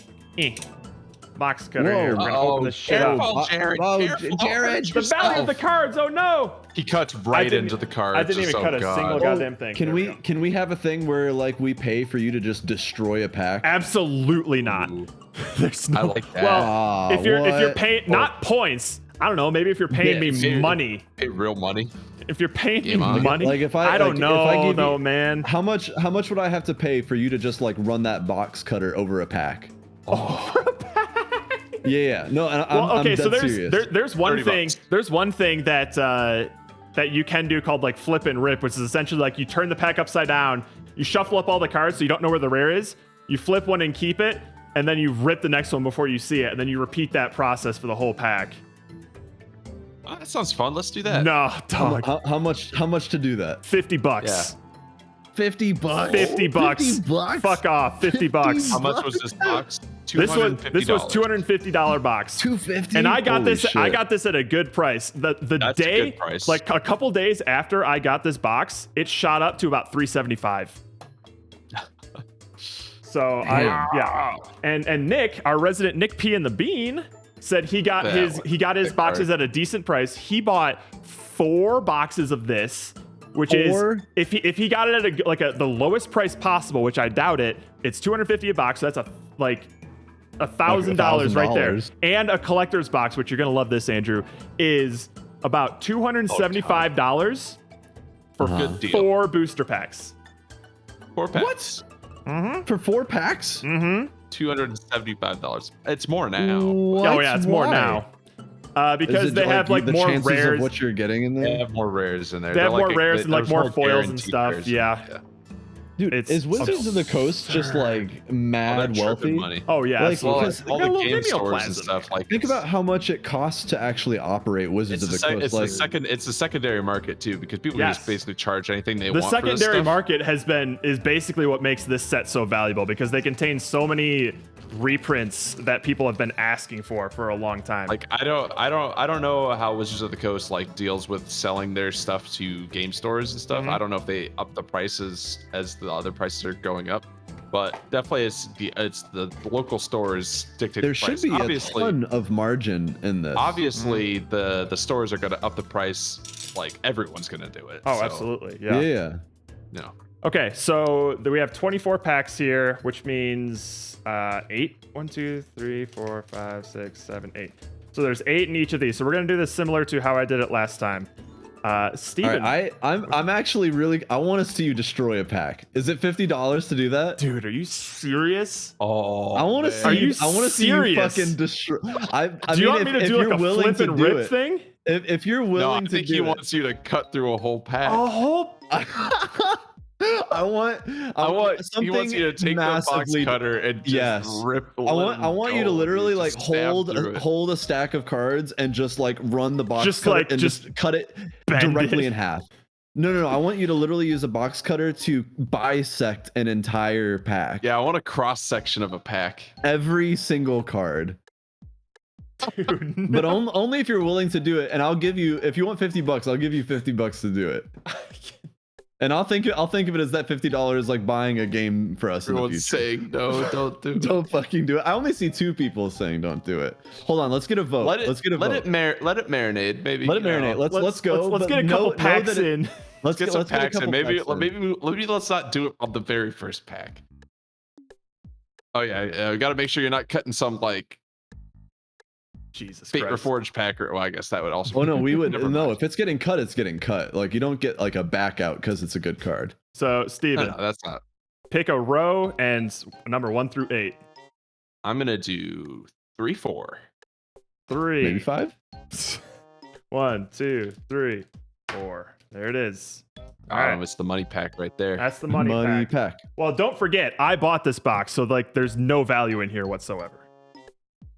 box cutter Whoa. here. We're gonna open this shit up. Careful, Jared. Whoa, Careful. Jared. The value of the cards. Oh no! He cuts right didn't- into the cards. I didn't even Just, cut oh, a God. single goddamn thing. Can There we go. can we have a thing where like we pay for you to just destroy a pack? Absolutely not. Ooh. There's no. I like that. Well, Ah, if you're what? paying not points, I don't know. Maybe if you're paying Yeah, me if you're- money. Pay real money. If you're paying me Game on. money, Like, if I- don't like, if I know give though, you- man. How much would I have to pay for you to just like run that box cutter over a pack? Yeah. No, and Well, I'm okay, so dead serious. there's one 30 thing. bucks. There's one thing that that you can do called like flip and rip, which is essentially like you turn the pack upside down, you shuffle up all the cards so you don't know where the rare is, you flip one and keep it, and then you rip the next one before you see it, and then you repeat that process for the whole pack. Oh, that sounds fun. Let's do that. No, dog. How much to do that? $50. Yeah. $50. $50. $50. Fuck off. $50. How much was this box? This was $250 box. 250. And I got Holy this. shit. I got this at a good price. The That's a day, good price. like a couple days after I got this box, it shot up to about $375. So yeah. And Nick, our resident Nick P in the Bean, said he got his boxes at a decent price. He bought 4 boxes of this, which 4? is if he got it at the lowest price possible, which I doubt it, it's $250 a box. So that's $1,000 right there. And a collector's box, which you're gonna love this, Andrew, is about $275 for Good deal. 4 booster packs. 4 packs. For 4 packs? $275. It's more now. What? Oh yeah, it's more Why? now. Is Because it they have like the more chances rares. of what you're getting in They there. have more rares in there. They have They're more like rares and like there's more foils and guaranteed stuff. rares. Yeah. Dude, It's is Wizards of the Coast just like Oh, mad they're wealthy? tripping money. Oh yeah. Like, absolutely. because all They got the little game Vimeo stores plans and in stuff like Think about how much it costs to actually operate Wizards it's of the Coast. it's Like, it's a secondary market too, because people Yes. just basically charge anything they The want. for this secondary stuff. market is basically what makes this set so valuable because they contain so many reprints that people have been asking for a long time. Like I don't know how Wizards of the Coast like deals with selling their stuff to game stores and stuff. Mm-hmm. I don't know if they up the prices as the other prices are going up, but definitely it's the local stores dictate there the should price. be Obviously, a ton of margin in this. obviously the stores are going to up the price. Like everyone's going to do it. oh, so, absolutely. Yeah. Yeah. No. Okay, so we have 24 packs here, which means 8. 1, 2, 3, 4, 5, 6, 7, 8. So there's 8 in each of these. So we're gonna do this similar to how I did it last time. Steven. All right, I'm actually really. I want to see you destroy a pack. Is it $50 to do that? Dude, are you serious? Oh, I want to man. see. Are you I want to see you serious? fucking destroy. I Do mean, you want me to if do you're like a willing flip to and do rip it, thing? if you're No, I willing to think do he it, wants you to cut through a whole pack. A whole I want He wants you to take the box massively. cutter and just Yes. rip. I want you to literally like hold it. hold a stack of cards and just like run the box Just, cutter like, and just cut it bend directly it. in half. No. I want you to literally use a box cutter to bisect an entire pack. Yeah, I want a cross section of a pack. Every single card. dude. But only if you're willing to do it. And I'll give you, if you want $50, I'll give you $50 to do it. And I'll think of it as that $50 like buying a game for us in the Everyone's future. saying no, don't do it. Don't fucking do it. I only see 2 people saying don't do it. Hold on, let's get a vote. Let's get a vote. Let it marinate. Maybe Let it you know. marinate. Let's go. Let's but get a couple know packs that it- in. Let's Get some packs a in. couple Maybe packs in. let's not do it on the very first pack. Oh yeah, we got to make sure you're not cutting some like Jesus Fate Christ. Reforged pack, or well, I guess that would also. Oh no, we would Never no. mind. If it's getting cut, it's getting cut. Like you don't get like a back out because it's a good card. So No, Steven, no, that's not. pick a row and number 1 through 8. I'm gonna do 3, 4. 3. Maybe 5. 1, 2, 3, 4. There it is. All right. It's the money pack right there. That's the money pack. Well, don't forget, I bought this box, so like there's no value in here whatsoever.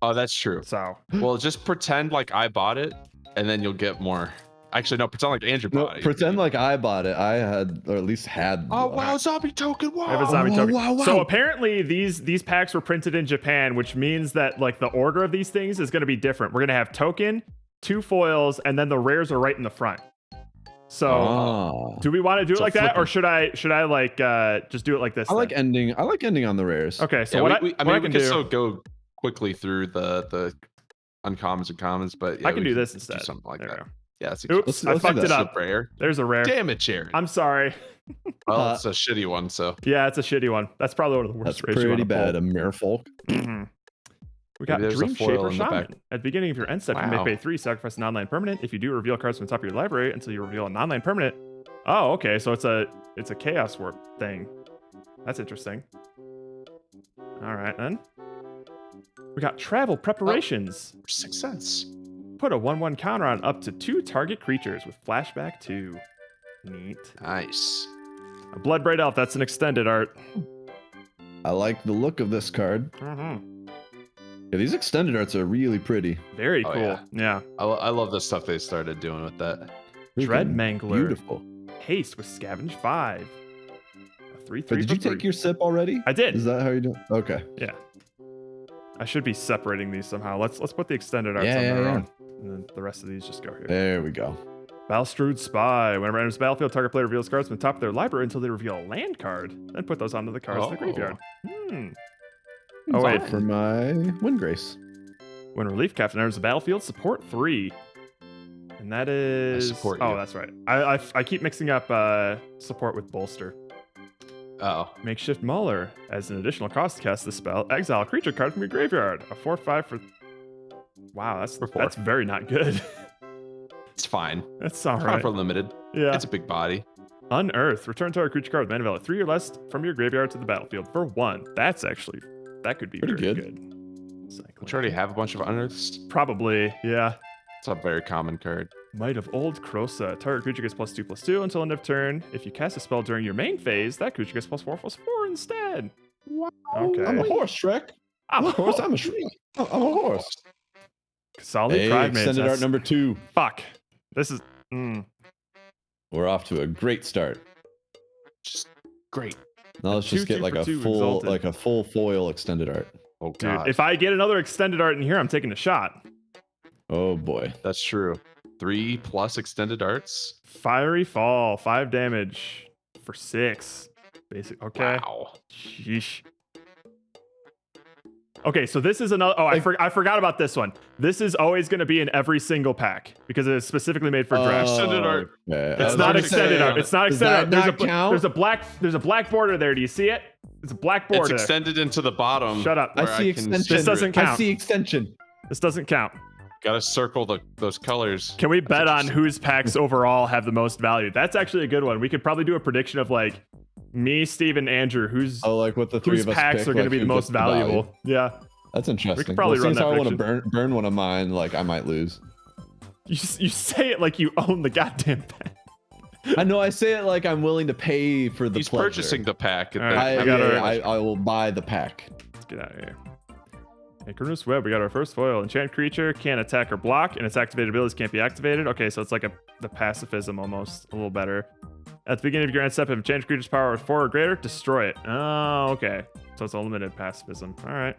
Oh, that's true. So Well, just pretend like I bought it, and then you'll get more. Actually, no, pretend like Andrew No, bought it. pretend like I bought it. I had, or at least had. Oh one. wow, zombie token! Wow. I have a zombie wow, token. wow, So wow. apparently these packs were printed in Japan, which means that like the order of these things is going to be different. We're going to have token, 2 foils, and then the rares are right in the front. So Oh. do we want to do it So like that, flip or should I like just do it like this? I like then? ending. I like ending on the rares. Okay, so Yeah, what we I can can do, still go quickly through the uncommons and commons, but yeah, I can we do this do instead. something like There we that. go. Yeah, that's Oops, Let's I do fucked that. it up. Rare. There's a rare. Damn it, Jared. I'm sorry. Well, it's a shitty one, so Yeah, it's a shitty one. That's probably one of the worst. That's rares you pretty wanna pull. bad. A merfolk. Mhm. We got Maybe there's a Dream foil Shaper in the back. Shaman. At the beginning of your end step, you Wow. may pay 3, sacrifice an online permanent. If you do, reveal cards from the top of your library until you reveal a non-land permanent. Oh, okay. So it's a chaos warp thing. That's interesting. All right then. We got travel preparations. 6 cents. Put a 1/1 counter on up to 2 target creatures with flashback 2. Neat. Nice. A Bloodbraid Elf. That's an extended art. I like the look of this card. Mm-hmm. Yeah, these extended arts are really pretty. Very Oh, cool. yeah. Yeah. I love the stuff they started doing with that. Dread Freaking Mangler. Beautiful. Haste with Scavenge 5. A 3/3 But did you for take 3. your sip already? I did. Is that how you do it? Okay. Yeah. I should be separating these somehow. Let's put the extended arts Yeah, on yeah, their yeah. own. And then the rest of these just go here. There we go. Balstrud Spy. Whenever it enters the battlefield, target player reveals cards from the top of their library until they reveal a land card. Then put those onto the cards in the graveyard. Oh, wait. For my Windgrace. When Relief Captain enters the battlefield, support 3. And that is... support oh, you. that's right. I keep mixing up support with Bolster. Oh, Makeshift Mauler. As an additional cost to cast this spell, exile a creature card from your graveyard. A 4/5 for... Wow, For 4. that's very not good. it's fine. That's Not alright. for limited. Yeah. It's a big body. Unearth. Return to our creature card with mana value 3 or less from your graveyard to the battlefield for 1. That could be Pretty very good. Cycling. Which already have a bunch of unearths. Probably, yeah. It's a very common card. Might of Old Krosa. Target creature gets +2/+2 until end of turn. If you cast a spell during your main phase, that creature gets +4/+4 instead. Wow. Okay. I'm a horse, Shrek. I'm a horse. I'm a Shrek. I'm a horse. Solid Hey, Pride Mage. extended art That's- number 2. Fuck. This is. We're off to a great start. Just great. Now let's just 2/2 get like for a 2 full, Exalted. like a full foil extended art. Oh Dude, god. if I get another extended art in here, I'm taking a shot. Oh boy. That's true. 3+ extended arts. Fiery Fall. 5 damage for 6. Basic. Okay. Wow. Sheesh. Okay, so this is another. Oh, I forgot about this one. This is always going to be in every single pack because it is specifically made for draft. Extended art. Okay. It's I not was gonna extended say, art. It's not does extended that art. not count? There's a black border there. Do you see it? It's a black It's border. extended into the bottom. Shut up. where I see can extension. This doesn't count. I see extension. This doesn't count. Gotta circle those colors. Can we bet on interesting. whose packs overall have the most value? That's actually a good one. We could probably do a prediction of like me, Steve, and Andrew. Whose Oh, like what the three whose of us packs pick, are going to like, be the who most gets value. valuable? Yeah. That's interesting. probably run since that I want to prediction. burn one of mine, like I might lose. You say it like you own the goddamn pack. I know I say it like I'm willing to pay for the He's pleasure. purchasing the pack. All right. I will buy the pack. Let's get out of here. Hey, Carnus Web, we got our first foil. Enchant creature can't attack or block, and its activated abilities can't be activated. Okay, so it's like the pacifism almost, a little better. At the beginning of your end step, if enchant creature's power is 4 or greater, destroy it. Oh, okay. So it's a limited pacifism. All right.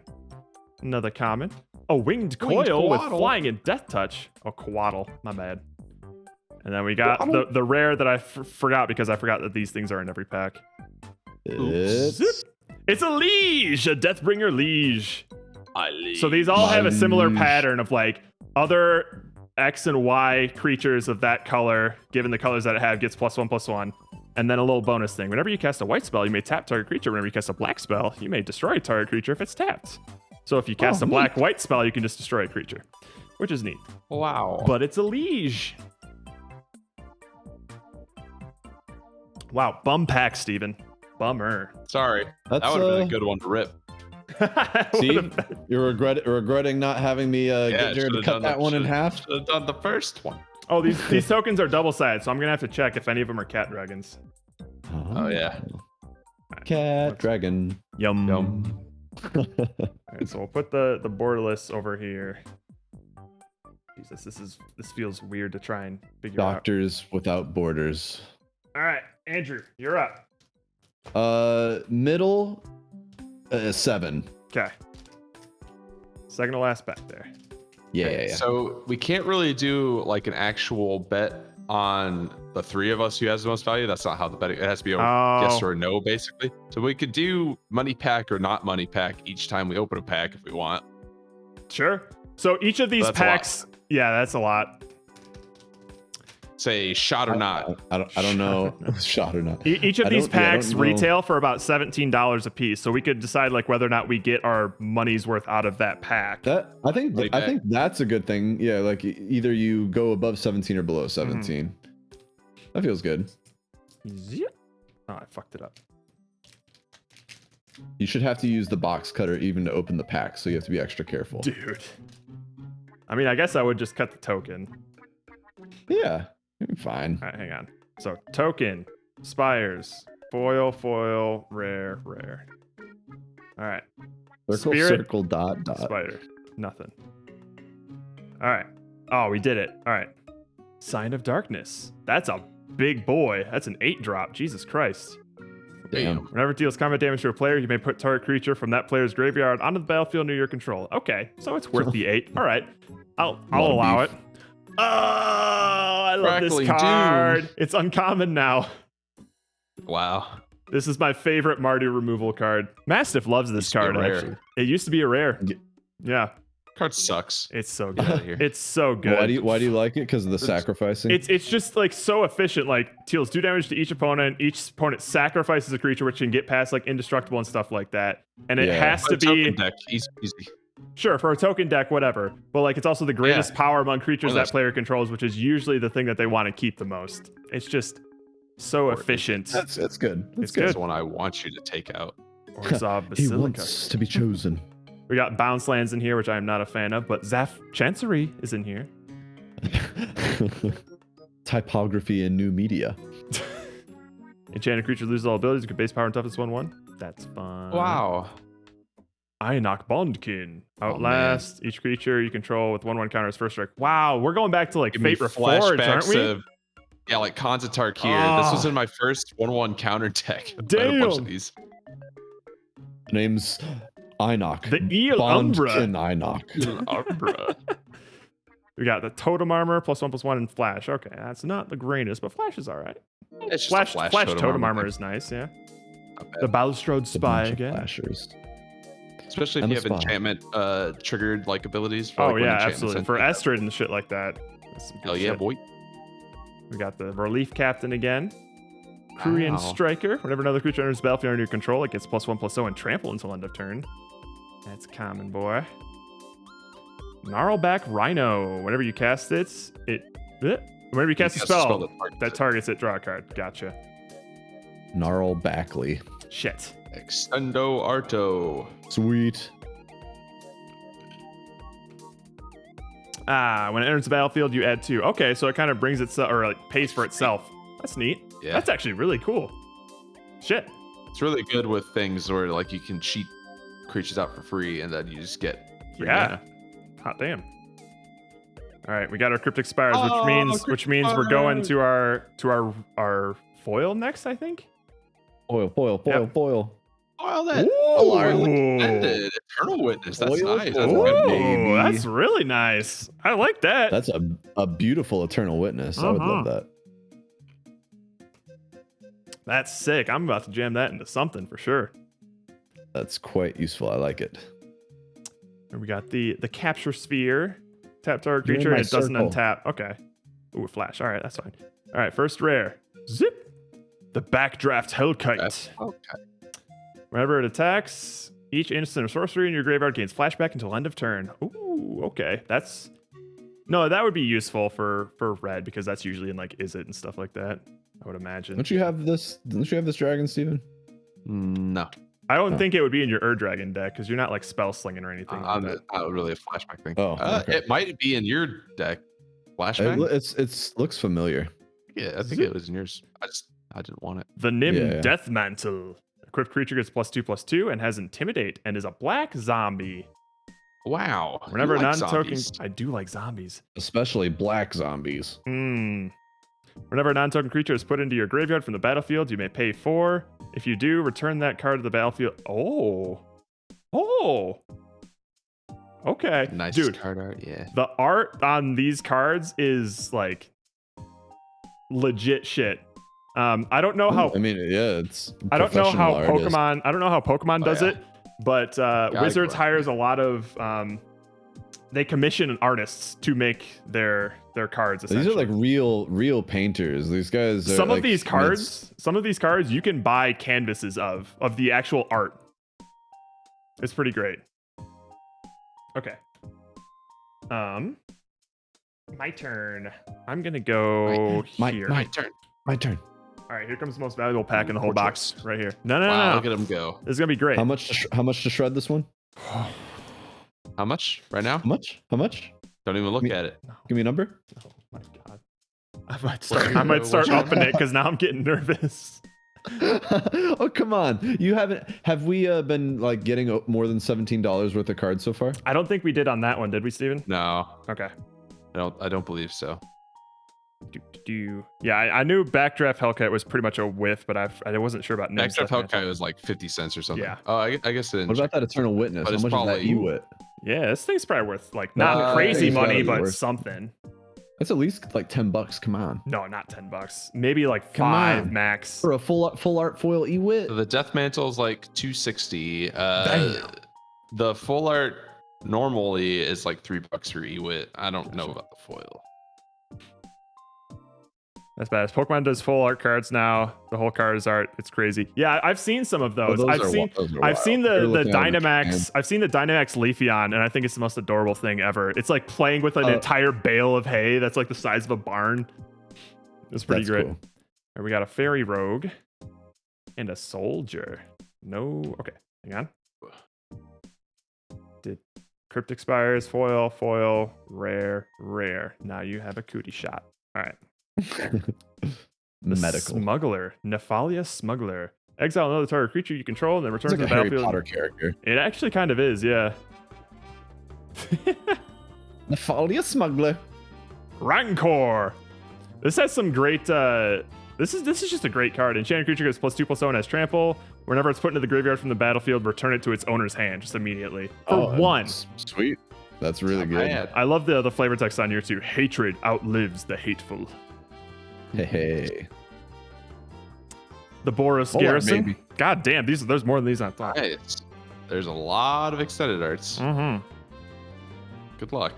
Another common. A winged coil with Coatl. flying and death touch. Oh, Coatl. My bad. And then we got Coatl. the rare that I forgot because I forgot that these things are in every pack. It's It's a liege, a Deathbringer liege. So these all have a similar Liege. pattern of like other X and Y creatures of that color, given the colors that it have, gets +1/+1. And then a little bonus thing. Whenever you cast a white spell, you may tap target creature. Whenever you cast a black spell, you may destroy target creature if it's tapped. So if you cast a black-white spell, you can just destroy a creature, which is neat. Wow. But it's a liege. Wow, bum pack, Steven. Bummer. Sorry. That's, That would have been a good one to rip. See, you're regretting not having me get here to should've cut done that one in should've- half. Should've done the first one. Oh, these tokens are double-sided, so I'm gonna have to check if any of them are cat dragons. Oh yeah. Cat dragon. Yum. Yum. All right, so we'll put the borderless over here. Jesus, this feels weird to try and figure out. Doctors without borders. All right, Andrew, you're up. Middle 7. Okay. Second to last back there. Yeah. So we can't really do like an actual bet on the 3 of us who has the most value. That's not how the betting. It has to be a yes or no, basically. So we could do money pack or not money pack each time we open a pack if we want. Sure. So each of these That's a lot. packs, yeah, that's a lot. Say shot or not. I don't know. Shot or not. Each of I these don't- yeah, I packs don't know. retail for about $17 a piece. So we could decide like whether or not we get our money's worth out of that pack. I think Like I that. think that's a good thing. Yeah, like either you go above 17 or below 17. That feels good. Zip. Oh, I fucked it up. You should have to use the box cutter even to open the pack, so you have to be extra careful. Dude. I mean, I guess I would just cut the token. Yeah, you'll be fine. All right, hang on. So token, spires, foil, rare. All right, Circle, Spirit. circle, dot, dot. spider, nothing. All right. Oh, we did it. All right. Sign of Darkness. That's a big boy. That's an 8 drop. Jesus Christ. Damn. Whenever it deals combat damage to a player, you may put target creature from that player's graveyard onto the battlefield near your control. Okay, so it's worth the 8. All right, I'll Lot of allow it. beef. Oh, I love this Crackling Doom. card. It's uncommon now. Wow. This is my favorite Mardu removal card. Mastiff loves this Used to be a card, rare. actually. It used to be a rare. Yeah. Yeah, Card sucks. it's so Get out of good. here. It's so good. Why do you like it? Because of the sacrificing? It's just like so efficient. Like deals 2 damage to each opponent. Each opponent sacrifices a creature which can get past like indestructible and stuff like that. And it Yeah. has to Token be deck, easy. sure for a token deck, whatever. But like it's also the greatest power among creatures Well, that that's- player controls, which is usually the thing that they want to keep the most. It's just so efficient. That's good. That's It's That's good. the one I want you to take out. Orzhov He Basilica. wants to be chosen. We got bounce lands in here, which I am not a fan of, but Zaf Chancery is in here. Typography and new media. Enchanted creature loses all abilities. You can base power and toughness 1/1. That's fun. Wow. Ionok Bondkin. Oh, Outlast. Each creature you control with 1/1 counters first strike. Wow, we're going back to like Give me Fate Reforged, aren't flashbacks we? of yeah, like Khans of Tarkir. This was Ah. in my first 1/1 counter deck. I had a bunch Damn. of these. Name's Inoc. The Eel Umbra. Bondkin Inoc. Umbra. We got the Totem Armor +1/+1 and Flash. Okay, that's not the greatest, but Flash is all right. It's just a Flash Totem Armor deck. is nice, yeah. Not bad. The Balustrode A Spy bunch of again. flashers. Especially if and you the have spy. enchantment triggered like abilities. For, Oh like, when yeah, enchantments absolutely. and For things. Estrid and shit like that. That's some good Hell yeah, shit. boy. We got the Relief Captain again. Korean Wow. Striker. Whenever another creature enters the battlefield under your control, it gets +1/+0 and trample until end of turn. That's common, boy. Gnarlback Rhino. Whenever you cast it, whenever you cast a spell, that targets it, draw a card. Gotcha. Gnarl Backley. Shit. Extendo Arto. Sweet. When it enters the battlefield, you add 2. Okay, so it kind of brings itself, or like pays for itself. That's neat. Yeah. That's actually really cool. Shit. It's really good with things where like you can cheat creatures out for free and then you just get free Yeah. mana. Hot damn. All right, we got our Cryptic Spires, Oh, which means we're going to our foil next, I think. Foil. Yep. Oh, that Ooh. ended. Eternal Witness. That's Foil, nice. foil. That's good. baby. Ooh, that's really nice. I like that. That's a beautiful Eternal Witness. I would love Uh-huh. that. That's sick. I'm about to jam that into something for sure. That's quite useful. I like it. And we got the Capture Sphere. Tap target You're in creature, my and it doesn't circle. untap. Okay. Ooh, flash. All right, that's fine. All right, first rare. Zip. The Backdraft Hellkite. Okay. Whenever it attacks, each instant or sorcery in your graveyard gains flashback until end of turn. Ooh, okay. That's no, that would be useful for red because that's usually in like Is It and stuff like that. I would imagine. Don't you have this? Don't you have this dragon, Steven? No. I don't Oh. think it would be in your Dragon deck because you're not like spell slinging or anything. like I'm that. not really a flashback thing. Oh, okay. It might be in your deck. Flashback? It's looks familiar. Yeah, I think it was in yours. I didn't want it. The Nim Yeah. Deathmantle. Equipped creature gets +2/+2 and has Intimidate and is a black zombie. Wow. you Whenever like non-token, zombies. I do like zombies. Especially black zombies. Whenever a non-token creature is put into your graveyard from the battlefield, you may pay 4. If you do, return that card to the battlefield. Oh. Okay. Nice Dude, card art, yeah. the art on these cards is like legit shit. I don't know how I mean, yeah, it's. I don't know how professional artist. Pokemon. I don't know how Pokemon does yeah. it, but Wizards hires a lot of. They commission artists to make their cards. These are Essentially. like real painters. These guys. Are some like, of these cards. Some of these cards you can buy canvases of the actual art. It's pretty great. Okay. My turn. I'm gonna go My here. My turn. My turn. All right, here comes the most valuable pack in the whole Poor box choice. right here. No, Wow, no. look at him go. This is gonna be great. How much? How much to shred this one? How much right now? How much? How much? Don't even look Me- at it. Give me a number. Oh my god. I might start What's- upping it because now I'm getting nervous. Oh come on! You haven't? Have we been like getting more than $17 worth of cards so far? I don't think we did on that one, did we, Steven? No, Okay. I don't believe so. Yeah, I knew Backdraft Hellcat was pretty much a whiff, but I wasn't sure about Nim's Backdraft Death Mantle. Hellcat was like 50 cents or something. Yeah. Oh, I guess it didn't. What about that Eternal Witness? But How it's much is that probably- EWIT? Yeah, this thing's probably worth like not crazy it's money, gotta be but worth- something. That's at least like $10. Come on. No, not $10. Maybe like Come 5 on. max. For a full art foil EWIT? The Death Mantle is like 260. Damn. The full art normally is like $3 for EWIT. I don't know about the foil. That's bad. Pokemon does full art cards now. The whole card is art. It's crazy. Yeah, I've seen some of those. those I've are seen those are I've wild. seen You're the looking at them Dynamax. I've seen the Dynamax Leafeon, and I think it's the most adorable thing ever. It's like playing with an entire bale of hay that's like the size of a barn. It's pretty That's great. cool. And we got a Fairy Rogue and a Soldier. No, okay, hang on. Did Cryptic Spires, foil, rare. Now you have a cootie shot. All right. The Medical. Smuggler, Nephalia Smuggler. Exile another target creature you control, and then return It's to like the a Harry battlefield. Potter character. It actually kind of is, yeah. Nephalia Smuggler. Rancor. This has some great. This is just a great card. Enchanted creature gets +2/+0 and has trample. Whenever it's put into the graveyard from the battlefield, return it to its owner's hand just immediately for 1. Sweet. That's really Not good. bad. I love the flavor text on here too. Hatred outlives the hateful. Hey. The Boros Hold on, Garrison. baby. God damn, there's more than these on top. Nice. There's a lot of extended arts. Mm-hmm. Good luck.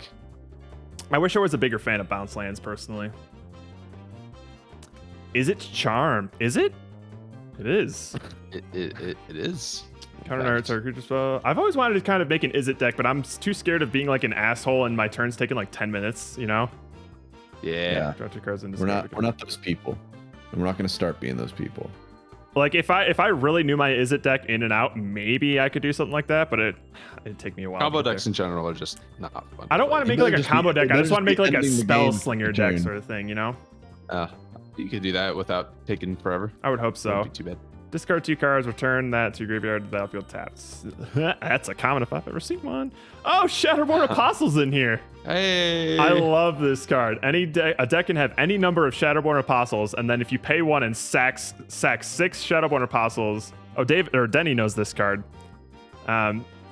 I wish I was a bigger fan of bounce lands personally. Is it Charm? Is it? It is. It is. Counter arts are creature spell. I've always wanted to kind of make an Is It deck, but I'm too scared of being like an asshole and my turn's taking like 10 minutes, you know? Yeah. Draw 2 cards and We're discard not those people. And we're not gonna start being those people. Like if I really knew my Is It deck in and out, maybe I could do something like that, but it'd take me a while. Combo to get decks there. in general are just not fun. I don't want to It make like better a just be- combo it deck. I better just want to just make be like a ending the spell game slinger per deck turn. sort of thing, you know? You could do that without taking forever. I would hope so. Wouldn't be too bad. Discard 2 cards, return that to your graveyard, the battlefield taps. That's a common if I've ever seen one. Oh, Shatterborn Apostles in here. Hey. I love this card. A deck can have any number of Shadowborn Apostles, and then if you pay 1 and sack 6 Shadowborn Apostles. Oh, Denny knows this card.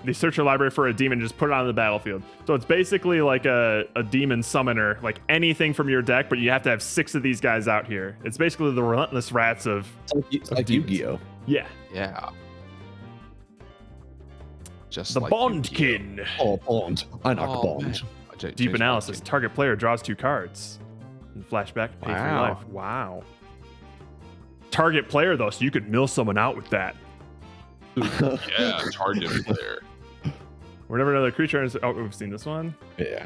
You search your library for a demon, just put it on the battlefield. So it's basically like a demon summoner, like anything from your deck, but you have to have 6 of these guys out here. It's basically the relentless rats of It's like demons. Yu-Gi-Oh. yeah. Yeah. Just The like Bondkin. Oh, Bond. I knock Oh, Bond. man. Deep analysis. Target player draws 2 cards. And flashback, pay for Wow. life. Wow. Target player though, so you could mill someone out with that. Yeah, it's hard to be there. Whenever another creature enters, oh, we've seen this one. Yeah.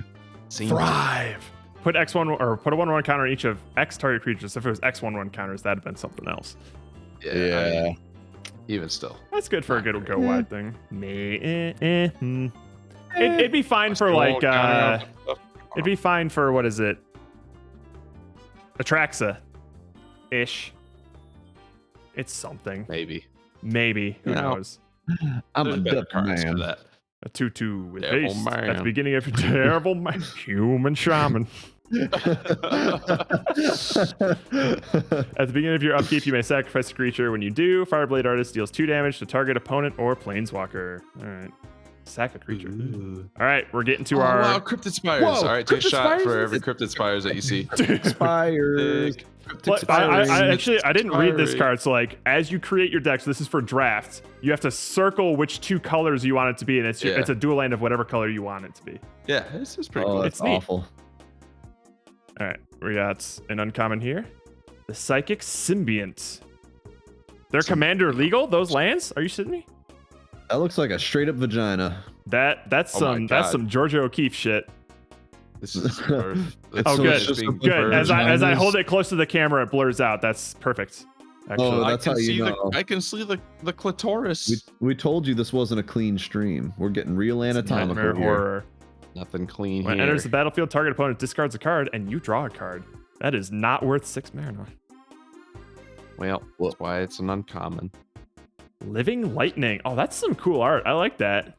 Thrive. Put X1 or put a 1/1 counter on each of X target creatures. If it was X1/1 counters, that'd have been something else. Yeah. Yeah. I mean, even still. That's good for a good go wide thing. It'd be fine for like it'd be fine for what is it? Atraxa ish. It's something. Maybe. Maybe. Who No. knows? I'm There's a better duck cards for man. that. A 2/2 with Terrible haste at man. the beginning of your terrible man. Human shaman. At the beginning of your upkeep, you may sacrifice a creature. When you do, Fireblade Artist deals 2 damage to target opponent or planeswalker. All right. Sack a creature. All right, we're getting to Oh, our. wow, Cryptid Spires. Whoa, All right, take a Cryptid shot Spires for is- every Cryptid Spires that you see. Spires. Big But I Spires. actually I didn't read this Spires. card. So like, as you create your deck, so this is for drafts. You have to circle which 2 colors you want it to be, and it's Yeah. it's a dual land of whatever color you want it to be. Yeah, this is pretty Oh, cool. that's It's neat. awful. All right, we got an uncommon here. The Psychic Symbiont. Their commander legal? Those lands? Are you shitting me? That looks like a straight up vagina. That's Oh my some God. Georgia O'Keeffe shit. This is Oh, good. being Good. blurred. As I vaginas. hold it close to the camera, it blurs out. That's perfect. Actually, Oh, I that's can how you see know. I can see the clitoris. We told you this wasn't a clean stream. We're getting real anatomical Nightmare here. horror. Nothing clean When it here. enters the battlefield, target opponent discards a card, and you draw a card. That is not worth 6 mana. Well, that's why it's an uncommon. Living Lightning. Oh, that's some cool art. I like that.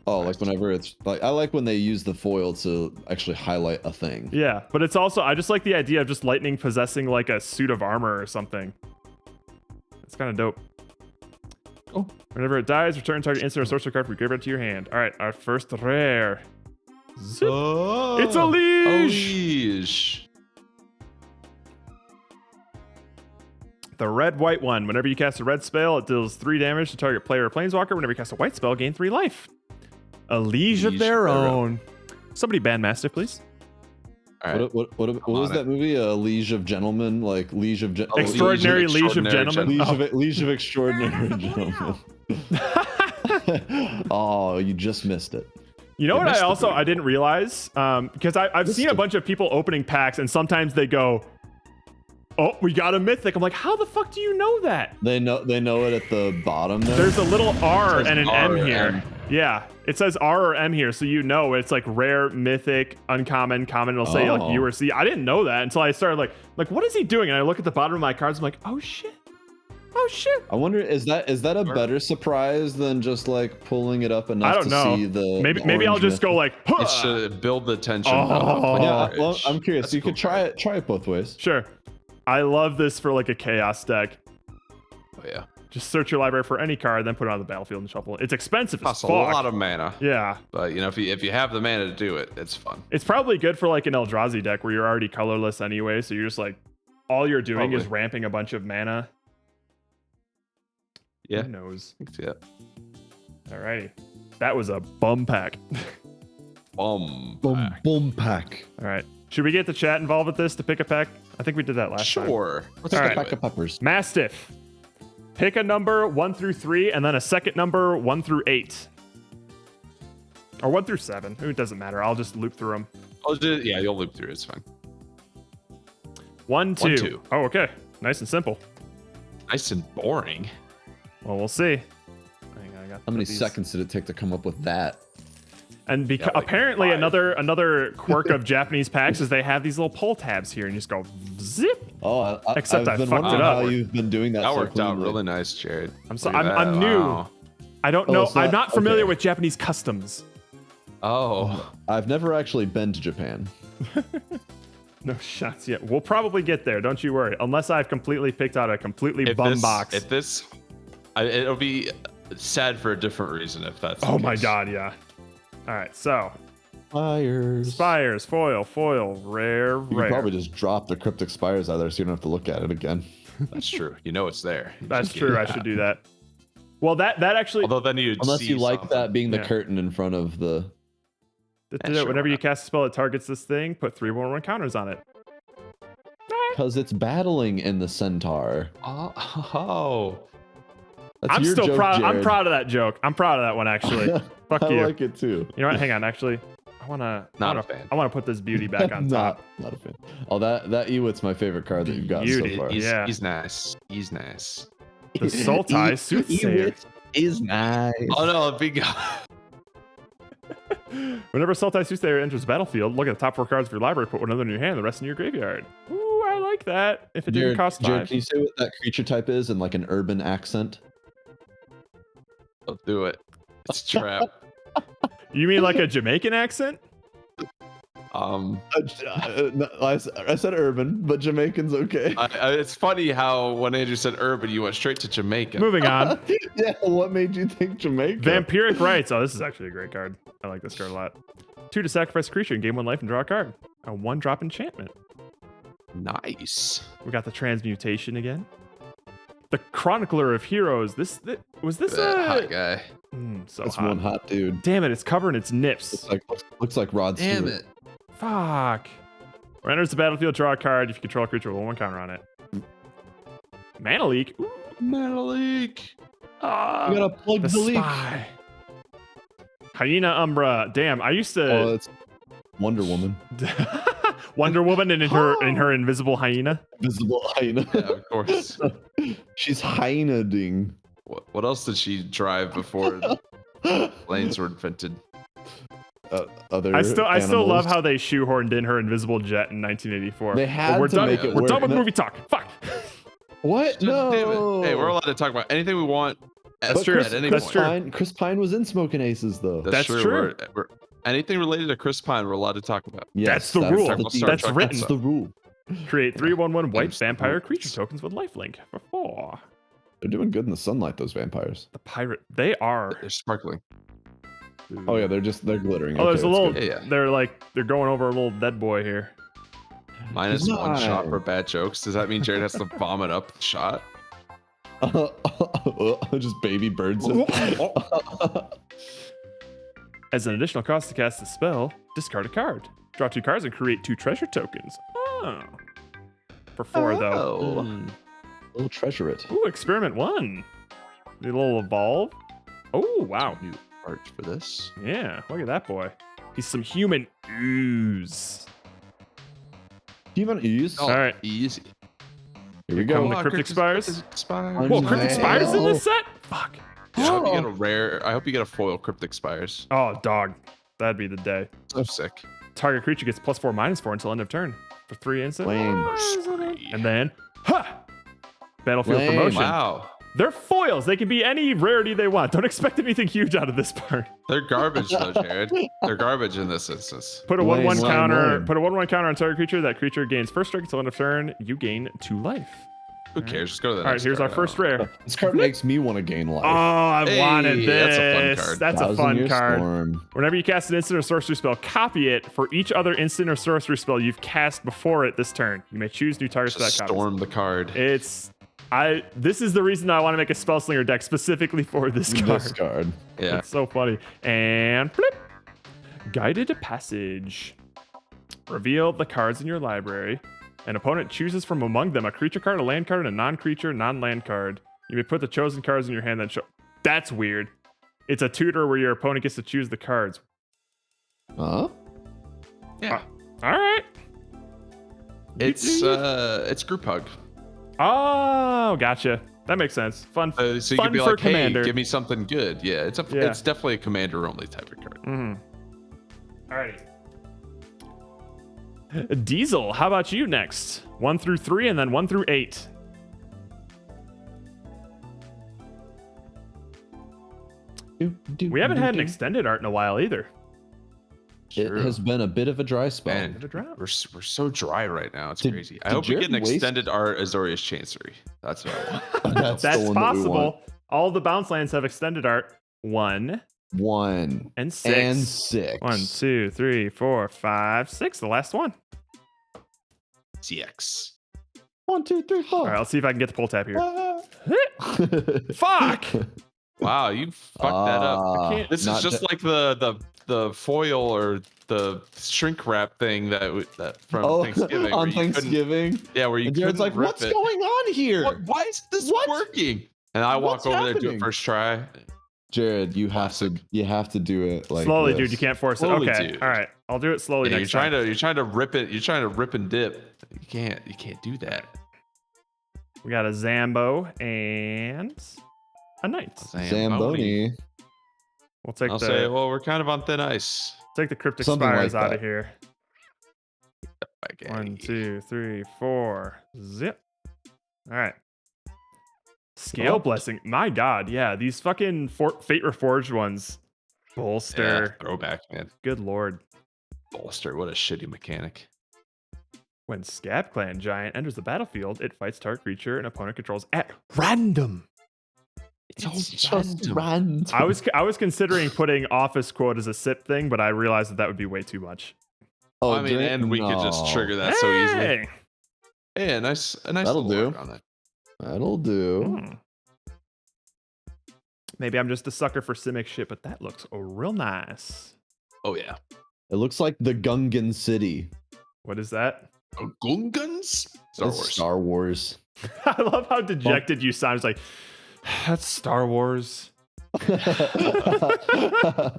Oh, like whenever it's like I like when they use the foil to actually highlight a thing. Yeah, but it's also I just like the idea of just lightning possessing like a suit of armor or something. It's kind of dope. Oh. Whenever it dies, return target instant or sorcerer card from your graveyard to your hand. All right, our first rare. Zip. Oh, It's a liege. A liege. The red-white one. Whenever you cast a red spell, it deals 3 damage to target player or planeswalker. Whenever you cast a white spell, gain 3 life. A liege of their own. Somebody ban Mastiff, please. All right. What was on that movie? Liege of Gentlemen, like Liege of Extraordinary Liege of Gentlemen. Liege of Extraordinary Gentlemen. Oh, you just missed it. You know They what missed the I didn't realize? Because I've seen a bunch of people opening packs, and sometimes they go, "Oh, we got a mythic." I'm like, how the fuck do you know that? They know it at the bottom there. There's a little R It says and an R M or here. M. Yeah, it says R or M here, so you know it's like rare, mythic, uncommon, common. It'll say like Oh. U or C. I didn't know that until I started like, what is he doing? And I look at the bottom of my cards. I'm like, oh shit, oh shit. I wonder, is that a better surprise than just like pulling it up enough I don't to know. see the Maybe I'll orange just go mythic? like, huh. It's to build the tension. Oh. up. Yeah, Bridge. well, I'm curious. That's You could cool, right? try it both ways. Sure. I love this for like a chaos deck. Oh, yeah. Just search your library for any card, then put it on the battlefield and shuffle it. It's expensive as Costs a fuck. lot of mana, Yeah. but you know if you have the mana to do it, it's fun. It's probably good for like an Eldrazi deck where you're already colorless anyway, so you're just like all you're doing is Probably. ramping a bunch of mana. Yeah. Who knows? Yeah. Alrighty. That was a bum pack. Boom. Boom pack. Alright. Should we get the chat involved with this to pick a pack? I think we did that last time. Sure. Let's All do right. Pack it. of peppers. Mastiff. Pick a number 1 through 3 and then a second number 1 through 8. Or 1 through 7. It doesn't matter. I'll just loop through them. Yeah, you'll loop through. It's fine. 1, 2. 1, 2. Oh, okay. Nice and simple. Nice and boring. Well, we'll see. Hang on, I got How many these. seconds did it take to come up with that? And Yeah, like apparently 5. another quirk of Japanese packs is they have these little pull tabs here, and you just go zip. Oh, Except I I've been fucked it wondering up. how you've been doing that. That so worked out cleanly. really nice, Jared. I'm so Look at I'm that. new. Wow. I don't Oh, know. it's I'm not- not familiar okay. with Japanese customs. Oh. I've never actually been to Japan. No shots yet. We'll probably get there. Don't you worry. Unless I've completely picked out a completely If bum this, box. If this, it'll be sad for a different reason if that's. Oh the my case. god, yeah. All right, so Spires. Spires, foil, rare, You could rare. probably just drop the cryptic spires out there so you don't have to look at it again. That's true. You know it's there. You That's just true. get I it. should do that. Well, that actually. Although then you'd Unless see you like something. that being the Yeah. curtain in front of the. sure, Whenever why you not? cast a spell that targets this thing, put 3/1 counters on it. Because it's battling in the centaur. Oh. That's I'm your still joke, proud. I'm Jared. proud of that joke. I'm proud of that one actually. Fuck I you. like it too. You know what? Hang on. Actually, I wanna. Not a fan. I wanna put this beauty back on top. Not a fan. Oh, that Ewit's my favorite card that you've got so Beauty. far. Yeah. He's nice. He's nice. The Sultai Soothsayer. is nice. Oh no, big. Whenever Sultai Soothsayer enters the battlefield, look at the top 4 cards of your library. Put one of them in your hand. The rest in your graveyard. Ooh, I like that. If it didn't cost 5. Can you say what that creature type is in like an urban accent? Don't do it. It's a trap. You mean like a Jamaican accent? I said urban, but Jamaican's okay. It's funny how when Andrew said urban, you went straight to Jamaica. Moving on. Yeah, what made you think Jamaica? Vampiric Rites. Oh, this is actually a great card. I like this card a lot. 2 to sacrifice a creature and gain 1 life and draw a card. A 1-drop enchantment. Nice. We got the transmutation again. The Chronicler of Heroes. Was this That hot a guy. so That's hot. one hot dude. Damn it! It's covering its nips. Looks like Rod Stewart. Fuck. When enters the battlefield, draw a card. If you control a creature with 1 counter on it. Mana Leak. Ooh, Metalik. Ah. You gotta plug the the leak. spy. Hyena Umbra. Damn, I used Oh, to it's Wonder Woman. Wonder Woman and in her invisible hyena. Visible hyena. Yeah, of course. She's hyena-ding. What else did she drive before planes were invented? Other I still love animals. how they shoehorned in her invisible jet in 1984. They had But we're to done. make it We're work. done with No- movie talk. Fuck. What? Damn No. it. Hey, we're allowed to talk about anything we want That's true. At any That's point. true. Chris Pine was in Smoking Aces though. That's true. Anything related to Chris Pine, we're allowed to talk about. That's the rule. That's written. That's the rule. Create 3/1/1 white Games vampire rules. creature tokens with lifelink for 4. They're doing good in the sunlight. Those vampires. The pirate. They are. They're sparkling. Oh yeah, they're glittering. Oh, there's a that's little. good. Yeah. They're going over a little dead boy here. Minus one shot Nice. for bad jokes. Does that mean Jared has to vomit up the shot? Just baby birds. As an additional cost to cast the spell, discard a card. Draw 2 cards and create 2 treasure tokens. Oh. For 4 though. Oh. We'll treasure it. Ooh, experiment 1. The little evolve. Oh wow. New art for this. Yeah, look at that boy. He's some human ooze. Human ooze. Oh, All right. Easy. Here we Coming go. to Cryptic Spires. Spires. Whoa, Nice. Cryptic Spires in this set? Fuck. I hope you get a rare. I hope you get a foil Cryptic Spires. Oh, dog. That'd be the day. So sick. Target creature gets +4/-4 until end of turn for 3 instant. Lame. And then, ha! Battlefield Lame. promotion. Wow. They're foils. They can be any rarity they want. Don't expect anything huge out of this part. They're garbage though, Jared. They're garbage in this instance. Put a Lame, 1/1 lame, counter. lame. Put a 1/1 counter on target creature. That creature gains first strike until end of turn. You gain 2 life. Who cares? Just go to the All right, next here's our card. first rare. This card makes me want to gain life. Oh, I Hey, wanted this. that's a fun card. That's a 1,000 fun Year card. Storm. Whenever you cast an instant or sorcery spell, copy it for each other instant or sorcery spell you've cast before it this turn. You may choose new targets for that Just copy. storm the card. This is the reason I want to make a spell slinger deck specifically for this card. This card. Yeah. It's so funny. And flip. Guided Passage. Reveal the cards in your library. An opponent chooses from among them a creature card, a land card, and a non-creature, non-land card. You may put the chosen cards in your hand, then show. That's weird. It's a tutor where your opponent gets to choose the cards. Huh? Yeah. All right. It's group hug. Oh, gotcha. That makes sense. Fun. So you fun can be for like, commander. hey, give me something good. Yeah, it's Yeah. it's definitely a commander only type of card. Mm-hmm. Alrighty. Diesel, how about you next? 1 through 3 and then 1 through 8. We haven't had an extended art in a while either. It has been a bit of a dry spell. Man, Bit of a drought. we're so dry right now. It's Did- crazy. I did hope we get an Jared waste- extended art Azorius Chancery. That's what I want. That's, That's the one that we want. possible. All the bounce lands have extended art. 1 1 and 6. and 6. 1, 2, 3, 4, 5, 6. The last one. CX. 1, 2, 3, 4. All right, let's see if I can get the pull tab here. Fuck! Wow, you fucked that up. can't- This is just like the foil or the shrink wrap thing that from Thanksgiving. where on you couldn't- Thanksgiving. Yeah, where you And Jared's couldn't like, rip what's it. going on here? Why is this What? working? And I What's walk over there, do happening? it first try. Jared, you have to do it like slowly, this. dude. You can't force Slowly, it. Okay. dude. All right. I'll do it slowly Yeah, next time. you're trying to rip it. You're trying to rip and dip. You can't do that. We got a Zambo and a Knight. Zamboni. We'll take I'll the say, well, we're kind of on thin ice. take the Cryptic Something Spires like out that. of here. Okay. 1, 2, 3, 4. Zip. All right. Scale Oh. Blessing. My God. Yeah. These fucking Fate Reforged ones. Bolster. Yeah, throwback, man. Good Lord. Bolster, what a shitty mechanic. When Scab Clan Giant enters the battlefield, it fights target creature an opponent controls at random. It's Just random. I was considering putting Office Quote as a SIP thing, but I realized that would be way too much. Oh, I mean, and we could just trigger that so easily. Hey! Yeah, a nice That'll little do. arc on that. That'll do. Hmm. Maybe I'm just a sucker for Simic shit, but that looks real nice. Oh yeah. It looks like the Gungan City. What is that? Oh, Gungans? Star That's Wars. Star Wars. I love how dejected you sound. It's like, that's Star Wars. I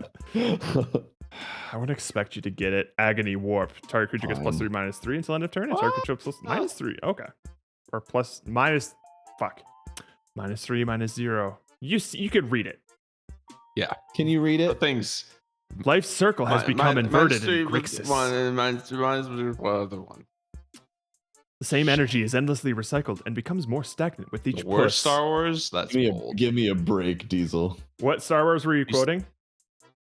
wouldn't expect you to get it. Agony Warp. Target creature gets Fine. +3/-3 until end of turn. And target creature plus -3. Okay. Or plus minus. Fuck. -3, -0. You could read it. Yeah. Can you read The it? things. Life's circle has become inverted in Grixis. Minus one. The The same energy is endlessly recycled and becomes more stagnant with each The worst puss. Star Wars? That's bold. Give me a break, Diesel. What Star Wars were you You s- quoting?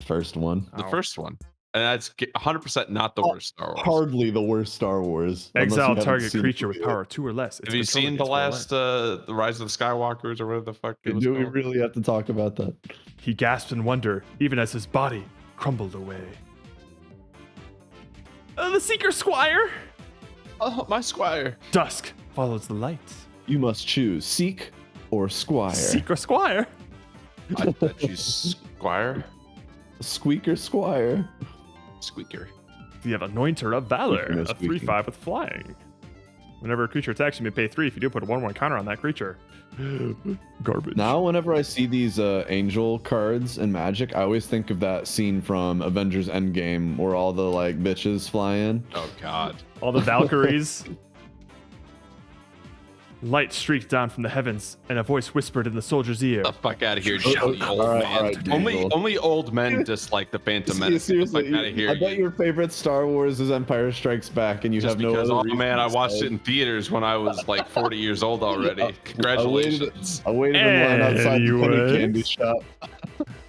First one. The Oh. first one. And that's 100% not the worst Star Wars. Hardly the worst Star Wars. unless you Exile haven't target seen creature it with power 2 or less. Its Have you controller seen the gets more last, life. the Rise of the Skywalkers or whatever the fuck it yet. was Do we called? really have to talk about that? He gasped in wonder, even as his body crumbled away. The Seeker Squire! Oh, my squire. Dusk follows the light. You must choose Seek or Squire. Seeker Squire! I bet you squire. Squeaker Squire. Squeaker. You have Anointer of Valor, Speaking of a squeaking. 3/5 with flying. Whenever a creature attacks, you may pay 3 if you do put a 1/1 counter on that creature. Garbage. Now, whenever I see these angel cards in Magic, I always think of that scene from Avengers Endgame where all the like bitches fly in. Oh, God. All the Valkyries. Light streaked down from the heavens, and a voice whispered in the soldier's ear. The fuck out of here, Oh, jelly oh, old all right, man. all right, only, Diesel. only old men dislike the Phantom Menace. Get the fuck Seriously, out of here. I bet your favorite Star Wars is Empire Strikes Back, and you Just have no because, other oh reason man, I watched besides- it in theaters when I was like 40 years old already. Congratulations. I waited in line outside the penny Anyways. candy shop.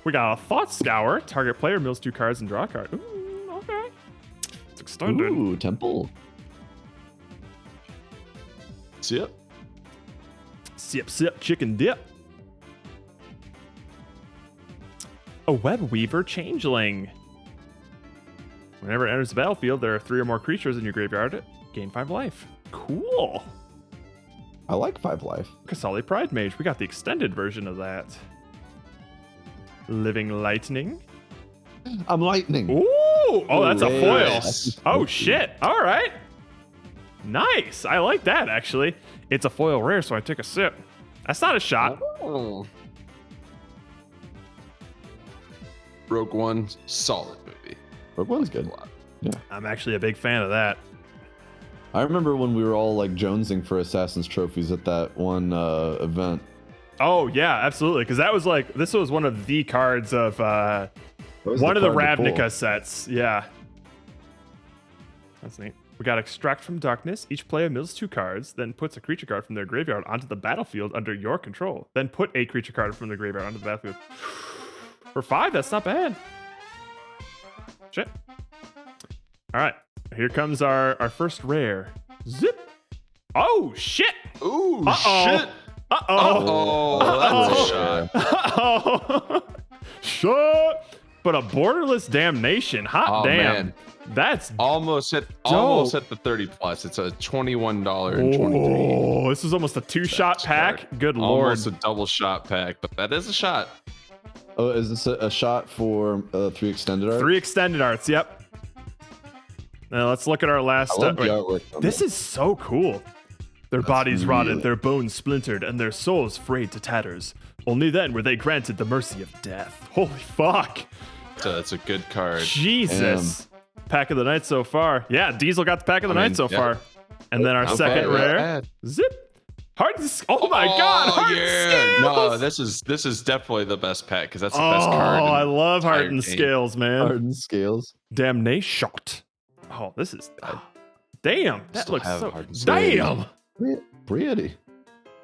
We got a Thought Scour. Target player mills 2 cards and draw a card. Ooh, okay. It's extended. Ooh, Temple. See it? Sip, sip, chicken dip. A Web Weaver Changeling. Whenever it enters the battlefield, there are 3 or more creatures in your graveyard. Gain 5 life. Cool. I like 5 life. Kasali Pride Mage. We got the extended version of that. Living Lightning. I'm lightning. Ooh! Oh, that's a foil. Nice. Oh, shit. All right. Nice. I like that, actually. It's a foil rare, so I take a sip. That's not a shot. Oh. Rogue One, solid movie. Rogue One's good. I'm actually a big fan of that. I remember when we were all like jonesing for Assassin's trophies at that one event. Oh, yeah, absolutely. Because that was like, this was one of the cards of That was one of the card to pull. Ravnica sets. Yeah. That's neat. We got Extract from Darkness. Each player mills 2 cards, then puts a creature card from their graveyard onto the battlefield under your control. Then put a creature card from the graveyard onto the battlefield. For 5, that's not bad. Shit. All right. Here comes our first rare. Zip. Oh, shit. Ooh, Uh-oh. shit. Uh-oh. Oh, that's a shot. Uh-oh. Shut. But a Borderless Damnation. Hot Oh, damn. man. That's Almost hit the 30 plus. It's a $21.23. oh, this is almost a 2-shot pack. Good lord. Almost a double shot pack, but that is a shot. Oh, is this a shot for 3 extended art? 3 extended arts. Yep. Now let's look at our last. I love the wait. artwork. on This is so cool. Their bodies rotted, really- their bones splintered, and their souls frayed to tatters. Only then were they granted the mercy of death. Holy fuck. So it's a good card. Jesus. Pack of the night so far. Yeah, Diesel got the pack of the I night mean, so yeah. far. And then our Not second bad, not rare. bad. Zip. Oh my god. Heart yeah. Scales. No, this is definitely the best pack because that's the Oh, best card. in I the love entire Heart and game. Scales, man. Hardened scales. Damnation. Oh, this is. Damn. That still looks have so. Heart and Scales. Damn. Pretty.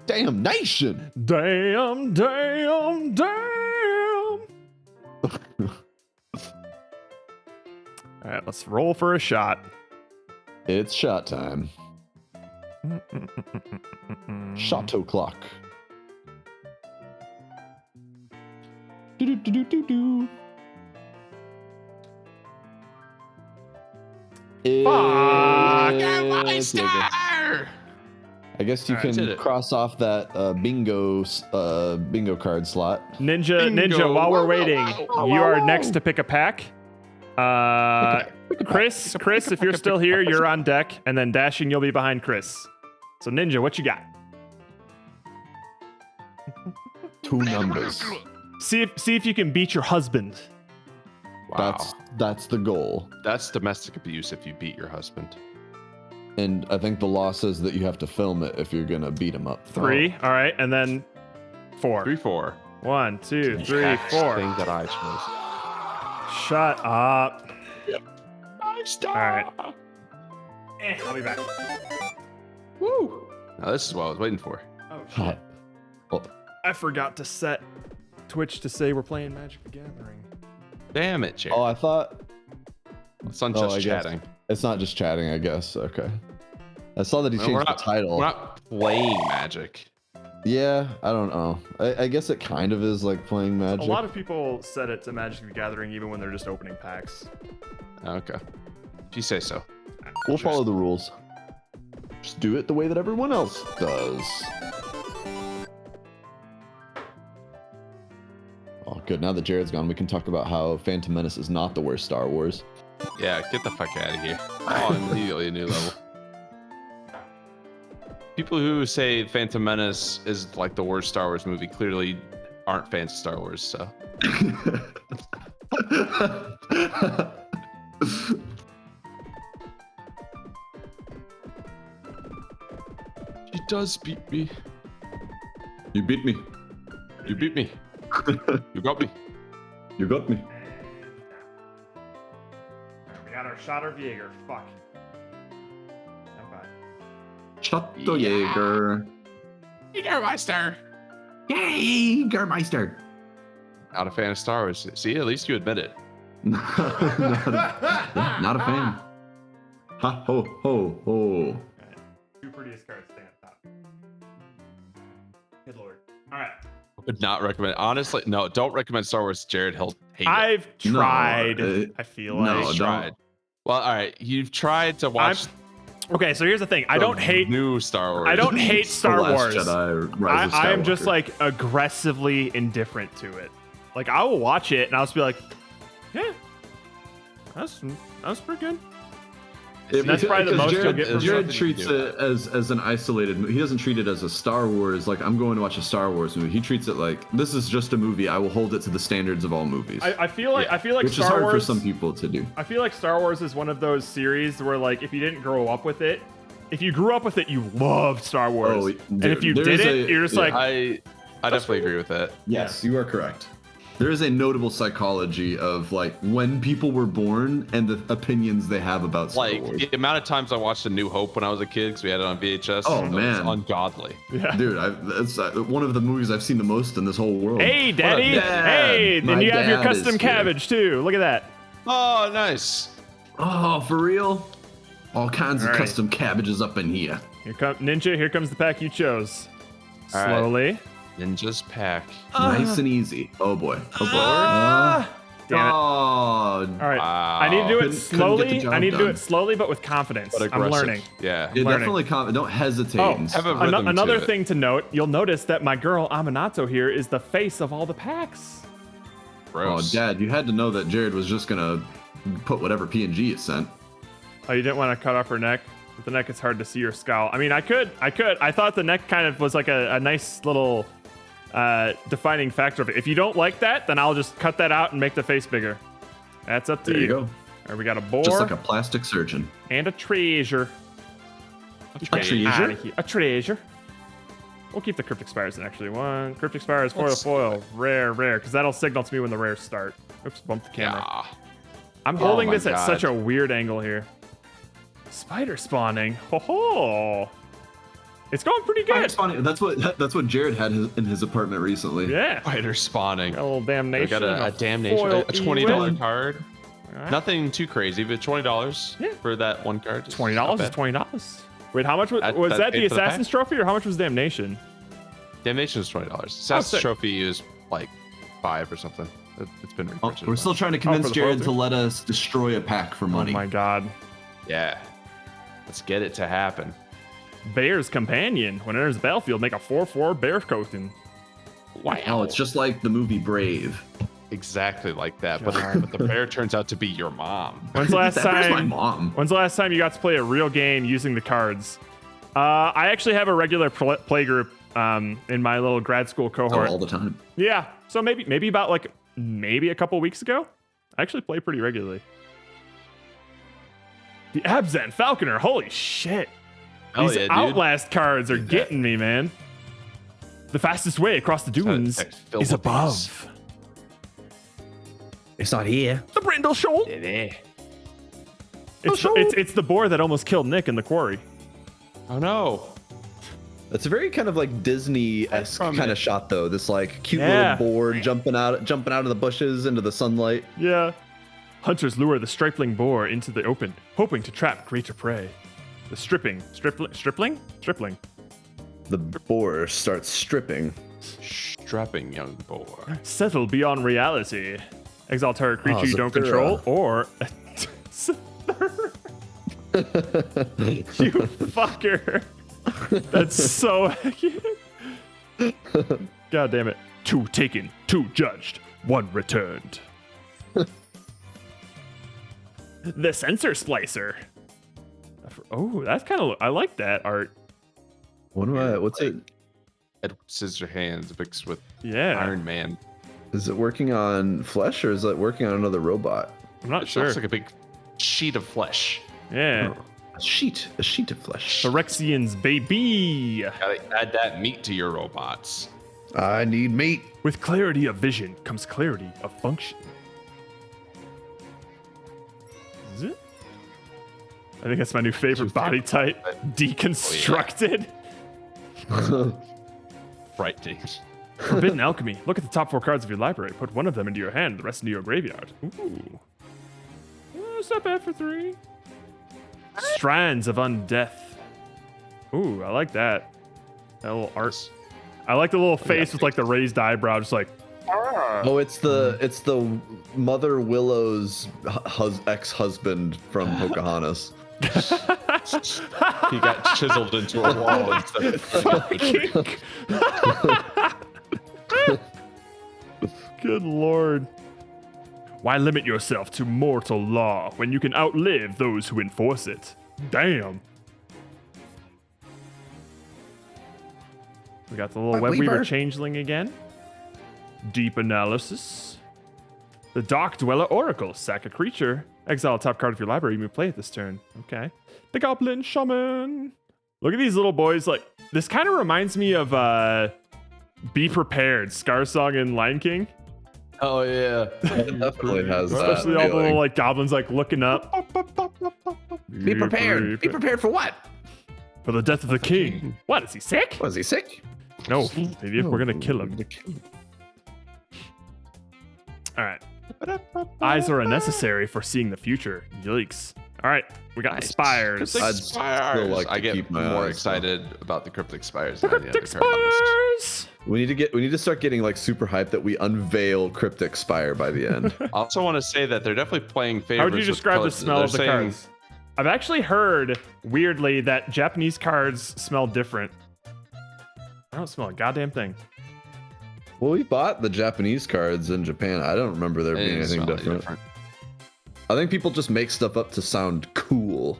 Damn nation. Damn, damn, damn. All right, let's roll for a shot. It's shot time. Shot o'clock. Do-do-do-do-do-do. Fuck. It's okay. I guess you All right, did can it. cross off that bingo card slot. Ninja, Bingo. Ninja, while we're Whoa, waiting, whoa, you are next to pick a pack. Chris, if you're still here, you're on deck, and then Dashing, you'll be behind Chris. So Ninja, what you got? 2 numbers. See if you can beat your husband. Wow. That's the goal. That's domestic abuse if you beat your husband. And I think the law says that you have to film it if you're gonna beat him up. 3, all right, and then 4. 3-4. 1, 2, 3, Exact 4. Thing that I chose. Shut up. Nice All right. I'll be back. Woo! Now this is what I was waiting for. Oh Hot. Well, I forgot to set Twitch to say we're playing Magic the Gathering. Damn it, Jared. oh, I thought It's not oh, just I guess. chatting. it's not just chatting. I guess. Okay. I saw that he Well, changed the title. We're not playing Magic. Yeah, I don't know. I guess it kind of is like playing Magic. A lot of people set it to Magic the Gathering even when they're just opening packs. Okay. If you say so. We'll follow the rules. Just do it the way that everyone else does. Oh, good. Now that Jared's gone, we can talk about how Phantom Menace is not the worst Star Wars. Yeah, get the fuck out of here. Oh, immediately a new level. People who say Phantom Menace is like the worst Star Wars movie clearly aren't fans of Star Wars, so. He does beat me. You beat me. You beat me. You got me. You got me. We got our Schotter Jaeger. Fuck. Okay. Schottojäger. Jägermeister. Jägermeister. Not a fan of Star Wars. See, at least you admit it. not a fan. Ha ho ho ho. Two prettiest cards stay on top. Good lord. All right. Would not recommend. Honestly, no, don't recommend Star Wars to Jared. He'll hate it. I've No, tried. it- I feel no, like. don't. Tried. Well, all right. You've tried to watch Okay, so here's the thing. I the don't hate. new Star Wars. I don't hate The Star Last Wars. Jedi, Rise of I am just Skywalker. like aggressively indifferent to it. Like I will watch it and I'll just be like, yeah, that's pretty good. That's probably the most you'll get from Jared something treats you do. it as an isolated movie. He doesn't treat it as a Star Wars, like I'm going to watch a Star Wars movie. He treats it like this is just a movie. I will hold it to the standards of all movies. I feel like Yeah. I feel like which Star is hard Wars. for some people to do. I feel like Star Wars is one of those series where like if you didn't grow up with it, if you grew up with it, you loved Star Wars. Oh, and dude, if you there is didn't, you're just yeah, like, I definitely agree with that. Yes, you are correct. There is a notable psychology of like when people were born and the opinions they have about Star Like Wars. the amount of times I watched A New Hope when I was a kid because we had it on VHS. Oh, it was man. ungodly. yeah. Dude, that's one of the movies I've seen the most in this whole world. Hey, Daddy. dad. Hey, then My you have your dad is custom here. cabbage too. Look at that. Oh, nice. Oh, for real? All kinds All of right. custom cabbages up in here. Here come Ninja. Here comes the pack you chose. All right. Slowly. Ninja's pack. Nice and easy. Oh boy. Oh boy. Damn it. Oh, All right. Wow. I need to do it Couldn't get the slowly. job I need to do done. it slowly, but with confidence. But I'm aggressive. learning. Yeah. yeah, learning. definitely don't hesitate. Oh, and have a stuff. rhythm to Another it. thing to note, you'll notice that my girl Aminato here is the face of all the packs. Oh, Gross. Dad, you had to know that Jared was just gonna put whatever PNG you sent. Oh, you didn't want to cut off her neck? With the neck, it's hard to see her scowl. I mean, I could. I thought the neck kind of was like a nice little defining factor of it. If you don't like that, then I'll just cut that out and make the face bigger. That's up to There you. you go. All right, we got a boar Just like a plastic surgeon. and a treasure. treasure? Outta here. A treasure. We'll keep the Cryptic Spires in actually. One Cryptic Spires, foil, rare, because that'll signal to me when the rares start. Oops, bumped the camera. Yeah. I'm holding my this at God. such a weird angle here. Spider spawning. Ho ho. It's going pretty good. It's funny. That's what Jared had in his apartment recently. Yeah. Spider spawning. Got a little I damnation. got a damnation. foil A $20 Ewin. card. All right. Nothing too crazy, but $20 Yeah. for that one card. is $20 not is bad. $20. Wait, how much was That- was that that? The paid for the Assassin's Trophy, or how much was Damnation? Damnation is $20. Assassin's sick. Trophy is like $5 or something. It's been Oh, repurchased. we're still trying to convince for the Jared foil to too? let us destroy a pack for money. Oh my God. Yeah. Let's get it to happen. Bear's Companion. When it enters the battlefield, make a 4/4 bear token. Wow. Oh, it's just like the movie Brave. exactly like that. But, God. but the bear turns out to be your mom. When's the last That was my time? mom. When's the last time you got to play a real game using the cards? I actually have a regular play group in my little grad school Oh, cohort. all the time. Yeah, so maybe about like maybe a couple weeks ago, I actually play pretty regularly. The Abzan Falconer, holy shit! Hell These yeah, dude. Outlast cards are getting me, man. The fastest way across the dunes It's filled is with these. above. It's not here. The Brindle Shoal. Yeah. It's the boar that almost killed Nick in the quarry. Oh no. It's a very kind of like Disney-esque From kind it. of shot, though. This like cute Yeah. little boar jumping out of the bushes into the sunlight. Yeah. Hunters lure the stripling boar into the open, hoping to trap greater prey. The stripling. The boar starts stripping. Strapping young boar. Settle beyond reality. Exile target creature Oh, you don't Zathura. control, or Zathura. You fucker. That's so accurate. God damn it. 2 taken, 2 judged, 1 returned. The sensor splicer. Oh, that's kind of. I like that art. What's it? Edward Scissorhands mixed with Yeah. Iron Man. Is it working on flesh or is it working on another robot? I'm not It sure. looks like a big sheet of flesh. Yeah. A sheet of flesh. Phyrexians, baby. Gotta add that meat to your robots. I need meat. With clarity of vision comes clarity of function. Is it? I think that's my new favorite body type. Deconstructed. Frightening. Forbidden alchemy. Look at the top 4 cards of your library. Put one of them into your hand, the rest into your graveyard. Ooh. It's not bad for 3. Strands of undeath. Ooh, I like that. That little art. I like the little face with like the raised eyebrow, just like. Oh, it's the Mother Willow's ex-husband from Pocahontas. He got chiseled into a wall instead of Good lord. Why limit yourself to mortal law when you can outlive those who enforce it? Damn. We got the little Web Weaver changeling again. Deep analysis. The Dock Dweller Oracle. Sack a creature. Exile top card of your library. You may play it this turn. Okay. The Goblin Shaman. Look at these little boys. Like, this kind of reminds me of Be Prepared, Scarsong and Lion King. Oh yeah. It definitely has that. Especially all the feeling. little like goblins like looking up. Be prepared. Be prepared for what? For the death of the king. What, is he sick? Was he sick? No, maybe we're gonna kill him. Alright. Eyes are unnecessary for seeing the future. Yikes. Alright, we got the spires. Cryptic I'd spires. still like to I get keep my more eyes excited about the cryptic spires The than any cryptic other card on this. spires! We need to start getting like super hyped that we unveil Cryptic Spire by the end. I also want to say that they're definitely playing favorites. How would you with describe the colors. smell They're of the saying- cards? I've actually heard, weirdly, that Japanese cards smell different. I don't smell a goddamn thing. Well, we bought the Japanese cards in Japan. I don't remember there They being didn't anything smell any different. I think people just make stuff up to sound cool.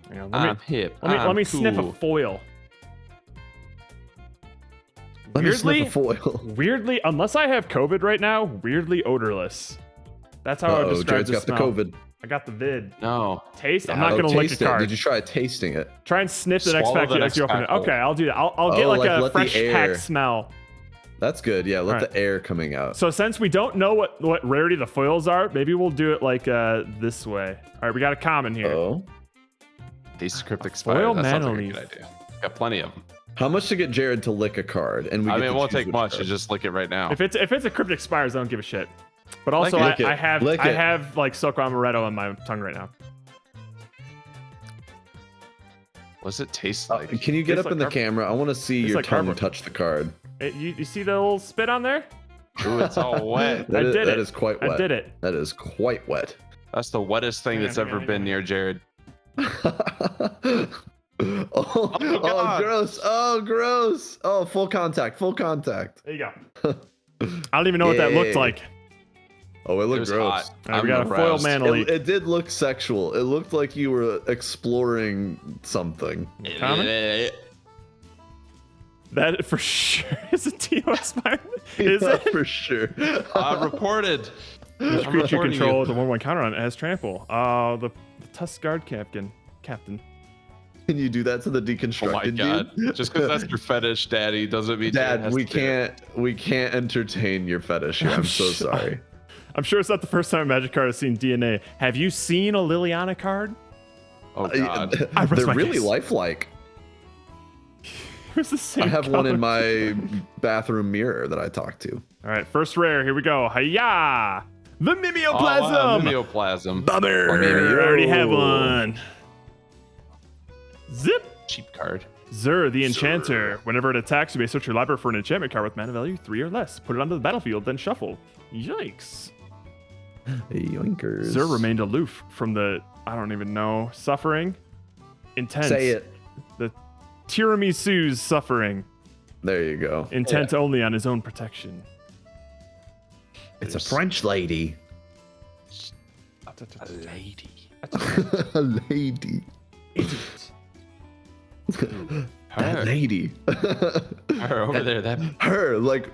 Hang on, I'm hip. let me I'm sniff a cool. foil. Let me Weirdly, sniff a foil. weirdly, unless I have COVID right now, weirdly odorless. That's how I would Uh-oh, describe Jared's the got smell. the COVID. I got the vid. No. Taste? I'm Yeah, not gonna lick a taste it. card. Did you try tasting it? Try and sniff the next Swallow pack the as next you open it. pack. Okay, I'll do that. I'll get Oh, like like, a let the fresh air- pack smell. That's good. Yeah, let Alright. the air coming out. So since we don't know what rarity the foils are, maybe we'll do it like this way. All right, we got a common here. Oh. These cryptic foil spires. That sounds like a Manaleaf. good idea. Got plenty of them. How much to get Jared to lick a card? And we I get mean, it to won't choose take which much. card. You just lick it right now. If it's a cryptic spires, I don't give a shit. But also, Lick it. I have Lick I it. have like Silk Amaretto on my tongue right now. What does it taste like? Can you get Tastes up in like the camera? I want to see Tastes your like tongue cardboard. touch the card. You see the little spit on there? Ooh, it's all wet. I did it. That is quite wet. I did it. That is quite wet. That's the wettest thing that's ever been near Jared. Oh, God. gross. Oh, gross. Oh, full contact. Full contact. There you go. I don't even know what that looked Yay. like. Oh, it It looked was gross. hot. All right, we I'm got a foil aroused. Manaleaf. It did look sexual. It looked like you were exploring something. Common? That for sure is a TOS pirate. Is Yeah, it? for sure? Reported. Each I'm creature you reporting control you. with a 1/1 counter on it has trample. The Tusk Guard Captain. Can you do that to the Oh deconstructed my god. dude? Just because that's your fetish, Daddy, doesn't mean Jared Dad, has we to do it. can't entertain your fetish here. I'm so sorry. I'm sure it's not the first time a Magic card has seen DNA. Have you seen a Liliana card? Oh god. I rest They're my really case. lifelike. was the same I have one in color. my bathroom mirror that I talk to. All right, first rare. Here we go. Hiya! The Oh, Mimeoplasm. wow, Mimeoplasm. Bummer. I already have one. Zip. Cheap card. Zur, the Enchanter. Whenever it attacks, you may search your library for an enchantment card with mana value 3 or less. Put it onto the battlefield, then shuffle. Yikes. Yoinkers. Zur remained aloof from the, I don't even know, suffering. Intense. Say it. The tiramisu's suffering. There you go. Intent only on his own protection. It's a French lady. A lady. A lady. That lady. Her over there. That Her, like,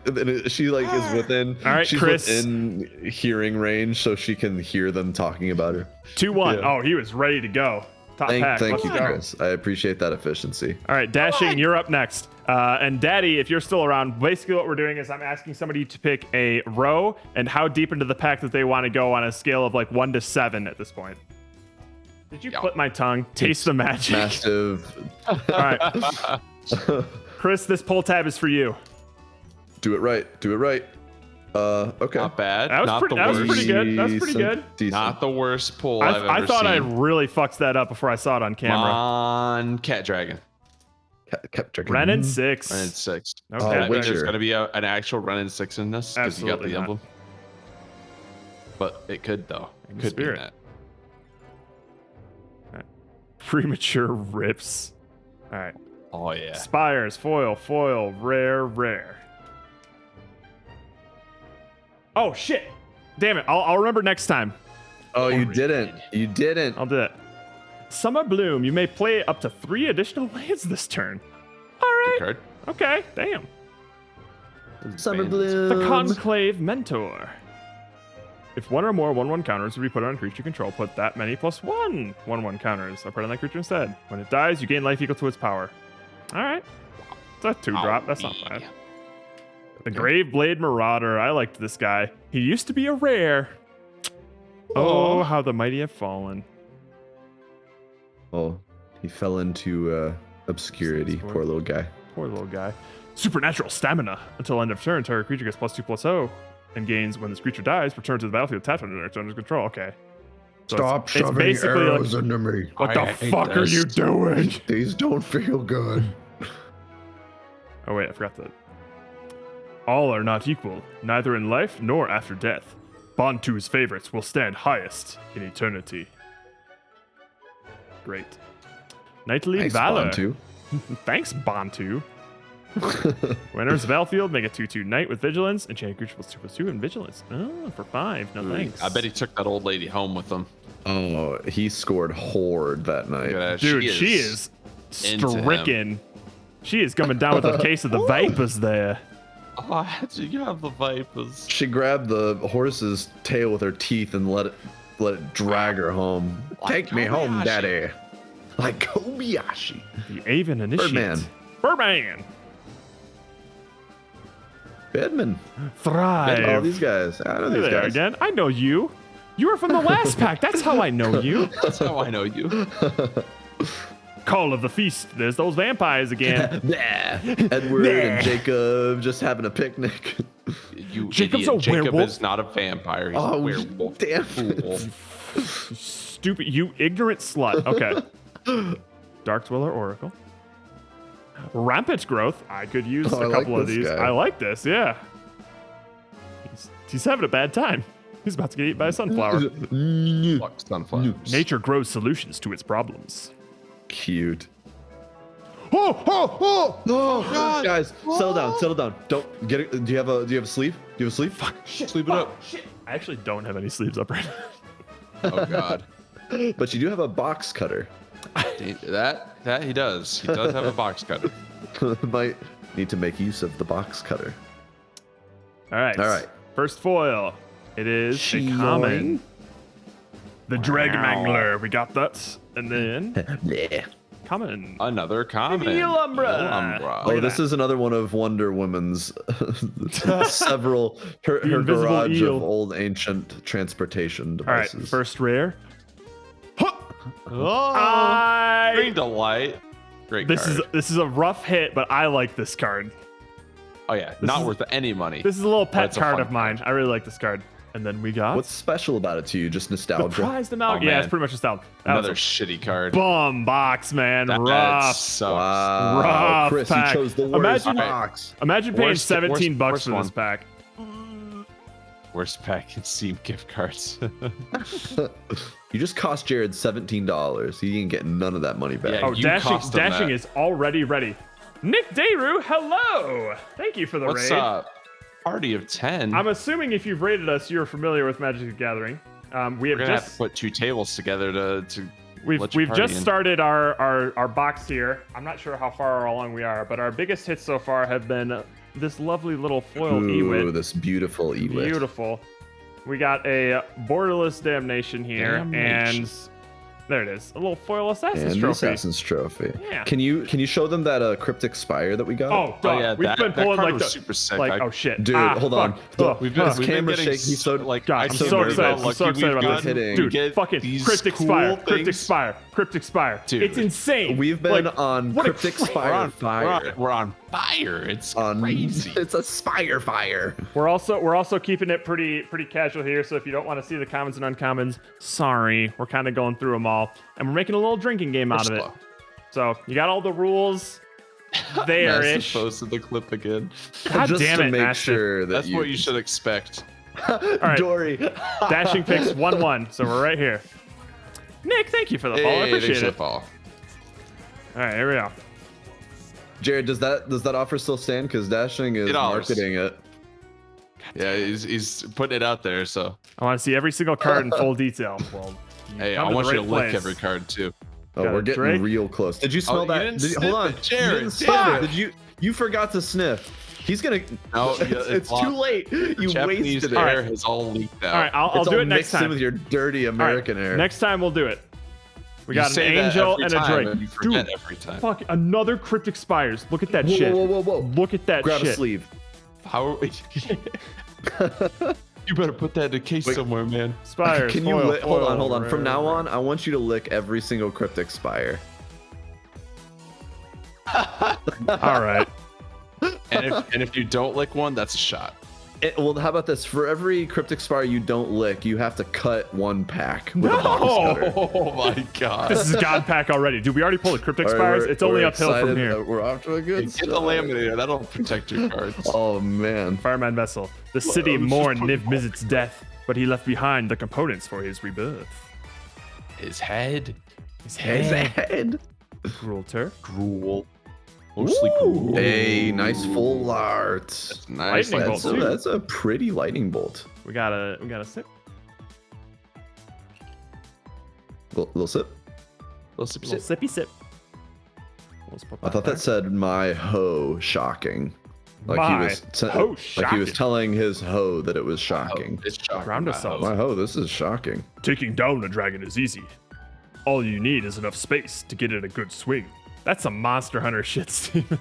she like is within. All right, she's Chris. within hearing range, so she can hear them talking about her. 2-1. Yeah. Oh, he was ready to go. Top pack. Thank Let's you, go. Chris. I appreciate that efficiency. All right, Dashing, you're up next. And Daddy, if you're still around, basically what we're doing is I'm asking somebody to pick a row and how deep into the pack that they want to go on a scale of like 1 to 7 at this point. Did you clip my tongue? Taste the magic. Massive. All right. Chris, this poll tab is for you. Do it right. Do it right. Okay. not bad. That was, not pretty, the that was worst. pretty good. That was pretty good. Decent. Not the worst pull I've I ever thought I seen. really fucked that up before I saw it on Come camera. on, Cat Dragon. Kept checking. Renin 6. Run in 6. No Oh, Cat There's Witcher. going to be an actual run in 6 in this because you got Absolutely the not. emblem. But it could though. In Could be spirit. that. Premature rips. All right. Oh yeah. Spires, foil, foil, rare, rare. Oh shit! Damn it! I'll remember next time. Oh, you didn't. You didn't. I'll do it. Summer Bloom. You may play up to 3 additional lands this turn. All right. Good card. Okay. Damn. Summer Bandits. The Bloom. Conclave Mentor. If one or more 1/1 counters will be put on a creature you control, put that many plus 1 1/1 counters are put on that creature instead. When it dies, you gain life equal to its power. All right. It's a 2-drop. That's not bad. The Graveblade Marauder. I liked this guy. He used to be a rare. Oh, how the mighty have fallen. Oh, he fell into obscurity. Poor little guy. Poor little guy. Supernatural Stamina. Until end of turn, target creature gets +2/+0 and gains when this creature dies. Return to the battlefield attached under its owner's control. Okay. So it's basically like, into me. what I the hate fuck are this. you doing? These don't feel good. Oh wait, I forgot that. All are not equal, neither in life nor after death. Bantu's favorites will stand highest in eternity. Great. Knightly Thanks, Valor. Bantu. Thanks, Bantu. When enters the battlefield, make a 2/2 knight with vigilance, and chain creature +2/+2 and vigilance. Oh, for 5. No thanks. I bet he took that old lady home with him. Oh, he scored horde that night. Look at that. Dude, she is into him. stricken. She is coming down with a case of the vapors there. Oh, you have the vipers. She grabbed the horse's tail with her teeth and let it drag her home. Like Take me home, Kobayashi. daddy. Like Kobayashi. The Aven Initiate. Birdman. Birdman. Bedman. Thrive. Oh, these guys. I know Hey these there guys. again. I know you. You were from the last pack. That's how I know you. That's how I know you. Call of the feast. There's those vampires again. Edward and Jacob just having a picnic. You Jacob's idiot. a Jacob werewolf? is not a vampire. He's a Oh, werewolf. damn Fool. Stupid. You ignorant slut. Okay. Dark Dweller Oracle. Rampant Growth. I could use Oh, a I couple like of this these. guy. I like this. Yeah. He's having a bad time. He's about to get eaten by a sunflower. Fuck sunflowers. Nature grows solutions to its problems. Cute. Oh, Oh, guys, settle down. Don't get it. Do you have a sleeve? Do you have a sleeve? Fuck. Sleep it up. I actually don't have any sleeves up right now. Oh god. But you do have a box cutter. That he does. He does have a box cutter. Might need to make use of the box cutter. All right. All right. First foil. It is a common. The Dragmangler. We got that. And then Yeah. common. Another common. Elumbra. Oh, this is another one of Wonder Woman's several her invisible garage eel. of old ancient transportation All right. devices. First rare. Oh, I Green delight. Great This card. is a rough hit, but I like this card. Oh yeah, not worth any money. This is a little pet it's a card fun of mine. I really like this card. And then we got What's special about it to you? Just the nostalgia. prized amount. Oh, yeah, man. it's pretty much just out. Another shitty card. bum box, man. That Rough. sucks. Wow, Rough Chris, pack. you chose the worst Imagine- box. Imagine paying Worst- 17 worst- bucks worst for this one. pack. Worst pack in Steam gift cards. You just cost Jared $17. He didn't get none of that money back. Yeah. Oh, You dashing cost them dashing that. is already ready. Nick Dayru, hello. Thank you for the What's raid. up? Party of 10. I'm assuming if you've rated us, you're familiar with Magic the Gathering. We have We're gonna have to just put 2 tables together to we've let you just party in. started our box here. I'm not sure how far along we are, but our biggest hits so far have been this lovely little foil Ooh, Ewit. this beautiful Ewit. Beautiful. We got a Borderless Damnation here, Damnation. and there it is, a little foil Assassin's And the Trophy. Assassin's Trophy. Yeah. Can you show them that Cryptic Spire that we got? Oh, Oh dog. yeah, We've that, been that pulling card like was the super sick. like I- oh shit, Dude, hold on. Oh, We've oh. His camera shake. He's so like God, I I'm can't so believe excited. how I'm so lucky excited we've about this. gotten Dude, to get fucking these Cryptic cool Spire, things. Cryptic Spire, Cryptic Spire. Dude. It's insane. We've been Like, on what a Cryptic cra- Spire fire. We're on fire. It's On crazy. It's a Spire fire. We're also keeping it pretty casual here. So if you don't want to see the commons and uncommons, sorry, we're kind of going through them all, and we're making a little drinking game out of it. Slow. So you got all the rules Massive there-ish. post of the clip again. God Just damn to it, make Master. sure that That's what you should expect. right. Dory. Dashing picks 1-1, so we're right here. Nick, thank you for the follow. I Hey, thanks appreciate for the it. follow. All right, here we go. Jared, does that offer still stand? Because Dashing is $8. marketing it. Yeah, he's putting it out there. So I want to see every single card in full detail. Well, hey, come I to want the you right to lick place. every card too. Oh, Got we're a getting Drake? real close. Did you smell you that? didn't Did you, sniff hold on. it, Jared. You didn't sniff Damn. it. You forgot to sniff. He's gonna. No, yeah, it's too locked. late. You Japanese wasted it. air has all leaked out. All right, I'll It's do all it next mixed in time. with your dirty All right, American air. Next time we'll do it. We You got an say that angel every and a time, Drake. and you forget Dude, every time. fuck, another Cryptic Spires. Look at that Whoa, shit. whoa, whoa, whoa, whoa. Look at that Grab shit. a sleeve. How are we? You better put that in a case Wait. somewhere, man. Spires. Can you foil, lick? Hold foil, on, hold on. From rare, now rare. on, I want you to lick every single Cryptic Spire. All right. And if you don't lick one, that's a shot. Well, how about this? For every Cryptic Spire you don't lick, you have to cut one pack with a box cutter. Oh my god. This is God Pack already. Dude, we already pulled the Cryptic All right, Spires. we're- It's only we're uphill from excited here. that We're off to a good Get the start. laminator. That'll protect your cards. Oh man. Fireman Vessel. The city mourned Niv Mizzet's death, but he left behind the components for his rebirth. His head. His His head. head. Cruel turf. Drool. Mostly drool. Hey, nice full art. That's nice. Lightning That's bolt, a, too. that's a pretty lightning bolt. We got a sip. Little sip. Little sip, Little sip. sippy sip. Let's put I thought there. that said my hoe shocking. Like My he was hoe like he shocking. was telling his hoe that it was shocking. Oh, it's shocking. Round my us up. hoe. My hoe, this is shocking. Taking down a dragon is easy. All you need is enough space to get in a good swing. That's some Monster Hunter shit, Steven.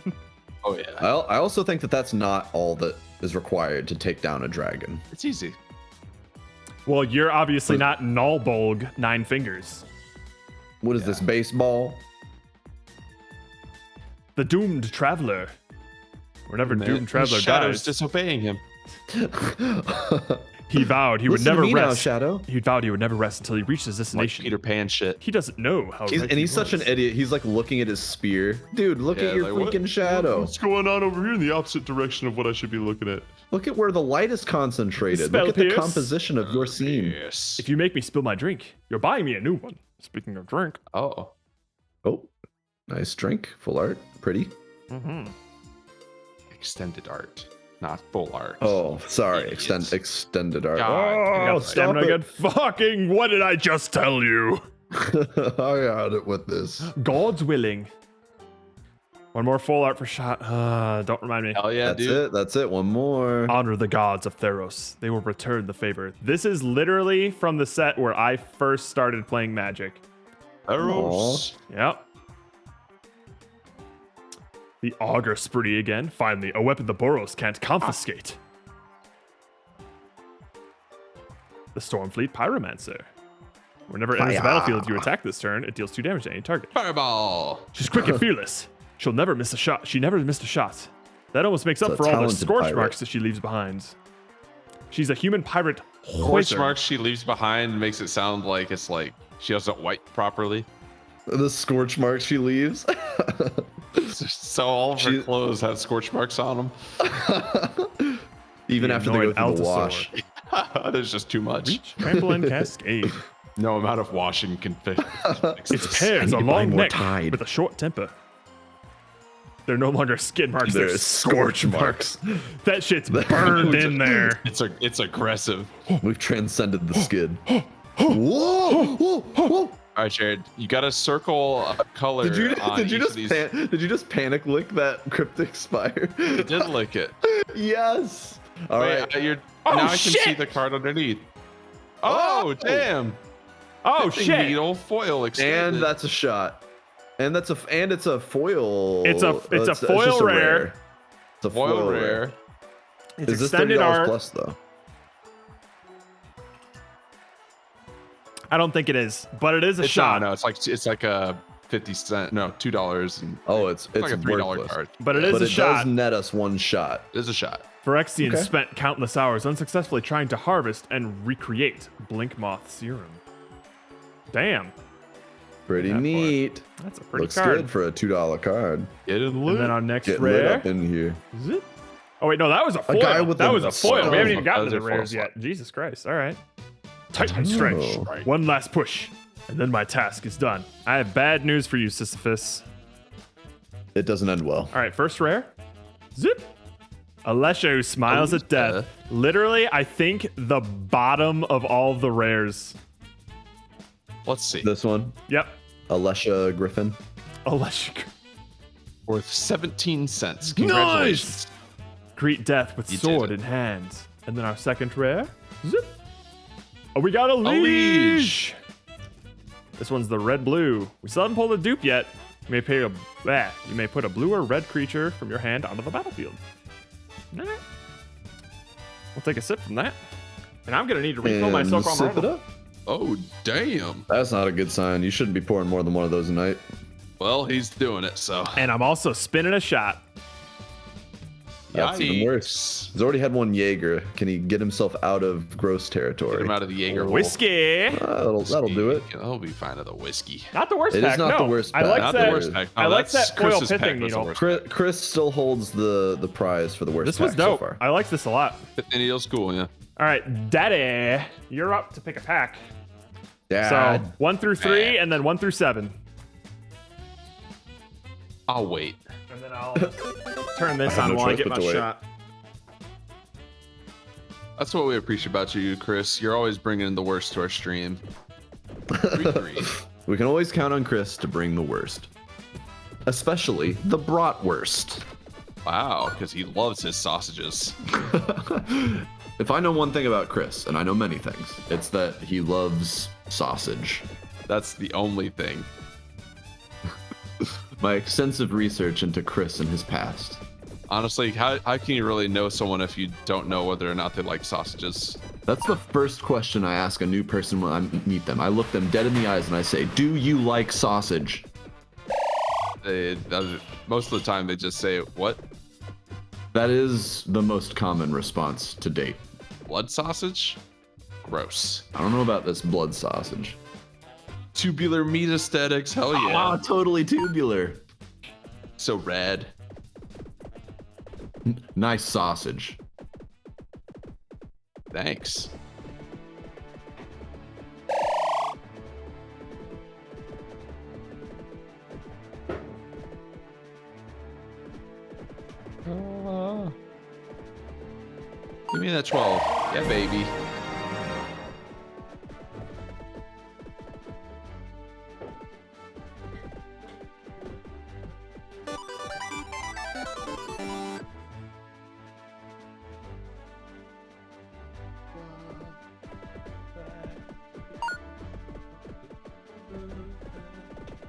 Oh yeah. I also think that that's not all that is required to take down a dragon. It's easy. Well, you're obviously not Nullbolg 9 Fingers. What is this, baseball? The Doomed Traveler. Whenever Doomed Traveler Shadow's dies, disobeying him. he vowed he would Listen to never me now, rest. Shadow. He vowed he would never rest until he reached his Like destination. Peter Pan shit. He doesn't know how. He's, right and he's he such an was. idiot. He's like looking at his spear. Dude, look Yeah, at your like, what- freaking shadow. What's going on over here in the opposite direction of what I should be looking at? Look at where the light is concentrated. Spell Look at the pierce. composition of your scene. Yes. If you make me spill my drink, you're buying me a new one. Speaking of drink. Oh. Oh, nice drink. Full art. Pretty. Mm-hmm. Extended art, not full art. Oh, sorry. Idiots. Extended art. God. Oh, stop stamina it. again. Fucking, what did I just tell you? I got it with this. God's willing. One more full art for shot. Don't remind me. Hell yeah, That's dude. it. That's it. One more. Honor the gods of Theros. They will return the favor. This is literally from the set where I first started playing Magic. Arrows. Yep. The Augur Spree again. Finally, a weapon the Boros can't confiscate. The Stormfleet Pyromancer. Whenever it enters the battlefield you attack this turn, it deals 2 damage to any target. Fireball. She's quick and fearless. She'll never miss a shot. She never missed a shot. That almost makes up It's a for all the talented scorch pirate. marks that she leaves behind. She's a human pirate Scorch hoiser. marks she leaves behind makes it sound like it's like she doesn't wipe properly. The scorch marks she leaves. So all of her She- clothes have scorch marks on Even The after they go annoyed through the Altasaur. wash. them. There's just too much. Reach, trample, and cascade. No amount of washing can fix Its this. hair I is need a to buy long more neck Tide. with a short temper. They're no longer skid marks. They're There's scorch marks. That shit's burned in there. It's aggressive. We've transcended the skid. Whoa! Whoa! Whoa! All right, Jared, you got to circle a color. Did you on did you each just of these. did you just panic lick that cryptic spire? I did lick it. Yes. All Wait, right. Oh, now I can see shit! the card underneath. Oh, damn! Oh Fishing shit! Needle foil extended. And that's a shot. And it's a foil. It's a just foil rare. It's a foil rare. It's Is this extended $30 art. plus though? I don't think it is, but it is a It's shot. No, it's like a 50 cent. No, $2. And Oh, it's like a $3 worthless. card. But it is But a it shot. does net us one shot. It is a shot. Phyrexian Okay. spent countless hours unsuccessfully trying to harvest and recreate Blink Moth Serum. Damn, Pretty That part. neat. that's a pretty Looks card. good for a $2 card. Get it And lit. then our next Get lit rare. up in here. Zip. Oh wait, no, that was a foil. guy with that a was a foil. foil. We haven't even That gotten was to a the foil rares slot. yet. Jesus Christ! All right. Titan Stretch. Oh. One last push, and then my task is done. I have bad news for you, Sisyphus. It doesn't end well. All right, first rare. Zip. Alesha who smiles Oh, at death. Literally, I think the bottom of all the rares. Let's see. This one, Yep. Alesha Griffin. Alesha. Worth 17 cents. Congratulations. Greet death with You did sword it. in hand. And then our second rare. Zip. Oh, we got a liege. liege. This one's the red blue. We still haven't pulled a dupe yet. You may you may put a blue or red creature from your hand onto the battlefield. All right. We'll take a sip from that. And I'm gonna need to refill my And Silk Armor. sip it up. Oh, damn. That's not a good sign. You shouldn't be pouring more than one of those a night. Well, he's doing it, so. And I'm also spinning a shot. That's even worse. He's already had one Jaeger. Can he get himself out of gross Get territory? him out of the Jaeger hole. Whiskey. That'll do it. He'll be fine of the whiskey. Not the worst It is pack. not no. the worst I pack. like Not that. the worst pack. No, I like that's that foil Chris's pithing pack was the needle. worst. Chris still holds the prize for the worst. This was pack so dope. far. I like this a lot. The needle's cool, yeah. All right, Daddy, you're up to pick a pack. Dad. So 1 through 3, and then 1 through 7, I'll wait. and then I'll turn this I have on no while I choice get but my to wait. shot. That's what we appreciate about you, Chris. You're always bringing the worst to our stream. 3-3. We can always count on Chris to bring the worst, especially the bratwurst. Wow, because he loves his sausages. If I know one thing about Chris, and I know many things, it's that he loves sausage. That's the only thing. My extensive research into Chris and his past. Honestly, how can you really know someone if you don't know whether or not they like sausages? That's the first question I ask a new person when I meet them. I look them dead in the eyes and I say, "Do you like sausage?" Most of the time, they just say, "What? That is the most common response to date. Blood sausage? Gross. I don't know about this blood sausage. Tubular meat aesthetics? Hell yeah. Ah, totally tubular. So red. Nice sausage. Thanks. Give me that 12. Yeah, baby.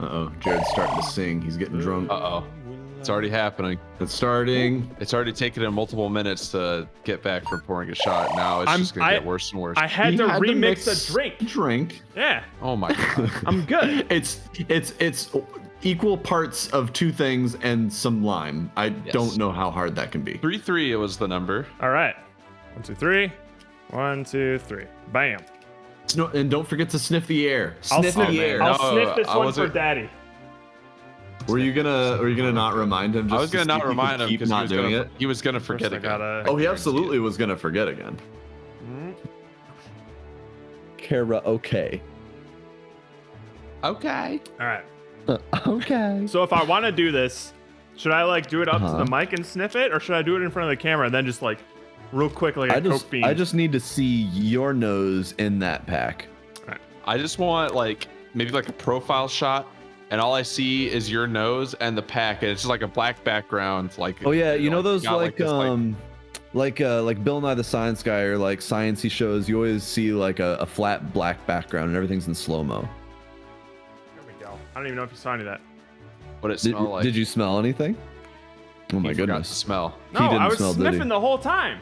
Uh-oh, Jared's starting to sing. He's getting drunk. Uh-oh. It's already happening. It's starting. It's already taken him multiple minutes to get back from pouring a shot. Now it's just gonna get worse and worse. I had He to had remix mix a drink. Drink. Yeah, Oh my god. I'm good. It's equal parts of two things and some lime. I don't know how hard that can be. 3-3 it was the number. All right. 1, 2, 3. 1, 2, 3. Bam. And don't forget to sniff the air. I'll Sniff sniff, the air. I'll No, sniff this I one for wasn't- daddy. Were you gonna not remind him? Just I was gonna to see not if he remind could him keep because not doing it. he was gonna forget First I again. gotta- Oh, he absolutely was gonna forget again. Karaoke. Okay. All right. Okay. So if I want to do this, should I like do it up to Uh-huh. the mic and sniff it, or should I do it in front of the camera and then just like real quick like a Coke fiend? I just need to see your nose in that pack. I just want like maybe like a profile shot, and all I see is your nose and the pack, and it's just like a black background. Like Oh yeah, you know those got, like this, like Bill Nye the Science Guy or like sciencey shows. You always see like a flat black background and everything's in slow mo. There we go. I don't even know if you saw any of that. what it Did, smelled like. did you smell anything? Oh my He forgot to goodness. smell. No, He didn't I was smell, did he? sniffing the whole time.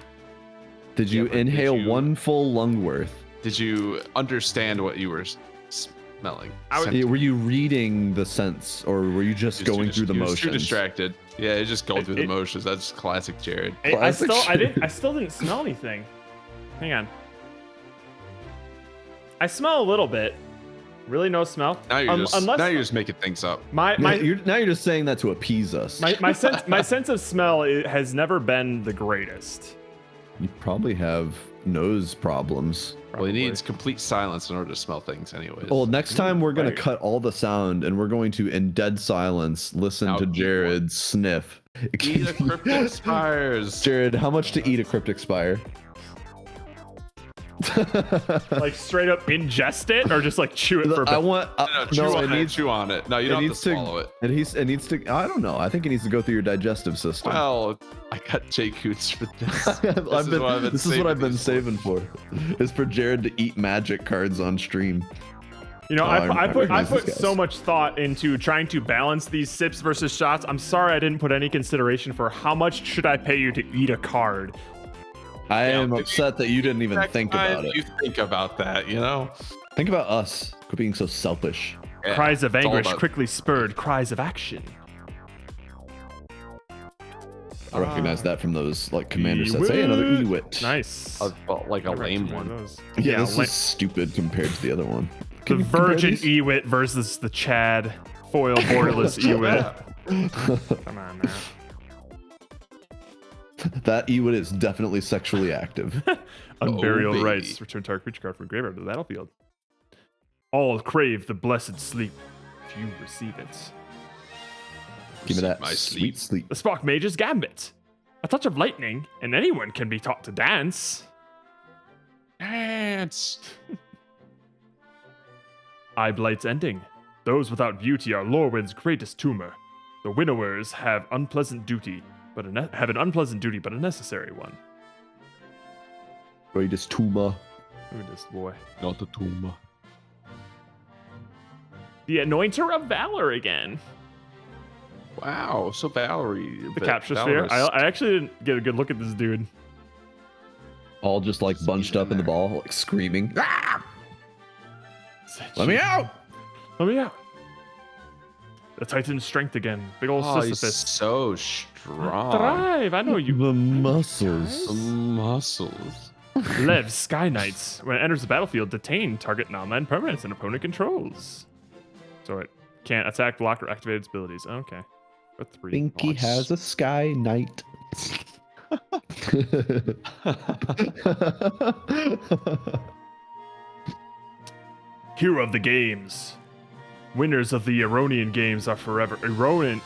Did you Yeah, but did inhale you- one full lung worth? Did you understand what you were smelling? Were you reading the scents or were you just He was going through the he was motions? Too distracted. Yeah, it's just going through the It- motions. That's classic Jared. I Classic shit. still didn't smell anything. Hang on. I smell a little bit. Really, no smell. Now you're just unless now you're just making things up. my Now you're just saying that to appease us. my sense of smell has never been the greatest. You probably have nose problems. Well, he needs complete silence in order to smell things, anyways. Well, next time we're gonna right. cut all the sound and we're going to, in dead silence, listen Now to eat Jared sniff. Eat a cryptic spires. Jared, how much to eat a cryptic spire? Like straight up ingest it or just like chew it for a I bit? want. No, chew no, on it it. needs. Chew on it. No, you don't have to swallow it. It needs to. I don't know. I think it needs to go through your digestive system. Well, I got Jay Coots for this. This is what I've been these saving for. Is for Jared to eat magic cards on stream. You know, Oh, I I put recognize so these guys. much thought into trying to balance these sips versus shots. I'm sorry I didn't put any consideration for how much should I pay you to eat a card. I Yeah, am maybe upset that you didn't even Next think time about it. You think about that, you know? Think about us. Quit being so selfish. Yeah, Cries of it's all anguish about- quickly spurred cries of action. I recognize that from those like commander sets. Ewit. Hey, another Ewit. Nice. like a Never had lame too many one. of those. Yeah, this la- is stupid compared to the other one. the Can you compare virgin these? Ewit versus the Chad foil borderless Ewit. Come on now. That Ewit is definitely sexually active. Unburial baby. rights. Return target creature card from graveyard to the battlefield. All crave the blessed sleep. If you receive it. Give me that My sweet sleep. The Spark Mage's Gambit. A touch of lightning, and anyone can be taught to dance. Dance. Eye Blight's ending. Those without beauty are Lorwyn's greatest tumor. The winnowers have unpleasant duty, but have an unpleasant duty, but a necessary one. Greatest tumor. Look at this boy. Not the tumor. The Anointer of Valor again. Wow, so Valerie. The Capture Sphere. I actually didn't get a good look at this dude. All just like bunched up in the ball, like screaming. Ah! Let me out! Let me out. The Titan's strength again. Big old Oh, he's Sisyphus. so strong. Thrive. I know you. The muscles. The muscles. Lev Sky Knights. When it enters the battlefield, detain target non-land permanents and opponent controls. So it can't attack, block, or activate its abilities. Okay. For 3. Think he has a sky knight. Hero of the games. Winners of the Eronian games are forever. Eroan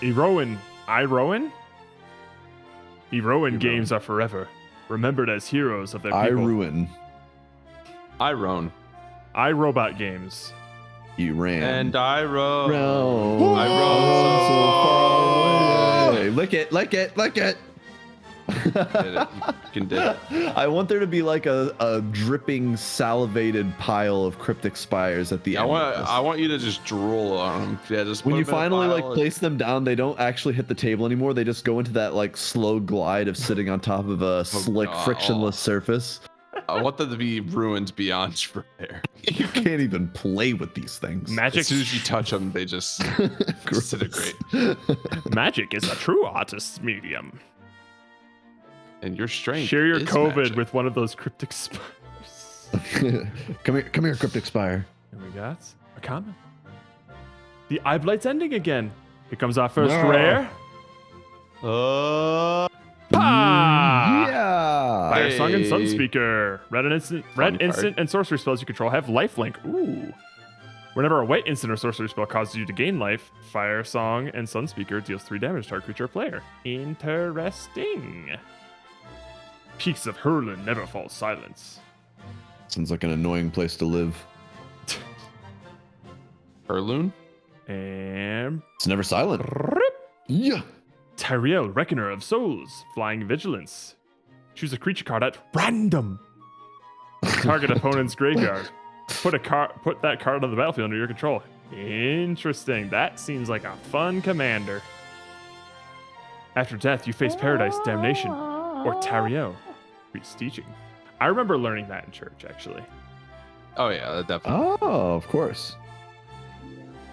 games are forever. Remembered as heroes of their I people. ruin. Iron. iRobot games. You ran. And I row. Row. I row so far away. Lick it, lick it, lick it. Did it. You fucking did it. I want there to be like a dripping, salivated pile of cryptic spires at the end. of this. I want you to just drool on them. Yeah, just When put you 'em in a finally like pile and- place them down, they don't actually hit the table anymore. They just go into that like slow glide of sitting on top of a slick, God. frictionless surface. I want them to be ruined beyond repair. You can't even play with these things. Magic. As soon as you touch them, they just disintegrate. Magic is a true artist's medium. And your strength. Share your is COVID magic. with one of those cryptic spires. come here, cryptic spire. And we got a common. The Eye Blight's ending again. Here comes our first No. rare. Pa! Yeah. Fire Song and Hey. Sunspeaker. Red card. instant and sorcery spells you control have lifelink. Ooh. Whenever a white instant or sorcery spell causes you to gain life, Fire Song and Sunspeaker deals 3 damage to target creature or player. Interesting. Peaks of Hurlin never fall silence. Sounds like an annoying place to live. Erloon? And It's never silent. Yeah. Tyrael, Reckoner of Souls, Flying Vigilance. Choose a creature card at random. Target opponent's graveyard. Put that card on the battlefield under your control. Interesting. That seems like a fun commander. After death, you face Paradise, Damnation, or Tyrael. Priest's teaching. I remember learning that in church, actually. Oh yeah, that definitely. Oh, of course.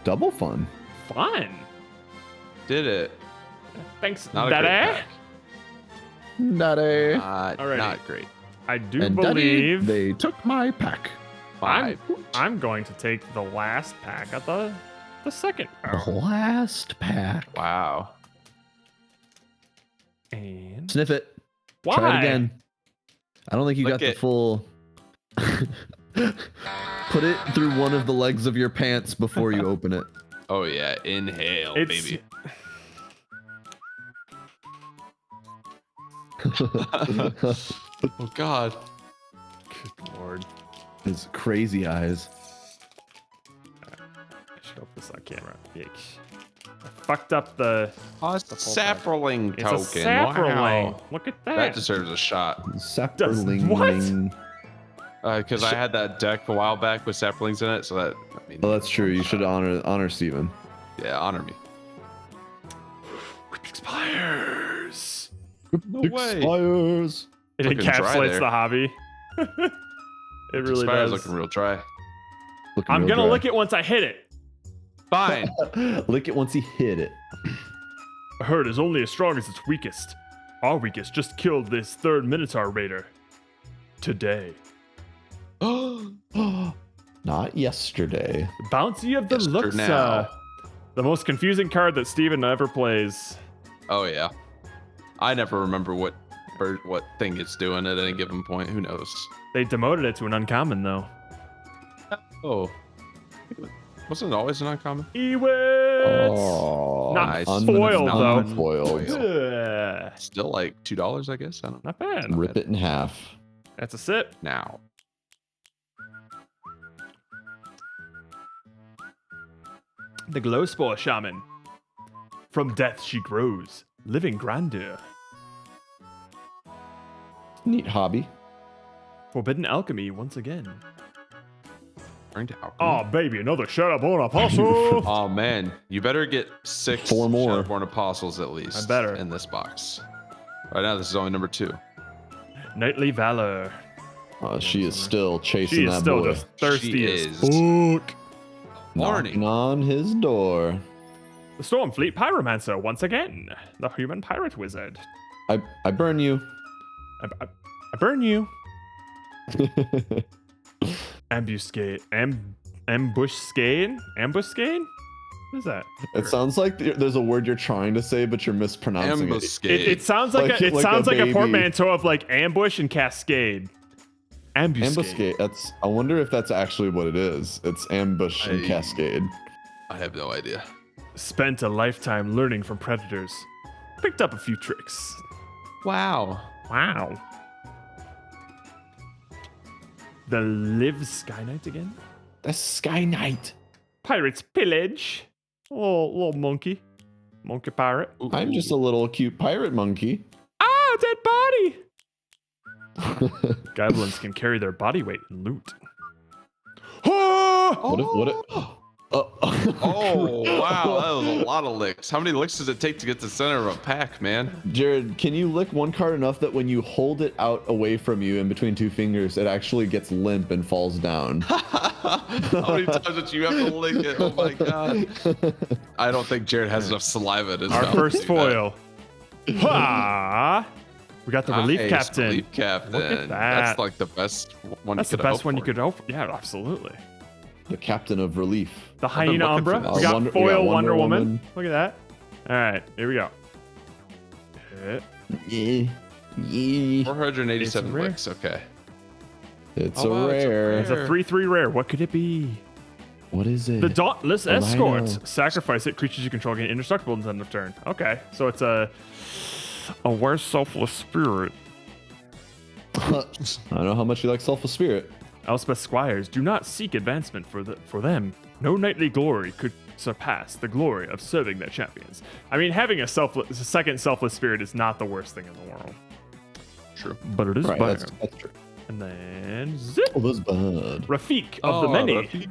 Double fun. Fun. Did it. Thanks, Not a great Daddy. pack. Daddy. Alrighty. Not great. I do And believe Daddy, they took my pack. I'm going to take the last pack at the second round. Last pack. Wow. And Sniff it. why? Try it again. I don't think you Lick got the it. full. Put it through one of the legs of your pants before you open it. Oh yeah, inhale, It's- baby. Oh god. Good lord. His crazy eyes. I should hope this on camera. Yikes. I fucked up the. Oh, it's a sapling It's token. a sapperling. Wow. Look at that. That deserves a shot. Sapperling. what? Because I had that deck a while back with saplings in it, so that I mean, Oh, that's true. You should honor Steven. yeah, honor me. Expires. No way. Expires. It Looking dry encapsulates there. the hobby. It really Spire's does. looking real dry. Looking I'm real gonna dry. lick it once I hit it. Fine. Lick it once he hit it. A herd is only as strong as its weakest. Our weakest just killed this third Minotaur raider. Today. Not yesterday. Bounty of the Yester Luxa. now. The most confusing card that Steven ever plays. Oh yeah. I never remember what thing it's doing at any given point. Who knows? They demoted it to an uncommon though. Oh. Wasn't it always an uncommon? Ewits! Oh, Not nice. foiled, though. Unfoiled. Ugh, Still like $2, I guess. I don't know. not bad. Rip it in half. That's a sip. Now. The Glowspore Shaman. From death she grows, living grandeur. Neat hobby. Forbidden alchemy once again. Turn to alchemy. Oh baby, another Shadowborn Apostle. Oh man, you better get 6 4 more. Shadowborn Apostles at least. I better. In this box. Right now, this is only number 2. Knightly Valor. She is still chasing She is that still boy. just thirsty She as is. fuck. Horny. Knocking on his door. The Stormfleet Pyromancer once again. The human pirate wizard. I burn you. I burn you. Ambuscade. Ambushcade? Ambuscade? What is that? It sounds like there's a word you're trying to say, but you're mispronouncing it. Ambuscade. It sounds like, Like- it like sounds a like a baby. portmanteau of like ambush and cascade. Ambuscade. Ambuscade. That's. I wonder if that's actually what it is. It's ambush and I- cascade. I have no idea. Spent a lifetime learning from predators. Picked up a few tricks. Wow. Wow. The Live Sky Knight again? The Sky Knight. Pirates Pillage. Little monkey. Monkey pirate. I'm just a little cute pirate monkey. Ah, dead Goblins can carry their body weight in loot. What if Oh wow, that was a lot of licks. How many licks does it take to get to the center of a pack, man? Jared, can you lick one card enough that when you hold it out away from you in between two fingers, it actually gets limp and falls down? How many times did you have to lick it? Oh my god. I don't think Jared has enough saliva in his Our mouth to first do foil. Ha! We got the that. relief Nice, captain. Relief captain. Look at That's that. like the best one. That's you the could best one you hope could hope for. Yeah, absolutely. The captain of relief. The been hyena looking for umbra. this. We got we foil got Wonder Woman. Look at that. All right, here we go. Hit. Yeah. Yeah. 487 It's rare. licks. Okay. It's Oh, a wow, it's a rare. It's a 3/3 rare. What could it be? What is it? The Dauntless A Escort. rhino. Sacrifice it. Creatures you control gain indestructible until end of turn. Okay, so it's a worse selfless spirit. I don't know how much you like Selfless Spirit. Elspeth Squires, do not seek advancement for them. No knightly glory could surpass the glory of serving their champions. I mean, having a second selfless spirit is not the worst thing in the world. True. But it is Right, bad. that's true. And then zip. Oh, that's bad. Rafiq of the many. Rafik.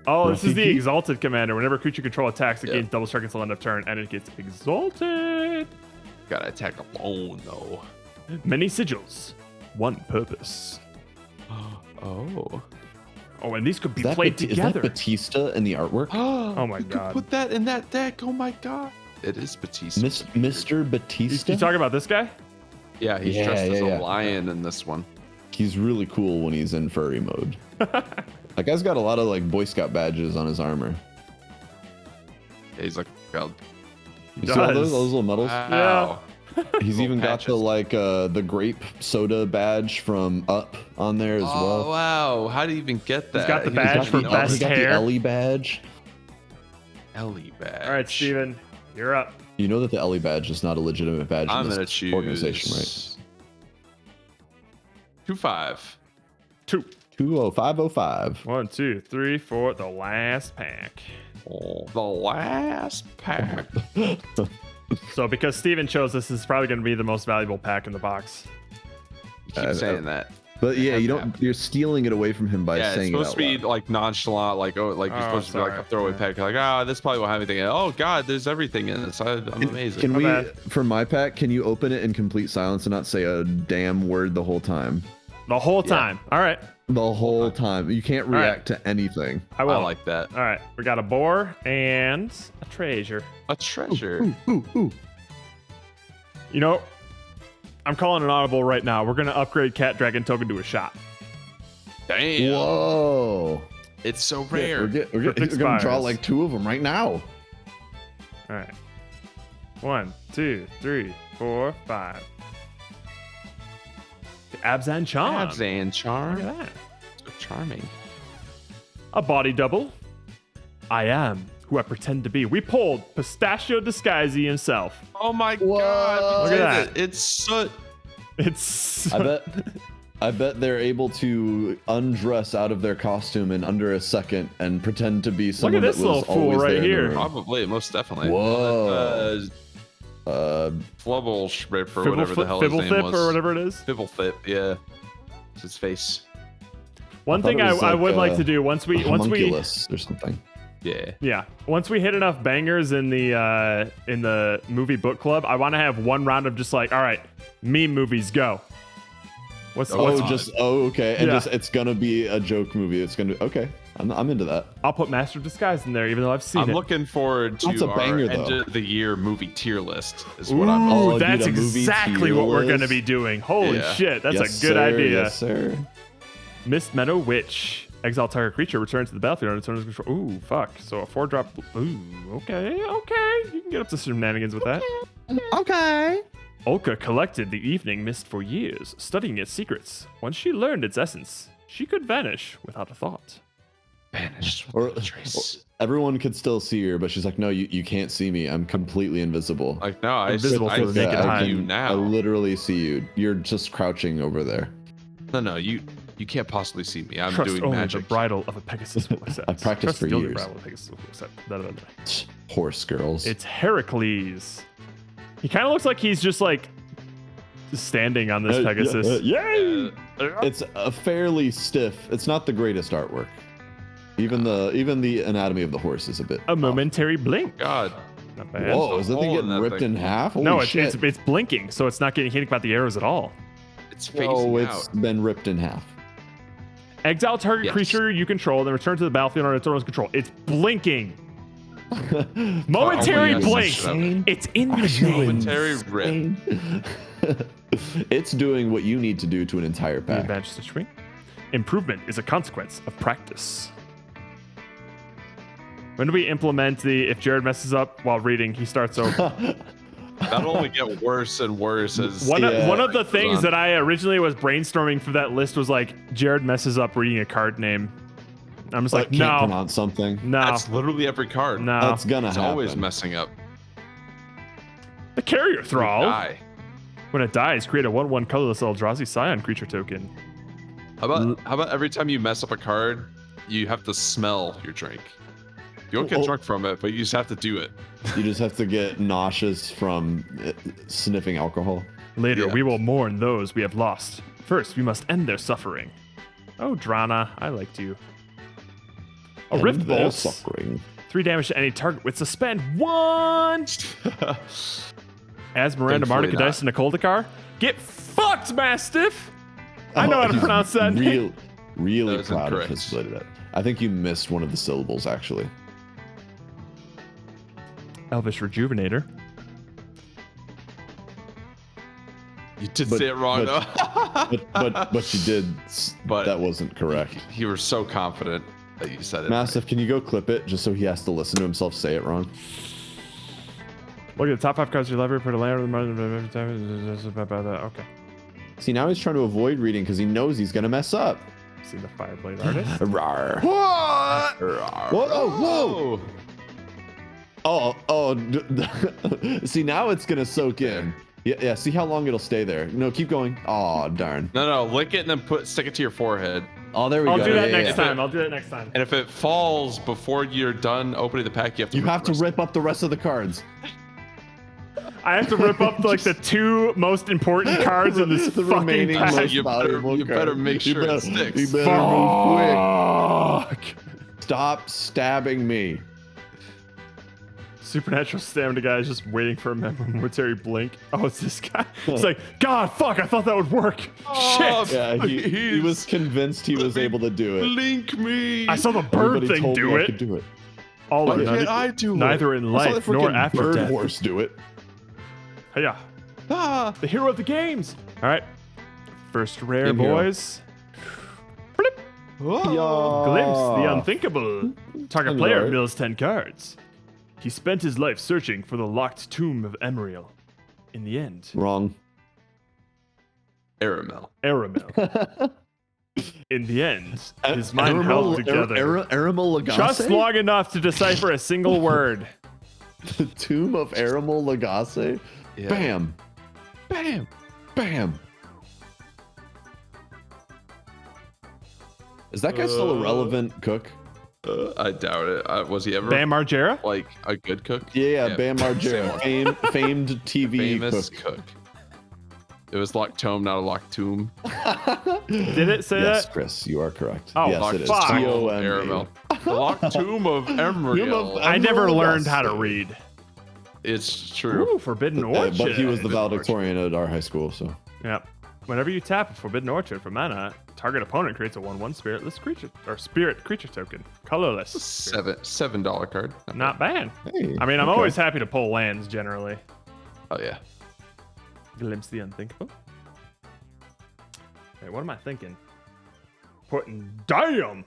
Oh, this is the Rafiki? exalted commander. Whenever creature control attacks, it Yeah. gains double strike until end of turn, and it gets exalted. Gotta attack alone though. Many sigils, one purpose. Oh. Oh, and these could be Is that, played Is that together. Batista in the artwork? Oh my you God. Could put that in that deck. Oh my god. It is Batista. Mr. Batista? You talking about this guy? Yeah, he's Yeah, dressed as yeah, a yeah. lion in this one. He's really cool when he's in furry mode. That guy's got a lot of like Boy Scout badges on his armor. Yeah, he's like, oh, You see all does. those little medals? wow. He's Little even got the patches. like the grape soda badge from Up on there as Oh well. wow! How do you even get that? got the He badge was for the best he got hair. the Ellie badge. Ellie badge. All right, Steven, you're up. You know that the Ellie badge is not a legitimate badge I'm in gonna this choose organization, right? 2-5. 2. 20505. 1, 2, 3, 4. The last pack. Oh, the last pack. So because Steven chose this, is probably going to be the most valuable pack in the box. You keep saying that. But yeah, you Have don't. You're stealing it away from him by Yeah, it's saying it supposed out to be loud. like nonchalant, like you're Oh, supposed to be like sorry. a throwaway pack. Like, this probably won't have anything in it. Oh god, there's everything in this. I'm amazing. Can My we, bad. for my pack, can you open it in complete silence and not say a damn word the whole time? The whole time. All right. The whole time. You can't right. react to anything. I I will. like that. All right. We got a boar and a treasure. A treasure. Ooh. You know, I'm calling an audible right now. We're going to upgrade Cat Dragon Token to a shot. Damn. Whoa. It's so We're, rare. get, we're, Cryptic get, we're gonna draw Spires. like 2 of them right now. All right. 1, 2, 3, 4, 5. The Abzan Charm. Abzan charm. Look at that. So charming. A body double. I am who I pretend to be. We pulled Pistachio Disguisey himself. Oh my Whoa. god. Look at It. It's soot. It's I bet they're able to undress out of their costume in under a second and pretend to be someone this that was little fool always right there in the here. room. Probably, most definitely. Whoa. Flubble Schmip or whatever the hell his name Fibblethip was. or whatever it is. Fibblethip, yeah. It's his face. One thought thing it I, was I like, would like to do once we Homunculus or something. Yeah. once we hit enough bangers in the movie book club, I want to have one round of just like, all right, meme movies go. What's Okay, and Yeah. just it's gonna be a joke movie. It's gonna okay. I'm into that. I'll put Master of Disguise in there, even though I've seen I'm it. looking forward to That's a our banger, end though. of the year movie tier list. Is Ooh, what I'm. Oh, dude, that's a movie exactly tier what we're going to list? be doing. Holy Yeah. shit, that's Yes, a good sir, idea. Yes, sir. Mist Meadow Witch. Exile target creature returns to the battlefield under its owner's control. Ooh, fuck. So a 4-drop. Ooh, okay. You can get up to shenanigans with that. Okay. Olka collected the evening mist for years, studying its secrets. Once she learned its essence, she could vanish without a thought. Banished Or, without a trace. everyone could still see her, but she's like, no, you can't see me. I'm completely invisible. Like, no, I Invisible I to the naked see eye. you I now. literally see you. You're just crouching over there. No, you can't possibly see me. I'm Trust doing only magic. the bridle of a Pegasus will accept. I've practiced Trust for the only years. bridle of a Pegasus will accept. Da, da, da, da. Horse girls. It's Heracles. He kind of looks like he's just like standing on this Pegasus. Yay! It's a fairly stiff. It's not the greatest artwork. Even the anatomy of the horse is a bit. A momentary blink. God. Not bad. Whoa! Is that thing hole in getting that ripped thing. in half? Holy No, shit. it's blinking, so it's not getting hit by the arrows at all. It's phasing Oh, it's out. been ripped in half. Exile target Yes. creature you control, then return to the battlefield under its owner's control. It's blinking. Momentary Oh, yes, blink. shut up. It's in the name. Momentary rip. It's doing what you need to do to an entire The pack. advantage to swing. Improvement is a consequence of practice. When do we implement the if Jared messes up while reading, he starts over? That'll only get worse and worse as One of the goes things on. that I originally was brainstorming for that list was like Jared messes up reading a card name. I'm just like, Can't no, pronounce something. no, That's literally every card. no. That's gonna It's happen. always messing up. The carrier thrall. Die. When it dies, create a 1/1 colorless Eldrazi Scion creature token. How about every time you mess up a card, you have to smell your drink. You don't get Oh. drunk from it, but you just have to do it. You just have to get nauseous from sniffing alcohol. Later, Yeah. we will mourn those we have lost. First, we must end their suffering. Oh, Drana, I liked you. A And Rift they're Bolt. suffering. 3 damage to any target with suspend 1. As Miranda Thankfully Mardukadice and Nicole Dakar. Get fucked, Mastiff! I know how to he's pronounce that name. Really That was proud of incorrect. his split up. I think you missed one of the syllables, actually. Elvish Rejuvenator. You did But- say it wrong, but- though. But you did. But- that wasn't correct. You were so confident that you said it. Massive, can you go clip it just so he has to listen to himself say it wrong? Look at the top 5 cards of your library, put a land every time. Okay. See, now he's trying to avoid reading because he knows he's gonna mess up. See the Fireblade Artist. Rawr. What? Whoa, whoa. See, now it's gonna soak in. Yeah, see how long it'll stay there. No, keep going. Oh, darn. No, lick it and then stick it to your forehead. Oh, there we I'll go. do that Yeah, next yeah. time. I'll do that next time. And if it falls before you're done opening the pack, you have to. You have to rip the rip up the rest of the cards. I have to rip up like the 2 most important cards in this The fucking remaining pack. most You better- valuable you better cards. make You sure it better- sticks. You better move quick. Fuck. Stop stabbing me. Supernatural stamina guy is just waiting for a momentary blink. Oh, it's this guy. It's like, God, fuck, I thought that would work. Shit. Yeah, he was convinced he was able to do it. Link me. I saw the bird Everybody thing told me do I could it. do it. All Why or can't none. I do it? Neither in I saw the life nor freaking after bird death. horse do it. Hiya. Ah. The hero of the games. All right. First rare, Game hero. boys. Flip. Whoa. Glimpse the unthinkable. Target I'm player alright. mills 10 cards. He spent his life searching for the locked tomb of Emeriel. In the end, Wrong. Aramel. Aramel. In the end, his mind held together. Aramel Lagasse? Just long enough to decipher a single word. The tomb of Aramel Lagasse? Yeah. Bam. Bam. Bam. Is that guy still a relevant cook? I doubt it. Was he ever Bam Margera? like a good cook? Yeah, Bam Margera. famed TV Famous cook. cook. It was locked tomb, not a locked tomb. Did it say Yes, that? Chris, you are correct. Oh, yes, Locked it is. fuck. tomb of T-O-M-E. Aramel. The locked tomb of Emeriel. I never Emerald learned how to Dust. read. It's true. Ooh, Forbidden Orchard. But he was the Forbidden valedictorian at our high school, so. Yep. Whenever you tap a Forbidden Orchard for mana, target opponent creates a 1/1 spiritless creature or spirit creature token, colorless. $7 card. Not bad. Hey, I mean, I'm okay. always happy to pull lands generally. Oh yeah. Glimpse the unthinkable. Hey, what am I thinking? Putting Damn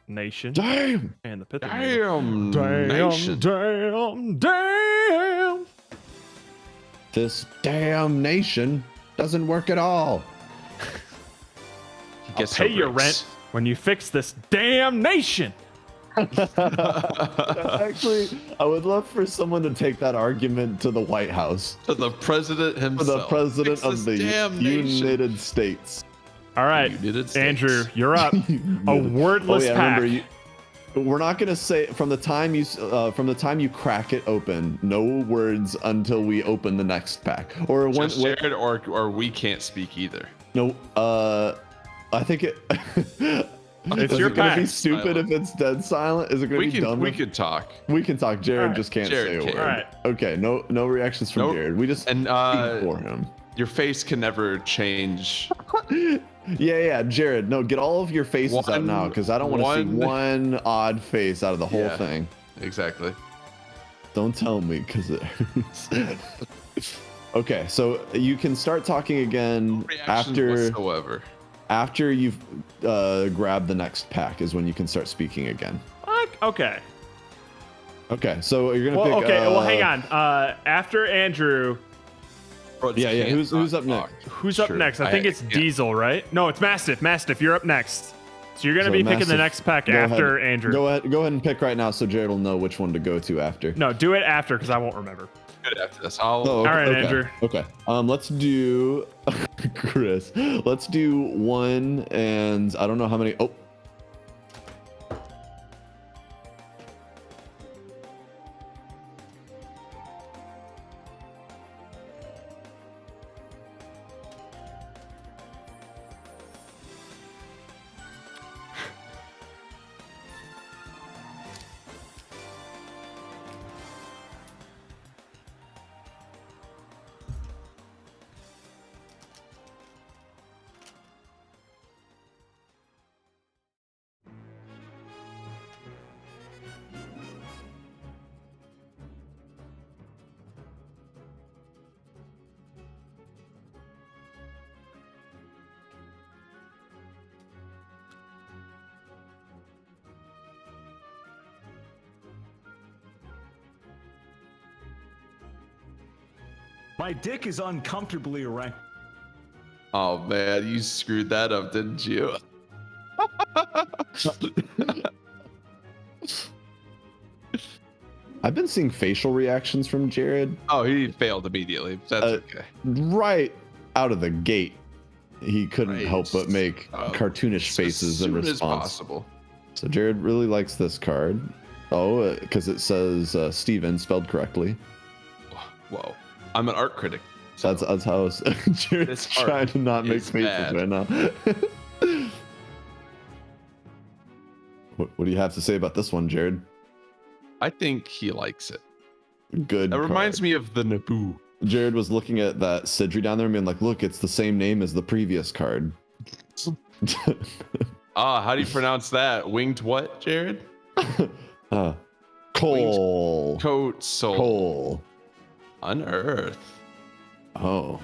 Nation Damn! and the Pith. Damn. Damn, Nation. damn. This damn nation doesn't work at all. He gets Pay no your breaks. rent when you fix this damn nation. Actually, I would love for someone to take that argument to the White House. To the president For himself. the president Fix of this the damn nation. United States. All right, United States. Andrew, you're up. A wordless Oh, yeah, pack. remember we're not gonna say from the time you crack it open, no words until we open the next pack. Or when Just Jared, or we can't speak either. no, I think it. It's Is your it gonna pack. be stupid if it's dead silent? Is it gonna We be dumb? can we could talk. We can talk. Jared Alright. just can't Jared say a can. word. Alright. Okay, no reactions from Nope. Jared. We just And speak for him. your face can never change. Yeah, Jared. No, get all of your faces out now, because I don't want to see one odd face out of the whole Yeah. thing. Exactly. Don't tell me, because it hurts. Okay, so you can start talking again Reactions whatsoever. after you've grabbed the next pack is when you can start speaking again. Okay. Okay, so you're gonna Well, pick. okay. Well, hang on. After Andrew, Bro, Yeah. can't Who's not up talk. next? who's up Sure. next? I think it's yeah. Diesel, right? No, it's Mastiff. Mastiff, you're up next. So you're gonna So be picking the Mastiff, next pack go after ahead. Andrew. Go ahead and pick right now, so Jared will know which one to go to after. No, do it after because I won't remember. Good after this. Oh, okay, All right, okay. Andrew. Okay. Let's do Chris. Let's do one, and I don't know how many. Oh. My dick is uncomfortably erect. Oh man, you screwed that up, didn't you? I've been seeing facial reactions from Jared Oh, he failed immediately. That's okay. right out of the gate. He couldn't Right. help but make cartoonish faces in as soon as response. possible. So Jared really likes this card. Oh, because it says Steven spelled correctly. Whoa, I'm an art critic. That's how Jared's This art trying to not make is faces bad. right now. What do you have to say about this one, Jared? I think he likes it. Good. That reminds me of the Naboo. Jared was looking at that Sidri down there and being like, look, it's the same name as the previous card. How do you pronounce that? Winged what, Jared? Coal. Coat soul. Coal. Unearth. Oh.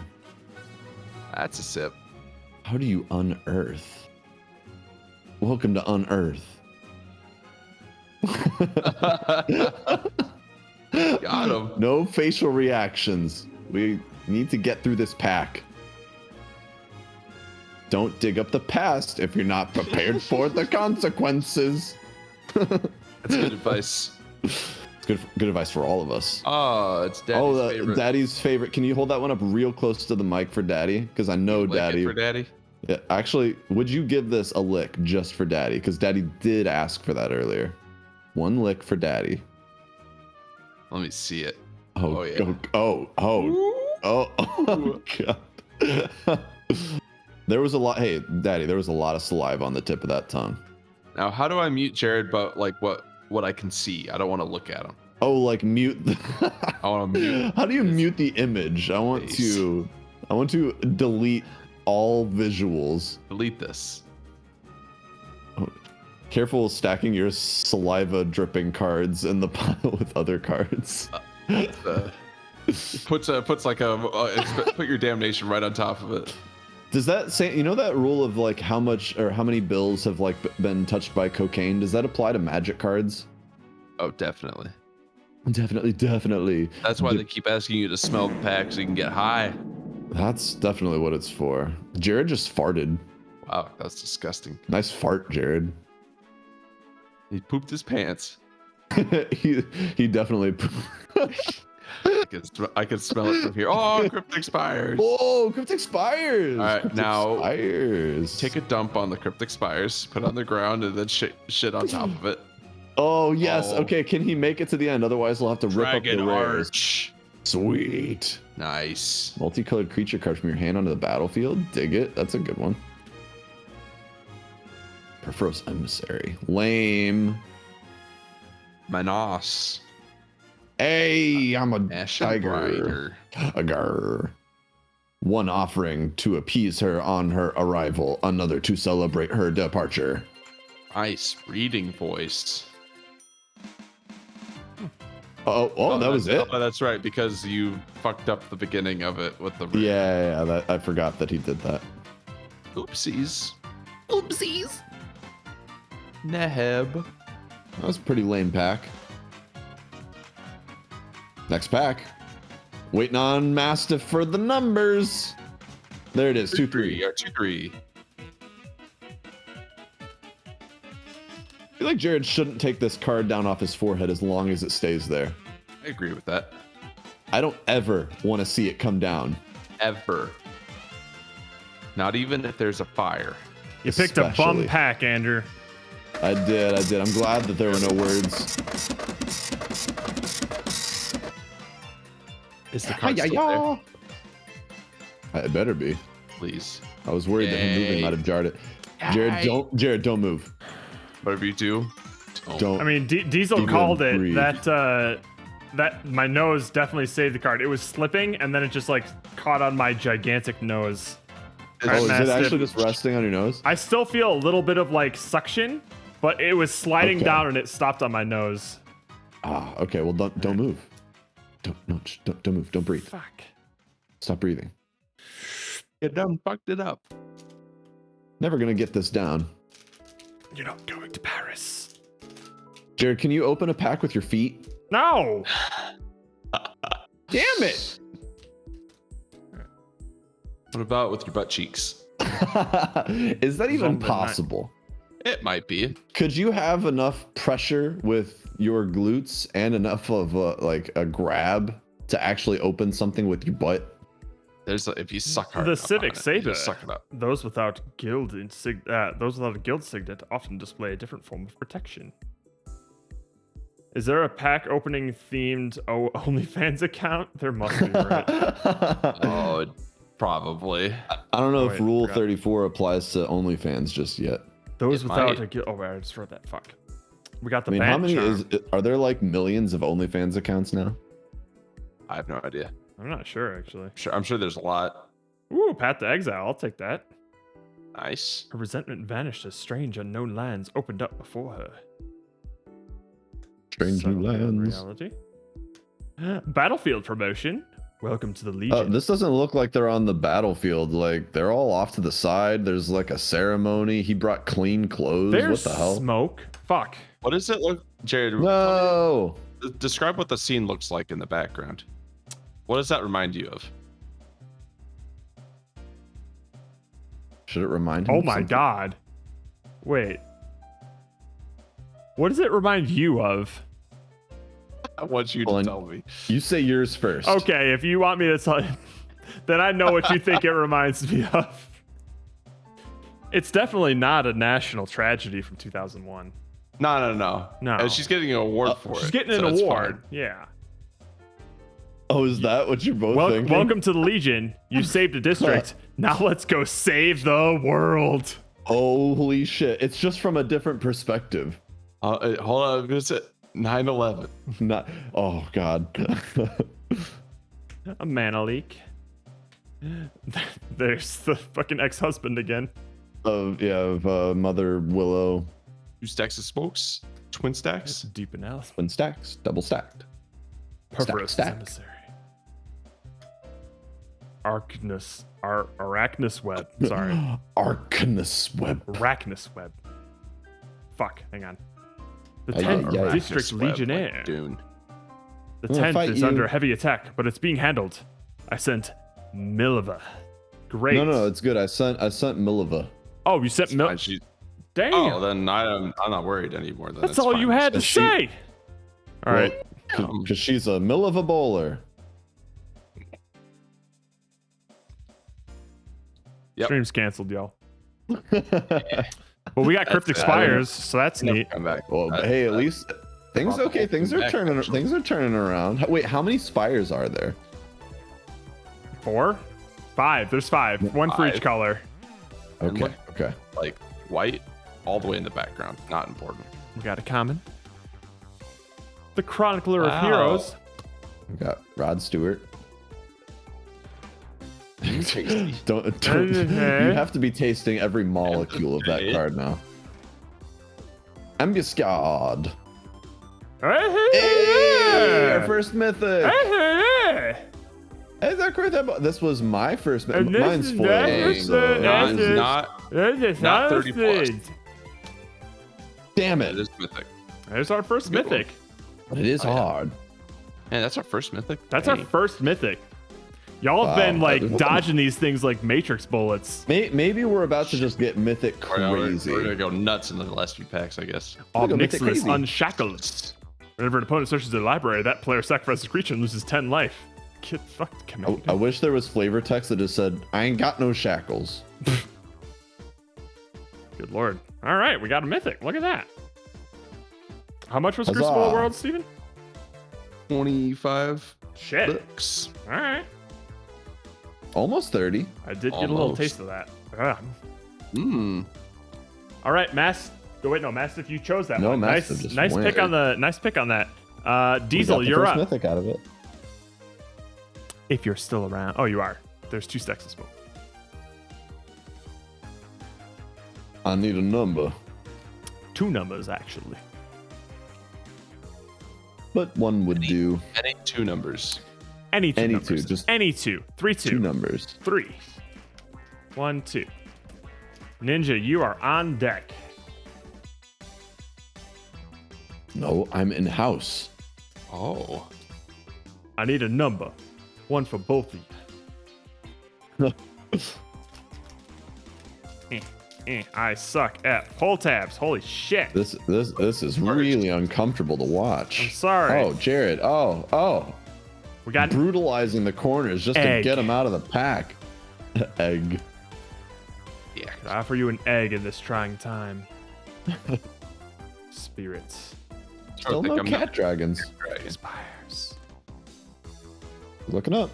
That's a sip. How do you unearth? Welcome to Unearth. Got him. No facial reactions. We need to get through this pack. Don't dig up the past if you're not prepared for the consequences. That's good advice. It's good advice for all of us. Oh, it's Daddy's favorite. Daddy's favorite. Can you hold that one up real close to the mic for Daddy? Because I know Lick it Daddy. for Daddy. Yeah, actually, would you give this a lick just for Daddy? Because Daddy did ask for that earlier. One lick for Daddy. Let me see it. Oh, yeah. Oh, God. There was a lot. Hey, Daddy, there was a lot of saliva on the tip of that tongue. Now, how do I mute Jared? But like what I can see, I don't want to look at him. Oh, like mute. I want to mute. How do you mute the image? I want to delete all visuals. Delete this. Careful stacking your saliva dripping cards in the pile with other cards. Puts like put your damnation right on top of it. Does that say, you know, that rule of like how much or how many bills have like been touched by cocaine? Does that apply to magic cards? Oh, definitely. Definitely. That's why they keep asking you to smell the pack so you can get high. That's definitely what it's for. Jared just farted. Wow, that's disgusting. Nice fart, Jared. He pooped his pants. he definitely. I could smell it from here. Oh, cryptic spires. Oh, cryptic spires. All right, Cryptic now spires. take a dump on the cryptic spires, put it on the ground, and then shit on top of it. Oh yes. Oh. Okay, can he make it to the end? Otherwise, we'll have to rip up Dragon the rares. Arch. Sweet. Nice. Multicolored creature card from your hand onto the battlefield. Dig it. That's a good one. Perforos Emissary. Lame. Manos. Hey, I'm a Ashen tiger. Rider. Tiger. One offering to appease her on her arrival, another to celebrate her departure. Nice. Reading voice. Oh, that was it? Oh, that's right, because you fucked up the beginning of it with the. Yeah, I forgot that he did that. Oopsies. Oopsies. Neheb. That was a pretty lame pack. Next pack. Waiting on Mastiff for the numbers. There it is, 2-3. 2-3. I feel like Jared shouldn't take this card down off his forehead as long as it stays there. I agree with that. I don't ever want to see it come down. Ever. Not even if there's a fire. You picked a bum Especially. pack, Andrew. I did. I'm glad that there were no words. Is the card still there? It better be. Please. I was worried that him moving Yay. might have jarred it. Jared, don't move. Whatever you do. Don't. I mean, Diesel Even called it. breathe. That my nose definitely saved the card. It was slipping, and then it just like caught on my gigantic nose. Oh, is it Mastiff. actually just resting on your nose? I still feel a little bit of like suction, but it was sliding Okay. down and it stopped on my nose. Ah, okay. Well, don't move. Don't move. Don't breathe. Fuck. Stop breathing. You done fucked it up. Never gonna get this down. You're not going to Paris. Jared, can you open a pack with your feet? No. Damn it! What about with your butt cheeks? Is that even Zombie night. possible? It might be. Could you have enough pressure with your glutes and enough of a grab to actually open something with your butt? There's if you suck hard. The enough Civic on it, you Saber. just suck it up. Those without a guild signet often display a different form of protection. Is there a pack opening themed OnlyFans account? There must be, right? Oh, probably. I don't know Oh, if wait, Rule forgot. 34 applies to OnlyFans just yet. Those It without might. a guild. Oh, wait, I just wrote that. Fuck. We got the I mean, how band many charm. are there like millions of OnlyFans accounts now? I have no idea. I'm not sure actually. I'm sure there's a lot. Ooh, Path to Exile. I'll take that. Nice. Her resentment vanished as strange unknown lands opened up before her. Strange new Subtle lands. reality. Battlefield promotion. Welcome to the Legion. This doesn't look like they're on the battlefield. Like they're all off to the side. There's like a ceremony. He brought clean clothes. There's what the hell? smoke. Fuck. What does it look, Jared? No. Describe what the scene looks like in the background. What does that remind you of? Should it remind him? Oh of my something? god. Wait. What does it remind you of? I want you to Well, tell me. You say yours first. Okay, if you want me to tell you, then I know what you think it reminds me of. It's definitely not a national tragedy from 2001. No. No. And she's getting an award for it. She's getting an so it's award. fine. Yeah. Oh, is that what you're both thinking? Welcome to the Legion. You saved a district. Now let's go save the world. Holy shit! It's just from a different perspective. Hold on. Is it 9/11? Not. Oh god. A mana leak. There's the fucking ex-husband again. of Mother Willow. 2 stacks of smokes. Twin stacks. Deep analysis. Twin stacks, double stacked. Perforos stack. emissary. Arachnus web. Sorry. Arcanus web. Arachnus web. Fuck, hang on. The Ay, 10th ay, ay. District Arachnus web, Legionnaire. like Dune. The I'm gonna 10th fight is you. under heavy attack, but it's being handled. I sent Mileva. Great. No, it's good. I sent Miliva. Oh, you sent Fine, Mil. Damn. Oh, then I'm not worried anymore. Then That's it's all fine. you had to Is she- say. All right. Because she's a Miliva bowler. Yep. Stream's canceled, y'all. Well, we got Cryptic it. Spires, so that's neat. Come back. Well, hey, at least things Well, okay. Things are back, turning. actually. Things are turning around. Wait, how many spires are there? 4? 5. There's 5. One for each 5. color. And Okay, look- okay. Like white, all the way in the background. Not important. We got a common. The Chronicler of Wow. Heroes. We got Rod Stewart. Tasty. Don't you have to be tasting every molecule of that card now. Ambuscade. Hey, our first mythic. Hey, that card this was my first. Mine's foil. So. Mine's not 30 plus. Damn It it! is mythic. There's our first Good mythic. But it is Oh, yeah. hard. Man, that's our first mythic. That's our Dang. first mythic. Y'all have Wow, been like that is- dodging these things like Matrix bullets. Maybe we're about to just get mythic We're crazy. gonna go nuts in the last few packs, I guess. All go Mythic Nixless crazy. Unshackled. Whenever an opponent searches their library, that player sacrifices a creature and loses 10 life. Get fucked, Commander. I wish there was flavor text that just said, "I ain't got no shackles." Good lord. All right, we got a mythic. Look at that. How much was Huzzah. Crucible World, Steven? 25 Shit. books. All right. Almost 30. I did get a little Almost. taste of that. Ah. Mmm. All right, Mass. Oh, wait, no, Mastiff, you chose that No, one. Mastiff Nice, just nice went. pick on the. Nice pick on that. We got Diesel, the you're first up. mythic out of it. If you're still around. Oh, you are. There's 2 stacks of smoke. I need a number, 2 numbers, actually. but one would do. Any 2 numbers. Any 2 Any numbers. two, just any 2. 3, 2. 2 numbers. 3. 1, 2. Ninja, you are on deck. No, I'm in house. Oh. I need a number. One for both of you. I suck at pull tabs. Holy shit. This is really uncomfortable to watch. I'm sorry. Oh, Jared. Oh. We got Brutalizing the corners just Egg. to get them out of the pack. Egg. Yeah. I offer you an egg in this trying time. Spirits. Still think no I'm cat not- dragons. Spires. Looking up.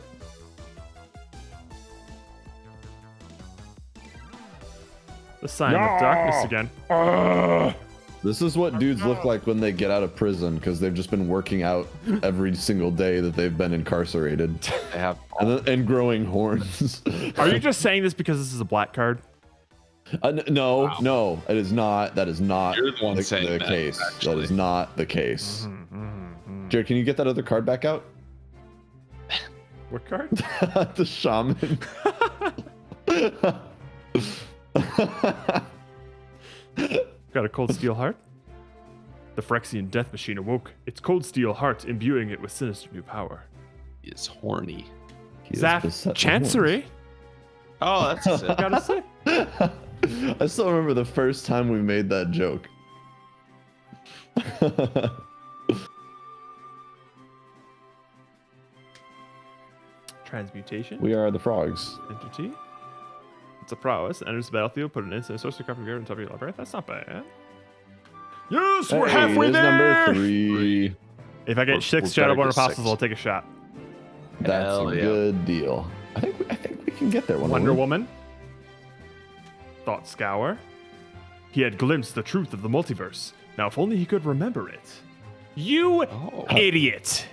The sign of darkness again. This is what dudes look like when they get out of prison because they've just been working out every single day that they've been incarcerated I have. and growing horns. Are you just saying this because this is a black card? No, it is not. That is not You're the one the saying that, case. actually. That is not the case. Jared, can you get that other card back out? What card? The shaman. Got a cold steel heart. The Phyrexian death machine awoke, its cold steel heart imbuing it with sinister new power. He is horny. He is Zaf beset with Chancery. Oh, that's it. Gotta say. horns. I still remember the first time we made that joke. Transmutation. We are the frogs. Entity. It's a prowess. Enters the battlefield. Put an instant sorcery card from your on top of your library. That's not bad. Yes, we're Hey, halfway there's there. number 3. If I get We're 6 better Shadowborn get Apostles, 6. I'll take a shot. That's Hell a yeah. good deal. I think we can get there one Wonder day. Woman. Thought Scour. He had glimpsed the truth of the multiverse. Now, if only he could remember it. You Oh. idiot.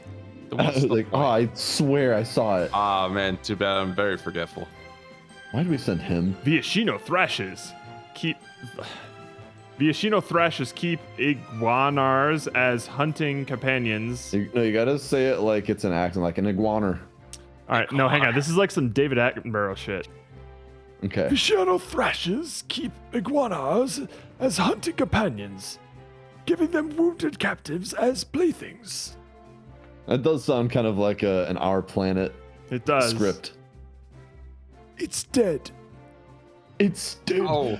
The one's the Like, oh, I swear I saw it. Ah, man. Too bad. I'm very forgetful. Why did we send him? Viashino Thrashes. Viashino Thrashes keep Iguanars as hunting companions. No, you gotta say it like it's an accent, like an iguaner. All right, no, hang on. This is like some David Attenborough shit. Okay. Viashino Thrashes keep Iguanars as hunting companions, giving them wounded captives as playthings. That does sound kind of like an Our Planet It does. script. It's dead. It's dead. Oh.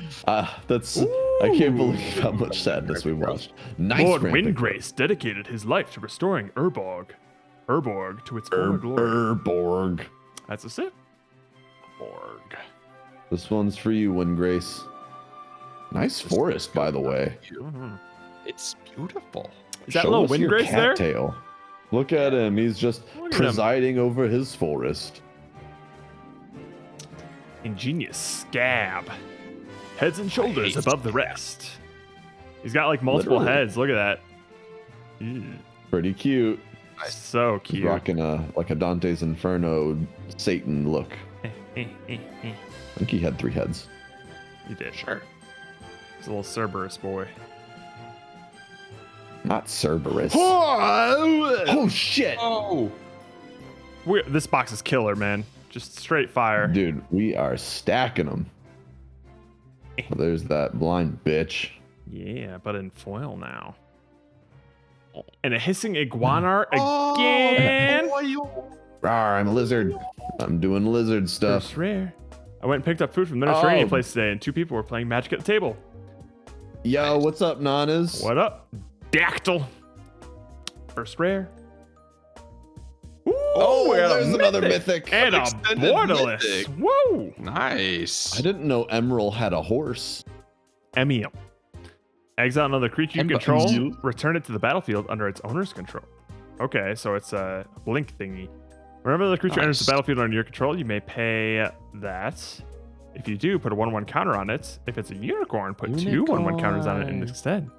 That's. I can't believe how much sadness we watched. Nice. Lord ramping. Windgrace dedicated his life to restoring Urborg to its former glory. Urborg. That's a sip. Borg. This one's for you, Windgrace. Nice forest, by the way. It's beautiful. Is that Show little us wind your grace there? cattail. Look at him. He's just Look at him. presiding over his forest. Ingenious scab. Heads and shoulders hate above the rest. He's got like multiple Literally. heads. Look at that. Ew. Pretty cute. So He's cute. rocking like a Dante's Inferno Satan look. I think he had 3 heads. You did. Sure. He's a little Cerberus boy. Not Cerberus. Oh shit! Oh. This box is killer, man. Just straight fire. Dude, we are stacking them. There's that blind bitch. Yeah, but in foil now. And a hissing iguana again. Rawr, I'm a lizard. I'm doing lizard stuff. First rare. I went and picked up food from the Mediterranean Oh. place today, and 2 people were playing Magic at the table. Yo, what's up, Nanas? What up? Dactyl. First rare. Ooh, Oh, we got a there's another mythic. And a Extended borderless. mythic. Whoa. Nice. I didn't know Emerald had a horse. Emil. Exile another creature you Emil. control. Return it to the battlefield under its owner's control. Okay, so it's a blink thingy. Whenever the creature enters the Nice. battlefield under your control, you may pay that. If you do, put a 1/1 counter on it. If it's a unicorn, put 2 1/1 counters on it Unicorn. instead.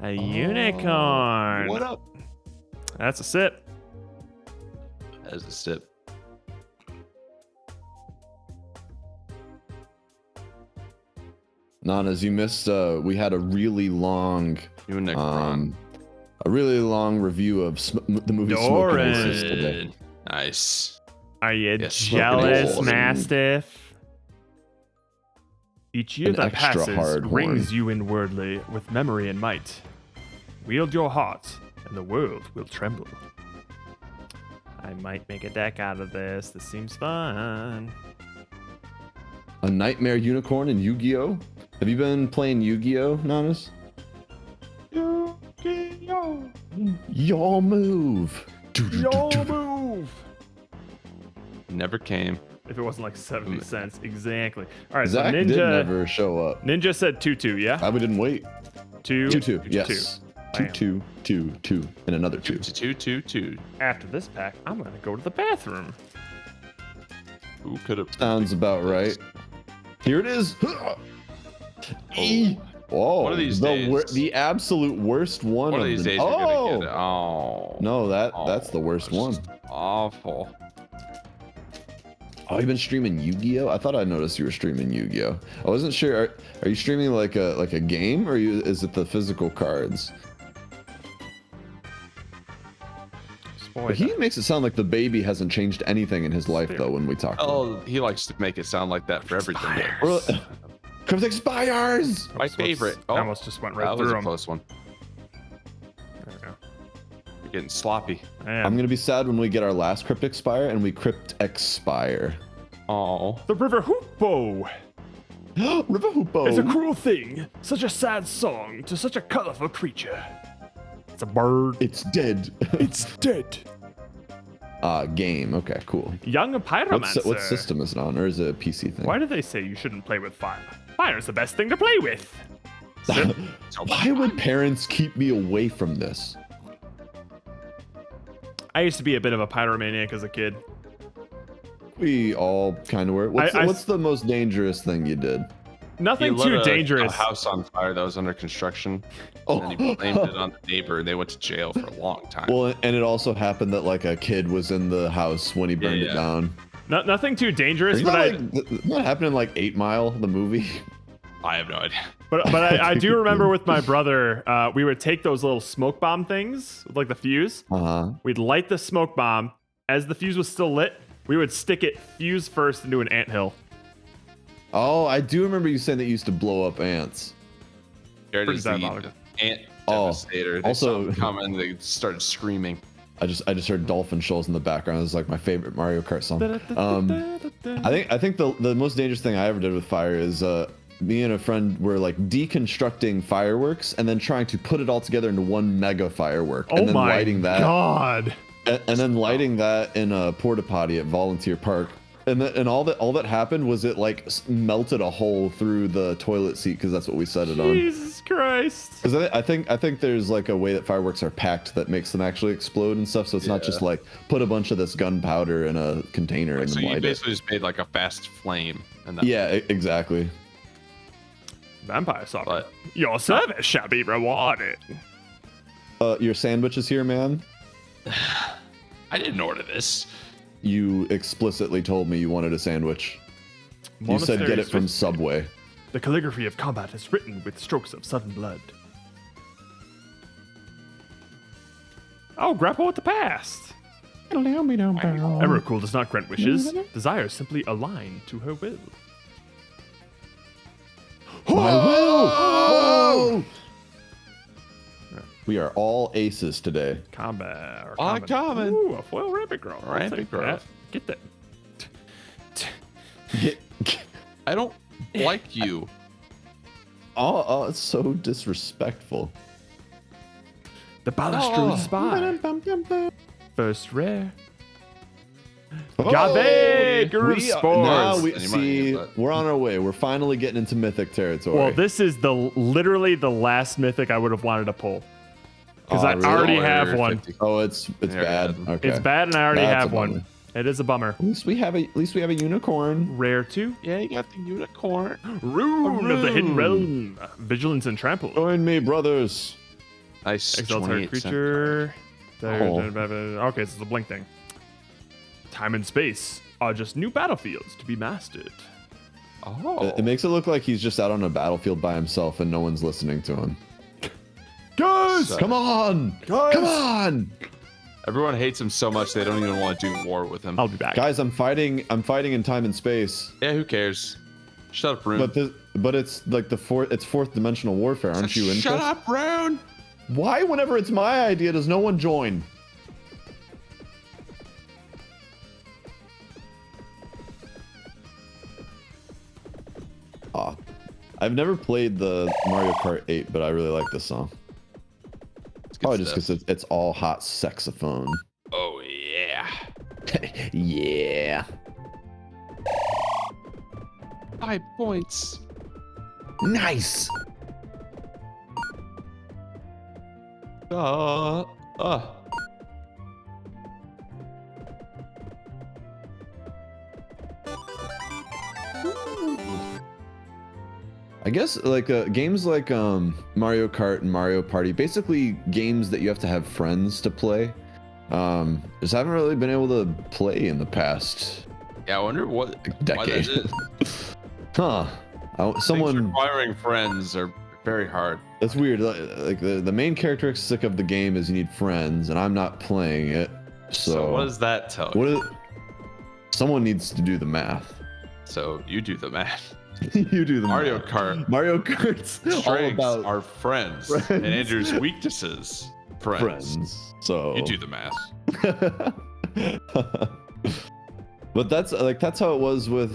A unicorn. What up? That's a sip. As a sip. Nanas, you missed. We had a really long, Unicron. a really long review of the movie Smoking Aces today. Nice. Are you Yes, jealous, Smoking Aces. Mastiff? Each year An that extra passes hard rings horn. you inwardly with memory and might. Wield your heart, and the world will tremble. I might make a deck out of this. This seems fun. A Nightmare Unicorn in Yu-Gi-Oh. Have you been playing Yu-Gi-Oh, Nanas? Yu-Gi-Oh! Y'all move. Yo move! Never came. If it wasn't like 70 cents. Exactly. All right, Zach so did Ninja... never show up. Ninja said 2-2, yeah? We didn't wait. 2. 2-2, yes. Bam. 2-2, 2-2, and another 2. 2-2-2. After this pack, I'm going to go to the bathroom. Who could have? Sounds about right. Here it is. E. Whoa. One of these days. The absolute worst one. One of of these the- days oh! you're gonna get it. Oh. No, that's Oh, the worst one. just Awful. Oh, you've been streaming Yu-Gi-Oh? I thought I noticed you were streaming Yu-Gi-Oh. I wasn't sure. Are you streaming like a game, or is it the physical cards? Boy, But he makes it sound like the baby hasn't changed anything in his life, though, when we talk. Oh, he likes to make it sound like that for everything. Well, Comes expires. My favorite. Oh, I almost just went right that was through a him. close one. There we go. You're getting sloppy. I'm gonna be sad when we get our last crypt expire and we crypt expire. Oh. The River Hoopo River Hoopo. is a cruel thing. Such a sad song to such a colorful creature. It's a bird. It's dead. It's dead. Game. Okay, cool. Young Pyromancer. What system is it on, or is it a PC thing? Why do they say you shouldn't play with fire? Fire's the best thing to play with. Why would parents keep me away from this? I used to be a bit of a pyromaniac as a kid. We all kind of were. What's the most dangerous thing you did? Nothing He too lit dangerous. A house on fire that was under construction. Oh. And then he blamed it on the neighbor, and they went to jail for a long time. Well, and it also happened that like a kid was in the house when he burned it Yeah. down. Nothing too dangerous, Isn't but that, what happened in like 8 Mile, the movie? I have no idea. But I do remember with my brother, we would take those little smoke bomb things, with like the fuse. We'd light the smoke bomb. As the fuse was still lit, we would stick it fuse first into an anthill. Oh, I do remember you saying that you used to blow up ants. Jared Pretty is the diabolical. ant Oh, devastator. They also- saw him coming, they started screaming. I just heard dolphin shoals in the background. It was like my favorite Mario Kart song. I think the most dangerous thing I ever did with fire is me and a friend were like deconstructing fireworks and then trying to put it all together into one mega firework Oh and then my lighting that god! and then lighting that in a porta potty at Volunteer Park and all that happened was it like melted a hole through the toilet seat because that's what we set it on. Jesus Christ. Because I think there's like a way that fireworks are packed that makes them actually explode and stuff. So it's not just like put a bunch of this gunpowder in a container and So then you light basically just made like a fast flame. And that, Yeah, exactly. Vampire soccer. But Your service shall be rewarded. Your sandwich is here, man. I didn't order this. You explicitly told me you wanted a sandwich. You said get it Monasteries from with- Subway. The calligraphy of combat is written with strokes of sudden blood. Oh, grapple with the past. Emrakul does not grant wishes. Desires simply align to her will. Oh! We are all aces today. Combat. Or Uncommon. Ooh, a foil rabbit girl. I'll Rabbit take girl. that. Get that. I don't like you. Oh, it's so disrespectful. The Balustrade Oh. Spy. First rare. Oh, Gave Guru we are- Spores. now we Any see money, but- we're on our way. We're finally getting into mythic territory. Well, this is literally the last mythic I would have wanted to pull. Because Oh, I really? already Or have one. 50. Oh, it's There, bad. yeah. Okay. It's bad and I already That's have a one. bummer. It is a bummer. At least we have a unicorn. Rare 2. Yeah, you got the unicorn. Rune of the Hidden rune. Realm. Vigilance and Trample. Join me, brothers. Nice. Exile target 28 cent. creature. Oh. Okay, so it's a blink thing. Time and space are just new battlefields to be mastered. Oh. It makes it look like he's just out on a battlefield by himself and no one's listening to him. Guys! So- Come on! Come on! Everyone hates him so much they don't even want to do war with him. I'll be back. Guys, I'm fighting in time and space. Yeah, who cares? Shut up, Rune. But it's like fourth dimensional warfare. Aren't you interested? Shut up, Rune! Why, whenever it's my idea, does no one join? I've never played the Mario Kart 8, but I really like this song. Probably just because it's all hot saxophone. Oh, yeah. Yeah. 5 points. Nice. Uh. I guess like games like Mario Kart and Mario Party, basically games that you have to have friends to play. Just haven't really been able to play in the past Yeah, I wonder what why that decade. is. Huh? Things Someone requiring friends are very hard. that's weird. Like the main characteristic of the game is you need friends, and I'm not playing it. So, what does that tell you? what is, someone needs to do the math. So you do the math. You do the Mario math. Kart Mario Kart's all strengths about are friends, friends. and Andrew's weaknesses friends. So You do the math. But that's how it was with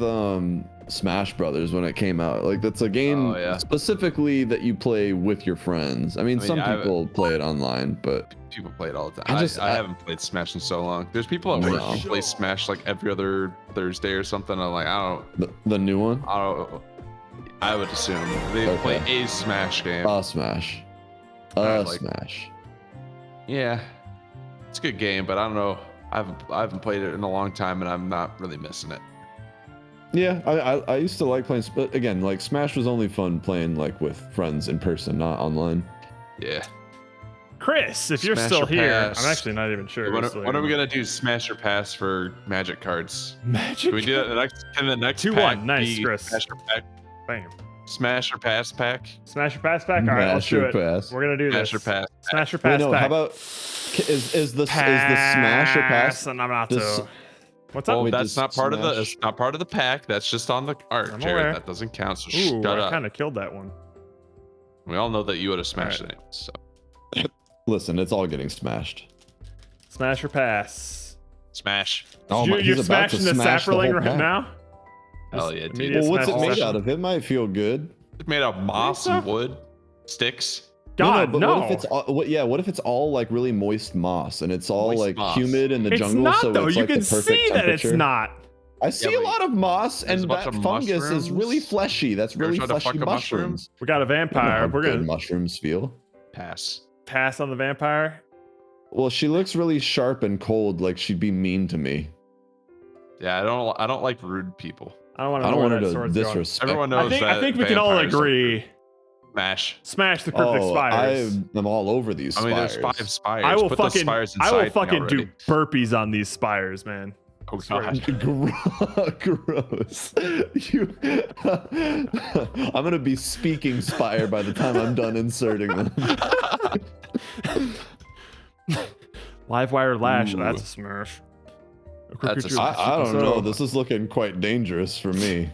Smash Brothers when it came out. Like that's a game Oh, yeah. specifically that you play with your friends. I mean, some people play it online, but People play it all the time. I haven't played Smash in so long. There's people at work No. who play Smash like every other Thursday or something. I'm like, I the new one, don't. I would assume they Okay. play a Smash game. Smash, I like- Smash. Yeah, it's a good game, but I don't know. I haven't played it in a long time, and I'm not really missing it. Yeah, I used to like playing, but again, like Smash was only fun playing like with friends in person, not online. Yeah. Chris, if you're Smash still or here, pass. I'm actually not even sure. When, who's still when are we here. gonna do Smash or Pass for Magic cards? Magic? Can we do that in the next? Can the next 2-1, pack nice, be Chris. Smash or pack? Bam. Smash or Pass pack? Smash your pass back. All right, let's do Smash it. or pass. We're gonna do Smash this. or pass? Smash your Wait, pass no, back. how about is the Smash or pass? And I'm not This- to. What's up? Well, Wait, that's does not part of the. Smash- It's not part of the pack. That's just on the art, I'm Jared. aware. That doesn't count. So Ooh, shut I up. kind of killed that one. We all know that you would have smashed Alright. it. So Listen, it's all getting smashed. Smash or pass. smash. Oh you, my, you're he's about to smashing the smash the sapperling whole right pack. now? Hell yeah, dude. Immediate Well, what's it smash made session. out of? It might feel good. It's made out of moss and wood, sticks. God, but no. what if it's all, what if it's all like really moist moss and it's all Moist like moss. humid in the It's jungle, not so though. it's You like can the perfect see that it's temperature? not. I see Yeah, a lot of moss, there's and a bunch that of fungus is mushrooms. really fleshy. That's You ever really tried to fuck fleshy a mushroom? mushrooms. We got a I don't know vampire. how We're good gonna mushrooms feel. Pass. pass on the vampire. Well, she looks really sharp and cold, like she'd be mean to me. Yeah, I don't like rude people. I don't want I to don't know want where her that to sword's going. disrespect. Everyone me. knows I think we can all vampires are agree. Smash. Smash the cryptic Oh, spires. I'm all over these I mean, spires. there's 5 spires. I will Put the fucking, spires I will inside me fucking do already. burpees on these spires, man. Oh Swear to god. Gross. I'm gonna be speaking spire by the time I'm done inserting them. Live wire lash. Ooh. That's a smash. That's a I don't know. This is looking quite dangerous for me.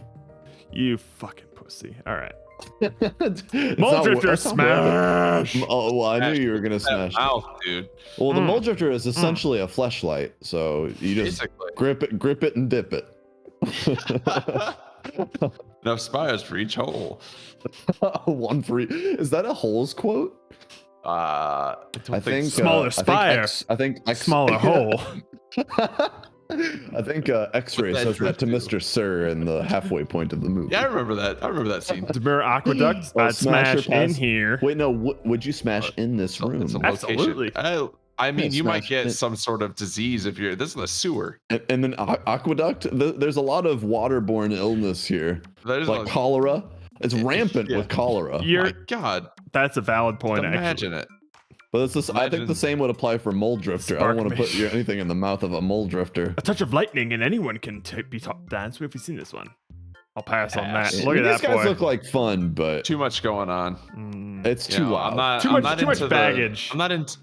You fucking pussy. All right. It's Mole not wo- drifter that's not worth smash. it. Oh well, I knew you were gonna That smash. mouth, dude. Well, the mole drifter is essentially a fleshlight, so you just Basically. grip it, and dip it. Enough spires for each hole. One for each. Is that a holes quote? I think so. Smaller spire. I think X, Smaller hole. I think X-Ray What'd that says that to drift do? Mr. Sir in the halfway point of the movie. Yeah, I remember that. I remember that scene. Demir Aqueduct. Oh, I'd smash or smash in pass? here. Wait, no. Would you smash in this room? It's a location. Absolutely. I mean, Yeah, you might smash get it. some sort of disease if you're. This is a sewer. And then aqueduct. There's a lot of waterborne illness here, There's like a, cholera. It's rampant Yeah. with cholera. You're, my God, that's a valid point, actually. imagine it. But it's this, I think Imagine- the same would apply for mole drifter. I don't Spark want to put me. anything in the mouth of a mole drifter. A touch of lightning and anyone can be top dance. We've seen this one. I'll pass on Pass. that. Yeah, Look at These that guys boy. look like fun, but Too much going on. it's You too know, loud. I'm not. Too I'm much- not too much into baggage. I'm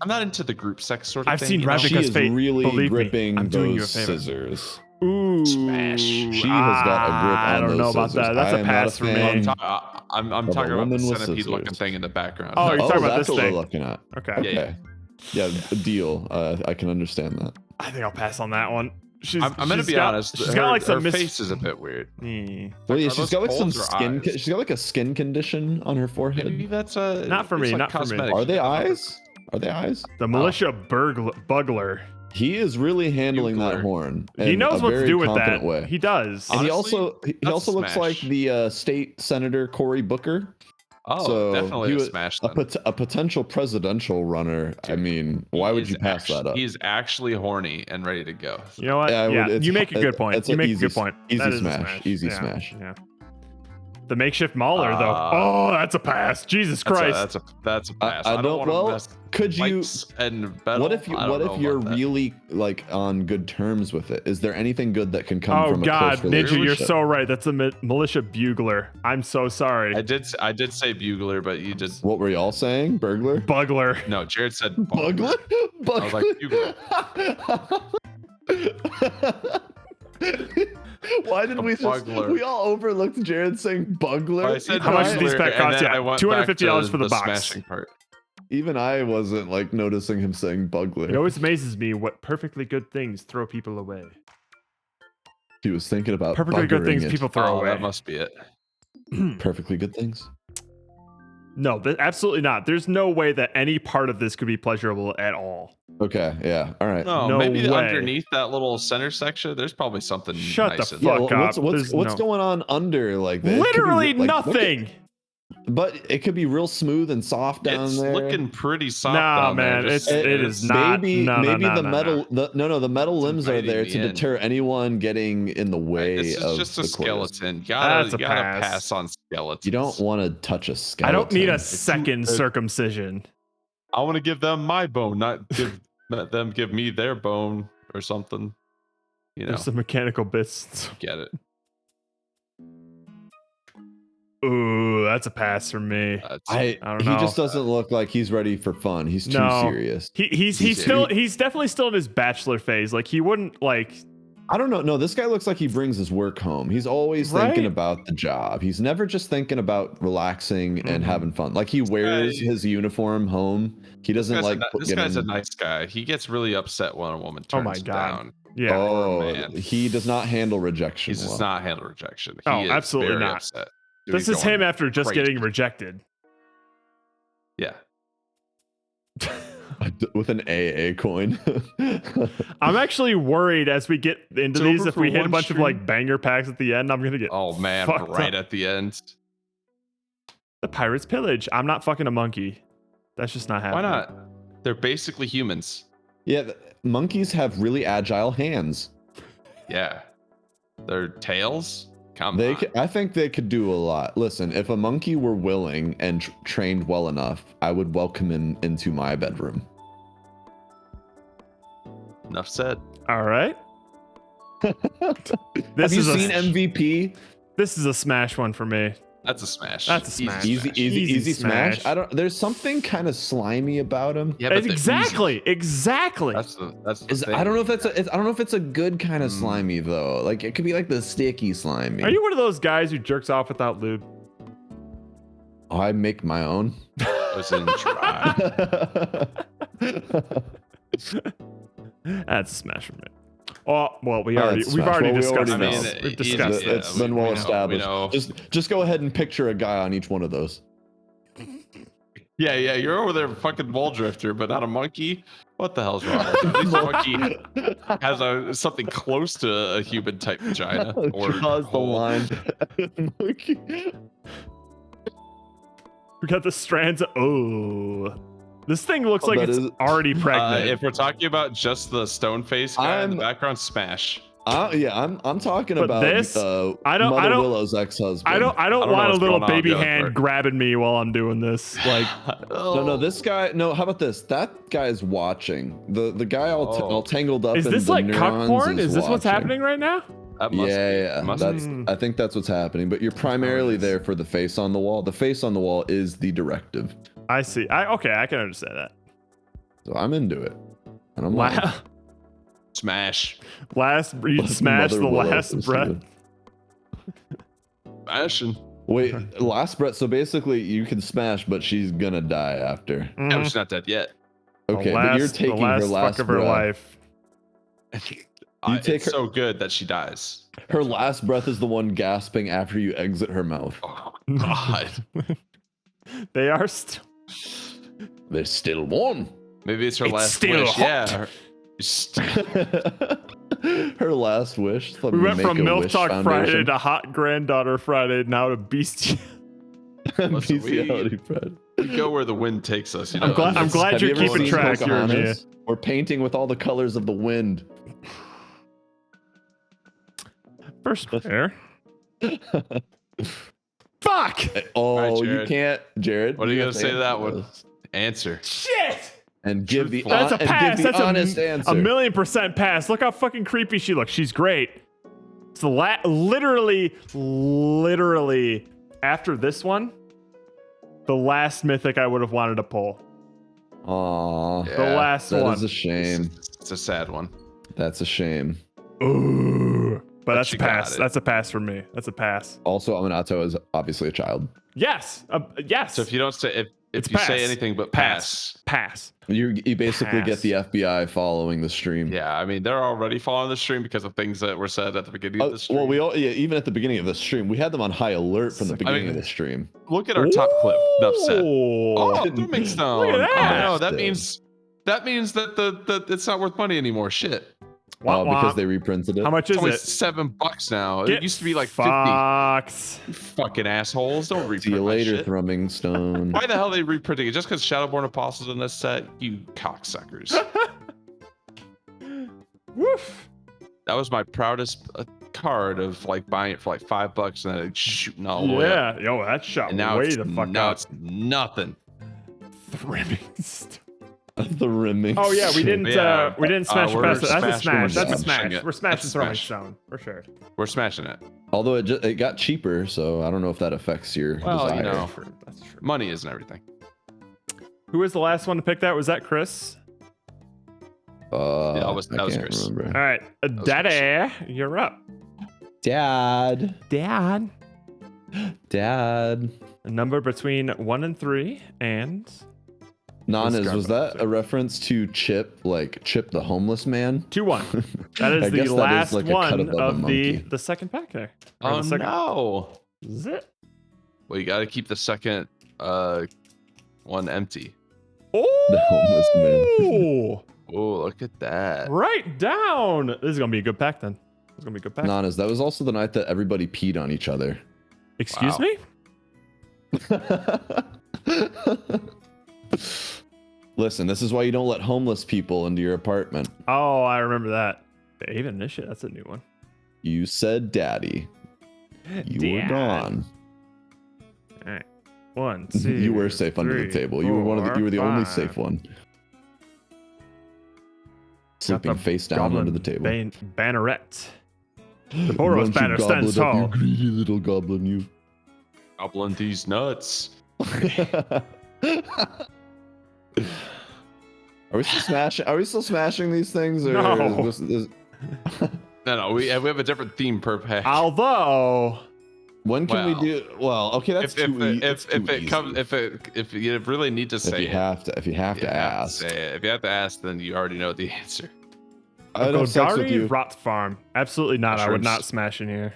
not into the group sex sort of I've thing. seen you know? Ravika's She is fate. really Believe me, gripping I'm doing you a those favor. scissors. Ooh, Smash. She has got a grip I on don't those know about scissors. that. That's I a am not pass a for fan. me. I'm Of a talking about the woman with centipede looking scissors. thing in the background. Oh, you're talking about that's this what thing. we're looking at. Okay. Yeah, Okay. Yeah, a deal. I can understand that. I think I'll pass on that one. I'm gonna she's be got- honest. She's her, got like her some face is a bit weird. Well, yeah, Are she's those got like some holes or skin. eyes? She's got like a skin condition on her Maybe forehead. that's a. Not for it's me, like not for me. cosmetic. Are they eyes? Are they eyes? The militia bugler. He is really handling that Bugler. horn. He in knows a what to very do with competent that. way. He does. And he Honestly, also that's also looks like smash. the state senator Cory Booker. Oh, So definitely he a was smash. A, Then. a potential presidential runner. I mean, why would you pass that up? He's actually horny and ready to go. You know what? Yeah, I would- Yeah, it's- you make a good point. it's You an make a easy good point. easy That is a smash, easy Yeah, smash. Yeah. The makeshift mauler, though. Uh, Oh, that's a pass. Jesus Christ. That's a pass. I don't. wanna Well, mess could you? lights and metal. What if you? I don't What know if you're about that. really like on good terms with it? Is there anything good that can come Oh from a God, close Ninja, you're relationship? so right. That's a militia bugler. I'm so sorry. I did say bugler, but you just What were y'all saying? Burglar? Bugler. no. Jared said Bugler? I was like, Why did we just? Bugler. We all overlooked Jared saying bugler. I said How much do these bugler, packs and cost? then Yeah, I went $250 back for the box. smashing part. Even I wasn't like noticing him saying bugler. It always amazes me what perfectly good things throw people away. He was thinking about Perfectly good buggering things it. people throw Oh, away. that must be it. Perfectly good things. No, absolutely not. There's no way that any part of this could be pleasurable at all. Okay. Yeah. All right. No, No maybe way. underneath that little center section, there's probably something Shut nice the in fuck there. up. What's There's no- going on under like that? It could be, Literally like, look at- nothing. but it could be real smooth and soft down It's there. looking pretty soft Nah, down there. man, Just- it is not. Maybe No, no, maybe no, the no, metal the metal It's limbs are inviting there me to in. deter anyone getting in the way This is of just a the course. skeleton. That's You a gotta pass. pass on skeletons. You don't want to touch a I skeleton. don't need a second circumcision. I want to give them my bone, not let them give me their bone or something. You know, There's some mechanical bits. get it. Ooh, that's a pass for me. I I don't he know. just doesn't look like he's ready for fun. He's too No. serious. He's definitely still in his bachelor phase. Like he wouldn't like. I don't know. No, this guy looks like he brings his work home. He's always thinking Right? about the job. He's never just thinking about relaxing and Mhm. having fun. Like he wears guy- his uniform home. He doesn't like This guy's a nice guy. He gets really upset when a woman Oh Oh turns my God. down. Yeah. Oh, man. he does not handle rejection. He does well. not handle rejection. He Oh, is absolutely very not. upset. This He's is going him after just crazy. getting rejected. Yeah. with an AA coin. I'm actually worried as we get into It's these, over if we for hit a one bunch of stream. like banger packs at the end, I'm gonna get Oh man, fucked right up. at the end. The Pirate's Pillage. I'm not fucking a monkey. That's just not happening. Why not? They're basically humans. Yeah, monkeys have really agile hands. Yeah. Their tails? Come They, on. I think they could do a lot. Listen, if a monkey were willing and trained well enough, I would welcome him into my bedroom. Enough said. All right. Have This you is seen a MVP? this is a smash one for me. That's a smash. That's a smash. Easy smash. smash. I don't. There's something kind of slimy about him. Yeah, but they're Exactly. easy. Exactly. That's the thing. I don't know if that's I don't know if it's a good kind of slimy though. Like it could be like the sticky slimy. Are you one of those guys who jerks off without lube? Oh, I make my own. Was in dry. That's a smash for me. Oh well, we've Oh, already it's smash. Well, we discussed already this. know. We've Easy, discussed yeah, this. It's been well we know, established. we know. Just go ahead and picture a guy on each one of those. Yeah, you're over there fucking wall drifter, but not a monkey. What the hell's wrong? At least a monkey has something close to a human type vagina. Or Draws the hole. line. Monkey. We got the strands. Oh, this thing looks Oh, like that it's is- already pregnant. If we're talking about just the stone face guy in the I'm- background, smash. Yeah, I'm talking But about this, I don't- Mother I don't- Willow's ex-husband. I don't know want a what's little going on baby with the other hand part. grabbing me while I'm doing this. Like, No, this guy. No, how about this? That guy is watching. The guy all tangled up. is in this the like cuck neurons porn? Is this what's watching. happening right now? That must Yeah. must That's. be. I think that's what's happening. But you're primarily there for the face on the wall. The face on the wall is the directive. I see. Okay, I can understand that. So I'm into it. And I'm like, smash. You smashed the Mother Willow last is breath. good. Smashing. Wait, last breath. So basically, you can smash, but she's gonna die after. Yeah, but she's not dead yet. Okay, but you're taking the last her last fuck of her breath. life. You take it's her- so good that she dies. Her last breath is the one gasping after you exit her mouth. Oh God. They are still. They're still warm. Maybe it's her It's last still wish. hot. Yeah. Her last wish. We went from Milk Talk Friday to Hot Granddaughter Friday, now to Beastie. Listen, Bestiality Friday. We go where the wind takes us. You know. I'm glad Have you're you ever keeping seen track here, Mia. Pocahontas? We're painting with all the colors of the wind. First prayer. Fuck! Oh, right, you Jared. can't, Jared. What are you gonna have say to that answer one? this. Answer. Shit! And give the Truthful. That's a pass. and give the That's honest answer. a million% pass. Look how fucking creepy she looks. She's great. It's the literally after this one, the last mythic I would have wanted to pull. Aw, The last that one. is a shame. It's a sad one. That's a shame. Ooh. But that's a you got pass. it. That's a pass for me. That's a pass. Also, Aminato is obviously a child. Yes. Yes. So if you don't say if It's you pass. say anything but pass. Pass. You basically Pass. get the FBI following the stream. Yeah, I mean they're already following the stream because of things that were said at the beginning of the stream. Well, even at the beginning of the stream, we had them on high alert from the beginning of the stream. Look at our top clip. Enough said. Ooh. Oh, Dooming Stone. Look at that. Oh no, that means that the it's not worth money anymore. Shit. Womp Because womp. they reprinted it. How much It's is only it? $7 now. Get It used to be like 50. fucked. You fucking assholes. Don't reprint See you my later, shit. Thrumming Stone. Why the hell are they reprinting it? Just because Shadowborn Apostles in this set? You cocksuckers. Woof. That was my proudest card of like buying it for like $5 and then like, shooting all the way up. Yeah. Yo, that shot And now way it's, the fuck now up. it's nothing. Thrimming stuff. The rimming. Oh yeah, we didn't Yeah, smash we're past it. That's a smashing- smash. That's a we're smashing smash. it. We're smashing That's a Throwing smash. Stone for sure. We're smashing it. Although it got cheaper, so I don't know if that affects your Well, desire. you know. That's true. Money isn't everything. Who was the last one to pick that? Was that Chris? Yeah, that was I can't Chris. remember. All right, was Daddy, you're up. Dad. Dad. Dad. A number between 1 and 3, and Nanas, was that a reference to Chip, like Chip the homeless man? 2-1. That is I the guess that is last like a cut one above a of monkey. the second pack there. Or Oh the second no. Zip. Well, you got to keep the second one empty. The homeless man. Oh, Oh, look at that. right down. This is gonna be a good pack then. It's gonna be a good pack. Nanas, that was also the night that everybody peed on each other. Excuse Wow. me? Listen, this is why you don't let homeless people into your apartment. Oh, I remember that. Even this shit, that's a new one. You said daddy. You were Dad. gone. All right. 1, 2. You were safe under the 3, table. You were one of the 4, you were the only 5. safe one. Sleeping Got the face down goblin under the table. Banneret. The Boros Won't you banner stands gobble it up, tall. you greedy little goblin, you. Gobbling these nuts. Are we still smashing these things? Or No. No, we have a different theme per pack. Although, when can Well, we do? Well, okay, that's if too easy. if you really need to say if you have to ask, say it. If you have to ask, then you already know the answer. I'd have sex with Golgari you. Rot Farm. Absolutely not. I would Mushrooms. not smash in here.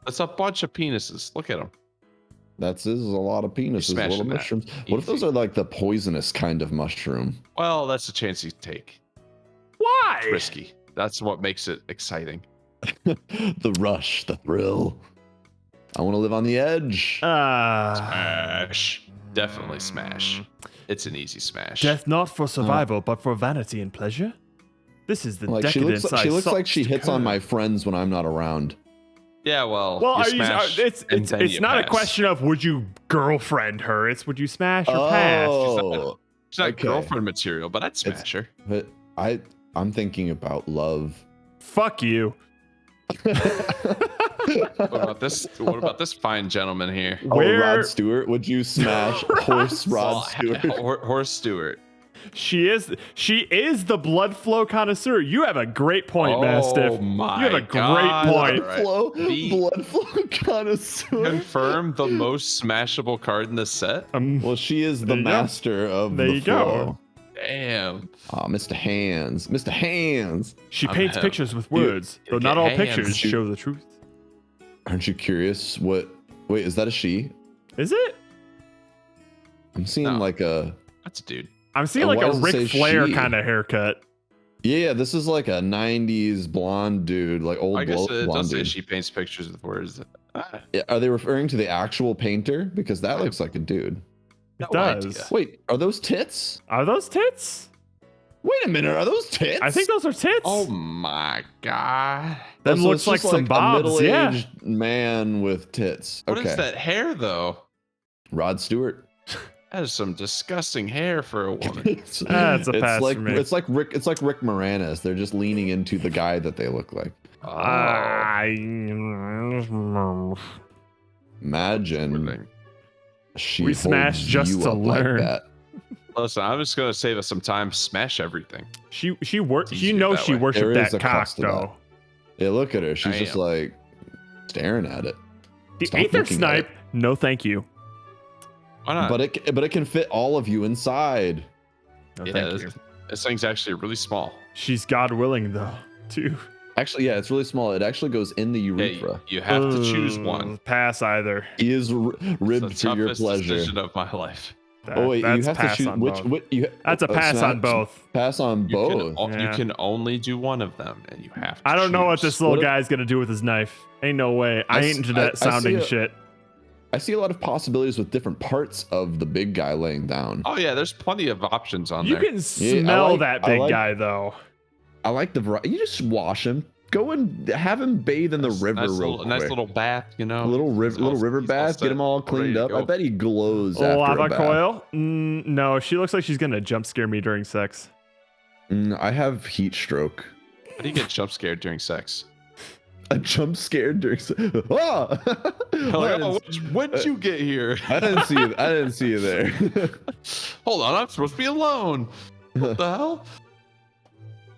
That's a bunch of penises. Look at them. That's a lot of penises, a lot smashing of that. mushrooms. What if those Easy. are like the poisonous kind of mushroom? Well, that's a chance you take. Why? It's risky. That's what makes it exciting. The rush, the thrill. I want to live on the edge. Smash. Definitely smash. It's an easy smash. Death not for survival, but for vanity and pleasure. This is the Like she decadence looks I like she sought to hits on curb. my friends when I'm not around. Yeah, well, Well, you smash it's and then you not a pass. question of would you girlfriend her. It's would you smash or pass. Oh, She's not okay. girlfriend material, but I'd smash her. but I'm thinking about love. Fuck you. What about this? What about this fine gentleman here? Oh, Where Rod Stewart, would you smash horse Rod Stewart? Horse Stewart. she is the blood flow connoisseur. You have a great point, Mastiff. Oh my You have a great God. point. Alright. Flow, The- blood flow connoisseur. Confirm the most smashable card in the set. Well, she is the There you go. master of There the you go. flow. Damn. Oh, Mr. Hands. Mr. Hands. She I'm paints him. pictures with words, though not get all hands. pictures Shoot. show the truth. Aren't you curious what? Wait, is that a she? Is it? I'm seeing No. like a. That's a dude. I'm seeing Oh, like why a does it Ric say Flair she? kind of haircut. Yeah, this is like a 90s blonde dude, like old I guess it blonde does say dude. she paints pictures with words. Yeah, are they referring to the actual painter? Because that looks like a dude. It No does. idea. Wait, are those tits? Are those tits? Wait a minute, are those tits? I think those are tits. Oh my god. That Oh, so looks it's like just some bobs. A Yeah. middle-aged man with tits. What Okay. is that hair though? Rod Stewart. That is some disgusting hair for a woman. It's, That's a pass like for me. it's like Rick Moranis. They're just leaning into the guy that they look like. Imagine she We smash holds just you to up learn. Like that. Listen, I'm just gonna save us some time. Smash everything. She It's you easier know that she way. worshipped There is that a cock cost to that. though. Yeah, look at her. She's just Damn. like staring at it. The Stop Aether looking at Snipe, no thank you. Why not? But it can fit all of you inside. No yeah, thank this, you. this thing's actually really small. She's God willing though, too. Actually, yeah, it's really small. It actually goes in the Yeah, urethra. you have to choose one. Pass either. He is It's ribbed the for your toughest pleasure. decision of my life. Oh wait, you That's have to pass choose on which. both. That's a pass on both. Pass on You can, both. you Yeah. can only do one of them, and you have to. I don't know what choose. this little What if- guy's gonna do with his knife. Ain't no way. I I ain't s- into I- that I see sounding a- shit. I see a lot of possibilities with different parts of the big guy laying down. Oh yeah, there's plenty of options on You there. can I smell like- that I big like- guy though. I like the variety. You just wash him. Go and have him bathe in the river nice real little, quick. nice little bath, you know. A little river he's bath. Get him all set, cleaned ready up. to I go. bet he glows after a Lava bath. coil? No, she looks like she's gonna jump scare me during sex. I have heat stroke. How do you get jump scared during sex? I jump scared during. Ah! Like, oh, when'd you get here? I didn't see you. I didn't see you there. Hold on, I'm supposed to be alone. What the hell?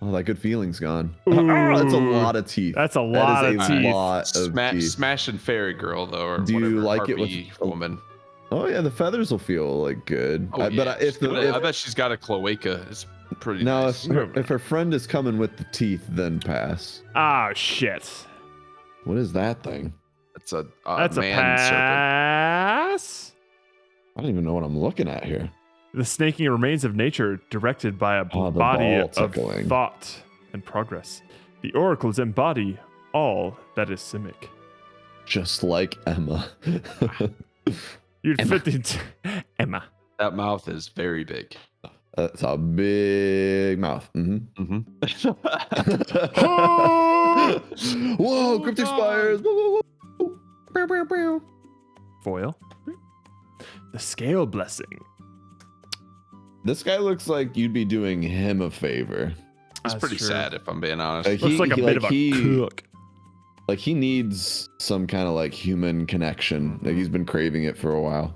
Oh, that good feeling's gone. Ooh. That's a lot of teeth. That's a lot That of is a teeth. lot of teeth. Smashing fairy girl though, or Do you whatever, like it with- Harpy woman? Oh yeah, the feathers will feel like good. Oh, But yeah, if the I bet she's got a cloaca. It's pretty now nice. if her friend is coming with the teeth, then pass. Ah, shit. What is that thing? It's a That's a man serpent. pass. I don't even know what I'm looking at here. The snaking remains of nature directed by a Oh, the body ball of tickling. thought and progress. The oracles embody all that is Simic. Just like Emma. You'd fit into Emma. That mouth is very big. That's a big mouth. Mm-hmm. Whoa, cryptic spires. Whoa, whoa, whoa. Foil. The scale blessing. This guy looks like you'd be doing him a favor. It's That's pretty true. sad if I'm being honest. Like, Looks like a bit of a cook. Like he needs some kind of like human connection. Like he's been craving it for a while.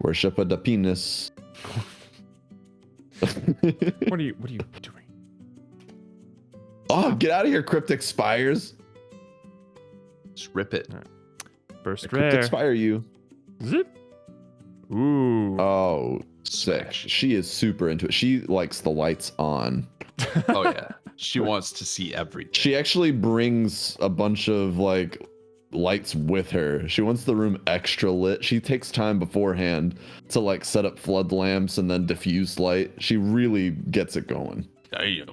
Worship of the penis. What are you doing? Oh, get out of here, cryptic spires. Just rip it. First Cryptic rare. spire you. Zip. Ooh. Oh, sick. Smash. She is super into it. She likes the lights on. Oh yeah. She wants to see everything. She actually brings a bunch of like lights with her. She wants the room extra lit. She takes time beforehand to like set up flood lamps and then diffuse light. She really gets it going. Damn.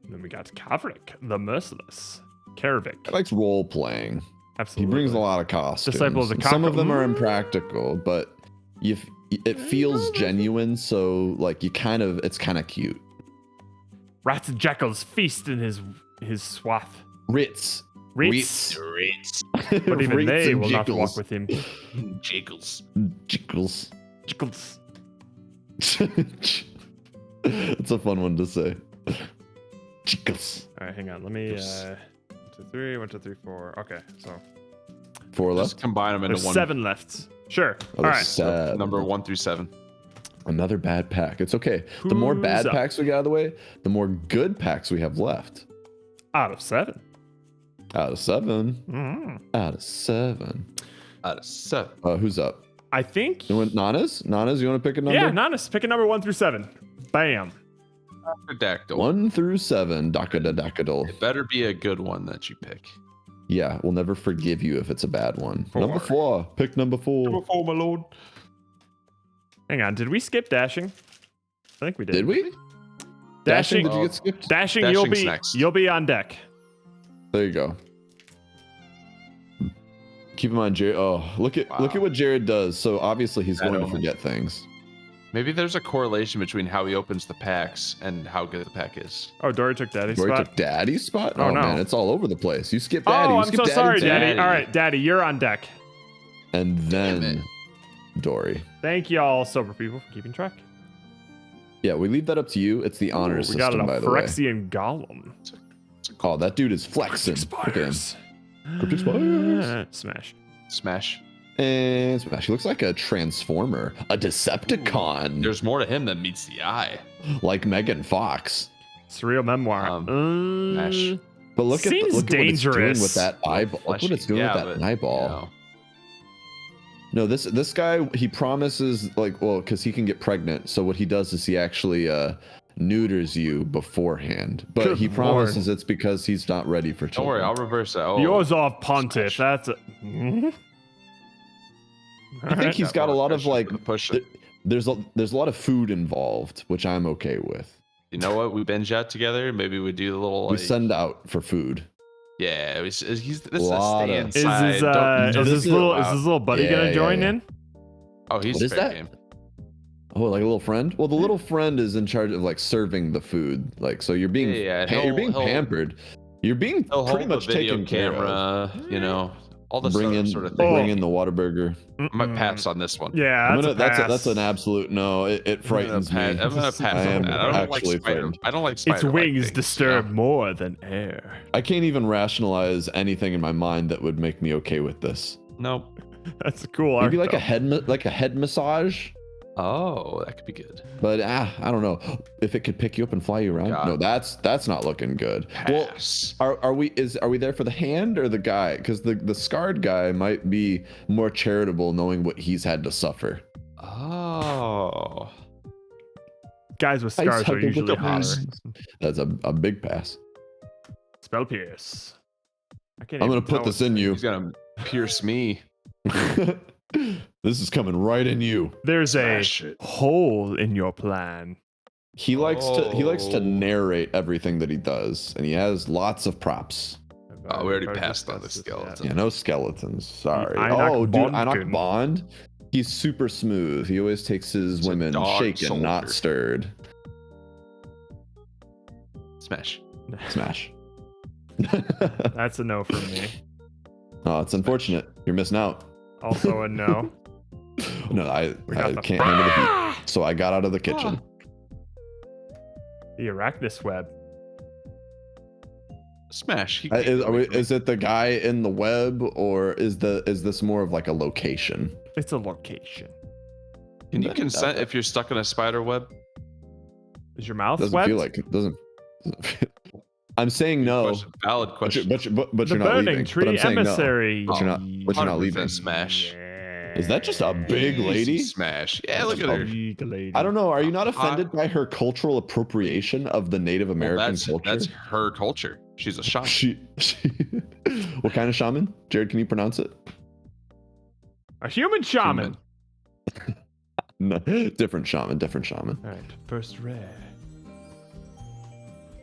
Then we got Kavrik, the Merciless. Karavik. He likes role playing. He Absolutely. brings a lot of costumes. Disciple of the Some of Cock- them are impractical, but it feels genuine. So like it's kind of cute. Rats and jackals feast in his swath. Ritz. Ritz. Ritz. But even Ritz they and will not jiggles. walk with him. Jiggles. Jiggles. Jiggles. It's a fun one to say. Jiggles. All right, hang on. Let me. 1, 2, 3. 1, 2, 3, 4. Okay, so 4 Just left. combine them into there's one. 7 left. Sure. Oh, All that's right. sad. Number 1 through 7. Another bad pack. It's okay. The more bad Who's up? packs we get out of the way, the more good packs we have left. Out of 7. Out of 7. Mm. Out of 7. Out of 7. Who's up? I think. You want Nanas? Nanas, you want to pick a number? Yeah, Nanas. Pick a number 1 through 7. Bam. Dactyl. 1 through 7. Dakadadakadal. It better be a good one that you pick. Yeah, we'll never forgive you if it's a bad one. 4. Number 4. Pick number 4. Oh, my lord. Hang on. Did we skip dashing? I think we did. Did we? Dashing. Did you get skipped? Dashing. Dashing's next. You'll be on deck. There you go. Keep in mind, Jared. Oh, look at what Jared does. So obviously he's going to forget things. Maybe there's a correlation between how he opens the packs and how good the pack is. Oh, Dory took Daddy's Dory spot. took Daddy's spot? Oh, Oh, no. man, it's all over the place. You skip Daddy. Oh, you I'm skip so Daddy sorry, too. Daddy. Daddy. All right, Daddy, you're on deck. And Damn then Dory. Thank you all, sober people, for keeping track. Yeah, we leave that up to you. It's the honors we got system, by a the way. Phyrexian Golem. Oh, that dude is flexing. Look at him. Spires. Cryptic spires. Smash. Smash. And smash. He looks like a transformer, a Decepticon, There's more to him than meets the eye. like Megan Fox. Surreal memoir. Smash. But look at Seems what it's doing dangerous. with that eyeball. Look what it's doing Yeah, with that but, eyeball. you know, No, this guy, he promises because he can get pregnant. So what he does is he actually neuters you beforehand. But Good he lord. promises it's because he's not ready for don't children. worry, I'll reverse that. Oh, Yours off Pontiff. Smash. That's a. I think he's got a lot of like. push. There's a lot of food involved, which I'm okay with. You know what? We binge out together. Maybe we do a little. We Like, send out for food. yeah, this is a Lot stay of- Is inside. his, don't this is is his little out. buddy Yeah, gonna yeah, join yeah. in? Oh, he's What is fair that? game. Oh, like a little friend? Well, the little friend is in charge of like serving the food. Like, so you're being Yeah, you're being he'll- pampered. You're being He'll pretty hold much the video taken care of. camera. You know, all the Bring in, sort of thing. bring in the Whataburger. I might pass on this one. Yeah, That's an absolute no. It frightens me. I'm gonna pass I on am that. I don't like actually spider. frightened. I don't like spider. Its wings disturb more than air. I can't even rationalize anything in my mind that would make me okay with this. Nope. That's a cool art. Maybe like though. a head massage, Oh, that could be good. but I don't know if it could pick you up and fly you around. God. No, that's not looking good. Pass. Well, are we there for the hand or the guy? Because the scarred guy might be more charitable, knowing what he's had to suffer. Oh. Guys with I scars are suck at usually the hotter. pass. That's a big pass. Spell pierce. I can't I'm even gonna put tell this what- in you. He's gonna pierce me. This is coming right in you. There's Smash a it. hole in your plan. He likes to Oh. narrate everything that he does, and he has lots of props. Oh, we already passed on the skeleton. Yeah, no skeletons. Sorry. Einar Oh, dude, Einar Bondken. Bond. He's super smooth. He always takes his He's a women dog shaken, not soldier. stirred. Smash. Smash. That's a no from me. Oh, it's unfortunate. You're missing out. Also a no. No, I got the- can't handle the heat. So I got out of the kitchen. The Arachnus web. Smash. He Is, can't go away from is it the guy in the web, or is this more of like a location? It's a location. me. Can you That- consent that- if you're stuck in a spider web? Is your mouth Doesn't webbed? feel like it doesn't. I'm saying no, Question. Valid question. but the you're not burning leaving. tree But I'm saying no. emissary. But you're not- but you're not 100% leaving. Smash. Is that just a big Easy lady? Smash. Yeah, look at her. Big lady. I don't know. Are you not offended by her cultural appropriation of the Native Well, American that's culture? her culture. She's a shaman. She what kind of shaman? Jared, can you pronounce it? A human shaman. No, different shaman. All right. First rare.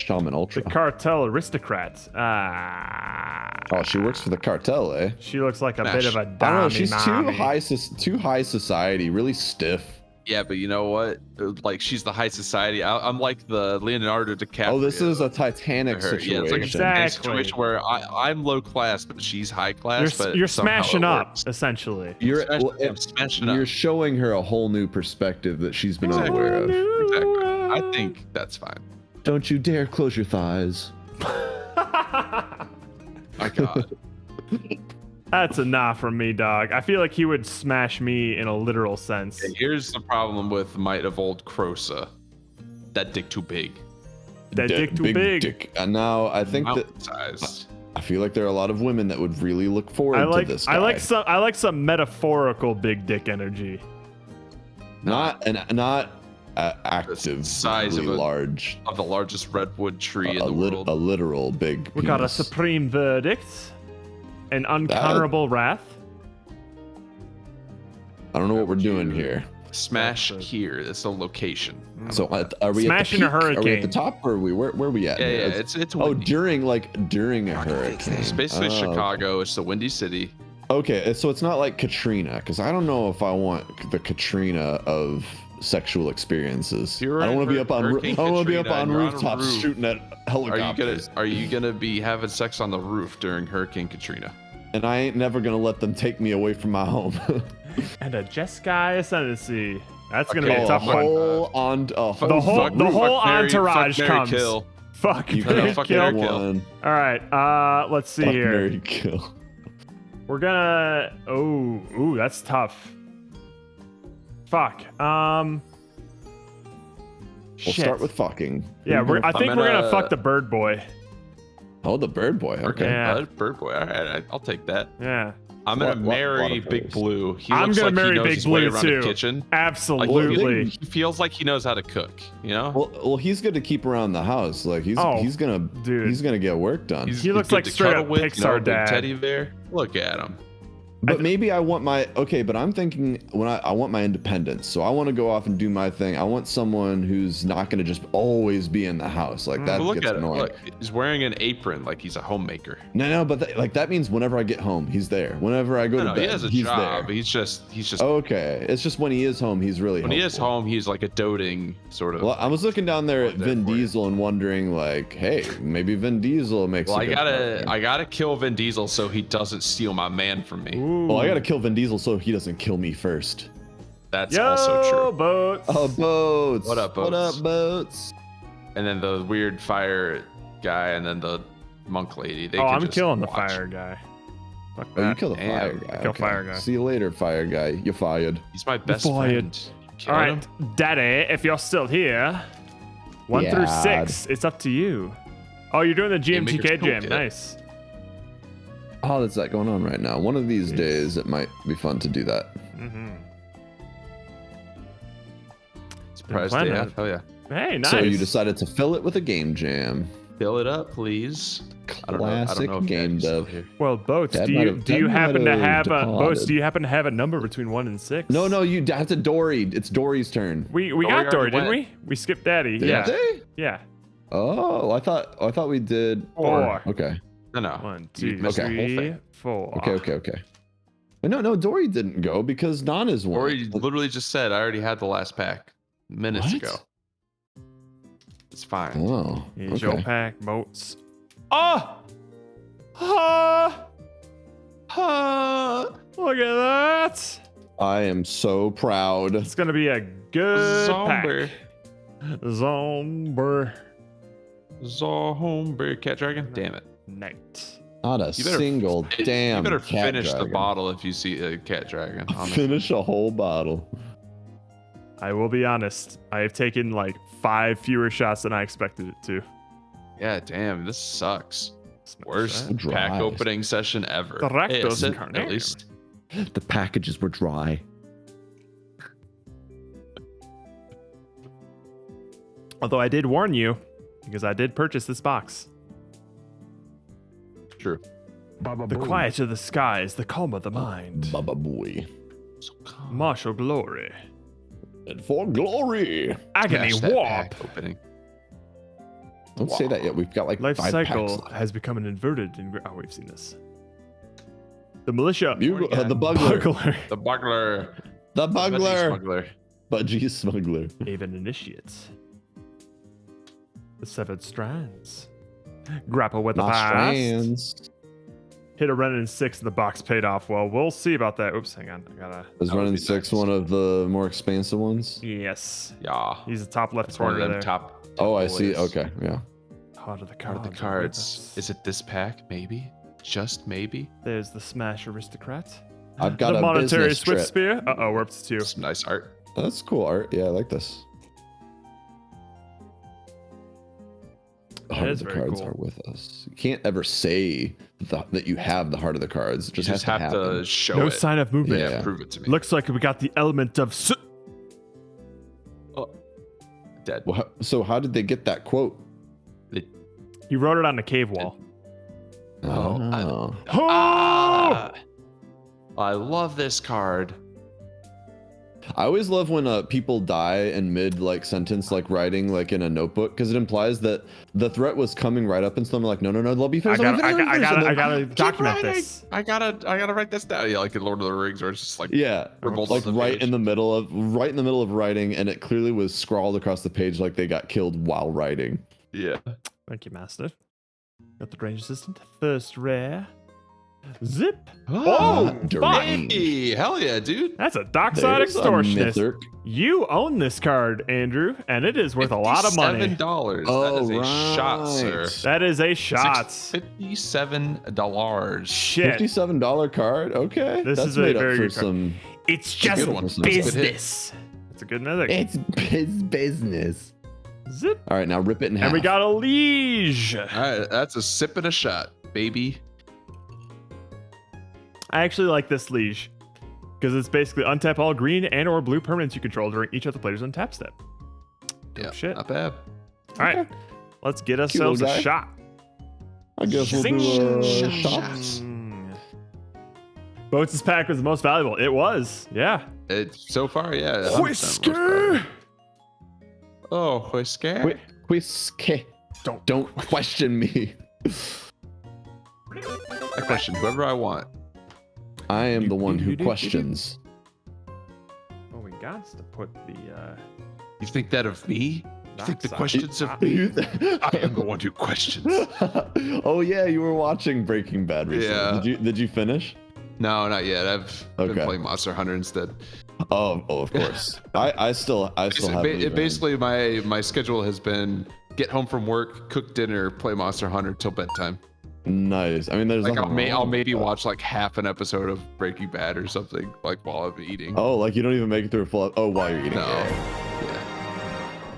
Shaman The Ultra. cartel aristocrat. Ah. Oh, she works for the cartel, eh? She looks like a Smash. bit of a I don't know. dummy She's mommy. too high society. Really stiff. Yeah, but you know what? Like she's the high society. I'm like the Leonardo DiCaprio. Oh, this is a Titanic her. situation. Yeah, it's like a Exactly. situation where I'm low class, but she's high class. but You're somehow smashing it up, works. essentially. You're Smash- well, I'm smashing up. you're showing her a whole new perspective that she's been Exactly. unaware of. Exactly. I think that's fine. Don't you dare close your thighs. My God. That's a nah from me, dog. I feel like he would smash me in a literal sense. And here's the problem with Might of Old Crosa. That dick too big. That dick too big. Dick. And now I think that Mountain sized. I feel like there are a lot of women that would really look forward I to this guy. I like some metaphorical big dick energy. not active, size of a- large, Of the largest redwood tree in a the world. literal big. We got a penis. supreme verdict, an uncounterable wrath. I don't know what we're doing here. Smash That's here. That's a location. So are we Smashing a at the peak? Are we at the hurricane. top, or are we where are we at? Yeah, here? yeah. It's Oh, windy. during a hurricane. It's basically Oh, Chicago. It's the windy city. Okay, so it's not like Katrina, because I don't know if I want the Katrina of sexual experiences. I You're don't right, want to be up on. I Hurricane don't want to be up Katrina, on and you're on a rooftops roof. shooting at helicopters. Are you gonna be having sex on the roof during Hurricane Katrina? And I ain't never gonna let them take me away from my home. And a Jeskai ascendancy. That's gonna Okay, be a Oh, tough a one. whole on The whole entourage comes. You Fuck, can't Mary, fuck kill. Mary, kill. one. All right, let's see Fuck, here. marry, kill. We're gonna. Ooh, that's tough. Fuck. We'll Shit. start with fucking. Yeah, I think we're gonna gonna- fuck the bird boy. Oh, the bird boy. Okay. Yeah. Bird boy. All right, I'll take that. Yeah, I'm gonna Lot marry of Big birds. Blue. He I'm looks gonna like marry he knows Big his way Blue, around too. the kitchen. Like, absolutely. he feels like he knows how to cook. You know. Well, he's good to keep around the house. Like he's Oh, gonna dude. he's gonna get work done. He looks good like to straight cuddle up with, Pixar big dad. teddy bear. Look at him. But maybe I want my but I'm thinking when I want my independence. So I want to go off and do my thing. I want someone who's not gonna just always be in the house. Like that But look gets at him. annoying. Look, he's wearing an apron like he's a homemaker. No, but that means whenever I get home, he's there. Whenever I go to No, bed, he has a he's job. there. But he's just. Okay, it's just when he is home, he's really When he is helpful. home, he's like a doting sort of. Well, I was looking down there at there Vin for you. Diesel and wondering, like, hey, maybe Vin Diesel makes. Well, a I good partner. gotta kill Vin Diesel so he doesn't steal my man from me. Ooh. Well, I gotta kill Vin Diesel so he doesn't kill me first. That's Yo, also true. boats. Oh, boats! What up, What boats? up, boats? And then the weird fire guy, and then the monk lady. They Oh, could I'm just killing the watch. fire guy. Fuck Oh, you that. kill the Damn. fire guy. Kill okay. fire guy. See you later, fire guy. You're fired. He's my best fired. friend. Kill All him. right, Daddy, if you're still here, 1 through Yeah. 6, it's up to you. Oh, you're doing the Maker's GMTK jam. Toolkit. Nice. Oh, that's that going on right now. One of these days, it might be fun to do that. Mm-hmm. Surprised Been they planning. have. Hell yeah. Hey, nice. So you decided to fill it with a game jam. Fill it up, please. I don't Classic know if game Daddy's still dev. here. Well, Boats, Dad do might you have- do you Dad might happen to have have a Boats? departed. Do you happen to have a number between 1 and 6? No, that's a Dory. It's Dory's turn. We Dory got Dory, already didn't went. we? We skipped Daddy. Did yeah. they? Yeah. Oh, I thought we did. 4. Okay. No. 1, You 2, missed the whole 3, thing. 4. Okay. But no, Dory didn't go because Nana's won. Or you literally just said, I already had the last pack minutes What? ago. It's fine. Oh, Here's your okay. pack, Boats. Oh! Ah! Ah! Look at that! I am so proud. It's gonna be a good Zomber. pack. Zomber Zombie cat dragon. Damn it. Knight. Not a You better- single damn. You better cat finish the dragon. bottle if you see a cat dragon. honestly. Finish a whole bottle. I will be honest. I have taken like 5 fewer shots than I expected it to. Yeah, damn, this sucks. Smash Worst that. Dry. pack opening session ever. Correcto, Hey, that's it, Carnage. at least. The packages were dry. Although I did warn you, because I did purchase this box. True. The quieter the skies, the calmer the mind. Baba boy. So calm. Martial glory. And for glory. Agony Smash that warp. pack opening. Don't say that yet. We've got like Life 5 cycle packs left. has become an inverted. Oh, we've seen this. The militia. The bugler. Bugler. The bugler. The Budgie bugler. smuggler. Budgie smuggler. Haven initiate. The severed strands. Grapple with the My past. strands. Hit a run in 6 and the box paid off. Well, we'll see about that. Oops, hang on. I gotta. Is That would running be 6 nice. one of the more expansive ones? Yes. Yeah. He's the top left That's one of corner them there. top. Oh, I see. boys. Okay, yeah. Heart of the Card cards. of the cards. Is it this pack? Maybe. Just maybe. There's the Smash Aristocrat. I've got the a Monetary business Swift trip. Spear. Uh-oh, we're up to 2. Some nice art. That's cool art. Yeah, I like this. The heart is of the very cards cool. are with us. You can't ever say that you have the heart of the cards. It You just, just has have to to happen. show No it. sign of movement. Yeah. Prove it to me. Looks like we got the element of. Dead. Well, so how did they get that quote? He wrote it on the cave wall. Oh. Ah! I love this card. I always love when people die in mid like sentence, like writing like in a notebook, because it implies that the threat was coming right up, and so I'm like, no, they'll be I finished. gotta document this. I gotta write this down. Yeah, like in Lord of the Rings, where it's just like Yeah, Revolt like on the right page. in the middle of writing, and it clearly was scrawled across the page like they got killed while writing. yeah. Thank you, Master. Got the range assistant. First rare. Zip. Oh, deranged. hey, hell yeah, dude. That's a dockside There's a extortionist. Mythic. You own this card, Andrew, and it is worth a lot of money. $57. Oh, that is a right. shot, sir. That is a shot. $57. Shit. $57 card. Okay, This that's is a made up very for good card. some. It's a good just one. business. It's a good mythic. It's business. Zip. All right, now rip it in half. And we got a liege. All right, that's a sip and a shot, baby. I actually like this liege because it's basically untap all green and or blue permanents you control during each other player's untap step. Yeah, shit. not bad. All right, let's get ourselves little a guy. shot. I guess we'll Zing, do shot, shots. Boats' pack was the most valuable. It was, yeah. So far, yeah. 100% Whiskey. most valuable. Oh, whiskey. Whiskey. Don't question me. I question whoever I want. I am the one who questions. Oh, we got to put the You think that of me? You think the dockside. questions of me? I am the one who questions. Oh yeah, you were watching Breaking Bad recently. Yeah. Did you finish? No, not yet. I've been Okay. playing Monster Hunter instead. Oh, of course. I still have. Basically, my schedule has been get home from work, cook dinner, play Monster Hunter till bedtime. Nice. I mean, there's Like nothing I'll wrong maybe with that. watch like half an episode of Breaking Bad or something like while I'm eating. Oh, like you don't even make it through a full. Oh, while you're eating. no.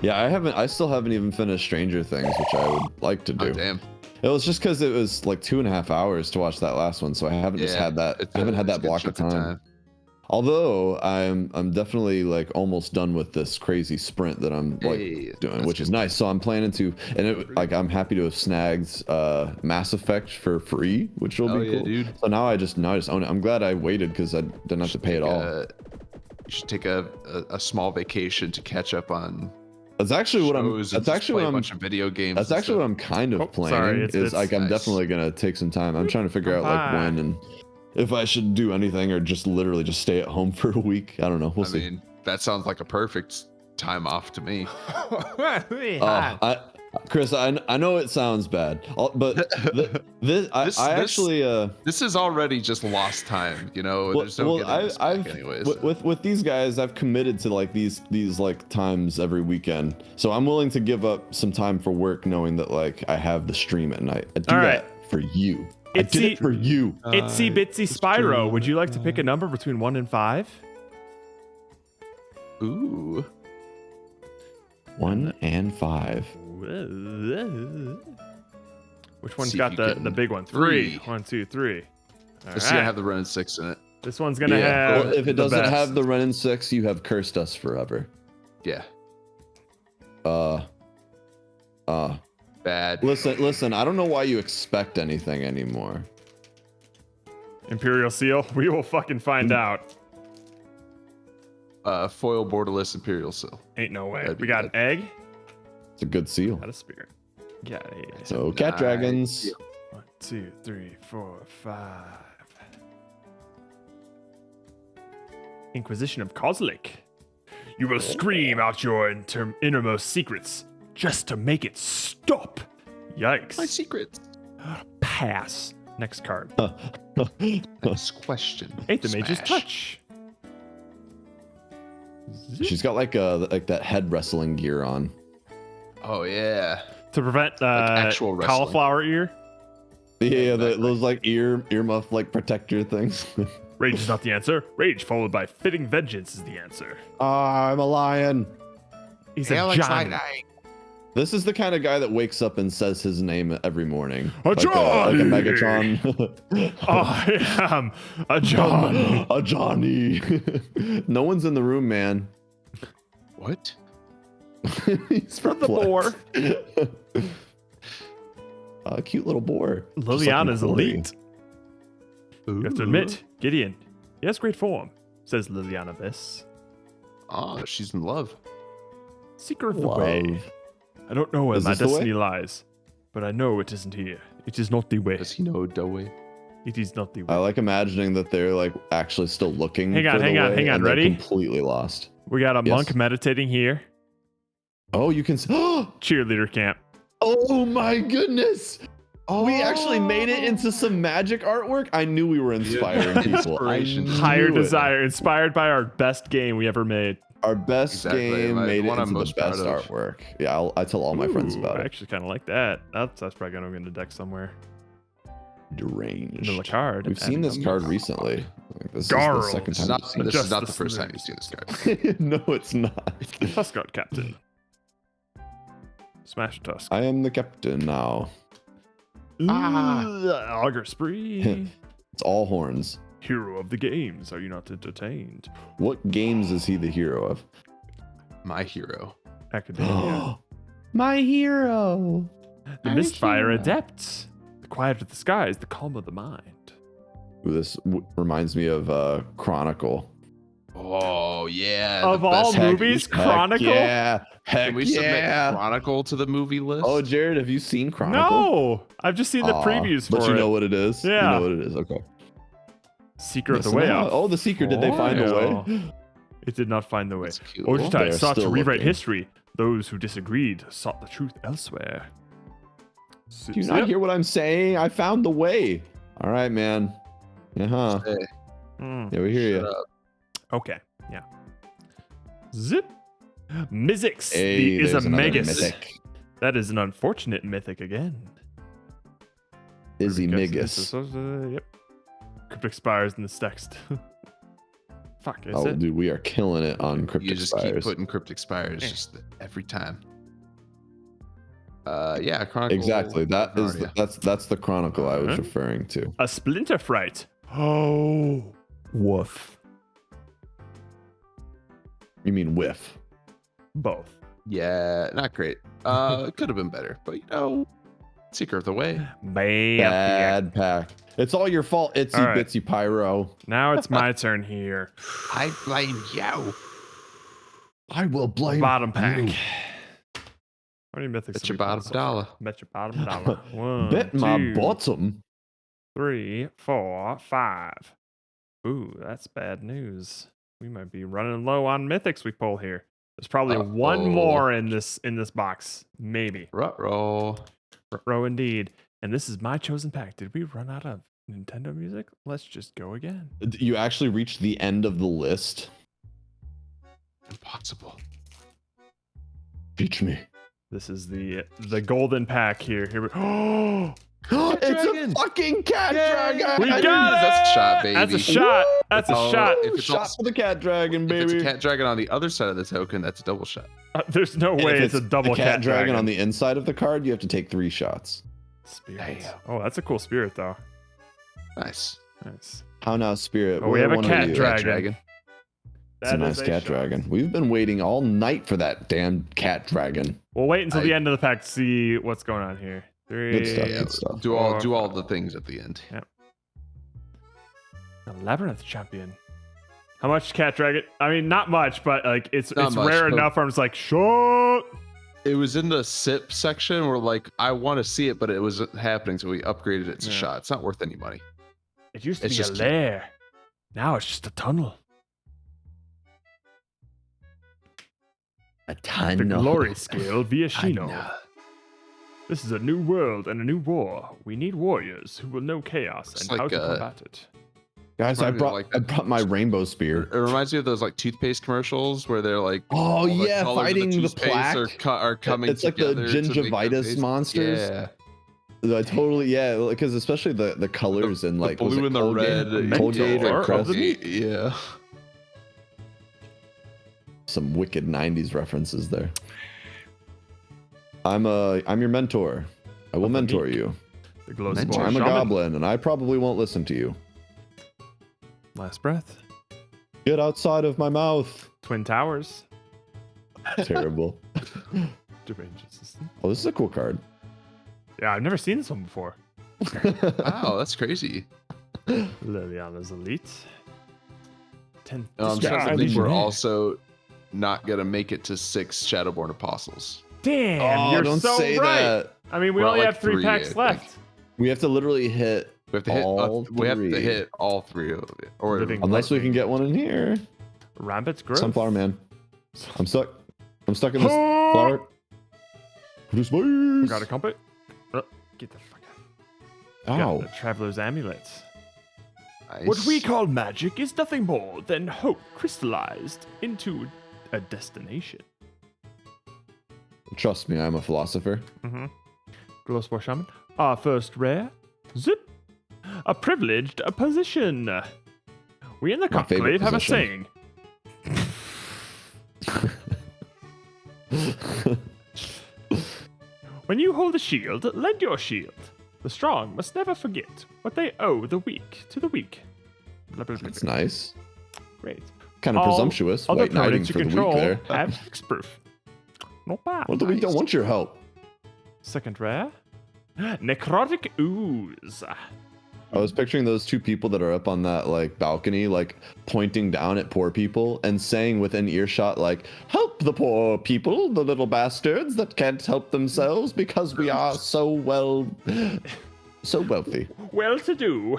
Yeah. Yeah. I still haven't even finished Stranger Things, which I would like to do. Oh, damn. It was just because it was like 2.5 hours to watch that last one, so I haven't just Yeah, had that. it's I haven't a- had it's a that good block of chunk time. Although I'm definitely like almost done with this crazy sprint that I'm like Hey, doing, that's which is good. nice. So I'm planning to, and like I'm happy to have snagged Mass Effect for free, which will Oh, be yeah, cool. dude. So now I just own it. I'm glad I waited because I didn't have to pay it all. You should take a small vacation to catch up on That's actually what I'm. shows and That's just actually play what a I'm. bunch of video games. That's and actually what stuff. I'm kind of Oh, planning. sorry, is it's like I'm nice. definitely gonna take some time. I'm trying to figure out like when and if I should do anything or just literally just stay at home for a week. I don't know. We'll I see. mean, that sounds like a perfect time off to me. Chris, I know it sounds bad, but this actually This is already just lost time, you know. There's no getting this back anyways. with these guys, I've committed to like these like times every weekend, so I'm willing to give up some time for work, knowing that like I have the stream at night. I do All that right. for you. I did it for you. Itsy Bitsy Spyro, would you like to pick a number between 1 and 5? Ooh. 1 and 5. Which one's See if got you the can- the big one? 3. Three. 1, 2, 3. All Let's see. I right. have the Ren 6 in it. This one's gonna Yeah. have. Well, if it the doesn't best. have the Ren and 6, you have cursed us forever. Yeah. Bad. Listen. I don't know why you expect anything anymore. Imperial Seal, we will fucking find out. Foil borderless Imperial Seal. Ain't no way. That'd be We got an good. egg. It's a good seal. Got a spirit. Got a. So cat Nice. dragons. 1, 2, 3, 4, 5. Inquisition of Kozlik. You will scream out your innermost secrets just to make it stop. Yikes. My secrets. Pass. Next card. Next question. Eighth of Mage's Smash. Touch. She's got like that head wrestling gear on. Oh yeah. To prevent actual wrestling. cauliflower ear. Yeah, those like earmuff like protector things. Rage is not the answer. Rage followed by fitting vengeance is the answer. I'm a lion. He's a Johnny. This is the kind of guy that wakes up and says his name every morning. A like Johnny! a Megatron. I am a Johnny. A Johnny. No one's in the room, man. What? He's From the boar. A cute little boar. Just like Liliana's Corey. elite. You have to admit, Gideon, he has great form, says Liliana Viss. Oh, she's in love. Seeker of the way. Love. I don't know where Is my this the way? destiny lies, but I know it isn't here. It is not the way. Does he know Doe? It is not the I way. like imagining that they're like actually still looking. Hang on, for the hang on, way hang on, and they're ready? Completely lost. We got a Yes. monk meditating here. Oh, you can. Cheerleader camp. Oh my goodness! We actually made it into some magic artwork. I knew we were inspiring people. I Inspiration. knew Higher it. desire, inspired by our best game we ever made. Our best Exactly, game the made it one I'm into the most proud best of. artwork. Yeah, I tell all my friends Ooh, about I it. actually kind of like that. That's probably gonna go in the deck somewhere. Deranged. Into the card. We've seen this card recently. Like, this Garl. is the second This time. is not, we've seen this Just is not the the first time snakes. you've seen this card. it. No, it's not. Tusk Captain. Smash Tusk. I am the captain now. Auger Spree. It's all horns. Hero of the games. Are you not entertained? What games is he the hero of? My hero. Academia. My hero. The Mistfire Adept. The quiet of the skies, the calm of the mind. Ooh, this reminds me of Chronicle. Oh yeah. Of the all best- movies, Chronicle? Yeah. Heck Can we submit yeah. Chronicle to the movie list? Oh, Jared, have you seen Chronicle? No! I've just seen the Aw, previews for but you it. know what it is? Yeah. You know what it is. Okay. Seeker of the Listen Way. out. Oh, the Seeker. Did they find a Foil. way? It did not find the way. That's cute. They're Ojutai sought to still rewrite looking. history. Those who disagreed sought the truth elsewhere. Do you not hear what I'm saying? I found the way. All right, man. Uh-huh. Hey, Mm, Yeah, we hear shut you. up. okay, yeah. Zip. Mizzix, Hey, the is a there's another Megas. mythic. That is an unfortunate mythic again. Izzy Because Migus. this is, yep. Cryptic Spires in this text. Fuck, is Oh, it? dude, we are killing it on Cryptic You just keep Spires. putting Cryptic Spires just every time. Yeah, Chronicle. Exactly. That is Guardia. that's the Chronicle I was Huh? referring to. A Splinter Fright. Oh, woof. You mean whiff? Both. Yeah, not great. It could have been better, but secret of the way. Bad pack. It's all your fault, Itsy All right. Bitsy Pyro. Now it's my turn here. I blame you. I will blame Bottom pack. you. How many mythics? Bet have your we pulled bottom so far? dollar. Bet your bottom dollar. 1, Bet my 2, bottom. 3, 4, 5. Ooh, that's bad news. We might be running low on mythics we pull here. There's probably one Uh-oh. more in this box, maybe. Ruh-roh. Row indeed. And this is my chosen pack. Did we run out of Nintendo music? Let's just go again. You actually reached the end of the list. Impossible. Teach me. This is the golden pack here. Here we oh, It's dragon. a fucking cat dragon. we I got knew it. that's a shot, baby. That's a shot. That's a Oh, shot. if it's Shot also- for the cat dragon, If baby. it's a cat dragon on the other side of the token, that's a double shot. There's no And way if it's a double the cat dragon on the inside of the card. You have to take 3 shots. Spirit. Damn. Oh, that's a cool spirit though. Nice. Nice. How now, Spirit? Oh, we have a one are cat you? dragon. It's a That nice is cat shot. dragon. We've been waiting all night for that damn cat dragon. We'll wait until the I- end of the pack to see what's going on here. 3. Good stuff. Yeah, Good stuff. do all the things at the end. A Labyrinth champion. How much cat dragon? I mean, not much, but like it's Not much, rare but- enough where I'm just like, shut. It was in the sip section where like I want to see it, but it wasn't happening, so we upgraded it to Yeah. shot. It's not worth any money. It used to It's be a just- lair. Now it's just a tunnel. A ton. The glory scale via I Shino. know. This is a new world and a new war. We need warriors who will know chaos Looks and how like, to combat it. Guys, I Remind me of, like, brought my rainbow spear. It reminds me of those like toothpaste commercials where they're like, Oh all the yeah, colors of fighting the toothpaste plaque. are coming. It's like the together to make the gingivitis paste. monsters. Yeah, I totally because especially the colors and like the was blue it and the Colgate? red. Colgate Mentor or of Crest. the- Yeah. Some wicked 90s references there. I'm your mentor. I will mentor you. The glow Mentor. spore I'm a shaman. goblin and I probably won't listen to you. Last breath. Get outside of my mouth. Twin towers. Terrible. Deranged assistant. Oh, this is a cool card. Yeah, I've never seen this one before. Wow, that's crazy. Liliana's elite. 10. I'm Yeah, starting I to think mean, we're also not gonna make it to 6 Shadowborn Apostles. Damn, Oh, you're don't so say right. that. I mean, we We're at, only like, have 3 3, packs I think. left. We have to literally hit We have to hit. all We have to three. hit all 3 of it, or Living- Unless we can get one in here. Rabbit's growth. Sunflower Man. I'm stuck. I'm stuck in this flower. Produce boys. Got a compass. Get the fuck out. Ow. Got the Traveler's Amulet. nice. What we call magic is nothing more than hope crystallized into a destination. Trust me, I'm a philosopher. Mm-hmm. Glowspore Shaman. Our first rare. Zip. A privileged position. We in the My favorite conclave have a position. saying. When you hold a shield, lend your shield. The strong must never forget what they owe the weak to the weak. Blah, blah, blah, That's blah. nice. Great. Kind of All presumptuous. Other White knighting permanents you for the weak control there. have hexproof. Not bad. Well, the weak don't want your help. Second rare. Necrotic Ooze. I was picturing those 2 people that are up on that like balcony, like pointing down at poor people and saying within earshot, like, "Help the poor people, the little bastards that can't help themselves because we are so wealthy." Well to do.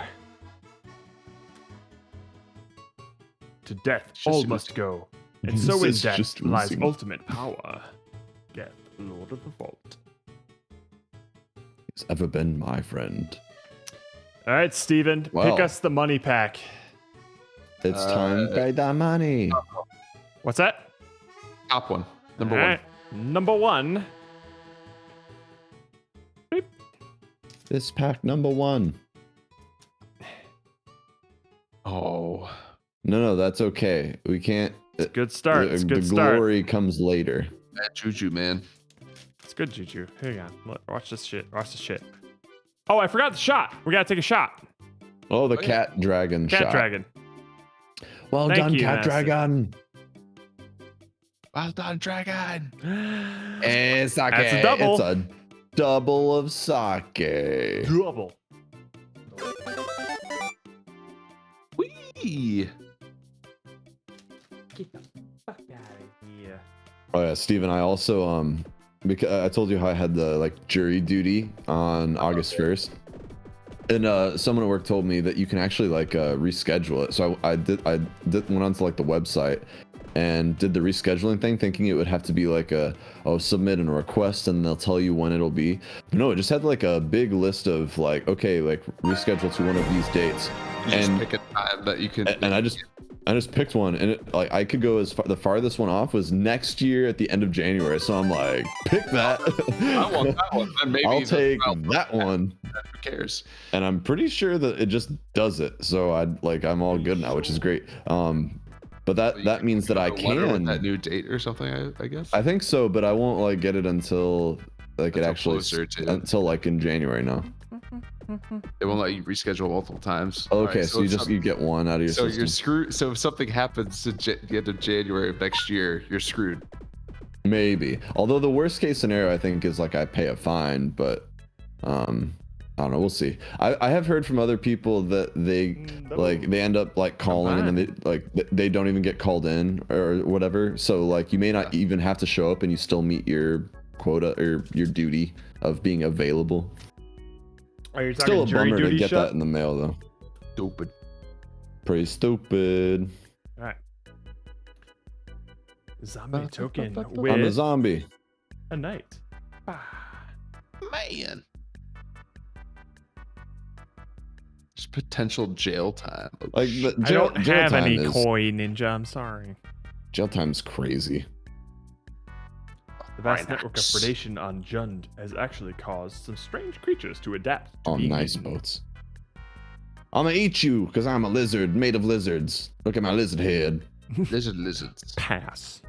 To death Just all oozing. must go. And This so in is death just lies oozing. ultimate power. Geth, Lord of the Vault. He's ever been my friend. All right, Steven, Well. pick us the money pack. It's time to pay the money. What's that? Top one, number All one. right, number 1. Beep. This pack number 1. Oh, No, that's okay. We can't. Good start. It's a the good start. glory comes later. that juju, man. It's good, Juju. Here you go. Look, watch this shit. Watch this shit. Oh, I forgot the shot. We gotta take a shot. Oh, the Oh, yeah. cat dragon Cat shot. dragon. Well Thank done, you, cat Master. dragon. Well done, dragon. And sake. That's a double. It's a double of sake. Double. Whee! Get the fuck out of here. Oh yeah, Steven, I also because I told you how I had the like jury duty on August 1st. And someone at work told me that you can actually like reschedule it. So I went onto like the website and did the rescheduling thing, thinking it would have to be like submit a request and they'll tell you when it'll be. But no, it just had like a big list of like, okay, like reschedule to one of these dates. You just And pick a time that you can. and I just picked one, and it, like I could go as far. The farthest one off was next year at the end of January. So I'm like, pick that. I want that one. Then maybe I'll the- take well, that one. Who cares? And I'm pretty sure that it just does it. So I'm all good now, which is great. But that means that I A letter with can. that new date or something. I guess. I think so, but I won't like get it until like it Until actually closer to- until like in January now. They won't let you reschedule multiple times. Okay, Alright, so you get one out of your So system. you're screwed. So if something happens at the end of January of next year, you're screwed. Maybe. Although the worst case scenario I think is like I pay a fine, but I don't know, we'll see. I have heard from other people that they like they end up like calling and then they don't even get called in or whatever. So like you may not even have to show up and you still meet your quota or your duty of being available. Are you talking Still a jury bummer to duty get shut? that in the mail though. Stupid. Pretty stupid. All right. Zombie token I'm a with zombie. a knight. Man. There's potential jail time. Oh, Like the I don't jail have time any is, koi, Ninja. I'm sorry. jail time's crazy. The vast network of Rhinox. predation on Jund has actually caused some strange creatures to adapt to On being nice eaten. boats. I'm gonna eat you because I'm a lizard made of lizards. Look at my lizard head. lizards. Pass.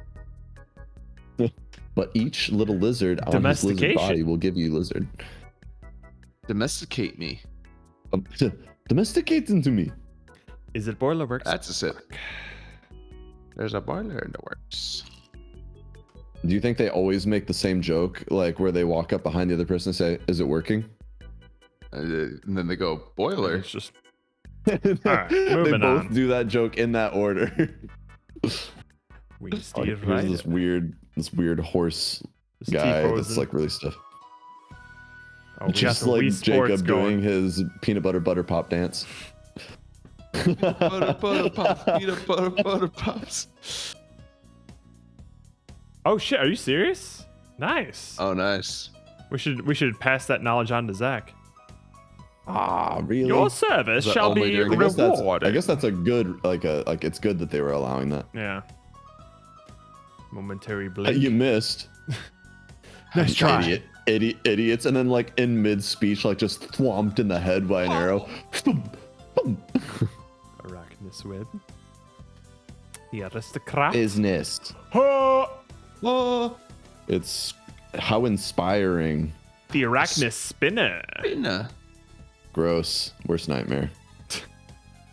But each little lizard on his lizard Domestication. body will give you lizard. Domesticate me. Domesticate into me. Is it Boiler Works? That's a sip. There's a boiler in the works. Do you think they always make the same joke, like where they walk up behind the other person and say, "Is it working?" And then they go, boiler. It's just they moving both on. do that joke in that order. we Like, steer here's right. this weird horse This guy that's T-posing. like really stiff. Oh, we got Just the like Wii Sports Jacob going. doing his peanut butter pop dance. butter pops. Peanut butter pops. Oh shit! Are you serious? Nice. Oh, nice. We should pass that knowledge on to Zach. Ah, really? Your service Is that shall only be during- I guess that's rewarded. I guess that's a good like it's good that they were allowing that. Yeah. Momentary blink. You missed. Nice try. Idiots, and then like in mid speech, like just thwomped in the head by an arrow. Arachnus web. The aristocrat. Business. Oh, It's how inspiring. the Arachnus spinner. Nah. Gross. Worst nightmare.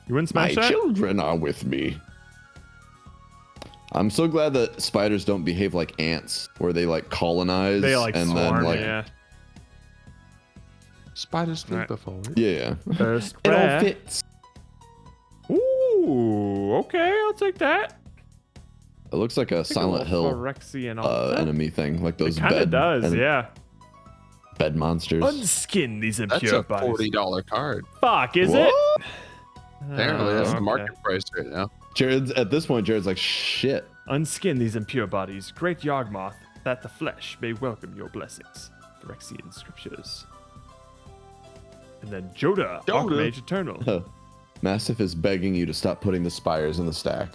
You wouldn't My smash that? children are with me. I'm so glad that spiders don't behave like ants, where they like colonize They like and swarm. then like Yeah. Spiders think Right. before. yeah. First It all rare. fits. Ooh, okay, I'll take that. It looks like a Silent Hill Phyrexian altar. enemy thing, like It those kind of does, yeah. bed monsters. Unskin these That's impure a bodies. $40 card. Fuck, is What? it? Apparently, that's Oh, the okay. market price right now. At this point, Jared's like, shit. Unskin these impure bodies, great Yawgmoth, that the flesh may welcome your blessings. Phyrexian scriptures. And then Joda, Archmage Eternal. Mastiff is begging you to stop putting the spires in the stack.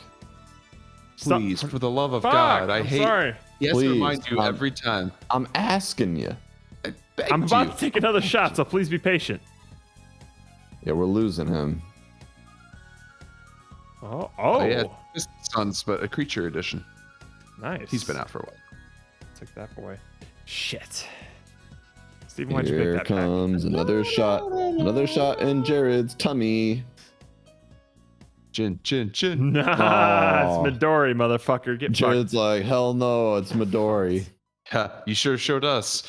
Stop- Please, for the love of Fuck, God, I I'm hate. sorry. He has to Please, remind you I'm- every time. I'm asking you. I begged I'm about you. to take another shot, so please be patient. Yeah, we're losing him. Oh, Oh, yeah, it's Sons, but a creature edition. nice. He's been out for a while. Took that boy. Shit. Steven, why'd you pick Here that pack? comes another shot. Another shot in Jared's tummy. Chin, chin, chin. Nah, Aw. it's Midori, motherfucker. Get fucked. Jared's like, hell no, it's Midori. Yeah, you sure showed us.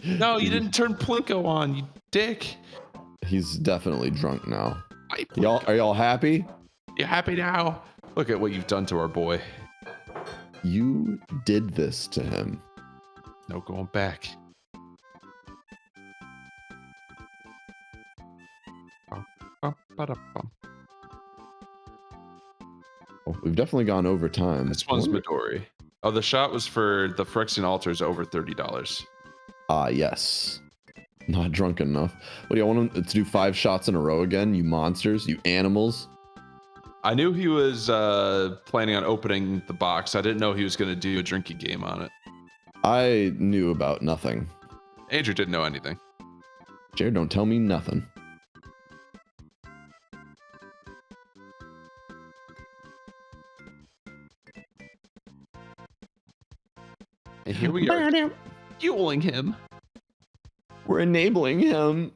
No, you didn't turn Plinko on, you dick. He's definitely drunk now. Hi, Are y'all happy? You happy now? Look at what you've done to our boy. You did this to him. No going back. Oh, we've definitely gone over time. This one's Midori. Oh, the shot was for the Phyrexian altars over $30. Ah, yes. Not drunk enough. What do you want him to do? 5 shots in a row again? You monsters, you animals. I knew he was planning on opening the box. I didn't know he was going to do a drinking game on it. I knew about nothing. Andrew didn't know anything. Jared, don't tell me nothing. And here we are, fueling him. We're enabling him.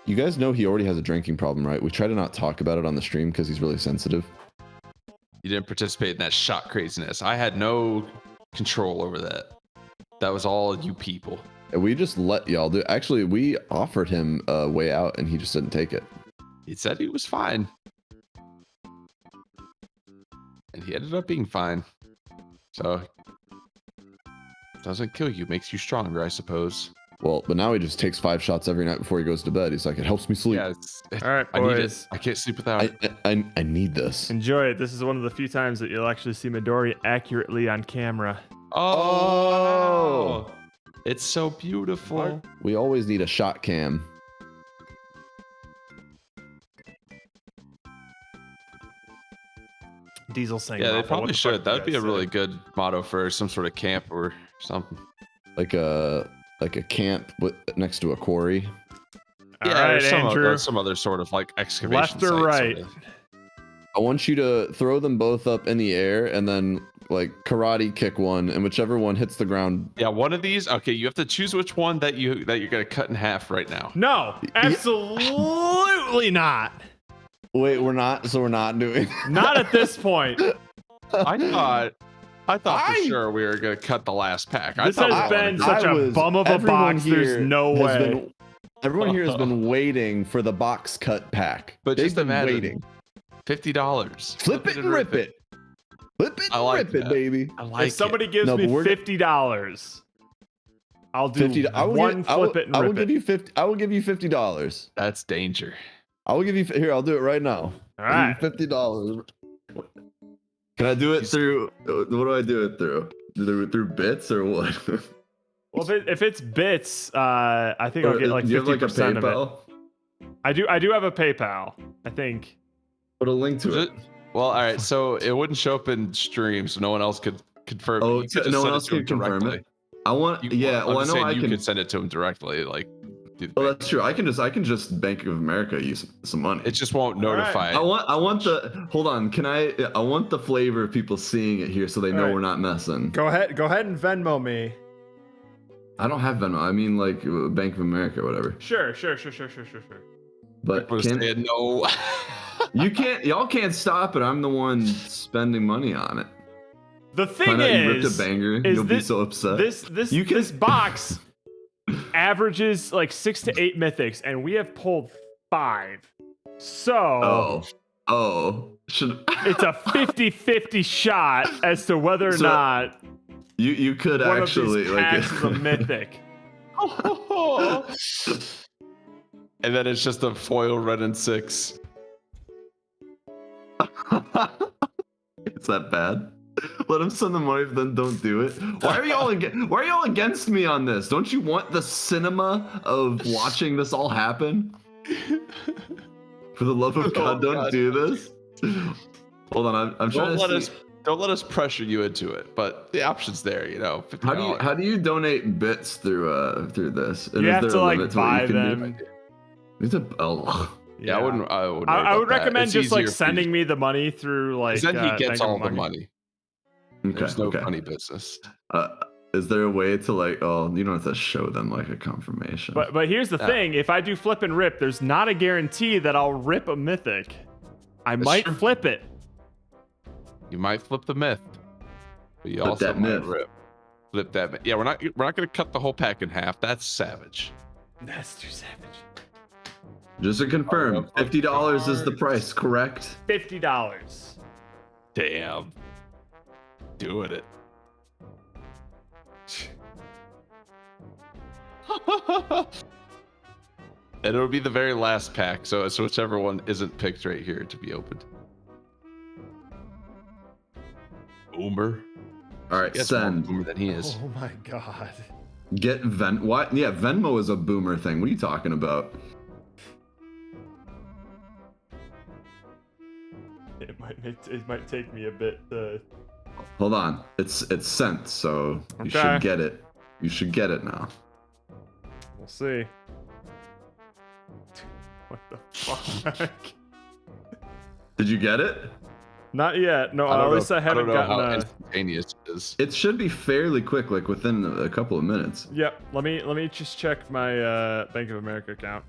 You guys know he already has a drinking problem, right? We try to not talk about it on the stream because he's really sensitive. You didn't participate in that shot craziness. I had no control over that. That was all you people. And we just let y'all do it. Actually, we offered him a way out and he just didn't take it. He said he was fine. And he ended up being fine. So, doesn't kill you, makes you stronger, I suppose. Well, but now he just takes 5 shots every night before he goes to bed. He's like, it helps me sleep. Yeah, All right, I need it. boys. I can't sleep without it. I need this. Enjoy it. This is one of the few times that you'll actually see Midori accurately on camera. Oh, wow. It's so beautiful. We always need a shot cam. Diesel saying, Yeah, they "Rafa, what probably the fuck should. did That you would be a guys really say?" good motto for some sort of camp or something. Like a camp next to a quarry. All Yeah, or right, some, Andrew. some other sort of like excavation Left or site, right? sort of. I want you to throw them both up in the air and then like karate kick one, and whichever one hits the ground. Yeah, one of these. Okay, you have to choose which one that you're gonna cut in half right now. No, absolutely not. Wait, we're not. So we're not doing. Not at this point. I thought for sure we were gonna cut the last pack. This has been such a bum of a box. There's no way. Everyone here has been waiting for the box cut pack. But They've just been imagine, waiting. $50. Flip it and rip it. Flip it I and like rip it, that. baby. I like If somebody it. gives No, me but we're- $50, I'll do I will one flip it and I will rip give it. you 50. I will give you $50. That's danger. I will give you here. I'll do it right now. All right. $50. Can I do it through? What do I do it through? Through bits or what? Well, if it's bits, I think I'll get like do you have like a 50% of it. PayPal? I do have a PayPal. I think. Put a link to it. Well, all right. So it wouldn't show up in stream, so no one else could confirm. Oh, it. You could just no one send else it to can him confirm directly. it. I want. Yeah. I'm Well, I just know saying I you can. could send it to him directly. Like, do the Well, bank. that's true. I can just Bank of America use some money. It just won't notify. I want the. Hold on. Can I? I want the flavor of people seeing it here so they know right. we're not messing. Go ahead and Venmo me. I don't have Venmo. I mean, like Bank of America, or whatever. Sure. But People can, saying no. you can't. Y'all can't stop it. I'm the one spending money on it. The thing Find out you ripped is, a banger. is You'll be this- so upset. this this box averages like 6 to 8 mythics, and we have pulled 5. So Should it's a 50-50 shot as to whether or So, not you could one actually of these like. packs is a mythic. And then it's just a foil red and 6. It's that bad? Let him send the money, but then don't do it. Why are y'all against me on this? Don't you want the cinema of watching this all happen? For the love of God, don't do this. Hold on, I'm trying to see. Don't let us pressure you into it. But the option's there, you know. $50. How do you donate bits through this? And You is have there to a like limit to what buy you can do? them. There's a Yeah, I wouldn't. I I would recommend just like sending me the money through like. Then he gets Bank of all the money. There's no Okay. funny business. Is there a way to like? Oh, you don't have to show them like a confirmation. But here's the thing: if I do flip and rip, there's not a guarantee that I'll rip a mythic. I That's might true. flip it. You might flip the myth, but you Flip also that might myth. flip that myth. Yeah, we're not gonna cut the whole pack in half. That's savage. That's too savage. Just to confirm, $50 is the price, correct? $50. Damn. Doing it. And it'll be the very last pack, so it's whichever one isn't picked right here to be opened. Boomer. All right, Guess more send. boomer than he is. Oh my god. Get what? Yeah, Venmo is a boomer thing. What are you talking about? It might take me a bit to... Hold on. It's sent, so you Okay. should get it. You should get it now. We'll see. What the fuck? Did you get it? Not yet. No, don't at know- least I haven't don't know how gotten a... instantaneous it is. It should be fairly quick, like within a couple of minutes. Yep. Let me just check my Bank of America account.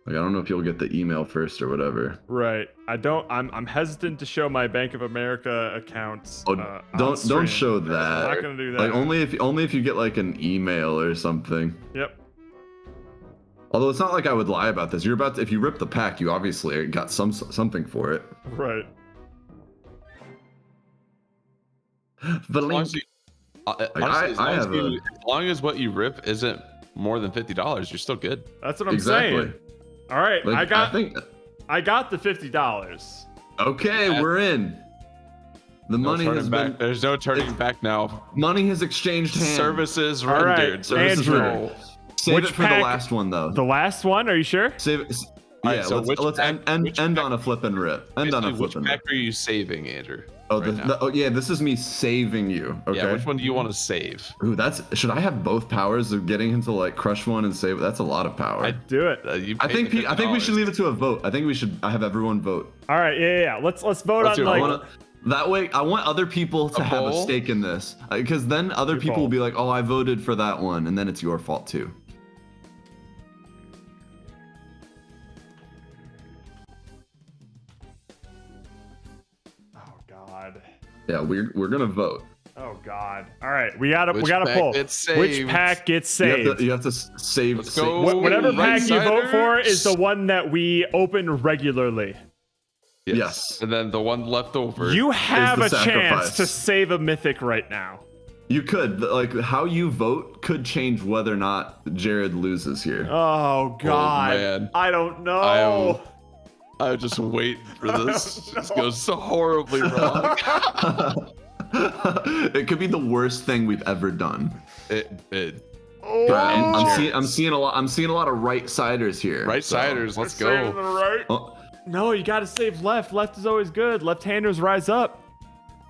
Like I don't know if you'll get the email first or whatever. Right. I'm hesitant to show my Bank of America accounts. Oh, on don't stream. show I'm that. not gonna do that. Like only if you get like an email or something. Yep. Although it's not like I would lie about this. You're about to, if you rip the pack, you obviously got something for it. Right. The As long link. as, you, I have as long as what you rip isn't more than $50, you're still good. That's what I'm Exactly. saying. All right. Like, I got the $50. Okay, Yeah. we're in. The No money turning has back. been. There's no turning back now. Money has exchanged hands. Services All right, rendered. Services Andrew. rendered. Save Which it for pack- the last one though. The last one? Are you sure? Save it. All Yeah, right, so which let's pack- which end pack- on a flip and rip. End on a Basically, which flip and pack rip. are you saving, Andrew? Oh, right now? oh, yeah, this is me saving you. Okay. Yeah, which one do you want to save? Ooh, should I have both powers of getting him to like crush one and save? That's a lot of power. I- Do it. I think we should leave it to a vote. I think we should have everyone vote. All right. Yeah. Let's vote Let's on do it. like. That way, I want other people to A have a poll? stake in this, because then other Good people call. will be like, "Oh, I voted for that one," and then it's your fault too. Oh God. Yeah, we're gonna vote. Oh God. All right. We gotta Which pull. pack gets Which saved? pack gets You saved? have to save. Let's go. Whatever Right pack you vote for siders? is the one that we open regularly. Yes. And then the one left over. You have the a chance sacrifice. to save a mythic right now. You could, like, how you vote could change whether or not Jared loses here. Oh God. man. I don't know. I'm just waiting for this. This goes so horribly wrong. It could be the worst thing we've ever done. It Oh, I'm seeing a lot. I'm seeing a lot of right siders here. right so- siders. Let's Saving the go. right. Oh, No, you gotta save left. Left is always good. Left-handers rise up.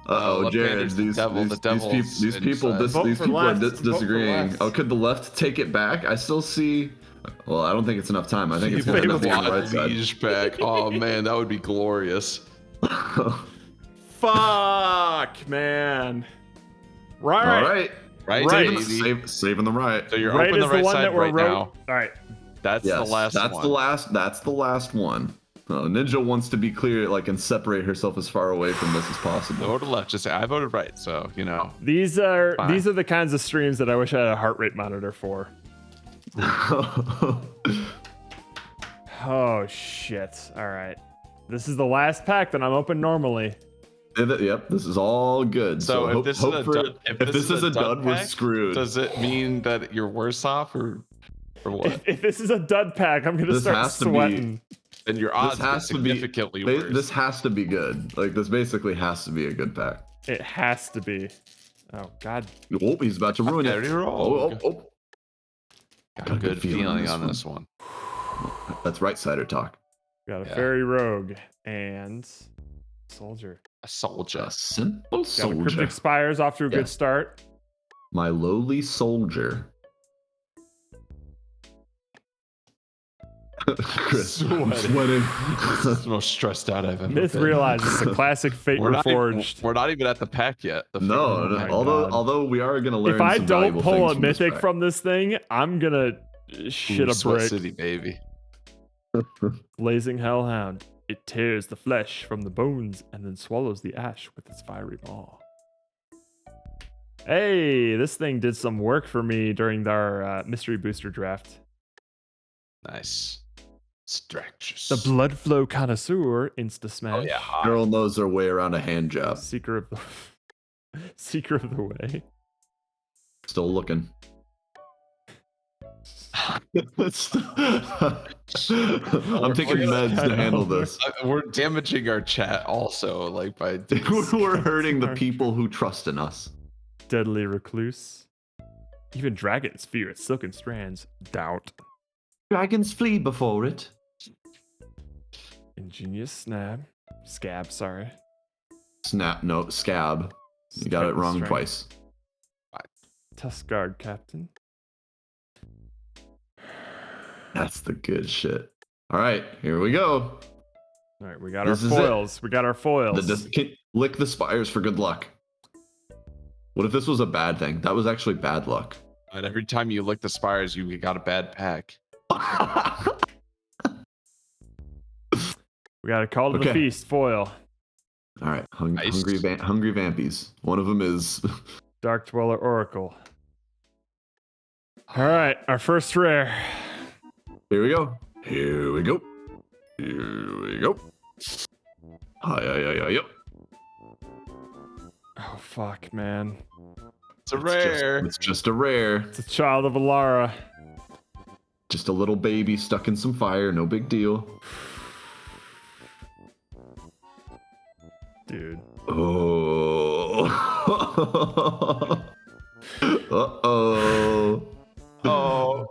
oh, left-handers, Jared, the devil's these people inside. Vote for are left. Vote for disagreeing. left. Oh, could the left take it back? I still see. Well, I don't think it's enough time. I think You it's gonna pick end up being on the one right side. liege pack. Oh man, that would be glorious. Fuck, man. Right. All right. Right, Right. baby. Saving the right. So you're Right open is the right the one side that we're right wrote. now. All right. That's Yes, the last that's one. the last. That's the last one. Ninja wants to be clear, like, and separate herself as far away from this as possible. Voted left. Just say I voted right. So you know. These are Fine. the kinds of streams that I wish I had a heart rate monitor for. Oh shit. All right. This is the last pack that I'm open normally. Yep, this is all good. So if hope, this hope is a for, dud, if this is a dud, we're pack, screwed. Does it mean that you're worse off or what? If this is a dud pack, I'm gonna This start has to be- sweating. Then your This odds get has to be significantly worse. This has to be good. Like, this basically has to be a good pack. It has to be. Oh God. Oh, he's about to ruin it. Very rogue. Oh. Got a good feeling on this one. That's right sider talk. Got a Yeah. fairy rogue and soldier. A soldier. A simple Got a soldier. cryptic spires off to a good Yes. start. My lowly soldier. Chris, I'm sweating. This is the most stressed out I've ever Myth been. realizes the classic Fate We're not, Reforged. we're not even at the pack yet. The No, freaking- no, my although God. we are gonna learn. If I some don't valuable pull things a from this mythic pack. from this thing, I'm gonna shit Ooh, a Sweat brick. City, baby. Blazing Hellhound. It tears the flesh from the bones and then swallows the ash with its fiery maw. Hey, this thing did some work for me during our mystery booster draft. Nice. Stretches. The blood flow connoisseur insta smash. Oh yeah. hot. Girl knows her way around a hand job. Seeker of the Seeker of the way. Still looking. I'm taking meds to handle this. We're damaging our chat also, like by We're hurting the people who trust in us. Deadly recluse. Even dragons fear its silken strands. Doubt. Dragons flee before it. Ingenious scab, sorry. Snap, no, scab. You got it wrong Strength. twice. Tuskguard captain. That's the good shit. All right, here we go. All right, we got This our is it. foils. We got our foils. Lick the spires for good luck. What if this was a bad thing? That was actually bad luck. And every time you lick the spires, you got a bad pack. We got a call to the Okay. feast foil. All right, Nice. hungry vampies. One of them is Dark Dweller Oracle. All right, our first rare. Here we go. Here we go. Here we go. Hi. Yep. Oh fuck, man! It's a rare. It's just a rare. It's a child of Alara. Just a little baby stuck in some fire. No big deal. Dude. Oh. Uh-oh. Oh.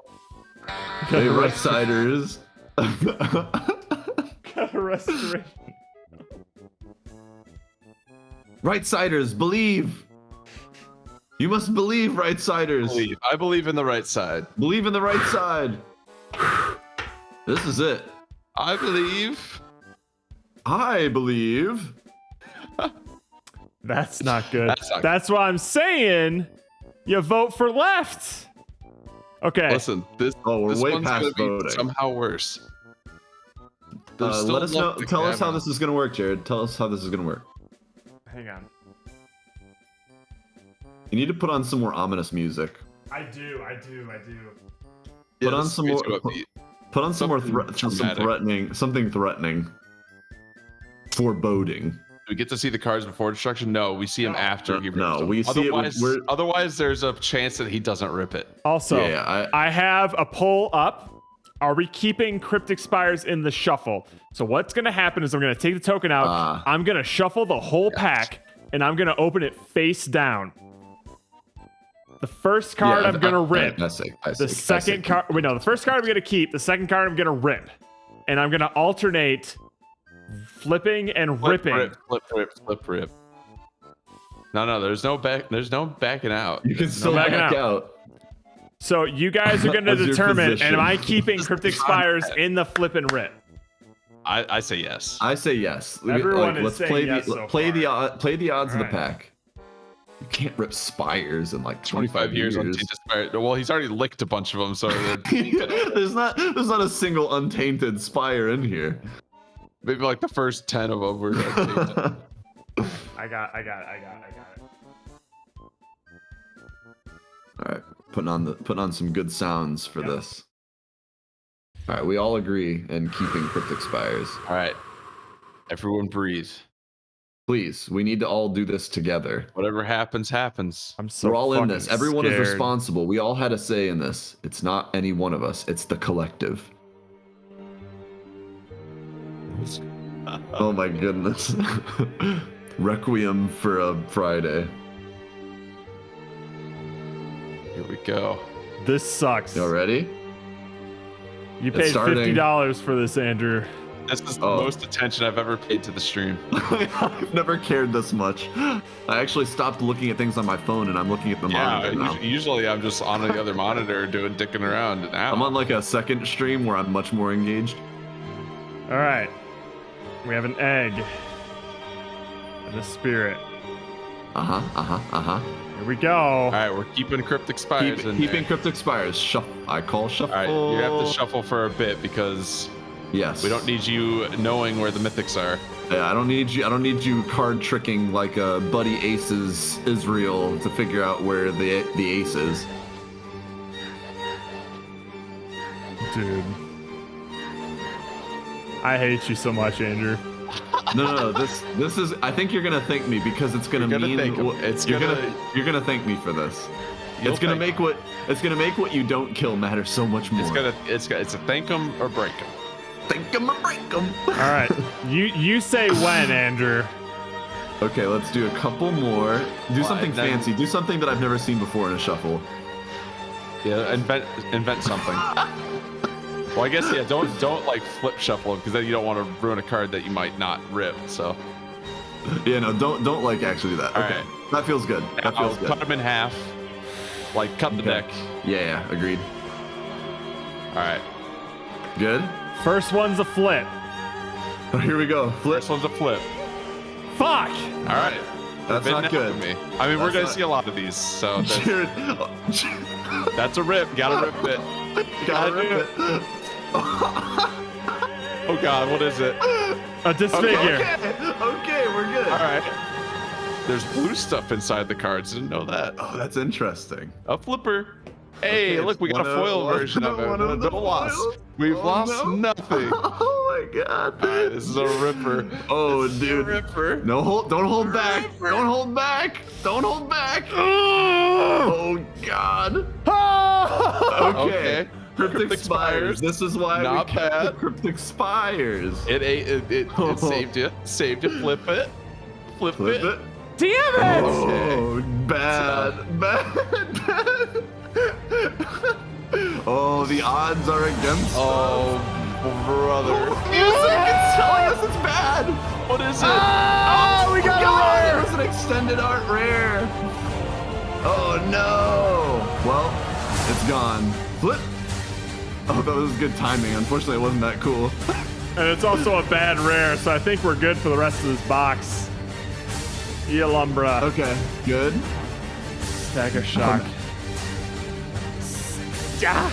Hey, right-siders. Got a restoration. Right-siders, believe. You must believe, right-siders. I believe in the right side. Believe in the right side. This is it. I believe. I believe. That's not good. That's not That's why I'm saying you vote for left. Okay. Listen, this. Oh, we're this way one's past gonna be voting. somehow worse. There's still Let us know. luck to Tell us how hammer. this is gonna work, Jared. Tell us how this is gonna work. Hang on. You need to put on some more ominous music. I do. Yeah, Put on this some is way more. too upbeat. Put on some more Something dramatic. something threatening. Foreboding. Do we get to see the cards before destruction? No, we see him after he rips No, them. we see it. Otherwise, otherwise, there's a chance that he doesn't rip it. Also, Yeah, I have a poll up. Are we keeping Cryptic Spires in the shuffle? So what's going to happen is I'm going to take the token out. I'm going to shuffle the whole pack, and I'm going to open it face down. The first card I'm going to rip. The second card... Wait, no. The first card I'm going to keep. The second card I'm going to rip. And I'm going to alternate flipping and ripping. Flip, rip. No, there's no backing out. You can still backing back out. out. So you guys are going to As your determine, position. am I keeping Cryptic Spires in the flip and rip? I say yes. I say yes. Everyone is let's saying play yes the so play far. play the odds of the Alright. pack. You can't rip spires in like 25 years on Tainted Spire. Well, he's already licked a bunch of them, so there's not a single untainted spire in here. maybe like the first 10 of them were tainted. I got it. All right, putting on some good sounds for this. All right, we all agree in keeping Cryptic Spires. All right, everyone breathe. Please, we need to all do this together. Whatever happens, happens. I'm so We're all in fucking this. Everyone is scared. responsible. We all had a say in this. It's not any one of us. It's the collective. Oh my goodness. Requiem for a Friday. Here we go. This sucks. Y'all ready? You It's paid starting. $50 for this, Andrew. This is the Oh. most attention I've ever paid to the stream. I've never cared this much. I actually stopped looking at things on my phone and I'm looking at the monitor now. Usually I'm just on the other monitor doing dicking around. And now I'm on like a second stream where I'm much more engaged. All right. We have an egg. And a spirit. Here we go. All right, we're keeping Cryptic Spires in Keeping there. Cryptic Spires. I call shuffle. All right, you have to shuffle for a bit because Yes. We don't need you knowing where the mythics are. Yeah, I don't need you card tricking like a Buddy Aces Israel to figure out where the ace is. Dude. I hate you so much, Andrew. No. This is. I think you're gonna thank me because it's gonna You're gonna mean. thank him. You're gonna thank me for this. You'll It's gonna thank make what you don't kill matter so much more. It's a thank 'em or break 'em. Thank 'em or break 'em. All right. You say when, Andrew. Okay, let's do a couple more. Do something then- fancy. Do something that I've never seen before in a shuffle. Yeah, invent something. Well, I guess don't like flip shuffle because then you don't want to ruin a card that you might not rip. So Yeah, no, don't like actually do that. All Okay, right. that feels good. That I'll feels good. cut them in half, like cut the Okay. deck. Yeah, agreed. All right, Good. First one's a flip. Oh, here we go. Flip. first one's a flip. Fuck. All right, That's Been not that good. for me. I mean, we're That's gonna not- see a lot of these, so Jared, that's a rip. Gotta rip it. gotta do rip it. Oh God, what is it? A disfigure. Okay, we're good. All right. There's blue stuff inside the cards. Didn't know that. Oh, that's interesting. A flipper. Hey, Okay, look, it's we got a one of- foil one- version of it. one of the No loss. foils. We've Oh, lost no. nothing. Oh my god. All right, this is a ripper. Oh, This is a dude. ripper. No, don't hold back. Don't hold back. Don't hold back. Oh. Oh god. Okay. Cryptic Spires. This is why Not we kept the bad. Cryptic Spires. It saved you. Saved you. Flip it. Flip Flip it. it. Damn it. Oh, bad. Bad. Oh, the odds are against Oh, brother. music. It's telling us it's bad. What is it? Oh, we got God, a it rare. was an extended art rare. Oh no. Well, it's gone. Flip. Oh, that was good timing. Unfortunately, it wasn't that cool. And it's also a bad rare, so I think we're good for the rest of this box. Eolumbra. Okay, good. Stagger Shock. Yeah.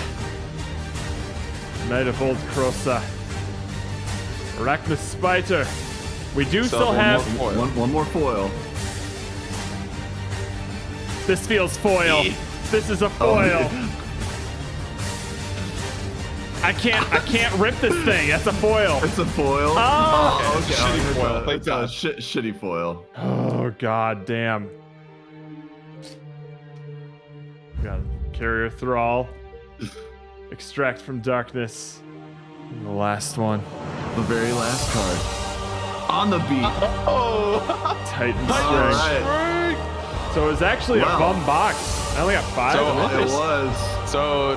Knight of Old Krosa. Arachnus Spiter. We do still one have. more foil. One more foil. This feels foil. This is a foil. I can't rip this thing. That's a foil. It's a foil. Oh. Okay. Shitty it's foil, a- thank It's a God. shitty foil. Oh god damn. Got Carrier Thrall. Extract from Darkness. And the last one. The very last card. On the beat. Titan All Strength. right. So it was actually Wow. a bum box. I only got 5 So, of It it. was. So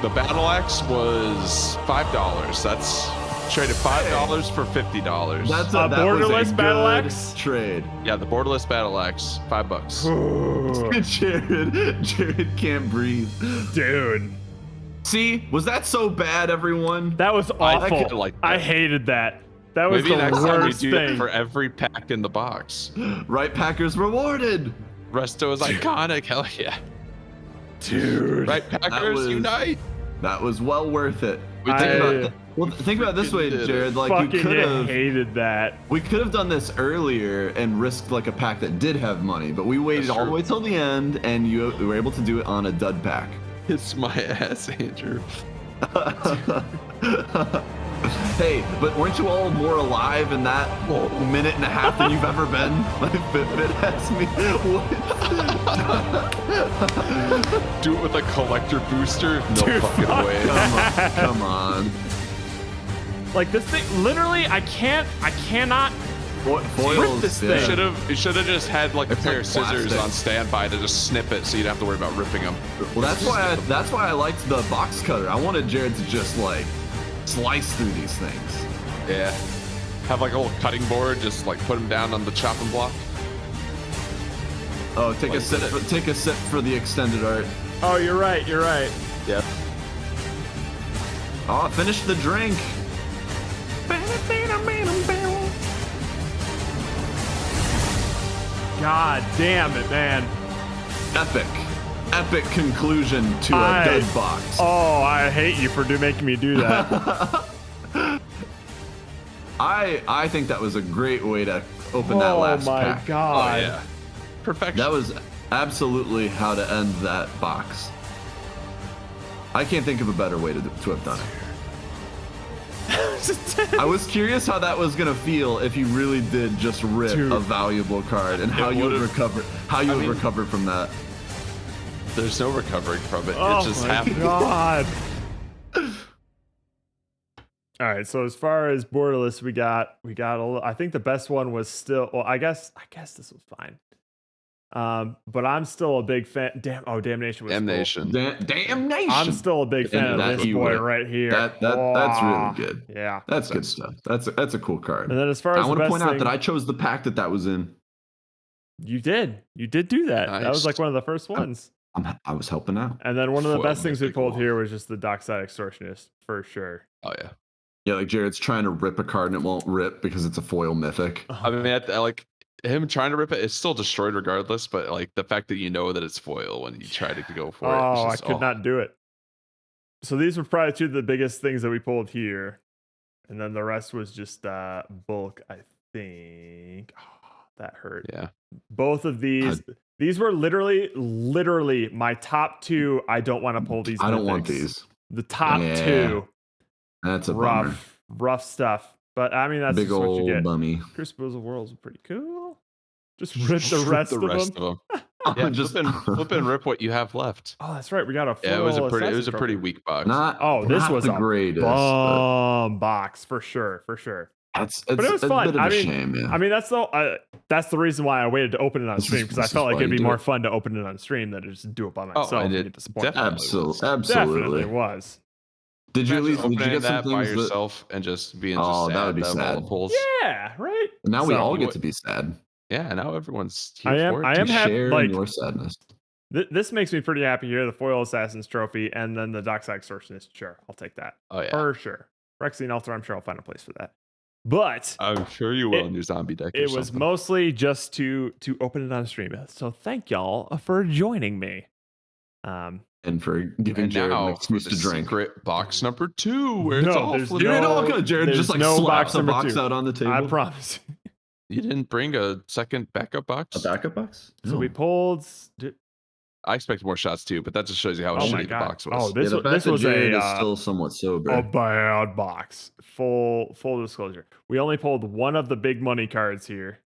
the battle axe was $5. That's traded $5 for $50. That's A that was borderless battle good axe? trade. Yeah, the borderless battle axe, $5. Jared can't breathe. Dude. See, was that so bad, everyone? That was awful. kinda like that. I hated that. That was Maybe the next time we worst do that thing. for every pack in the box. Right Packers rewarded. Resto is iconic. Hell yeah. Dude. Right Packers was- unite. That was well worth it. We I- did Think about, well, think about it this way, did it. Jared. Like we Fucking could have, hated that. we could have done this earlier and risked like a pack that did have money, but we waited That's all the true. way till the end, and you were able to do it on a dud pack. It's my ass, Andrew. Hey, but weren't you all more alive in that minute and a half than you've ever been? My Fitbit has me. What? Do it with a collector booster? No Dude, fucking fuck way. Come on. Like this thing, literally, I cannot. Foils. this yeah. thing. You should have just had like a It's pair like of scissors plastic. on standby to just snip it, so you don't have to worry about ripping them. Well, that's why I liked the box cutter. I wanted Jared to just like slice through these things. Yeah. Have like a little cutting board, just like put them down on the chopping block. Oh, take a Like sip. this. Take a sip for the extended art. Oh, you're right. You're right. Yep. Oh, finish the drink. God damn it, man. Epic conclusion to a I- dud box. Oh, I hate you for making me do that. I think that was a great way to open that last my pack. god. Oh yeah, perfection. That was absolutely how to end that box. I can't think of a better way to have done it. I was curious how that was gonna feel if you really did just rip Dude. a valuable card and how you would would've- recover. How you would recover from that. There's no recovering from it. Oh It just my happened. god. All right, so as far as borderless, we got I think the best one was still. Well, I guess this was fine. But I'm still a big fan. Damnation was cool. Damnation. Damnation. I'm still a big fan And of that this you boy would- right here. That's Oh, really good. Yeah. That's good stuff. That's a cool card. And then as far as I want the to best point out thing- that I chose the pack that was in. You did do that. That was Nice. like one of the first ones. I was helping out. And then one of the Foil best things we mythic pulled wolf. here was just the Dockside Extortionist for sure. Oh yeah. Yeah, like Jared's trying to rip a card and it won't rip because it's a foil mythic. I mean, I like him trying to rip it. It's still destroyed regardless. But like the fact that you know that it's foil when you try to go for it. Oh, it's just, I could not do it. So these were probably two of the biggest things that we pulled here. And then the rest was just bulk, I think. Oh, that hurt. Yeah. Both of these were literally my top two. I don't want to pull these. I don't want mythics. these. The top Yeah. two. That's a bummer. Rough stuff. But I mean, that's Big just what you old get. bummy. Crucibles of Worlds are pretty cool. Just rip the rest of them. Yeah, Just flip and rip what you have left. Oh, that's right. We got a full Yeah, it was a Assassin's pretty Trophy. weak box. not. Oh, this not was the a greatest. But box for sure. it's But it was a fun. bit of I a mean, shame. Yeah. I mean, that's the reason why I waited to open it on This stream is- because I this felt is like why it'd you be do more it. fun to open it on stream than to just do it by myself and and it get disappointed. definitely Absolutely. Definitely was. Did you at Imagine least did you opening get some that by things that? yourself and just being Oh, just sad that would be of all sad. the pulls? Yeah, right. Now we So- all get to be sad. Yeah, now everyone's here I am- for it. I am We happy- share like- in your sadness. This makes me pretty happy here. The foil Assassin's Trophy and then the Dockside Extortionist. Sure, I'll take that Oh yeah, for sure. Rexian Altar, I'm sure I'll find a place for that. But I'm sure you will in your zombie deck. or it was something. mostly just to open it on stream. So thank y'all for joining me. And for giving And Jared an now excuse for to the drink. secret box number 2, where No, it's all there's flipped. Jared, no- okay, Jared there's just like no slaps box a number box two. out on the table. I promise. You didn't bring a second backup box. A backup box? So we pulled. I expect more shots too, but that just shows you how Oh my shitty the God. box was. Oh, this the was fact this that was Jared is a still somewhat sober. bad box. Full disclosure. We only pulled one of the big money cards here,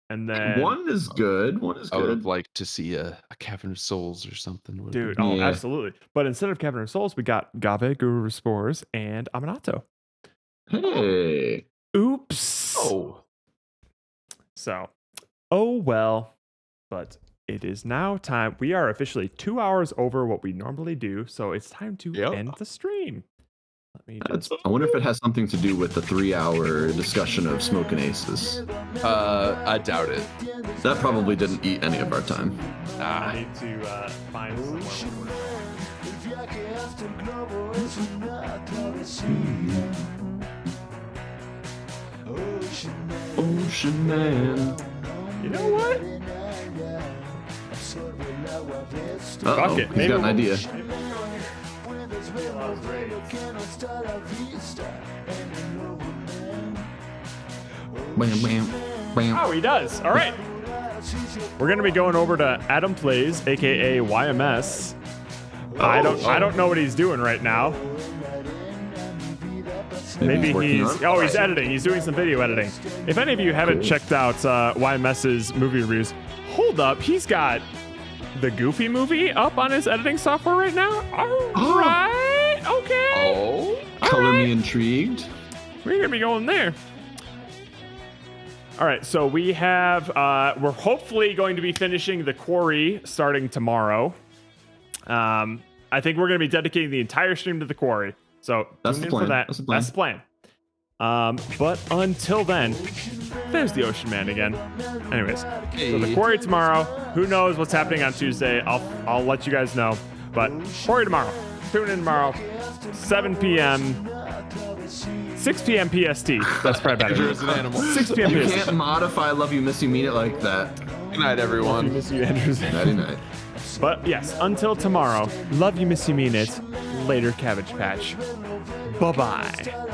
and then One is good. One is I would good. have liked to see a Cavern of Souls or something. Would've dude. been- Oh, Yeah. absolutely. But instead of Cavern of Souls, we got Gave, Guru Spores, and Aminato. Hey. Oops. Oh, So, oh well. But it is now time. We are officially 2 hours over what we normally do, so it's time to Yep. end the stream. Let me That's, just. I wonder if it has something to do with the 3-hour discussion of Smoking Aces. I doubt it. That probably didn't eat any of our time. I need to find somewhere. Ocean Man. You know what? Uh-oh, Fuck it, he's maybe got an we'll- idea. Bam, bam, bam. Oh, he does. All right. We're gonna be going over to Adam Plays, aka YMS. I don't know what he's doing right now. Maybe he's working on it. he's editing. He's doing some video editing. If any of you haven't Cool. checked out YMS's movie reviews, hold up. He's got the Goofy movie up on his editing software right now. All right. Okay. Oh, Color right. me intrigued. We're gonna be going there. All right, so we have we're hopefully going to be finishing the quarry starting tomorrow. I think we're gonna be dedicating the entire stream to the quarry. So That's tune the in plan. for that. That's the plan. That's the plan. But until then, there's the Ocean Man again. Anyways, so the Hey. quarry tomorrow. Who knows what's happening on Tuesday? I'll let you guys know. But quarry tomorrow. Tune in tomorrow, 7 p.m. 6 p.m. PST. That's probably better. Andrew's an animal. 6 p.m. You PST. can't modify Love You Miss You Mean It like that. Good night, everyone. Miss you, Andrews. Nighty night. But yes, until tomorrow, love you, miss you, mean it. Later, Cabbage Patch. Bye bye.